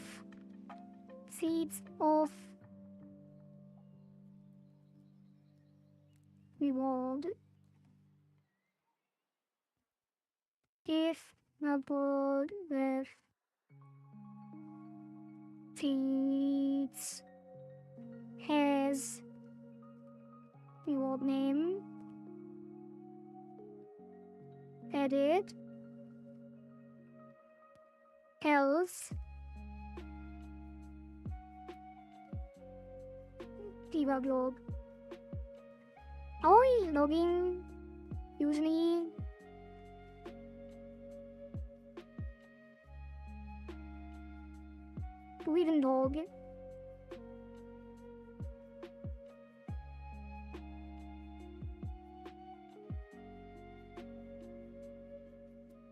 reward. If upward with seeds has reward name, edit, else debug log. How are we logging usually? Do we even log?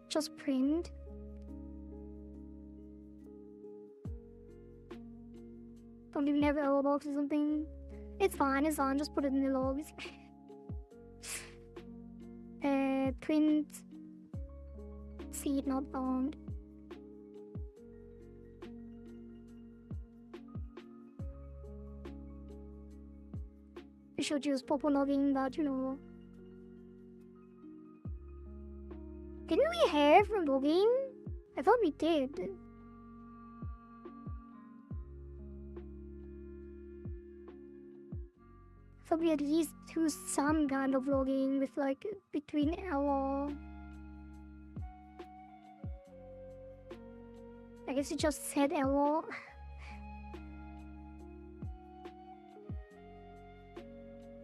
Just print. Don't even have error box or something. It's fine, just put it in the logs. Print seed not found. We should use proper logging, but you know. Didn't we have logging? I thought we did. I thought we at least do some kind of vlogging with like between hour. I guess you just said hour.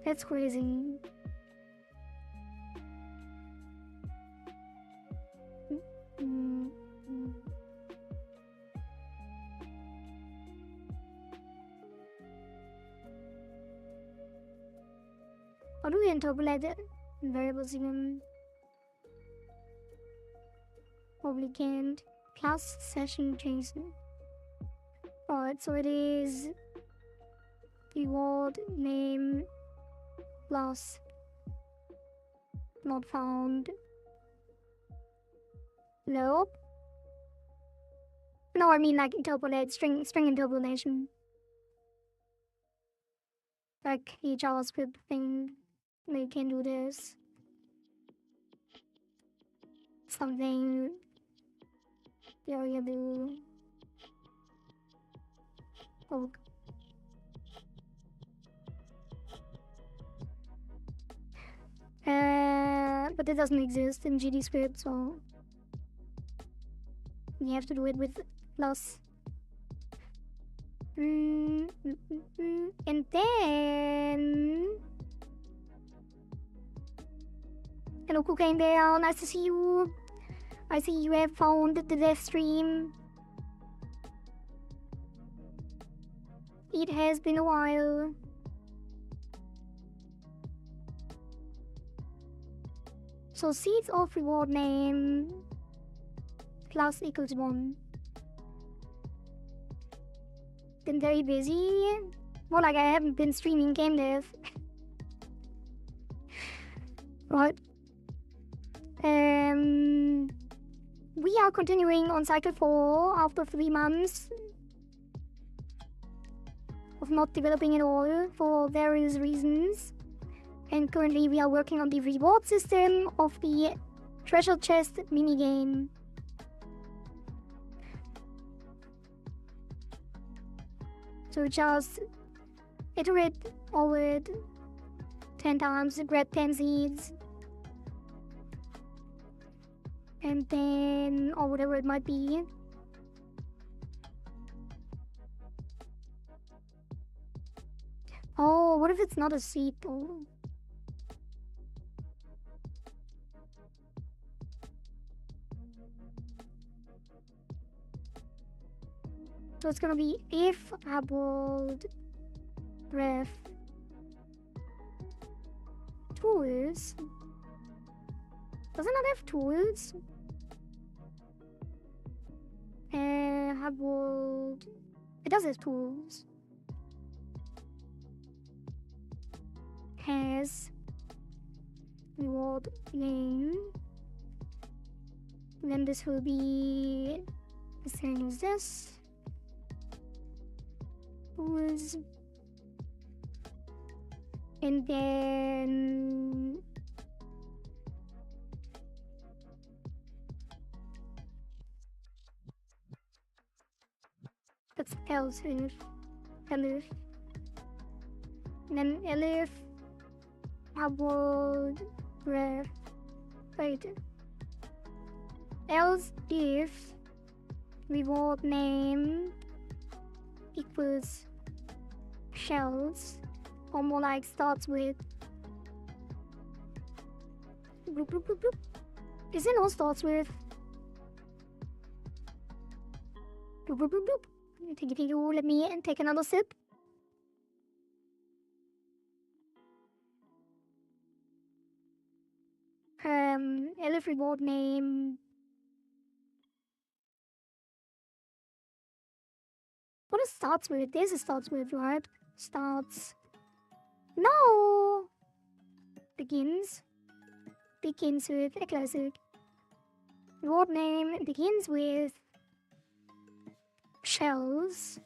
That's crazy. How do we interpolate variables even? Probably can't. Class session Jason. Alright, so it is reward name plus not found. Nope. No, I mean like interpolate string interpolation. Like the JavaScript thing. They can do this. Something variable. Oh. But it doesn't exist in GDScript, so you have to do it with plus. And then hello Cocaine Bear, nice to see you. I see you have found the dev stream. It has been a while. So seeds of reward name plus equals 1. Been very busy. More like I haven't been streaming game dev. Right. We are continuing on cycle 4 after 3 months of not developing at all for various reasons. And currently we are working on the reward system of the treasure chest minigame. So just iterate over it 10 times, grab 10 seeds. And then, or whatever it might be. Oh, what if it's not a seed though? So it's gonna be if abold ref tools. Does it not have tools? Abold. It does have tools. Has reward name. Then this will be the same as this. Tools. And then that's else elif. Elif. And then elif abold ref. Wait. Else if reward name equals shells, or more like starts with bloop, bloop, bloop, bloop. Is it all starts with bloop, bloop, bloop, bloop. Thank you. Let me take another sip. Elif reward name. What it starts with? This starts with, right? Starts. No! Begins. Begins with a classic. Reward name begins with shells.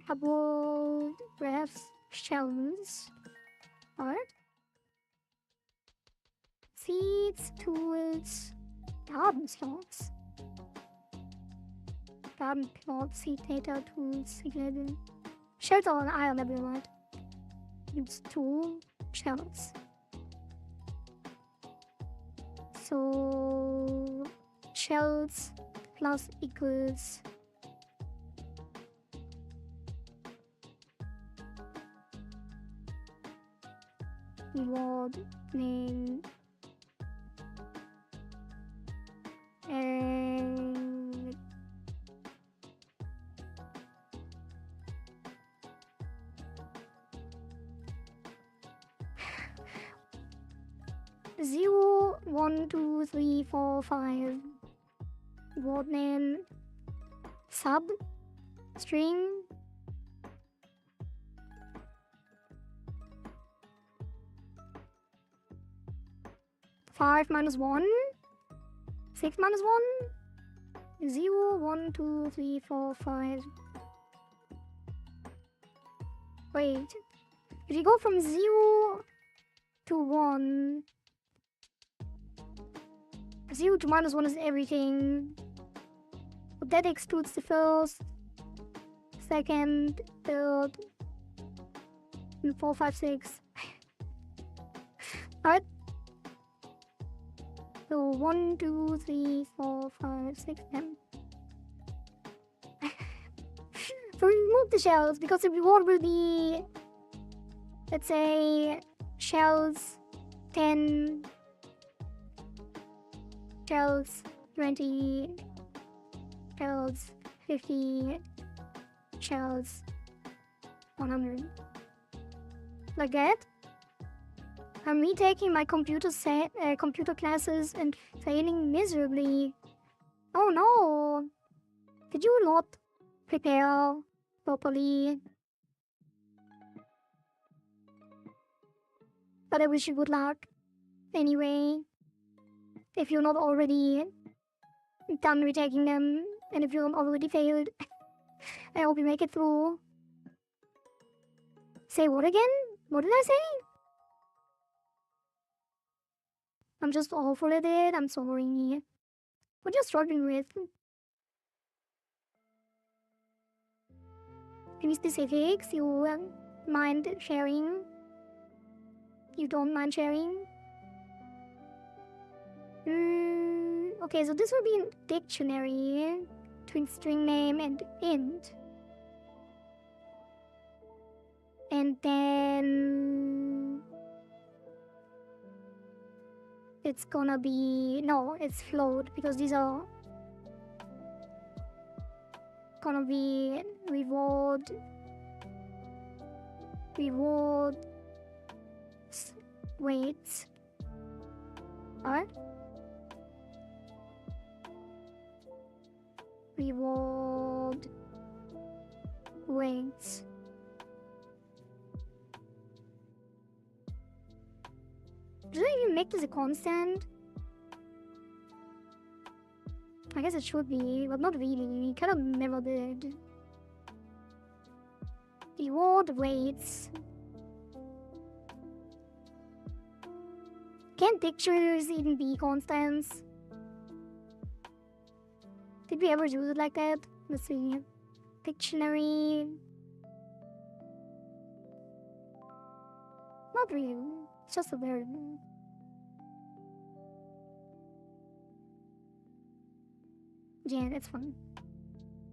Abold refs shells. Alright. seeds, tools, garden slots. Garden plots, seed data, tools, seed level. Shells are on iron level, right? Use 2 shells. So shells plus equals reward name and zero, 1, 2, 3, 4, 5. Reward name sub string 5 minus 1, 6 minus 1, 0, 1, 2, 3, 4, 5. Wait, if you go from 0 to 1, 0 to minus 1 is everything. But that excludes the first, second, third, and 4, 5, 6. Alright. So 1, 2, 3, 4, 5, 6, 7. So remove the shells because the reward will be, let's say, shells 10, shells 20, shells 50, shells 100. Like that. I'm retaking my computer classes and failing miserably. Oh no! Did you not prepare properly? But I wish you good luck. Anyway, if you're not already done retaking them, and if you're already failed, I hope you make it through. Say what again? What did I say? I'm just awful at it. I'm sorry. What you're struggling with? Any specifics you mind sharing? You don't mind sharing? Okay, so this will be in dictionary between string name and int. And then it's gonna be, no, it's float because these are gonna be reward weights. Alright. Reward weights. Should I even make this a constant? I guess it should be, but not really. Kind of never did. Reward weights. Can't dictionaries even be constants? Did we ever use it like that? Let's see. Dictionary. Not really. It's just a variable. Yeah, that's fun.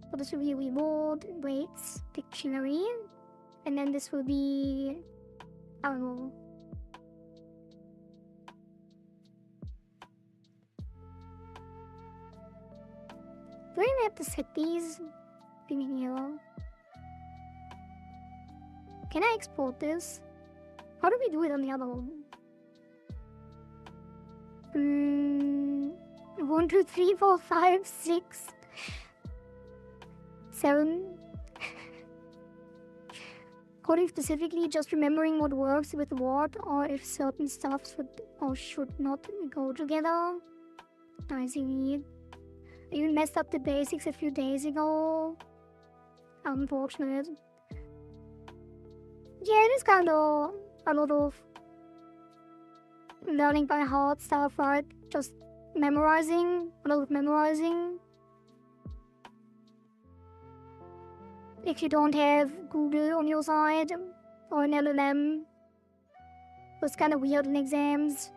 So this will be reward weights dictionary. And then this will be, I don't know. Do I even have to set these? Here. Can I export this? How do we do it on the other one? 1, 2, 3, 4, 5, 6, 7. Coding specifically, just remembering what works with what, or if certain stuff should or should not go together. I see. I even messed up the basics a few days ago. Unfortunate. Yeah, it is kind of a lot of learning by heart stuff, right? Just memorizing, a lot of memorizing. If you don't have Google on your side or an LLM, it's kind of weird in exams.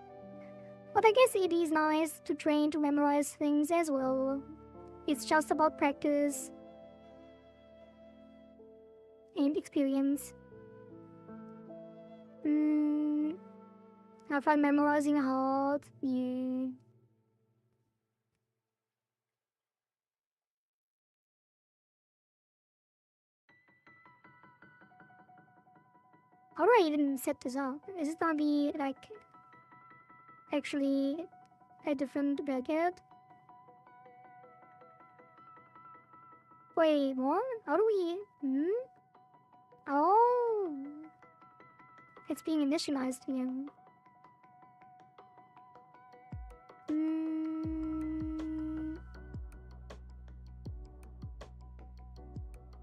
But I guess it is nice to train to memorize things as well. It's just about practice and experience. I find memorizing hard. Yeah. How do I even set this up? Is it gonna be like actually a different bracket? Wait, what? How do we? Oh, it's being initialized here.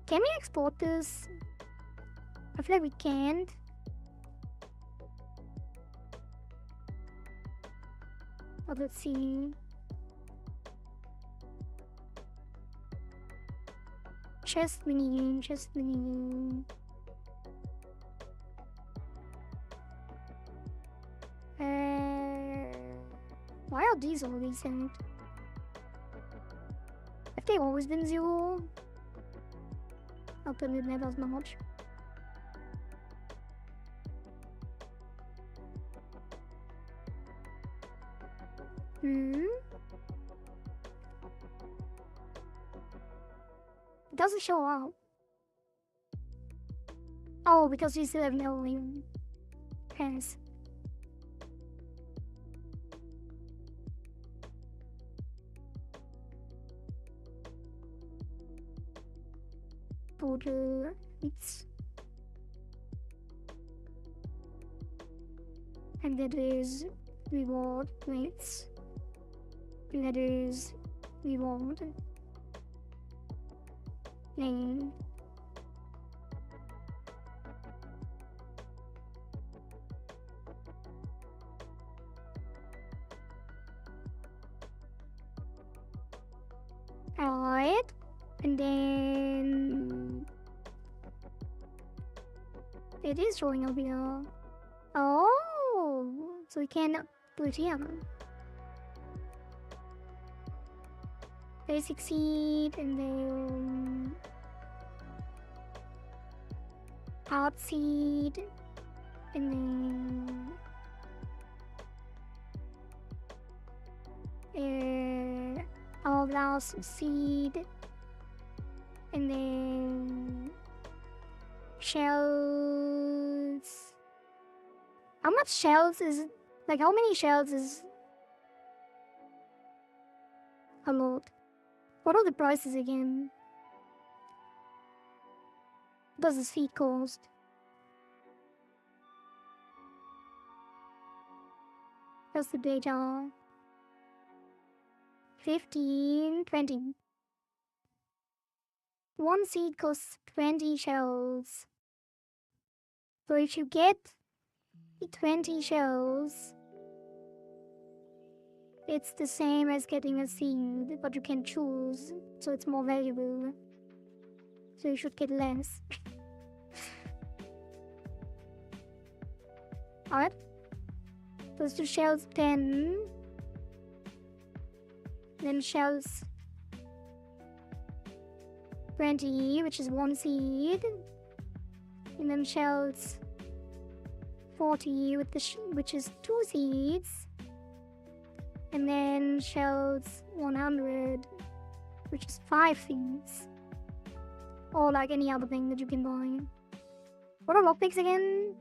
Can we export this? I feel like we can't. But let's see. Chess minigame. Why are these always sent? Have they always been 0? I'll put it never as much. It doesn't show up. Oh, because we still have no pass. Total hits. And that is reward rates. And that is reward name. Alright, and then it is showing up here. Oh, so we can do it here. Basic seed, and then hard seed, and then hourglass seed, and then shells. How much shells is it? Like, how many shells is a lot? What are the prices again? What does the seed cost? What's the data? 15, 20. One seed costs 20 shells. So if you get 20 shells, it's the same as getting a seed, but you can choose, so it's more valuable. So you should get less. Alright. So it's the shells 10. Then shells 20, which is one seed. And then shells 40, with which is 2 seeds. And then shells 100, which is 5 seeds. Or like any other thing that you can buy. What are lockpicks again?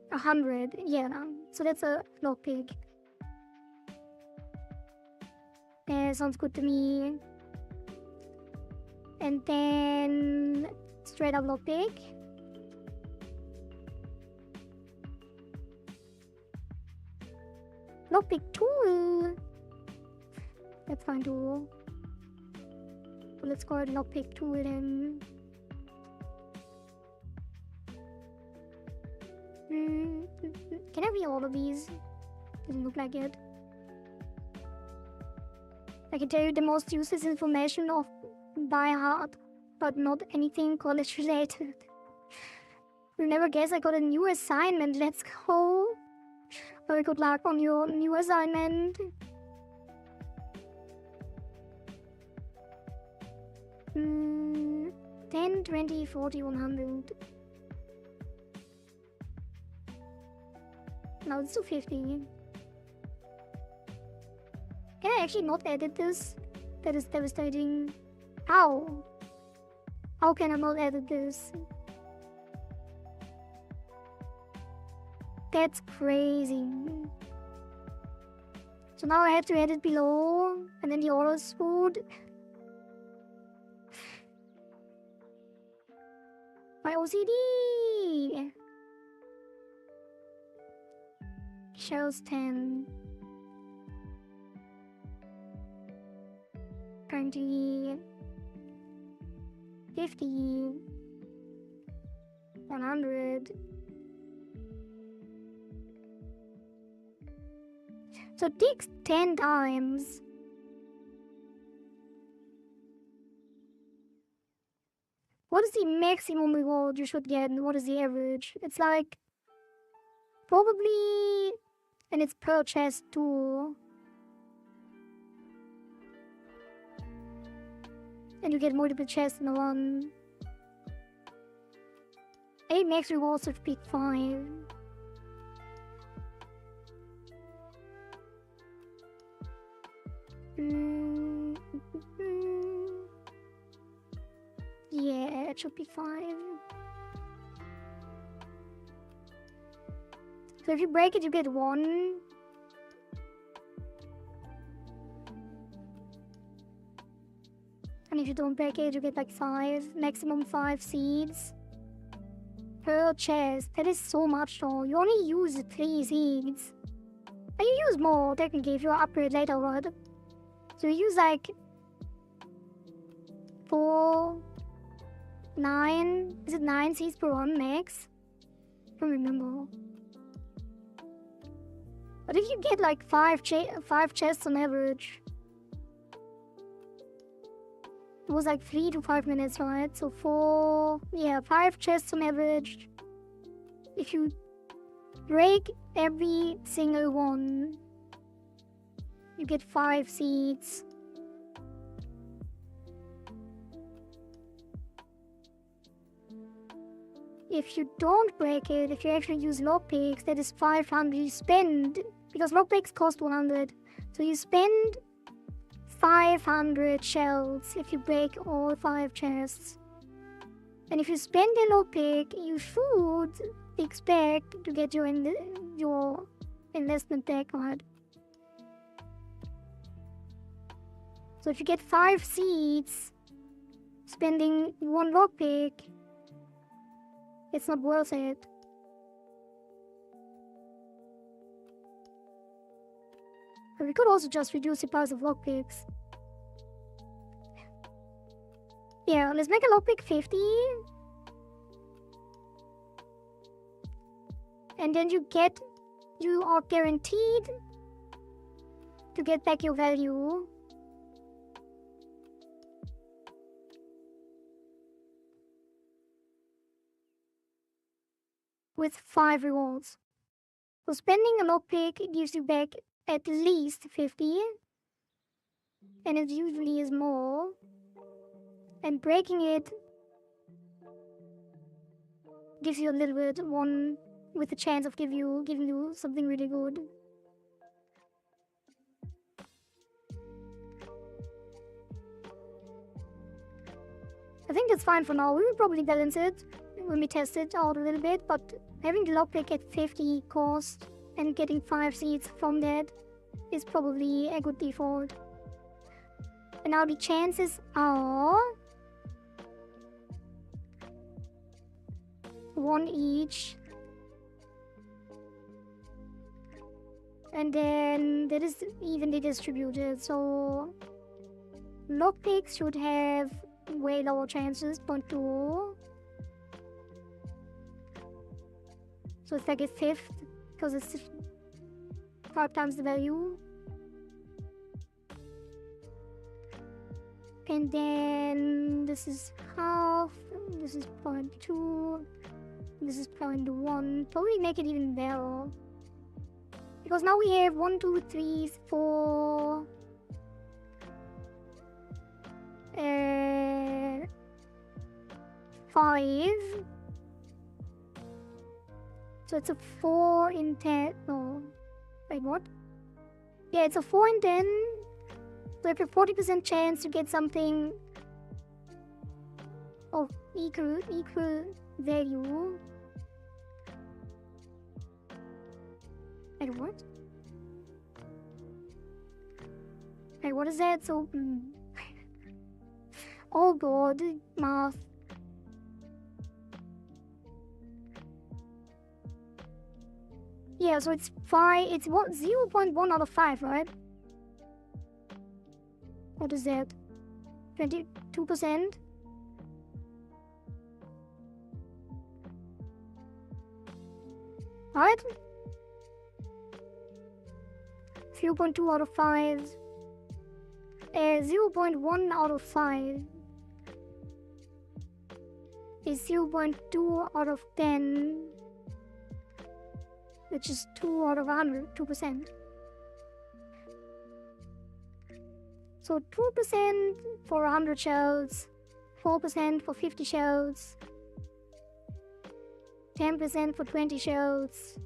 100, yeah. So that's a lockpick. Yeah, sounds good to me. And then straight up lockpick. Lockpick tool. That's fine tool. So let's call it lockpick tool then. Can I be all of these? Doesn't look like it. I can tell you the most useless information of by heart, but not anything college related. You'll never guess I got a new assignment. Let's go. Very good luck on your new assignment. 10, 20, 40, 100. Now let's do 50. Can I actually not edit this? That is devastating. How? How can I not edit this? That's crazy. So now I have to edit below, and then the auto food. My OCD! Shells 10. 20. 50. 100. So it takes 10 times. What is the maximum reward you should get and what is the average? It's like probably, and it's per chest too. And you get multiple chests in one. 8 max rewards should be 5. Yeah, it should be 5. So if you break it, you get 1. And if you don't break it, you get like 5. Maximum 5 seeds per chest. That is so much though. You only use 3 seeds. And you use more technically if you upgrade later, right? So you use like 4, 9. Is it 9 seeds per one max? I don't remember. But if you get like 5 chests on average, it was like 3 to 5 minutes, right? So 5 chests on average. If you break every single one, you get 5 seeds. If you don't break it, if you actually use lockpicks, that is 500 you spend, because lockpicks cost 100. So you spend 500 shells if you break all 5 chests. And if you spend a lockpick, you should expect to get your investment back, right? So if you get 5 seeds, spending 1 lockpick, it's not worth it. But we could also just reduce the price of lockpicks. Yeah, let's make a lockpick 50. And then you are guaranteed to get back your value. With 5 rewards. So spending a lockpick gives you back at least 50. And it usually is more. And breaking it gives you a little bit, 1 with a chance of giving you something really good. I think that's fine for now. We will probably balance it when we test it out a little bit, but having the lockpick at 50 cost and getting 5 seeds from that is probably a good default. And now the chances are 1 each. And then that is evenly distributed, so lockpicks should have way lower chances, 0.2. So it's like a fifth, because it's 5 times the value. And then this is half, this is 0.2, this is 0.1. Probably make it even better. Because now we have 1, 2, 3, 4, 5. So it's a 4 in 10. No. Wait, what? Yeah, it's a 4 in 10. So you have a 40% chance to get something of equal value. Wait, what? Wait, what is that? So, oh god, math. Yeah, so it's 5, it's what, 0.1 out of 5, right? What is that? 22%? Right? 0.2 out of 5. 0.1 out of 5 is 0.2 out of 10, which is 2 out of 100, 2%. So 2% for 100 shells, 4% for 50 shells, 10% for 20 shells,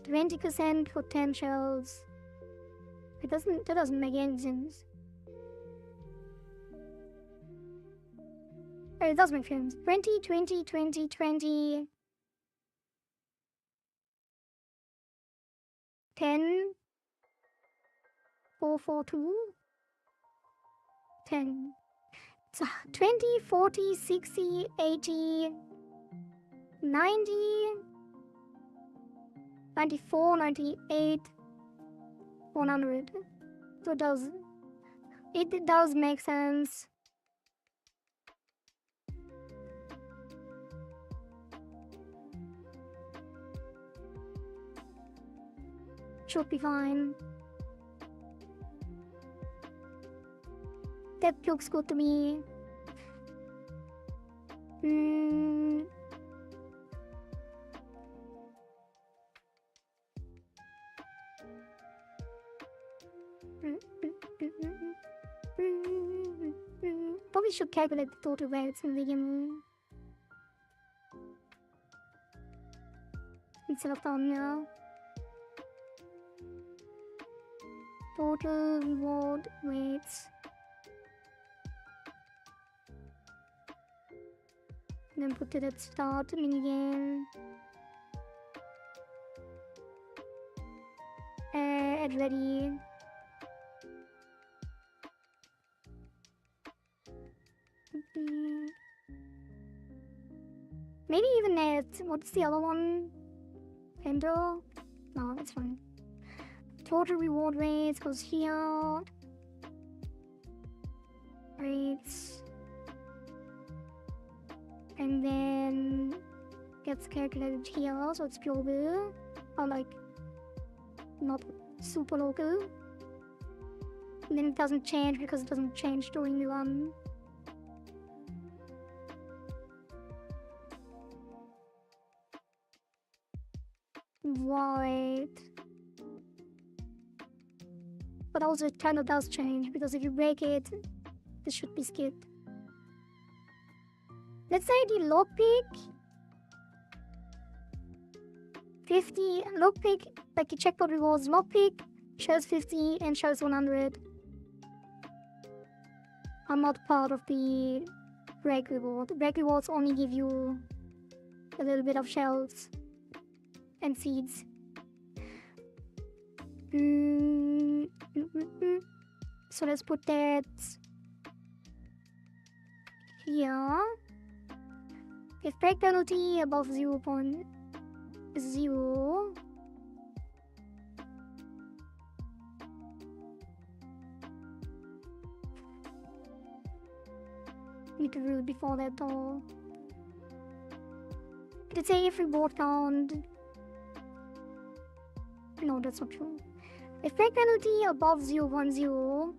20% for 10 shells. That doesn't make any sense. Oh, it does make sense. 20, 20, 20, 20, 10, 4, 4, 2, 10. So 20, 40, 60, 80, 90, 94, 98, 100. So it does make sense. Should be fine. That looks good to me. Probably should calculate the total weights in the game instead of down now. Total reward weights. And then put it at start minigame. At ready. Maybe even at, what's the other one? Endo? No, that's fine. Total reward rates goes here. Rates. And then gets calculated here, so it's global. Or like, not super local. And then it doesn't change because it doesn't change during the run. Right. But also it kind of does change, because if you break it, this should be skipped. Let's say the lockpick 50, lockpick, like the checkpoint rewards lockpick, shells 50 and shells 100. I'm not part of the break reward. Break rewards only give you a little bit of shells and seeds. So let's put that here. If break penalty above 0.0, need to rule before that though. Did it say if reward count? No, that's not true. If break penalty above 010.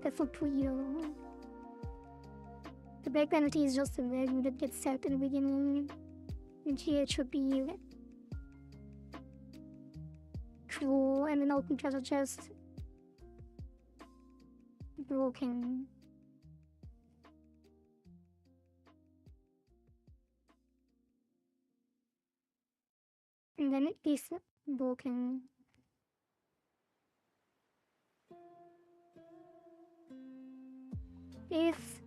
That's not true either. The break penalty is just a value that gets set in the beginning. And here it should be true, and an open treasure chest. Broken. And then it is broken. If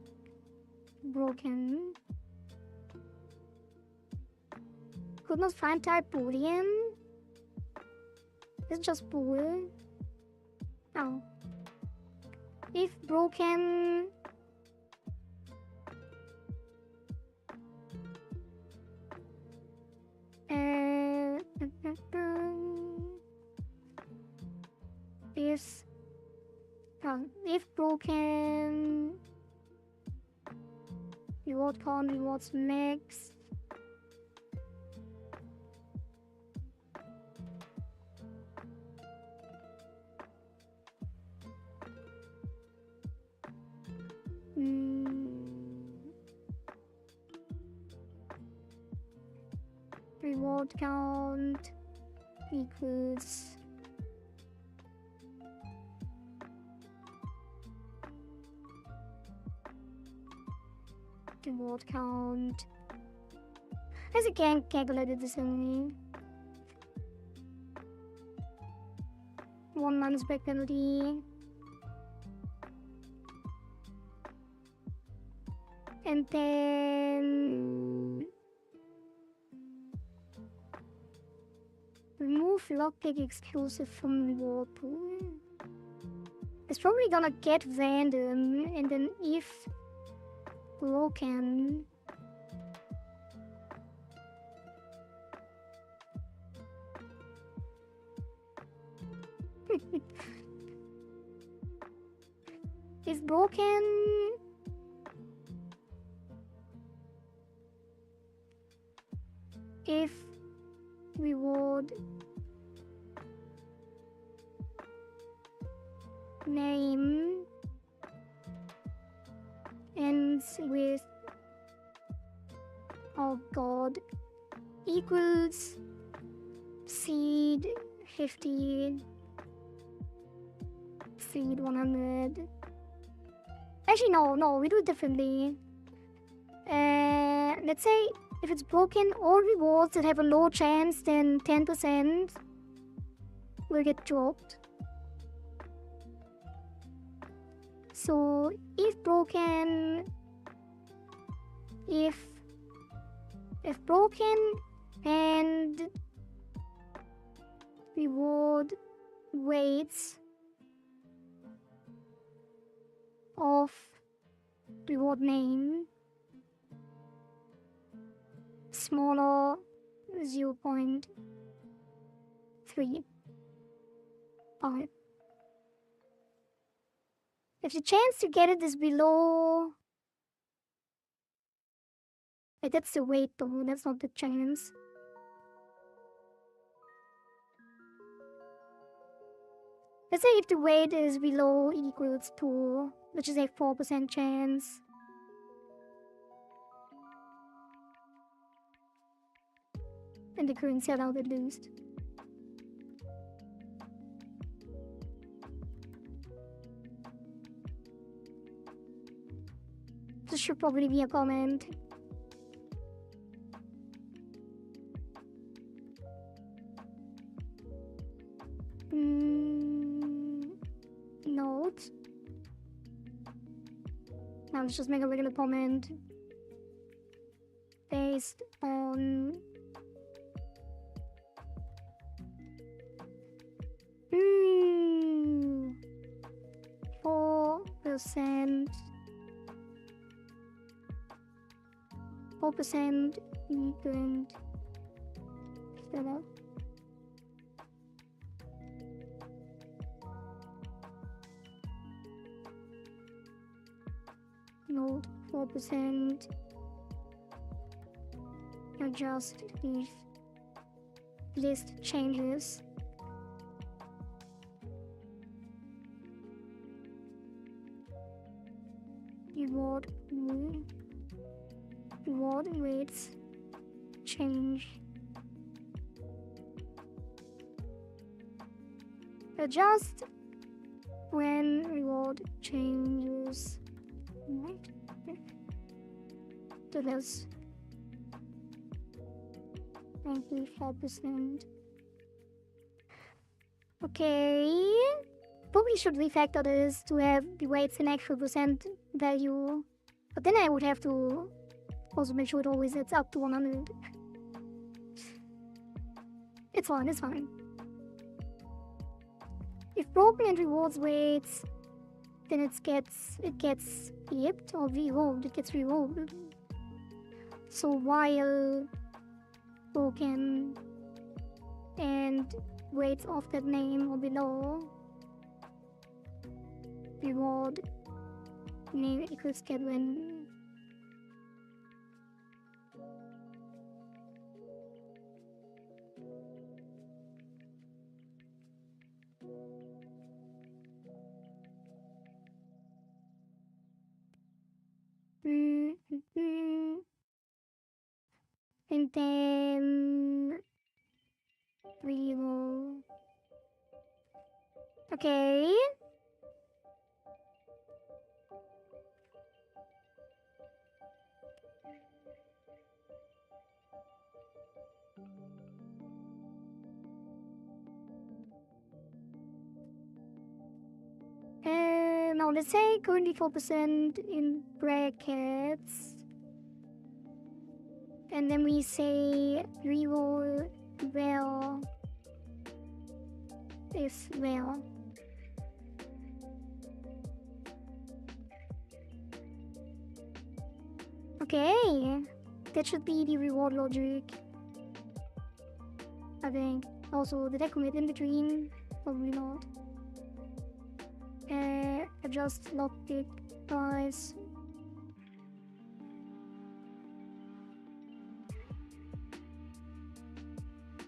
broken. Could not find type boolean. It's just bool. Oh. If broken. If broken. Reward count, rewards max. Reward count equals reward count. As I can't calculate this only. 1 minus back penalty. And then remove lockpick exclusive from reward pool. It's probably gonna get random, and then if broken, if broken, if reward name ends with, oh god, equals seed 50, seed 100. Actually, no, we do it differently. Let's say if it's broken, all rewards that have a low chance than 10% will get dropped. So if broken, if broken and reward weights of reward name smaller 0.35. If the chance to get it is below, that's the weight though, that's not the chance. Let's say if the weight is below equals 2, which is a 4% chance. And the currency allowed at least. This should probably be a comment. Note. Now let's just make a regular comment based on 4%. 4% equal. That out. Note. 4%. Adjust if list changes. Reward rates change. Adjust when reward changes. Right? To this 94%. Okay. Probably should refactor this to have the weights in actual percent value. But then I would have to also make sure it always adds up to 100. It's fine, it's fine. If broken and rewards weights, then it gets flipped or re-rolled. It gets re-rolled. So while broken and weights of that name or below, reward name equals get when. And then we will. Okay. Now let's say currently 4% in brackets. And then we say reroll well is well. Okay, that should be the reward logic. I think. Also, did I commit in between? Probably not. Adjust lockpick price.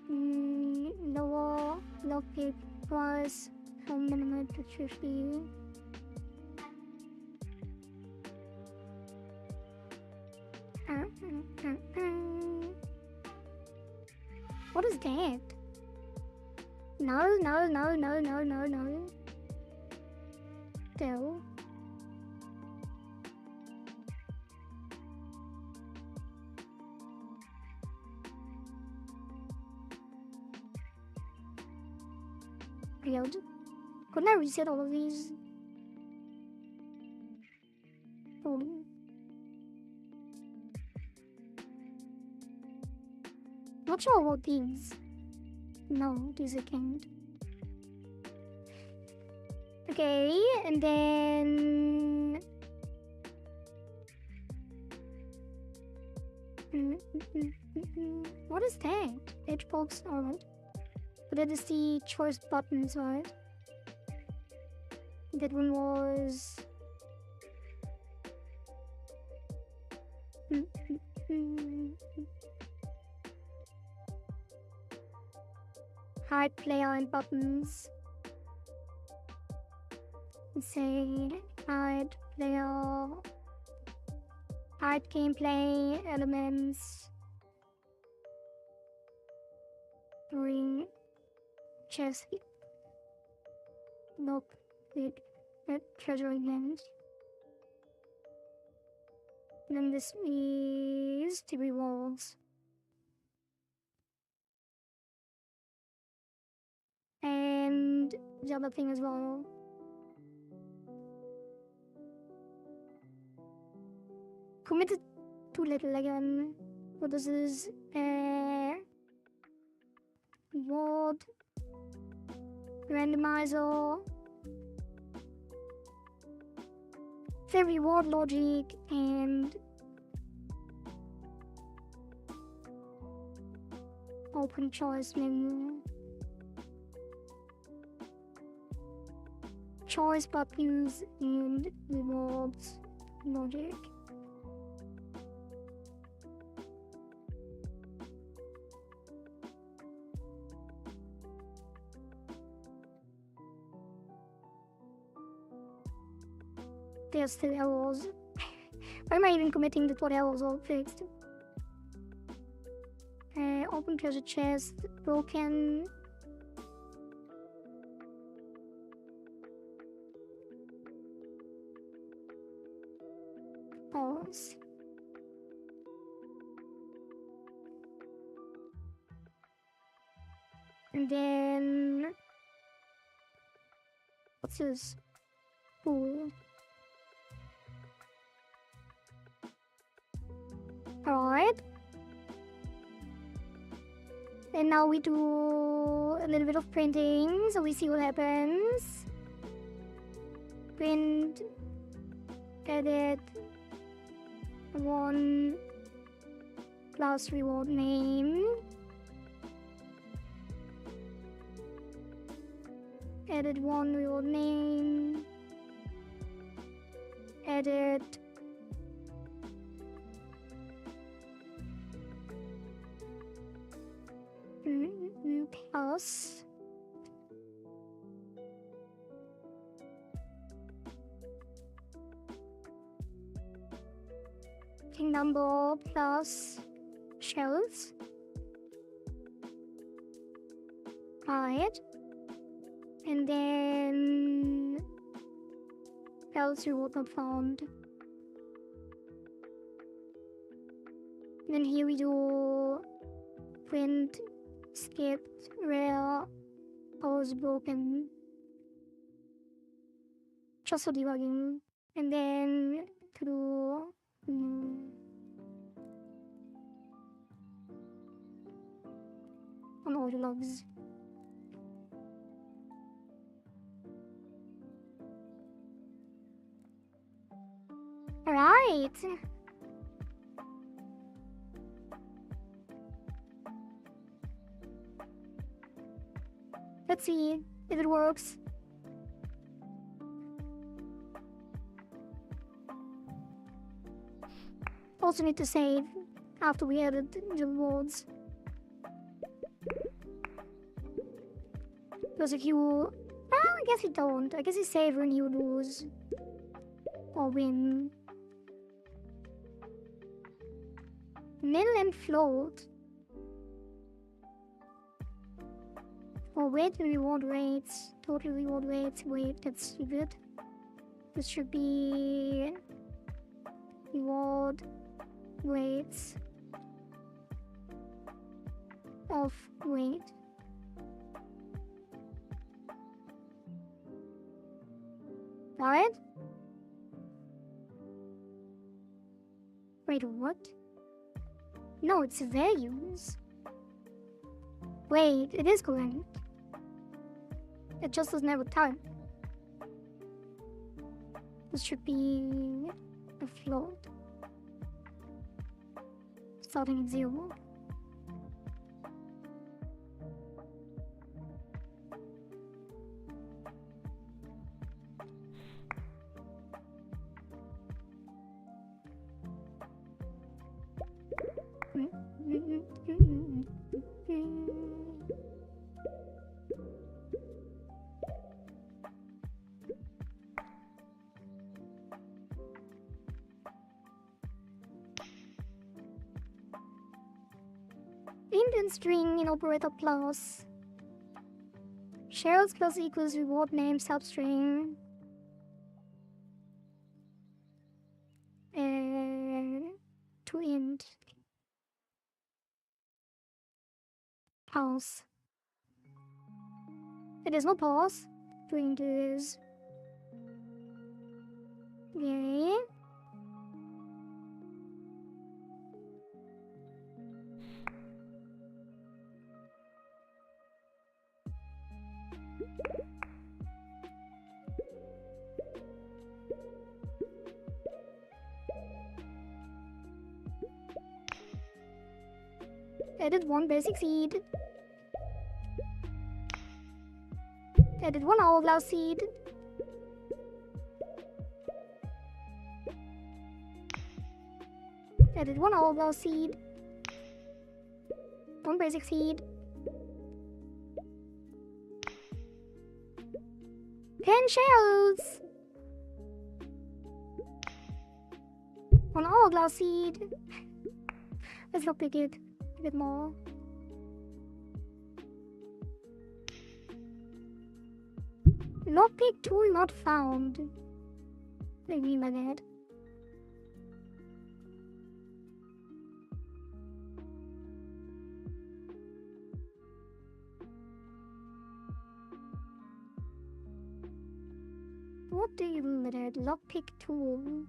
Lower lockpick price from minimum to 50. What is that? No. Still. Weird. Couldn't I reset all of these? Oh. Not sure about these. No, these I can't. Okay, and then what is that? Edge box, alright. But that is the choice buttons, right? That one was hide player and buttons. Say hide player, hide gameplay elements, bring chest, lock with treasure event. Then this is the rewards. And the other thing as well. Committed too little again. What this is reward randomizer. The reward logic and open choice menu. Choice buttons and rewards logic. There's still errors. Why am I even committing that what errors are fixed? Open treasure chest, broken. Pause. And then what's this? Pool. Alright. And now we do a little bit of printing, so we see what happens. Print, edit, 1 class reward name. Edit 1 reward name. Edit. Plus. King number plus shells. Right. And then else reward not found. Then here we do print, skipped, rare, pause broken. Just for debugging. And then to do on audio logs. Alright. Let's see if it works. Also need to save after we added the rewards. Because if you... well, I guess you don't. I guess you save when you lose. Or win. Nil and float. Oh, wait, reward rates. Total reward rates. Wait, that's stupid. This should be... reward rates of weight. Right? Wait, what? No, it's values. Wait, it is correct. It just doesn't have a time. This should be a float. Starting at 0. Int and string in operator plus. Shells plus equals reward name substring. To int. Pause. It is no pause. Doing this. Okay. Edit 1 basic seed. Edit 1 hourglass seed. Edit 1 hourglass seed. 1 basic seed. 10 shells. On hourglass seed. Let's lockpick it a bit more. Lockpick tool not found. What do you mean by that? What do you mean by that? Lockpick tool.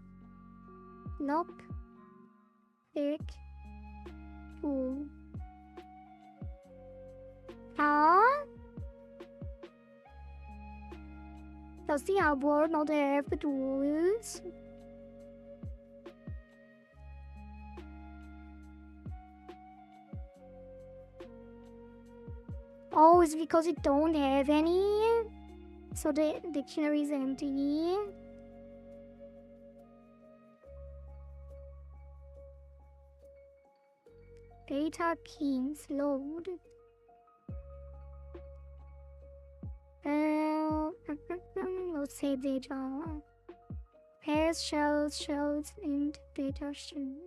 Lockpick tool. Huh? Does the outboard not have the tools? Oh, it's because it don't have any? So the dictionary is empty. Data keys load. Let's save data. Pairs, shells, and data string.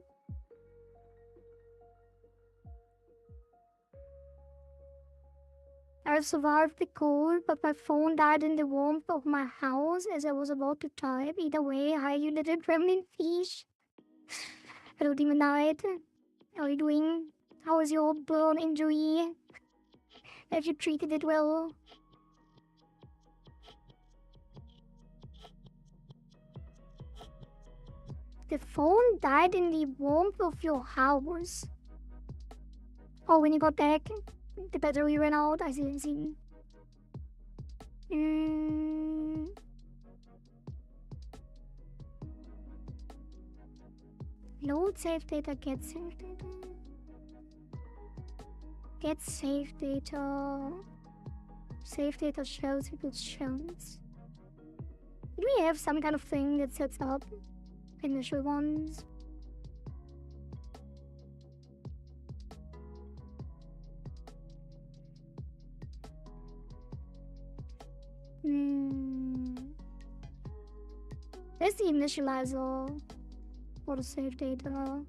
I survived the cold, but my phone died in the warmth of my house as I was about to type. Either way, hi, you little gremlin fish. Hello, Demon Knight. How are you doing? How is your burn injury? Have you treated it well? The phone died in the warmth of your house. Oh, when you got back, the battery ran out. I see. Load save data, get save data. Get save data. Save data shells equals shells. Do we have some kind of thing that sets up initial ones? There's the initializer for the save data.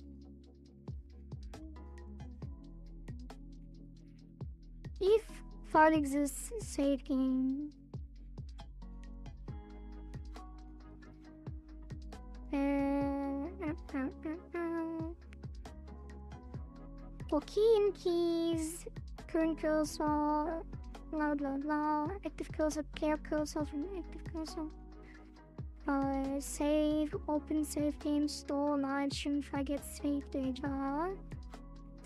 If file exists, save game. For key in keys, current cursor, blah blah blah, active cursor, player cursor, from active cursor. Save, open save game, store, line, shouldn't forget save data.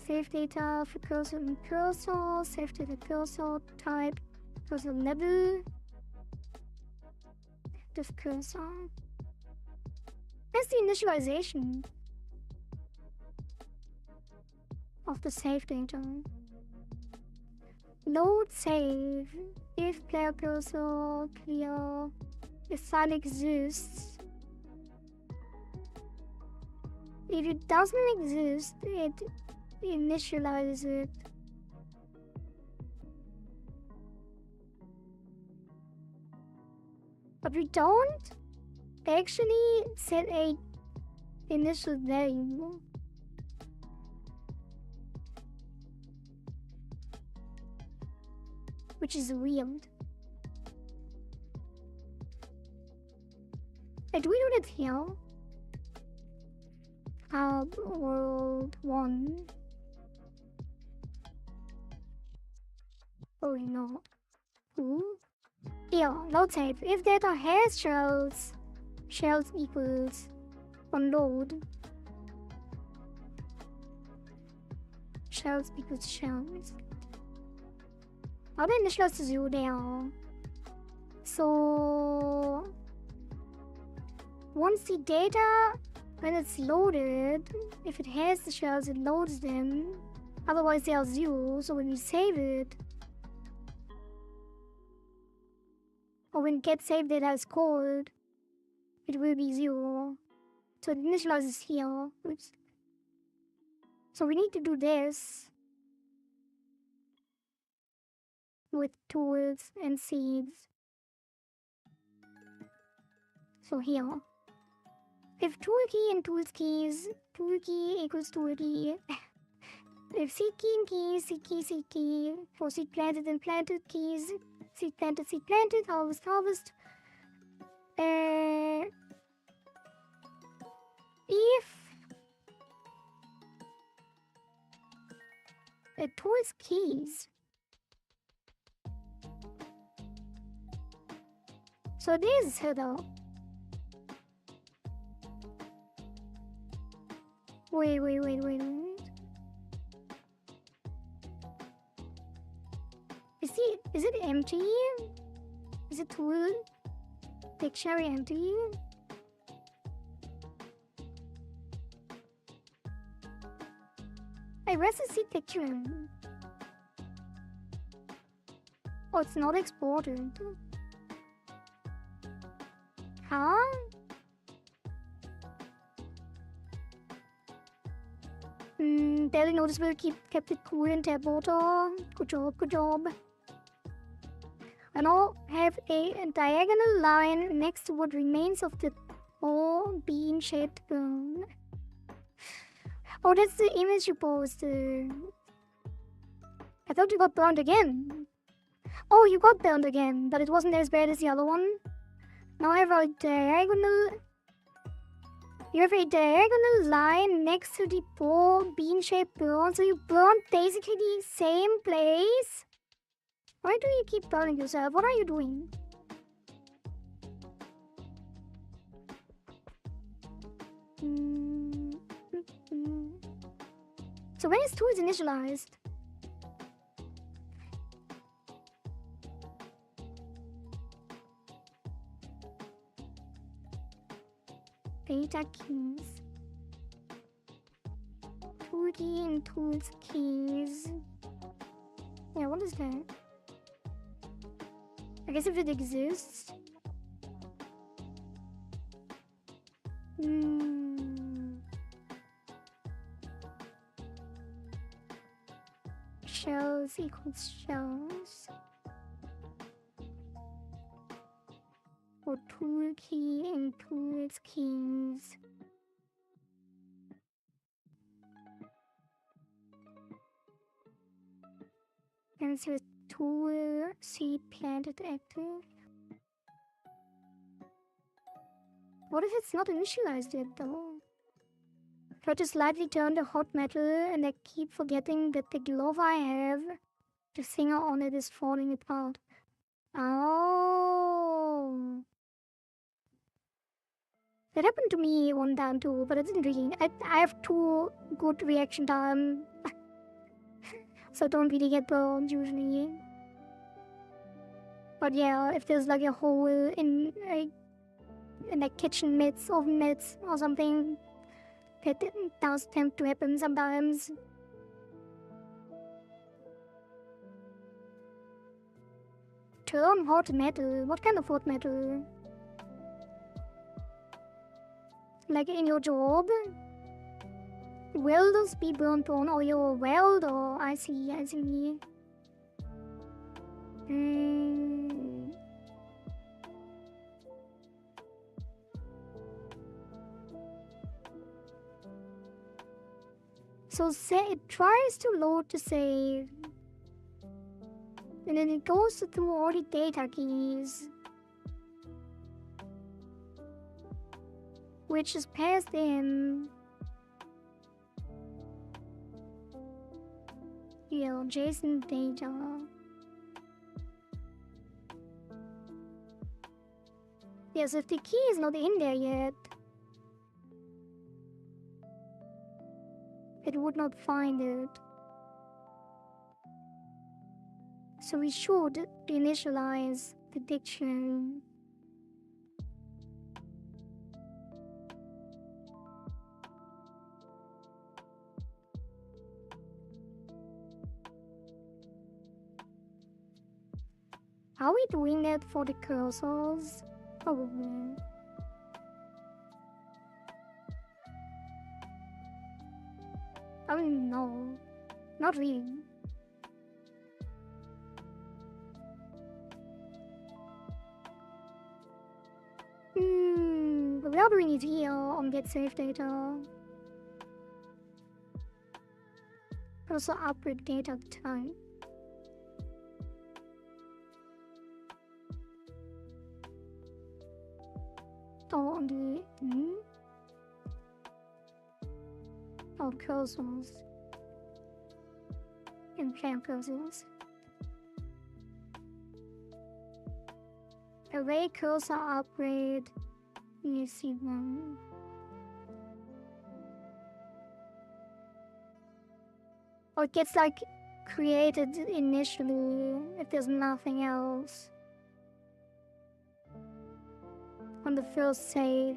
Save data for cursor and cursor, save data cursor, type, cursor level, active cursor. That's the initialization of the save data. Load save, if player cursor clear, if file exists. If it doesn't exist, it initializes it. But we don't actually set a initial value. Which is weird. Do we do that here? Hub world 1. Oh no. Ooh. Here, load save. If data has shells equals unload. Shells equals shells. How do I initialize to 0 there? So once the data, when it's loaded, if it has the shells, it loads them. Otherwise they are 0, so when we save it, or when get save data is called, it will be 0. So it initializes here. Oops. So we need to do this with tools and seeds. So here. If tool key and tools keys, tool key equals tool key. If seed key and keys, seed key, seed key. For seed planted and planted keys, seed planted, harvest, harvest. If it tools keys. So this though. Wait. Is it empty? Is it tool dictionary empty? Hey, where's the seed dictionary? Oh, it's not exported. Huh? Daily noticeable kept it cool in tap water. Good job. I now have a diagonal line next to what remains of the bean-shaped burn. Oh, that's the image you posted. I thought you got burned again. Oh, you got burned again, but it wasn't as bad as the other one. Now I have a diagonal... You have a diagonal line next to the bean-shaped burn, so you burned basically the same place? Why do you keep burning yourself? What are you doing? So when is tools initialized? Data keys. Tool key and tools keys. Yeah, what is that? I guess if it exists. Shells equals shells. For tool key and tools keys. And so tool seed planted active. What if it's not initialized yet though? Try to slightly turn the hot metal and I keep forgetting that the glove I have, the finger on it is falling apart. Oh. That happened to me one time too, but it didn't really. I have too good reaction time. So I don't really get burned usually. But yeah, if there's like a hole in like kitchen mitts, oven mitts or something, that does tend to happen sometimes. Turn hot metal. What kind of hot metal? Like in your job? Welders be burnt on, or you're a welder. I see. So say it tries to load the save. And then it goes through all the data keys. Which is passed in. Yeah, JSON data. Yes, if the key is not in there yet, it would not find it. So we should initialize the dictionary. Are we doing that for the cursors? Probably. I mean, no. Not really. But we are doing it here on get save data. Also upgrade data time. Oh, on the cursors and player cursors. Array cursor upgrade. You see one. Or it gets like created initially if there's nothing else on the first save.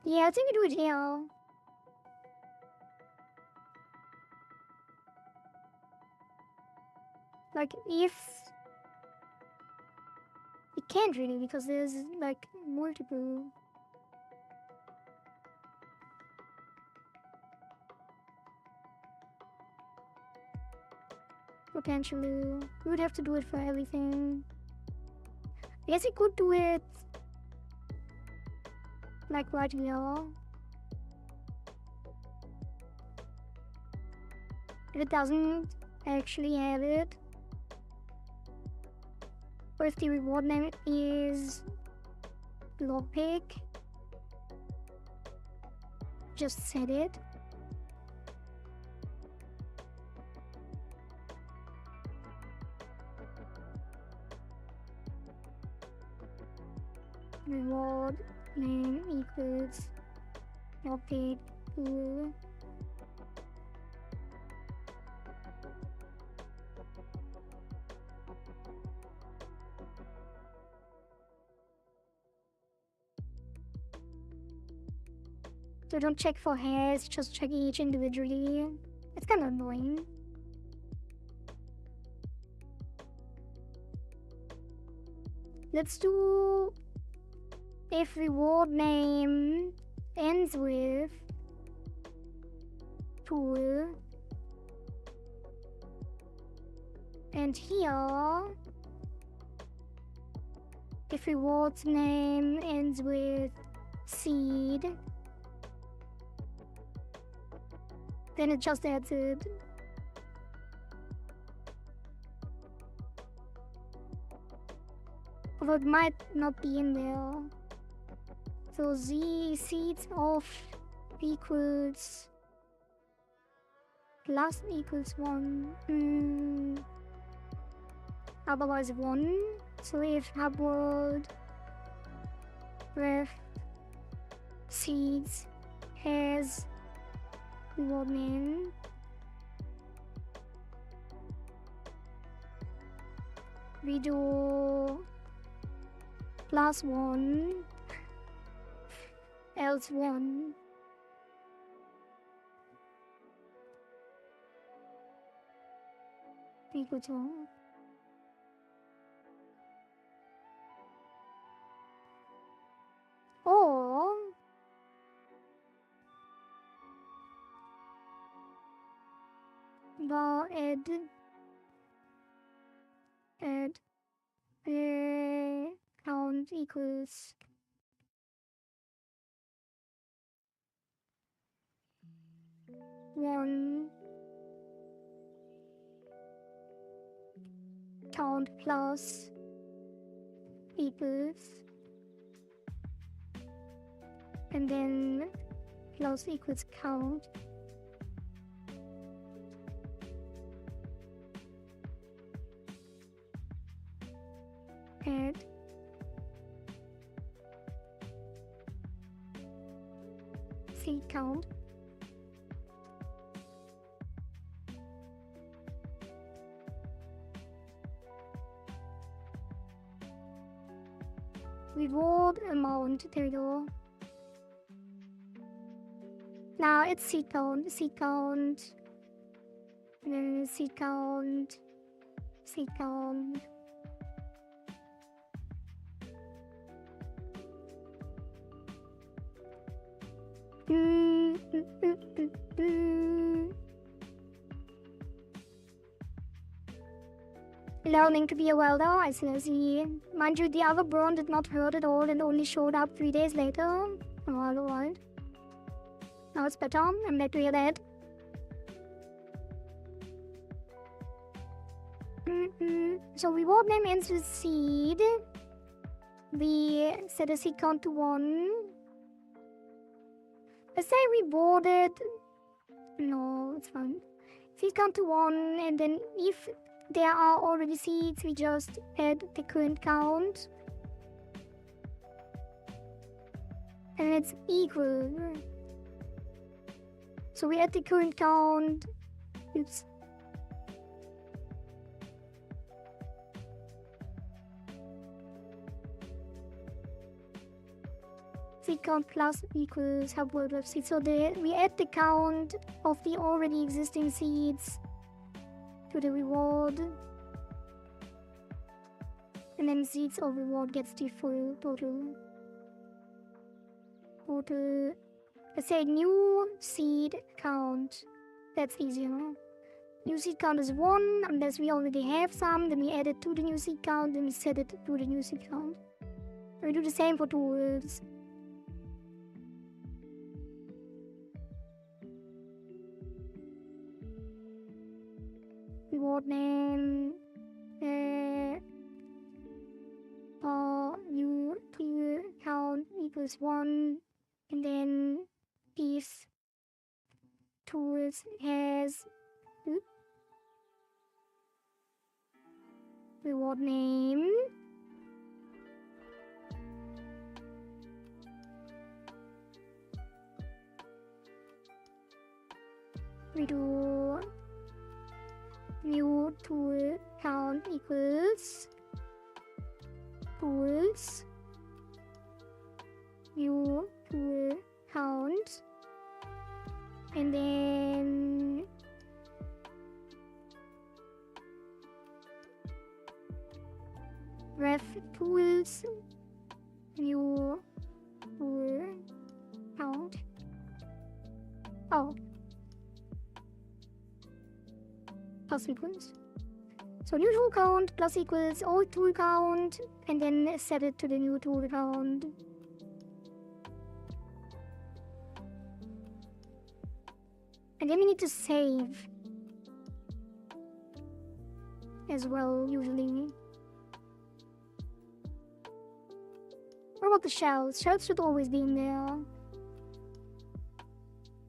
Yeah, I think it would heal. Like, if... It can't really, because there's, like, multiple... Potentially. We would have to do it for everything. I guess we could do it... like right here. If it doesn't actually have it. Or if the reward name is lockpick, just set it. Reward name equals lockpick pool. So don't check for hairs, just check each individually. It's kind of annoying. Let's do if reward name ends with pool. And here, if reward name ends with seed, then it just adds it. Although it might not be in there. So z seeds of equals plus equals 1. Otherwise 1. So if hub world ref seeds has reward name, we do plus 1 else 1. Equal to 1. Or the add count equals one count plus equals, and then plus equals count. Add seed count. Reward amount, there we go. Now it's seed count, and then seed count. Learning to be a welder, I see. Mind you, the other burn did not hurt at all and only showed up 3 days later. Alright. Now it's better. I'm glad to hear that. So reward name ends with seed. We set a seed count to 1. Let's say rewarded. No, it's fine. Seed count to 1, and then if there are already seeds, we just add the current count. And it's equal. So we add the current count. Oops. Seed count plus equals help word of seeds. So we add the count of the already existing seeds to the reward. And then seeds or reward gets the full total. Let's say new seed count. That's easier. New seed count is 1, unless we already have some, then we add it to the new seed count, then we set it to the new seed count. And we do the same for tools. Reward name new tool count equals 1, and then if tools has reward name we do new tool count equals tools new tool count, and then ref tools new tool count. Plus equals. So new tool count plus equals old tool count, and then set it to the new tool count. And then we need to save as well, usually. What about the shells? Shells should always be in there.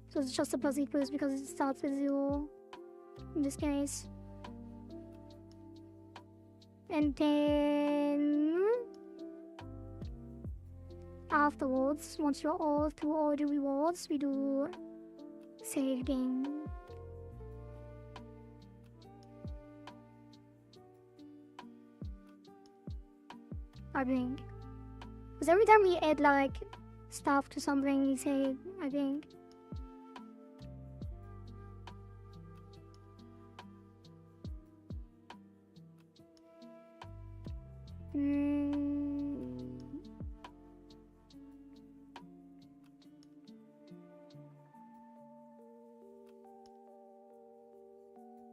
So it's just a plus equals because it starts with 0 in this case. And then afterwards, once you're all through all the rewards, we do save game. I think. Because every time we add like stuff to something, we save, I think.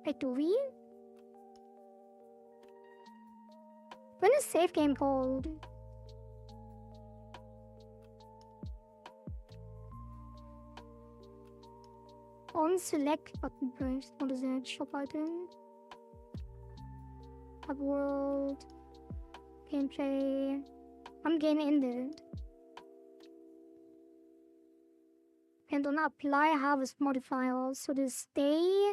Wait, do we? When is save game called? On select button press. What is that? Shop item. Hub world. Gameplay. Game ended. And on apply harvest modifiers. So the stay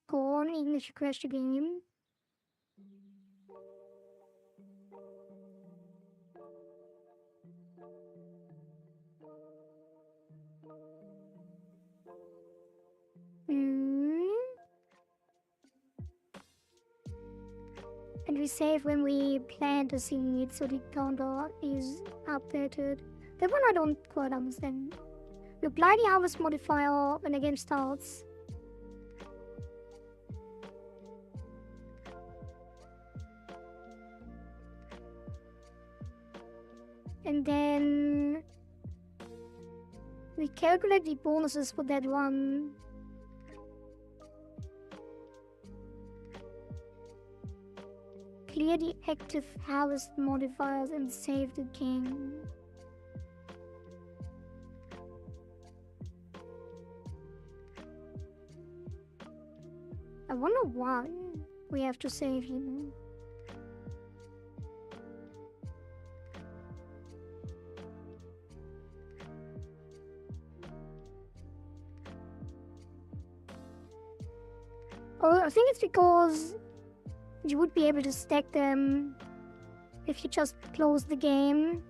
gone even if you crash the game. And we save when we plant a seed, so the counter is updated. That one I don't quite understand. We apply the harvest modifier when the game starts. And then we calculate the bonuses for that one. Clear the active harvest modifiers and save the game. I wonder why we have to save him. Oh, I think it's because you would be able to stack them if you just close the game.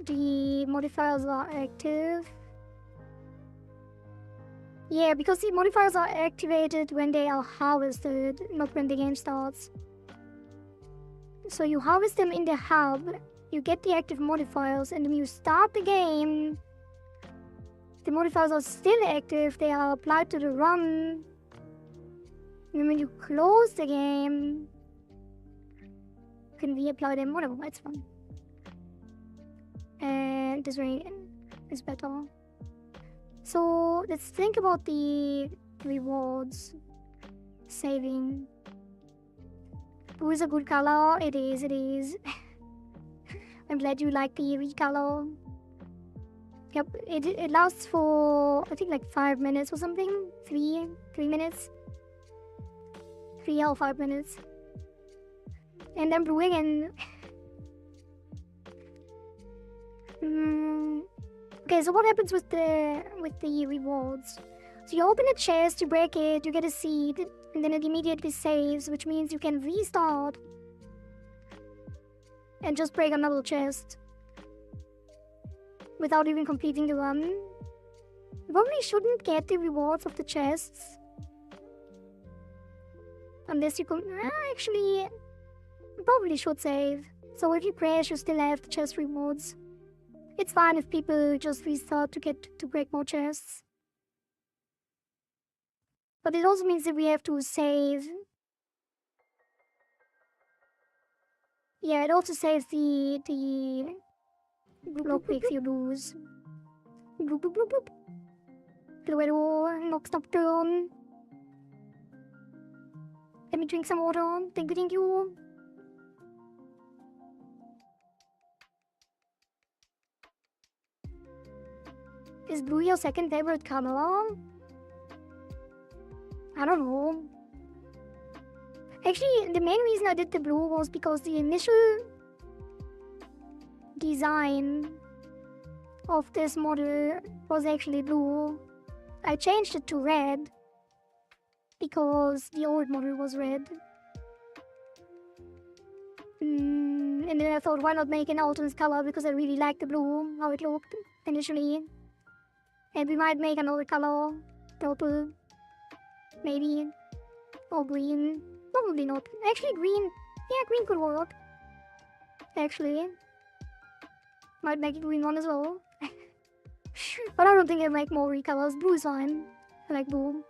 The modifiers are active. Yeah, because the modifiers are activated when they are harvested, not when the game starts. So you harvest them in the hub, you get the active modifiers, and when you start the game, the modifiers are still active, they are applied to the run. And when you close the game, you can reapply them, whatever, it's fun. And this way is better. So let's think about the rewards. Saving. Blue is a good color. It is. I'm glad you like the recolor. Yep, it lasts for I think like 5 minutes or something. 3 minutes. 3 or 5 minutes. And then blue again. Okay, so what happens with the rewards? So you open a chest, you break it, you get a seed, and then it immediately saves, which means you can restart and just break another chest without even completing the run. You probably shouldn't get the rewards of the chests unless you can. Actually, you probably should save. So if you crash, you still have the chest rewards. It's fine if people just restart to break more chests. But it also means that we have to save. Yeah, it also saves the lockpicks you lose. Bloop bloop bloop bloop. Cluedo, knocks nocturne. Let me drink some water. Thank you. Is blue your second favorite color? I don't know. Actually, the main reason I did the blue was because the initial design of this model was actually blue. I changed it to red because the old model was red. And then I thought, why not make an alternate color, because I really liked the blue, how it looked initially. And we might make another color, purple, maybe, or green. Probably not. Actually, green. Yeah, green could work. Actually. Might make a green one as well. But I don't think I'll make more recolors. Blue is fine. I like blue.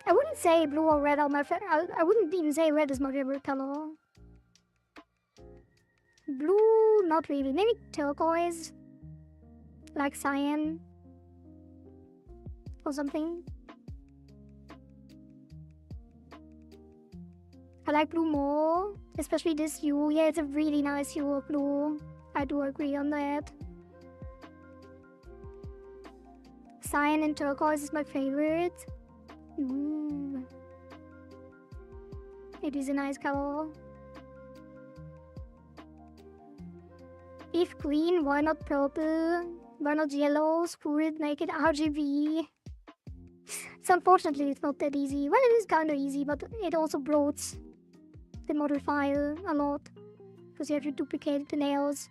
I wouldn't say blue or red are my favorite. I wouldn't even say red is my favorite color. Blue, not really. Maybe turquoise. Like cyan. Or something. I like blue more, especially this hue. Yeah, it's a really nice hue of blue. I do agree on that. Cyan and turquoise is my favorite. Ooh. It is a nice color. If green, why not purple? Why not yellow? Screw it, make it RGB. So unfortunately, it's not that easy. Well, it is kind of easy, but it also bloats the model file a lot, because you have to duplicate the nails.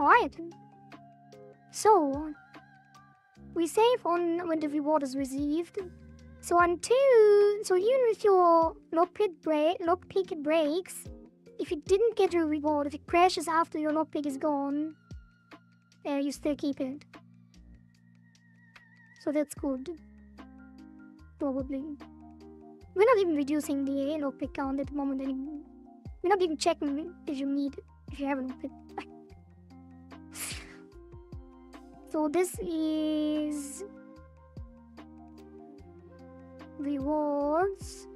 Alright. So, we save on when the reward is received. So even if your lockpick breaks, if you didn't get a reward, if it crashes after your lockpick is gone, you still keep it. So that's good. Probably. We're not even reducing the lockpick count at the moment anymore. We're not even checking if you have a lockpick. So this is rewards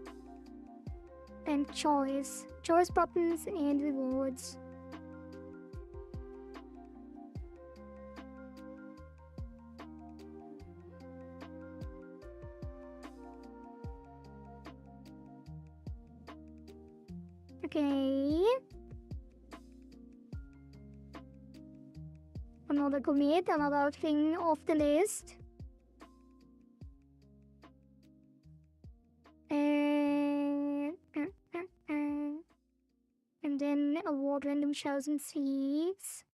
and choice buttons and rewards. Okay, another commit, another thing off the list. And then award random shells and seeds.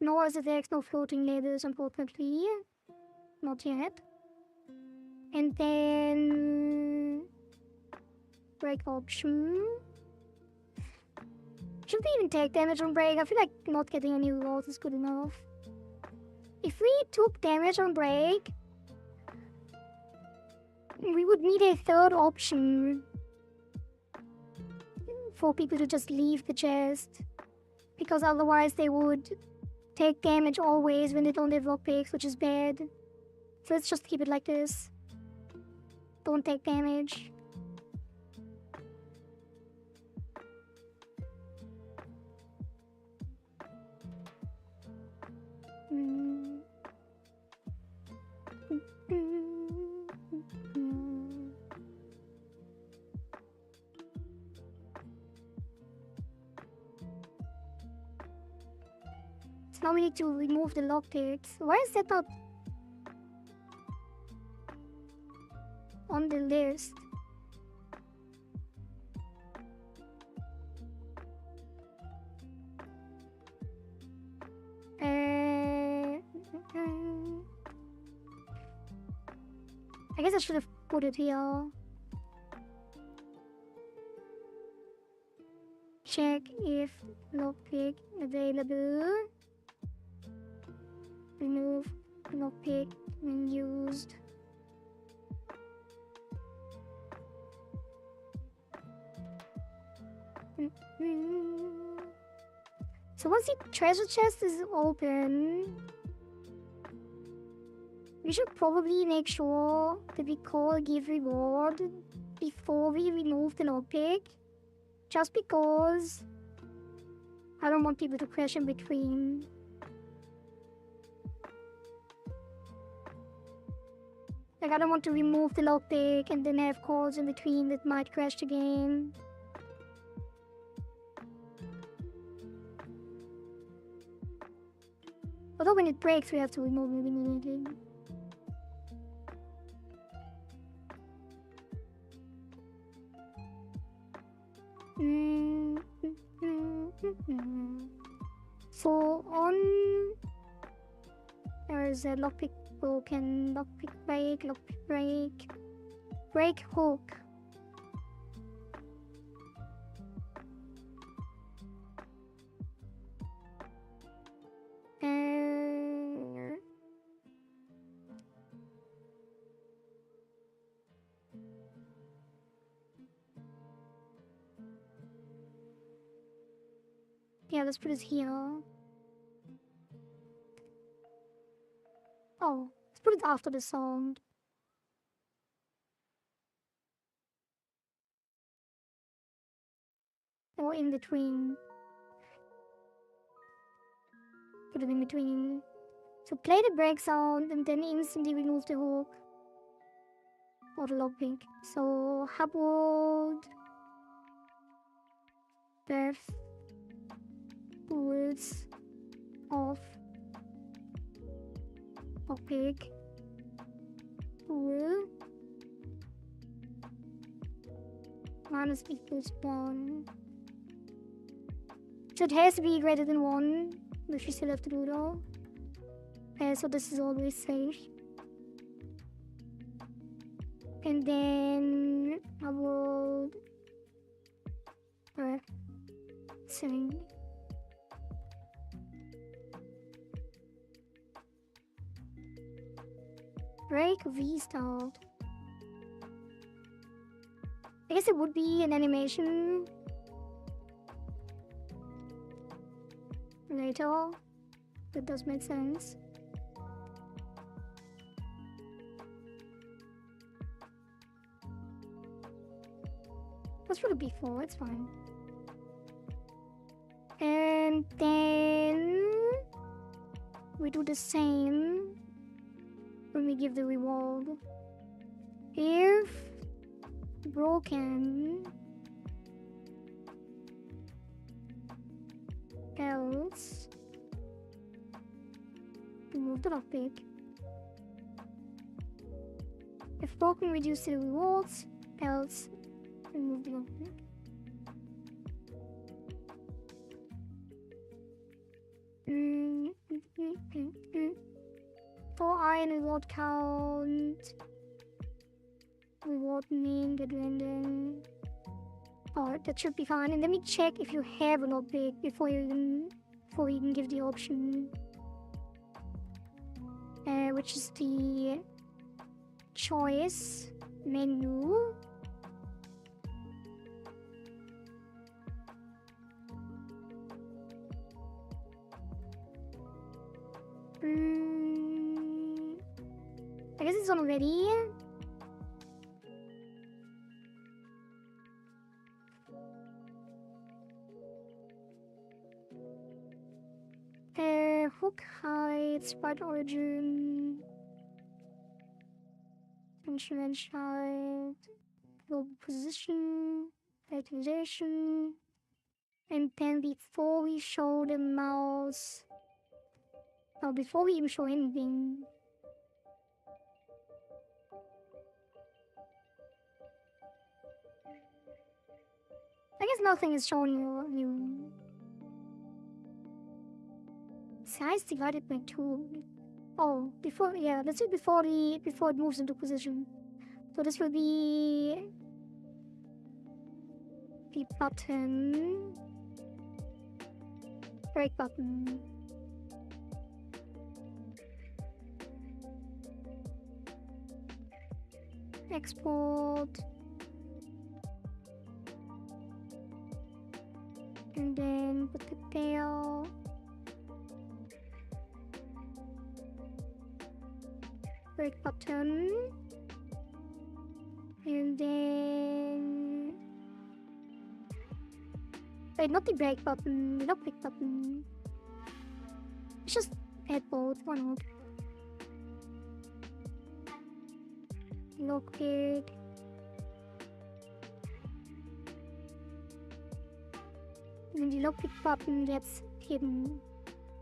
Nor is there no floating ladders, unfortunately. Not yet. And then break option. Should we even take damage on break? I feel like not getting any rewards is good enough. If we took damage on break, we would need a third option for people to just leave the chest, because otherwise they would take damage always when they don't have lockpicks, which is bad. So let's just keep it like this. Don't take damage. So now we need to remove the lockpicks. Why is that not on the list? I guess I should have put it here. Check if lockpick available. Remove lockpick when used. So once the treasure chest is open, we should probably make sure that we call give reward before we remove the lockpick. Just because I don't want people to crash in between. Like, I don't want to remove the lockpick and then have calls in between that might crash the game. Although when it breaks, we have to remove it immediately. So on there is a lockpick broken, lockpick break hook. Yeah, let's put it here. Oh, let's put it after the sound. Or in between. Put it in between. So play the break sound and then instantly remove the hook. Or the lockpick. So Hubwood. Depth. Rules. Off. Lockpick. Rule. Minus equals 1. So it has to be greater than 1, which we still have to do though. So this is always safe. And then I will sing. Break restart. I guess it would be an animation later. That does make sense. Let's put it before, it's fine. And then we do the same when we give the reward. If broken, else remove the lockpick. If broken, reduce the rewards, else remove the lockpick. For iron reward count, reward name, get random. Oh, that should be fine. And let me check if you have a lockpick before you can give the option. Which is the choice menu. I guess it's already. Hook height, sprite origin, instrument height, global position, activation, and then before we show the mouse, no, before we even show anything, I guess nothing is showing you. Size divided by 2. Oh, before, yeah, let's do before it moves into position. So this will be the button, break button. Export. And then put the tail. Break button. And then... Wait, not the break button, the lockpick button. Let's just add both, why not? Lockpick. And then the lockpick button gets hidden.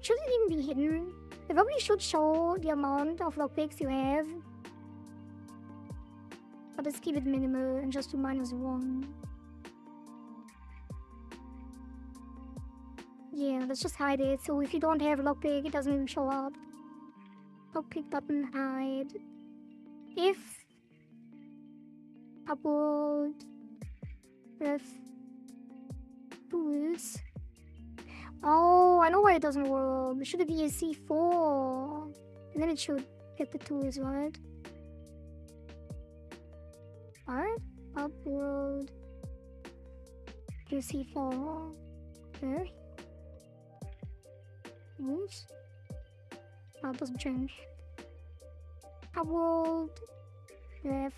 Should it even be hidden? It probably should show the amount of lockpicks you have. But let's keep it minimal and just do -1. Yeah, let's just hide it. So if you don't have a lockpick, it doesn't even show up. Lockpick button hide. If upload ref tools. Oh, I know why it doesn't work. It should be a C4. And then it should get the tools, right? Alright. Upload to C4. There. Moves. Oh, it doesn't change. Upload ref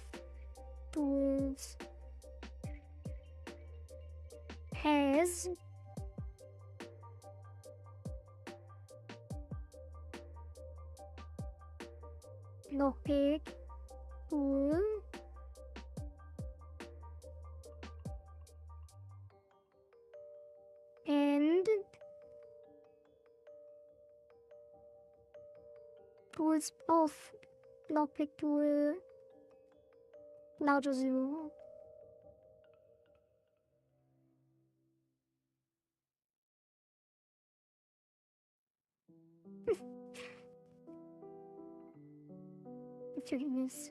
tools has lockpick tool and tools of lockpick tool larger 0. Let's check this.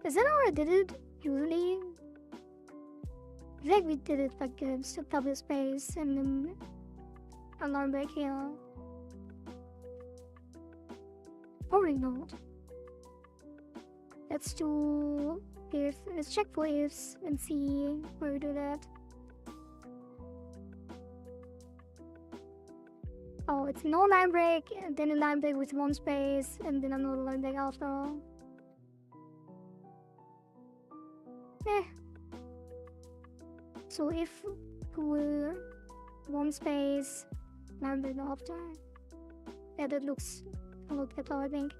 Is that how I did it usually? think we did it like a double space and then alarm back here. Probably not. Let's do if. Let's check for ifs and see where we do that. Oh, it's no line break, and then a line break with one space, and then another line break after. Eh. So if cool, one space, line break after. Yeah, that looks a lot better, I think.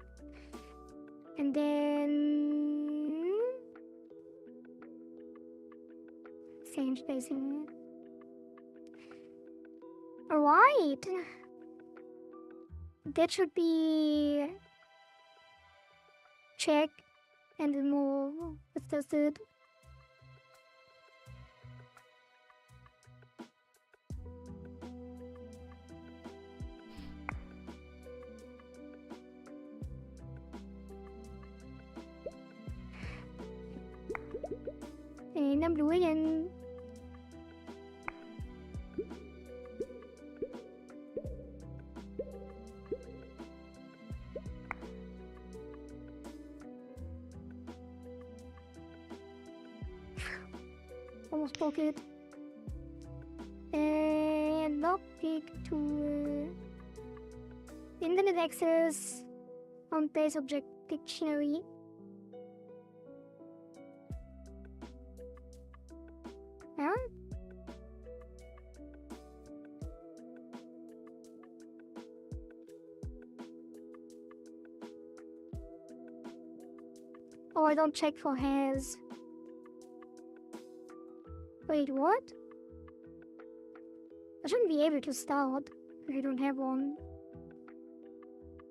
And then same spacing. Alright. That should be check and then more. Let's test it. And I'm blue again. Almost broke it. And lockpick to internet access on base object dictionary. Yeah? Oh, I don't check for has. Wait, what? I shouldn't be able to start if you don't have one.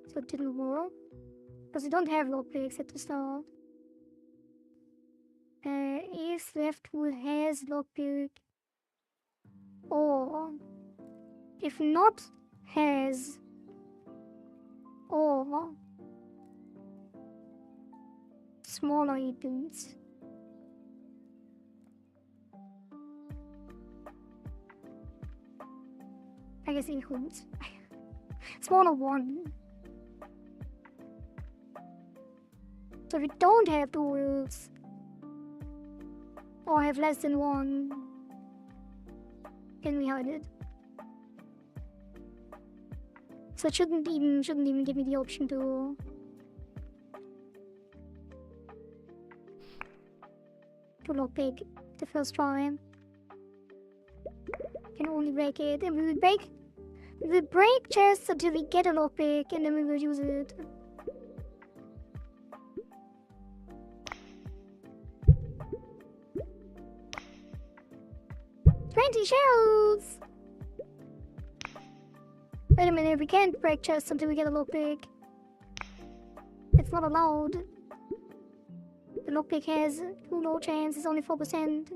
So it didn't work. Because you don't have lockpicks at the start. If left tool has lockpick. Or if not has. Or smaller items. I guess includes. Smaller one. So if you don't have tools or have less than one, can we hide it? So it shouldn't even give me the option to lockpick the first try. Can only break it, and we will break chests until we get a lockpick, and then we will use it. $20 shells! Wait a minute, we can't break chests until we get a lockpick. It's not allowed. The lockpick has too low chance, it's only 4%.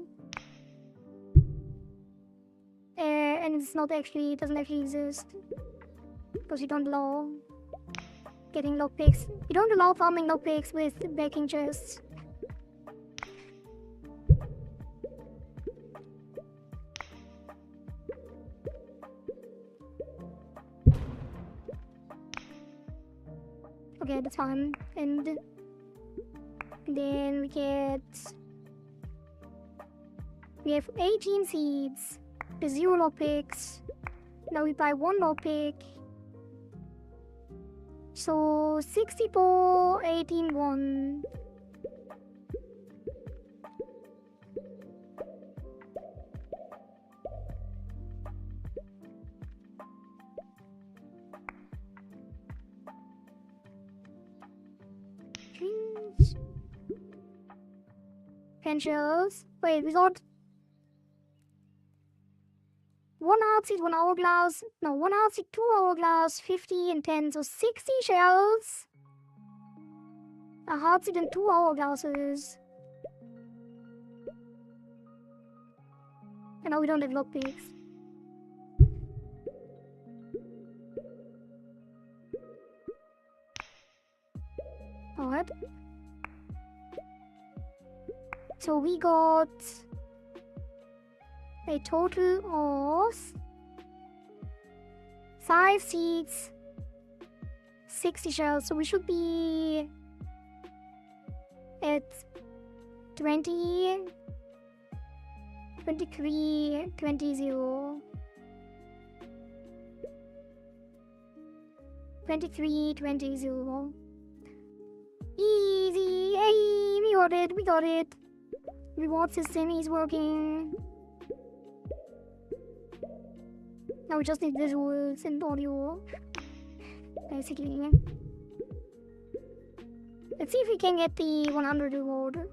And it's not actually, it doesn't actually exist. Because you don't allow getting lockpicks. You don't allow farming lockpicks with breaking chests. Okay, that's fine. And then we have 18 seeds. There's 0 lockpicks. Now we buy 1 lockpick. So 64, 18, 1. Dreams. 10 shells. Wait, we got 1 heartseed, 1 hourglass. No, 1 heartseed, 2 hourglass, 50 and 10. So 60 shells. A heartseed and 2 hourglasses. And now we don't have lockpicks. Alright. So we got a total of 5 seeds, 60 shells. So we should be at 20, 23, 20, 0. 23, 20, 0. Easy! Hey, we got it, we got it. Reward system is working. Now we just need visuals and audio, basically. Let's see if we can get the 100 reward.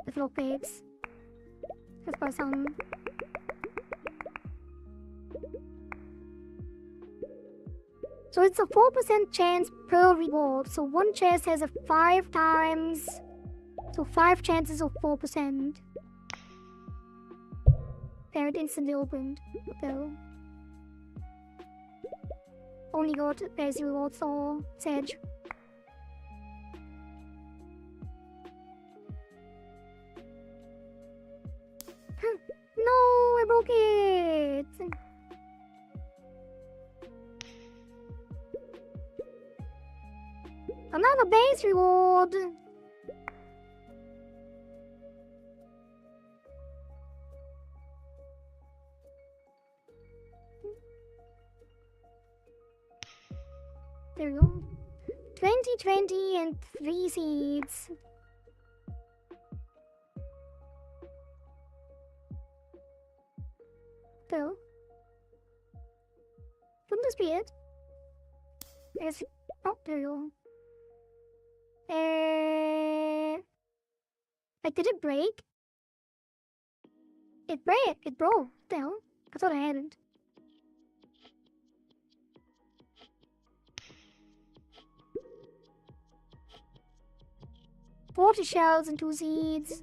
With lockpicks. Let's buy some. So it's a 4% chance per reward. So one chest has a 5 times. So 5 chances of 4%. Parent instantly opened. Though. Only got basic rewards or Sedge. No, I broke it! Another base reward! There we go. 20, 20 and 3 seeds. So, wouldn't this be it? Yes. Oh, there you go. Like, did it break? It broke. It broke. What the hell? I thought I hadn't. $40 shells and 2 seeds.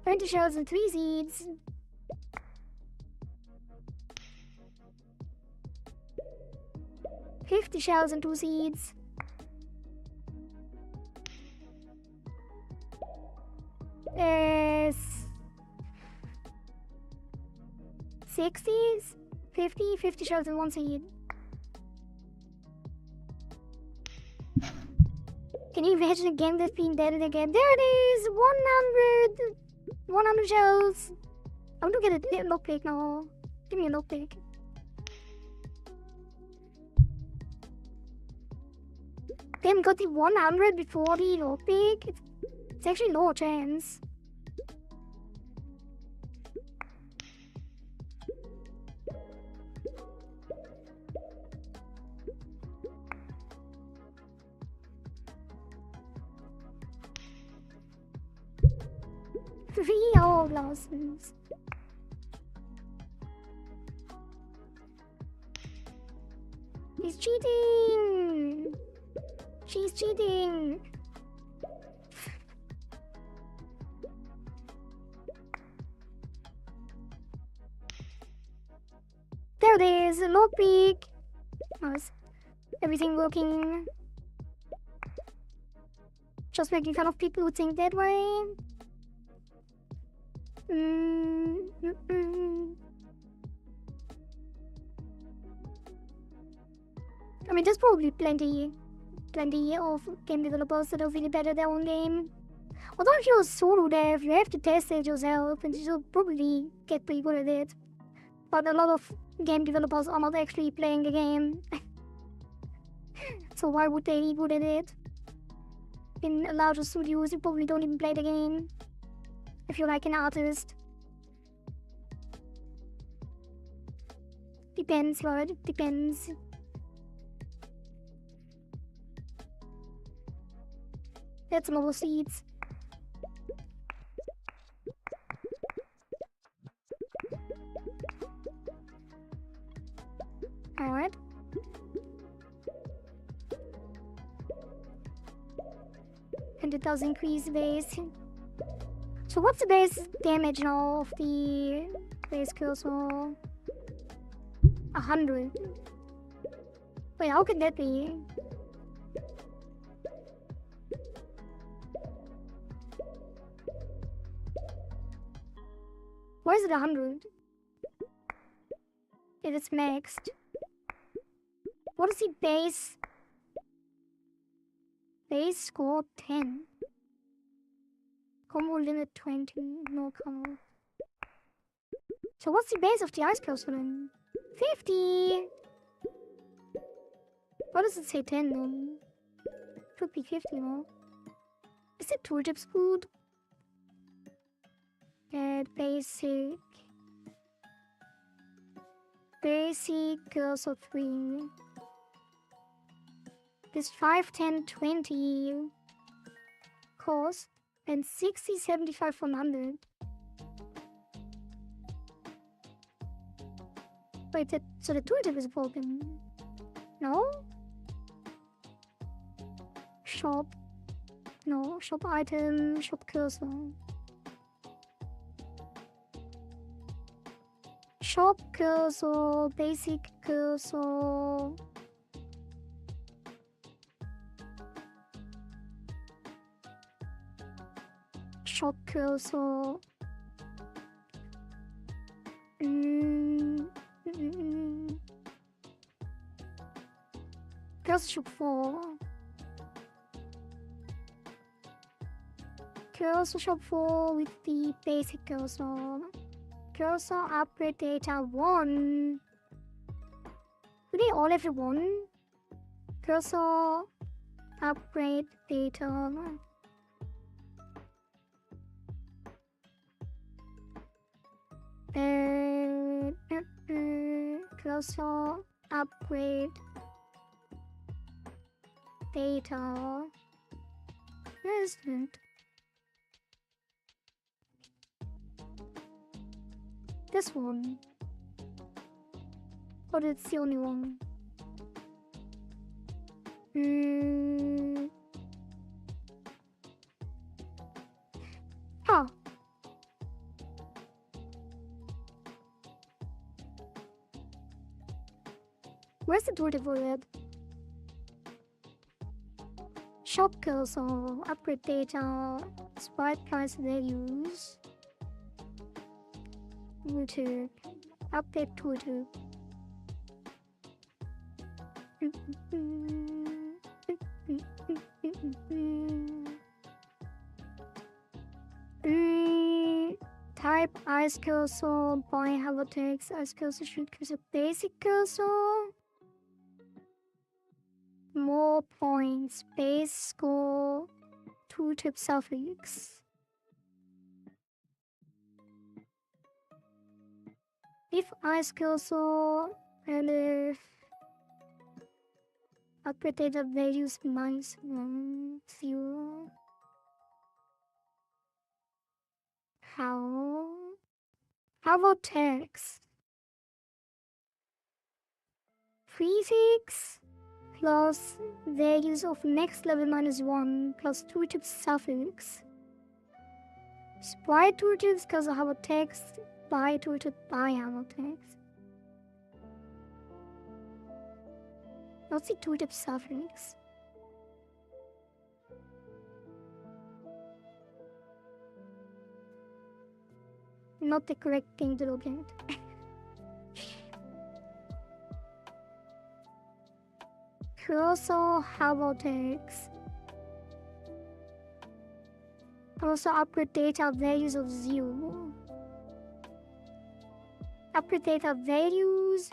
$20 shells and 3 seeds. $50 shells and 2 seeds. Yes. 60s? 50 shells and 1 seed. Can you imagine a game that's being dead again? There it is! 100 shells. I'm gonna get a lockpick now. Give me a lockpick. Damn, got the 100 before the lockpick. It's actually low chance. Three hourglasses. He's cheating! She's cheating! There it is! Lockpick! Nice. Everything working. Just making fun of people who think that way. I mean, there's probably plenty of game developers that are really better at their own game. Although if you're a solo dev, you have to test it yourself and you'll probably get pretty good at it. But a lot of game developers are not actually playing the game. So why would they be good at it? In larger studios, you probably don't even play the game. If you're like an artist. Depends, right? Depends. That's some more seeds. Alright. And it does increase the base. So what's the base damage now of the base cursor? 100. Wait, how can that be? is it 100? It is maxed. What is the base? Base score 10. Combo limit 20. No combo. So what's the base of the ice cursor then? 50! Why does it say 10 then? Should be 50, no? Is it tooltips food? Get basic. Basic cursor 3. This 5, 10, 20 cost and 60, 75, 100. Wait, so the tooltip is broken? No? Shop. No, shop item, shop cursor. Shop cursor, basic cursor. Shop cursor. Cursor shop 4. Cursor shop 4 with the basic cursor. Cursor upgrade data 1. Do they all have a 1? Cursor upgrade data. Cursor upgrade data. Where is it? This one. But it's the only one. Oh. Where's the tooltip for that? Shop cursor, upgrade data, sprite price values. Tooltip. Update tooltip. Type ice cursor, buy holotext, ice cursor, shoot cursor, basic cursor. More points, base score, tooltip suffix. If ice cursor and if upgrade data values -1, 0. How about text? Prefix plus values of next level -1 plus tooltip suffix. Sprite tooltips because I have a text. By tooltip by text. What's the tooltip suffix? Not the correct thing to look at. Cursor text. Also upgrade data values of 0. Upgrade data values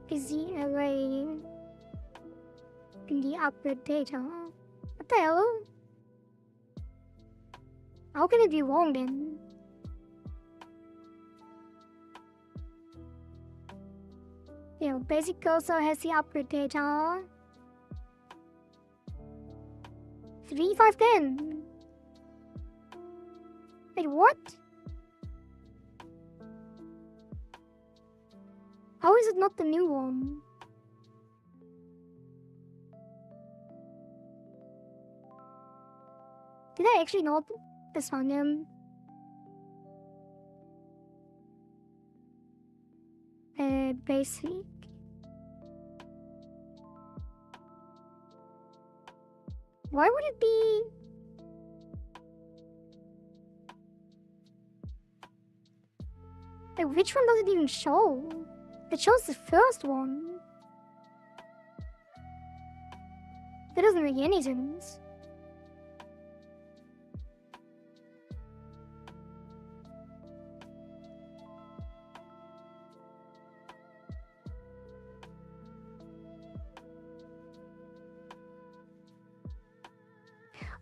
is the array in the upgrade data. What the hell? How can it be wrong then? Yeah, basic cursor has the upgrade data. 3, 5, 10. Wait, what? How is it not the new one? Did I actually not find him? Basic. Why would it be? Like, which one does it even show? It shows the first one. That doesn't make any sense.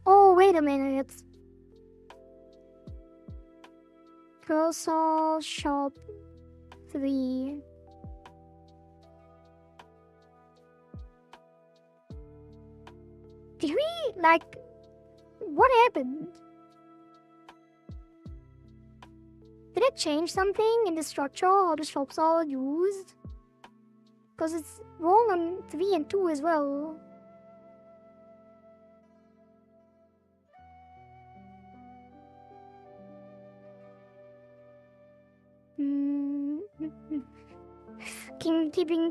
Oh, wait a minute. Cursor shop 3. Did we, like, what happened? Did it change something in the structure, how the shops are used? Because it's wrong on 3 and 2 as well.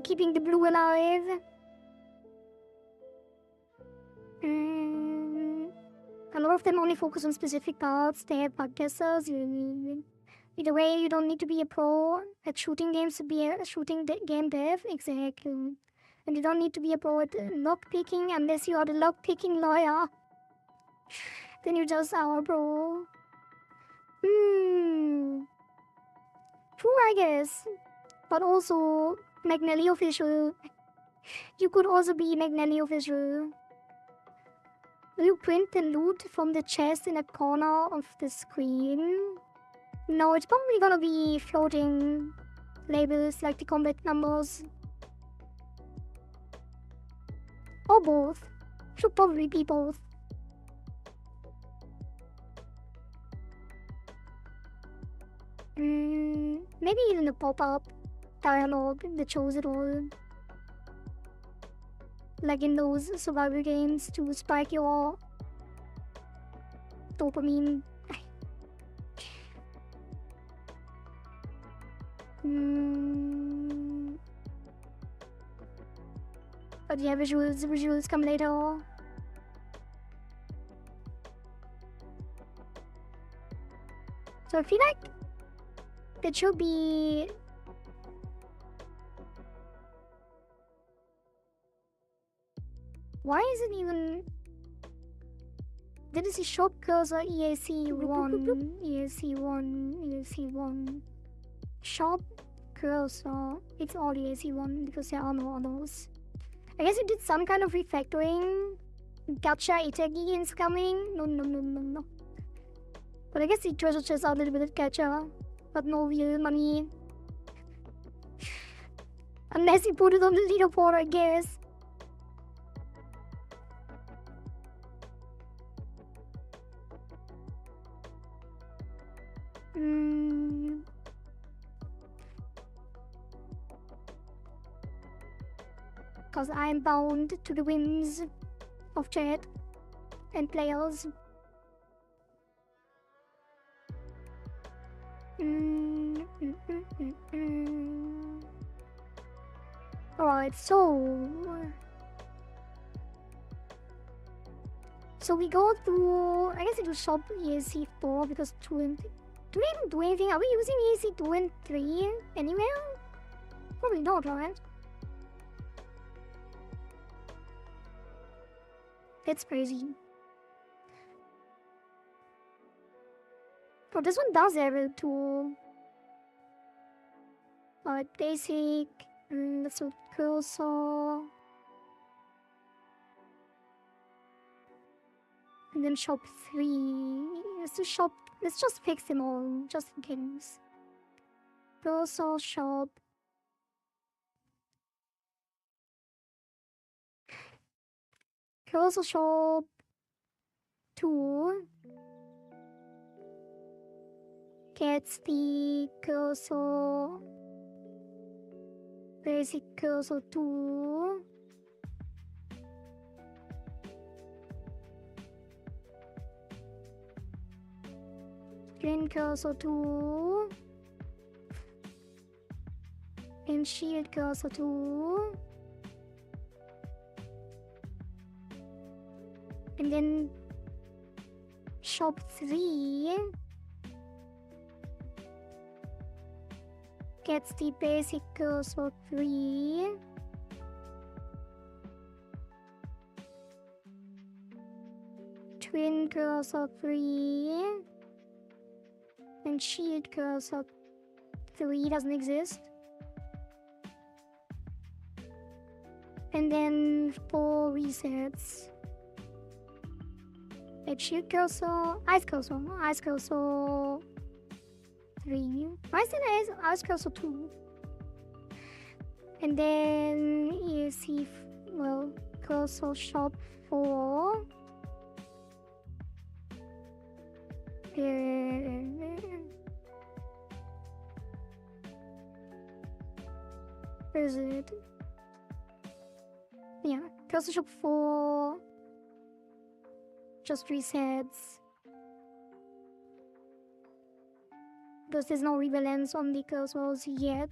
Keeping the blue alive. A lot of them only focus on specific parts. They have podcasters. Either way, you don't need to be a pro at shooting games to be a game dev. Exactly. And you don't need to be a pro at lockpicking unless you are the lockpicking lawyer. Then you just are a pro. True, I guess. But also, Magnelli official. You could also be Magnelli official. Will you print the loot from the chest in a corner of the screen? No, it's probably gonna be floating labels like the combat numbers. Or both. Should probably be both. Maybe even a pop-up dialogue that shows it all. Like in those survival games to spike your dopamine. But yeah, visuals come later. So I feel like that should be... Why is it even... Did it say shop cursor EAC1, EAC1, EAC1. Shop cursor, it's all EAC1 because there are no others. I guess it did some kind of refactoring. Gacha Itagi is coming. No. But I guess the treasure chests are a little bit of gacha, but no real money. Unless you put it on the leaderboard, I guess. Because I'm bound to the whims of chat and players. Alright, so we go to, I guess it was shop EAC4 because 2 and 3. Do we even do anything? Are we using EAC2 and 3 anywhere? Probably not, right? That's crazy. Oh, this one does have a tool. Alright, basic. Let's do cursor. And then shop 3. Let's just fix them all, just in case. Cursor, shop. Cursor, shop 2. Gets the cursor. Basic cursor 2. Screen cursor 2. And shield cursor 2. And then shop 3. gets the basic cursor 3. Twin cursor 3. And shield cursor 3 doesn't exist. And then 4 resets. Like shield cursor, ice cursor 3. Why is it ice cursor 2? And then ESC, well, cursor shop 4. Where is it? Yeah, cursor shop 4 just resets. Because there's no rebalance on the cursors yet.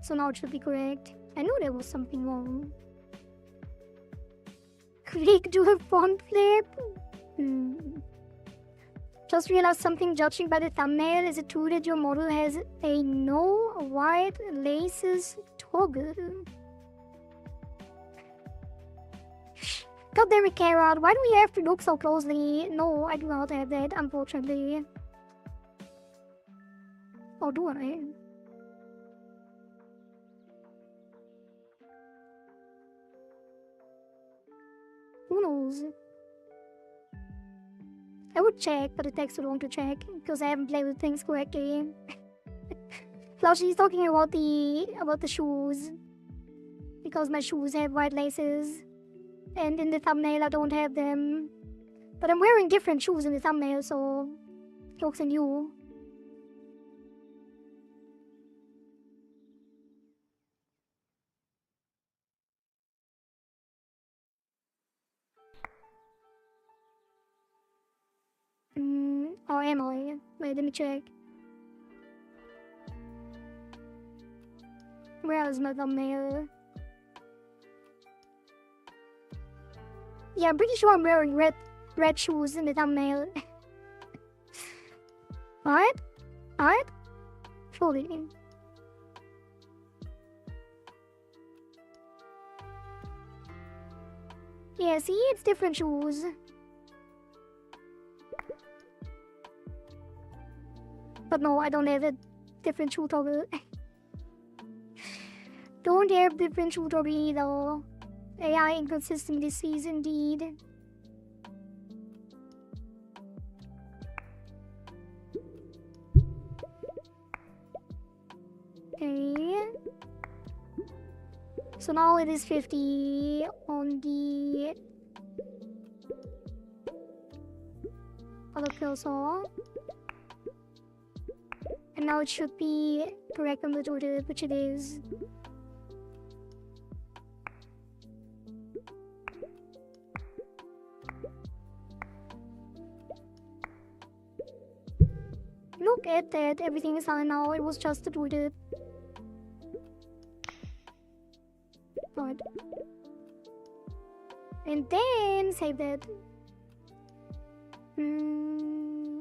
So now it should be correct. I knew there was something wrong. Click to a font flip. Just realized something judging by the thumbnail. Is it true that your model has a no white laces toggle? God damn it, Carrot. Why do we have to look so closely? No, I do not have that, unfortunately. Or do I? Who knows? I would check, but it takes too long to check because I haven't labeled things correctly. Flushy's talking about the shoes because my shoes have white laces, and in the thumbnail I don't have them. But I'm wearing different shoes in the thumbnail, so jokes on you. Or am I? Wait, let me check. Where is my thumbnail? Yeah, I'm pretty sure I'm wearing red shoes in the thumbnail. Alright? Alright? Surely. Yeah, see? It's different shoes. But no, I don't have a different shoe toggle. Don't have different shoe toggle either. AI inconsistencies indeed. Okay. So now it is 50 on the other cursor. And now it should be correct on the total, which it is. Look at that, everything is fine now, it was just the total. Good. And then save that.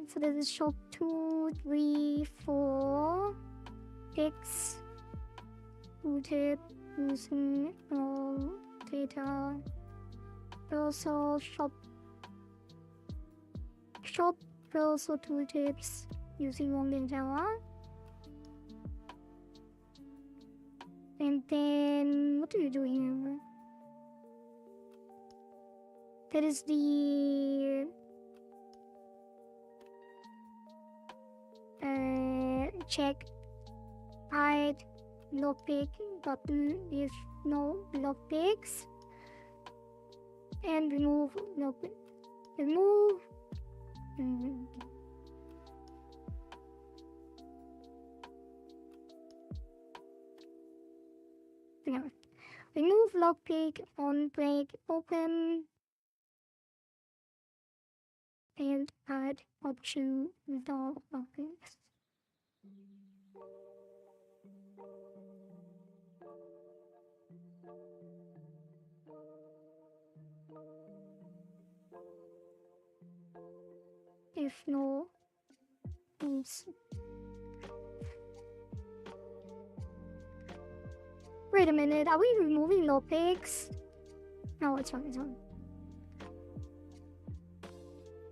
So this is shop 2, 3, 4, 6. Rooted using all data. Also shop also tooltips using one data. And then what do you do here? That is the check hide lockpick button if no lockpicks, and remove lockpick. Remove. Yeah. Remove lockpick on break open and add option without lockpicks. If no Oops. Wait a minute, are we removing lockpicks? No, it's fine, it's fine.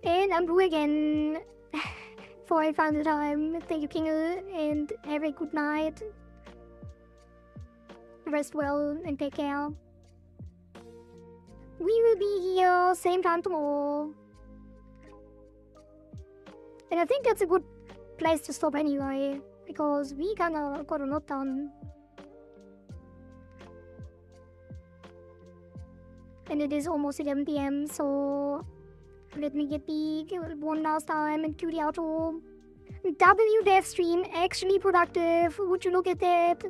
And I'm blue again. For a final time. Thank you, Kingle, and have a good night. Rest well and take care. We will be here same time tomorrow. And I think that's a good place to stop anyway, because we kinda got a lot done. And it is almost 11 PM, so let me get big one last time and cue the outro. W dev stream, actually productive. Would you look at that?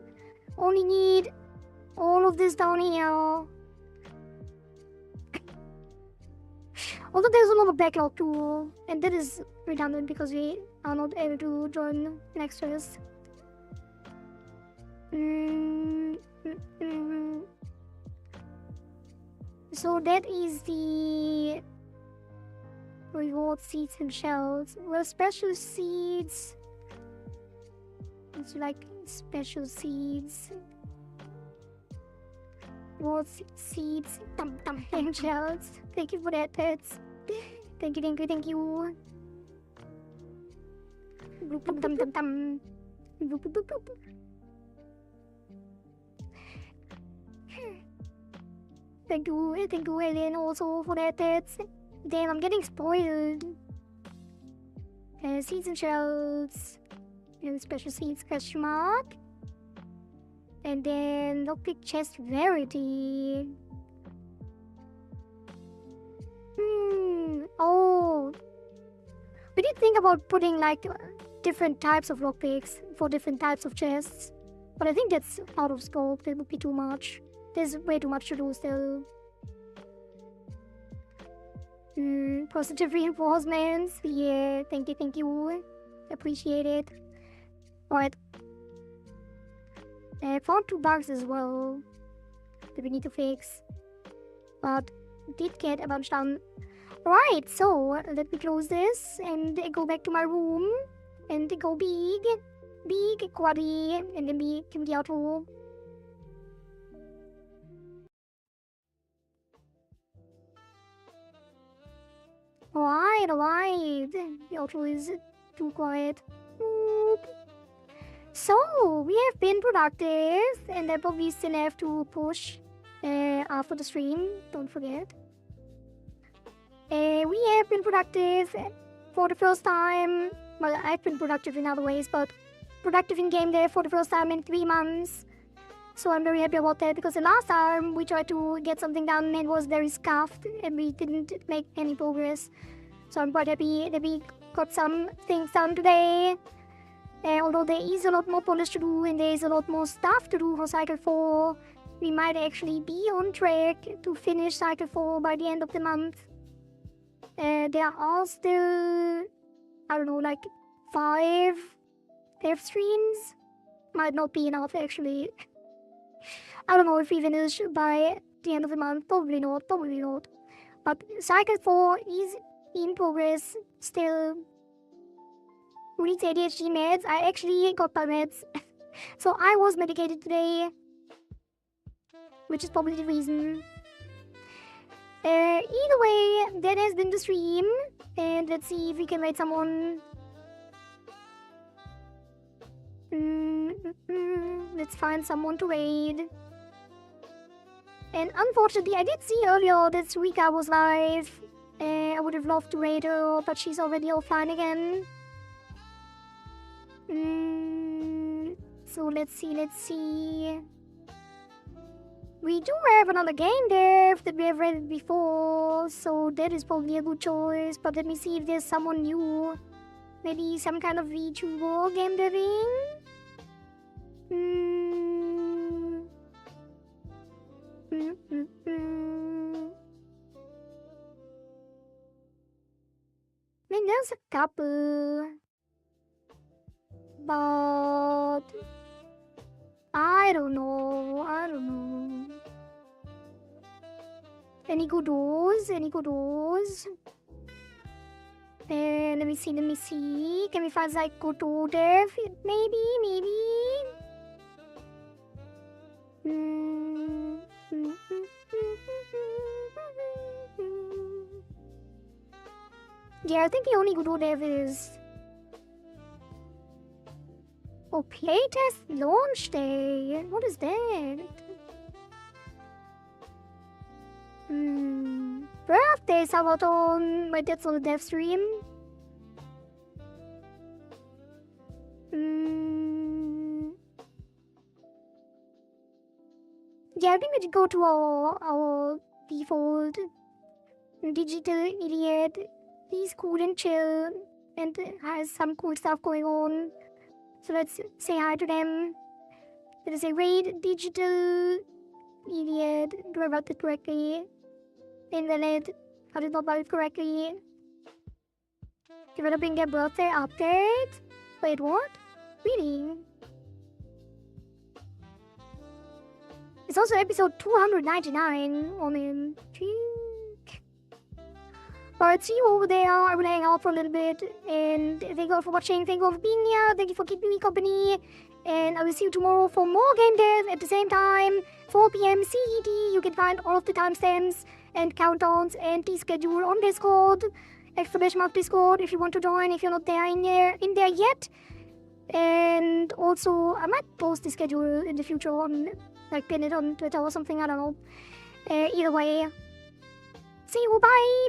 Only need all of this down here. Although there's a lot of backlog too, and that is redundant because we are not able to join extras. So that is the reward seeds and shells. Well, special seeds. It's like special seeds. Reward seeds. And shells. Thank you for that, pets. Thank you, thank you, thank you. Bloop, bloop, dum, dum, dum. Bloop, bloop, bloop, bloop. Thank you, Alien, also for that, pets. Damn, I'm getting spoiled. Seeds and shells. And special seeds, question mark. And then lockpick chest rarity. Oh. We did think about putting like different types of lockpicks for different types of chests. But I think that's out of scope. That would be too much. There's way too much to do still. Positive reinforcements. Yeah, thank you. Appreciate it. Alright. I found 2 bugs as well that we need to fix. But did get a bunch done. Alright, so let me close this and go back to my room and go big, Kohari, and then be the outro. Alright. The outro is too quiet. Boop. So, we have been productive, and I probably still have to push after the stream, don't forget. We have been productive for the first time. Well, I've been productive in other ways, but productive in game dev for the first time in 3 months. So I'm very happy about that, because the last time we tried to get something done, it was very scuffed and we didn't make any progress. So I'm quite happy that we got some things done today. Although there is a lot more polish to do and there is a lot more stuff to do for Cycle 4, we might actually be on track to finish Cycle 4 by the end of the month. There are still, I don't know, like 5 dev streams. Might not be enough actually. I don't know if we finish by the end of the month. Probably not. But Cycle 4 is in progress still. Who needs ADHD meds? I actually got my meds. So I was medicated today, which is probably the reason. Either way, that has been the stream. And let's see if we can raid someone. Let's find someone to raid. And unfortunately, I did see earlier that Suika was live. I would have loved to raid her, but she's already offline again. So let's see. We do have another game dev that we have raided before, so that is probably a good choice. But let me see if there's someone new. Maybe some kind of VTuber game deving? I mean, there's a couple. But I don't know. Any good doors? let me see. Can we find like go to dev? Maybe. Yeah, I think the only good dev is... Oh, playtest launch day. What is that? Birthday Sabaton. Wait, that's on the dev stream. Yeah, I think we should go to our default digital idiot. He's cool and chill and has some cool stuff going on. So let's say hi to them. Let us say raid digital idiot. Do I write it correctly? Invalid. How did not write it correctly? Developing their birthday update? Wait, what? Really? It's also episode 299 on him. Alright, see you over there. I will hang out for a little bit. And thank you all for watching. Thank you all for being here. Thank you for keeping me company. And I will see you tomorrow for more game dev at the same time. 4 p.m. CET. You can find all of the timestamps and countdowns and the schedule on Discord. !Discord if you want to join, if you're not there in there yet. And also, I might post the schedule in the future on, like, pin it on Twitter or something. I don't know. Either way. See you. Bye.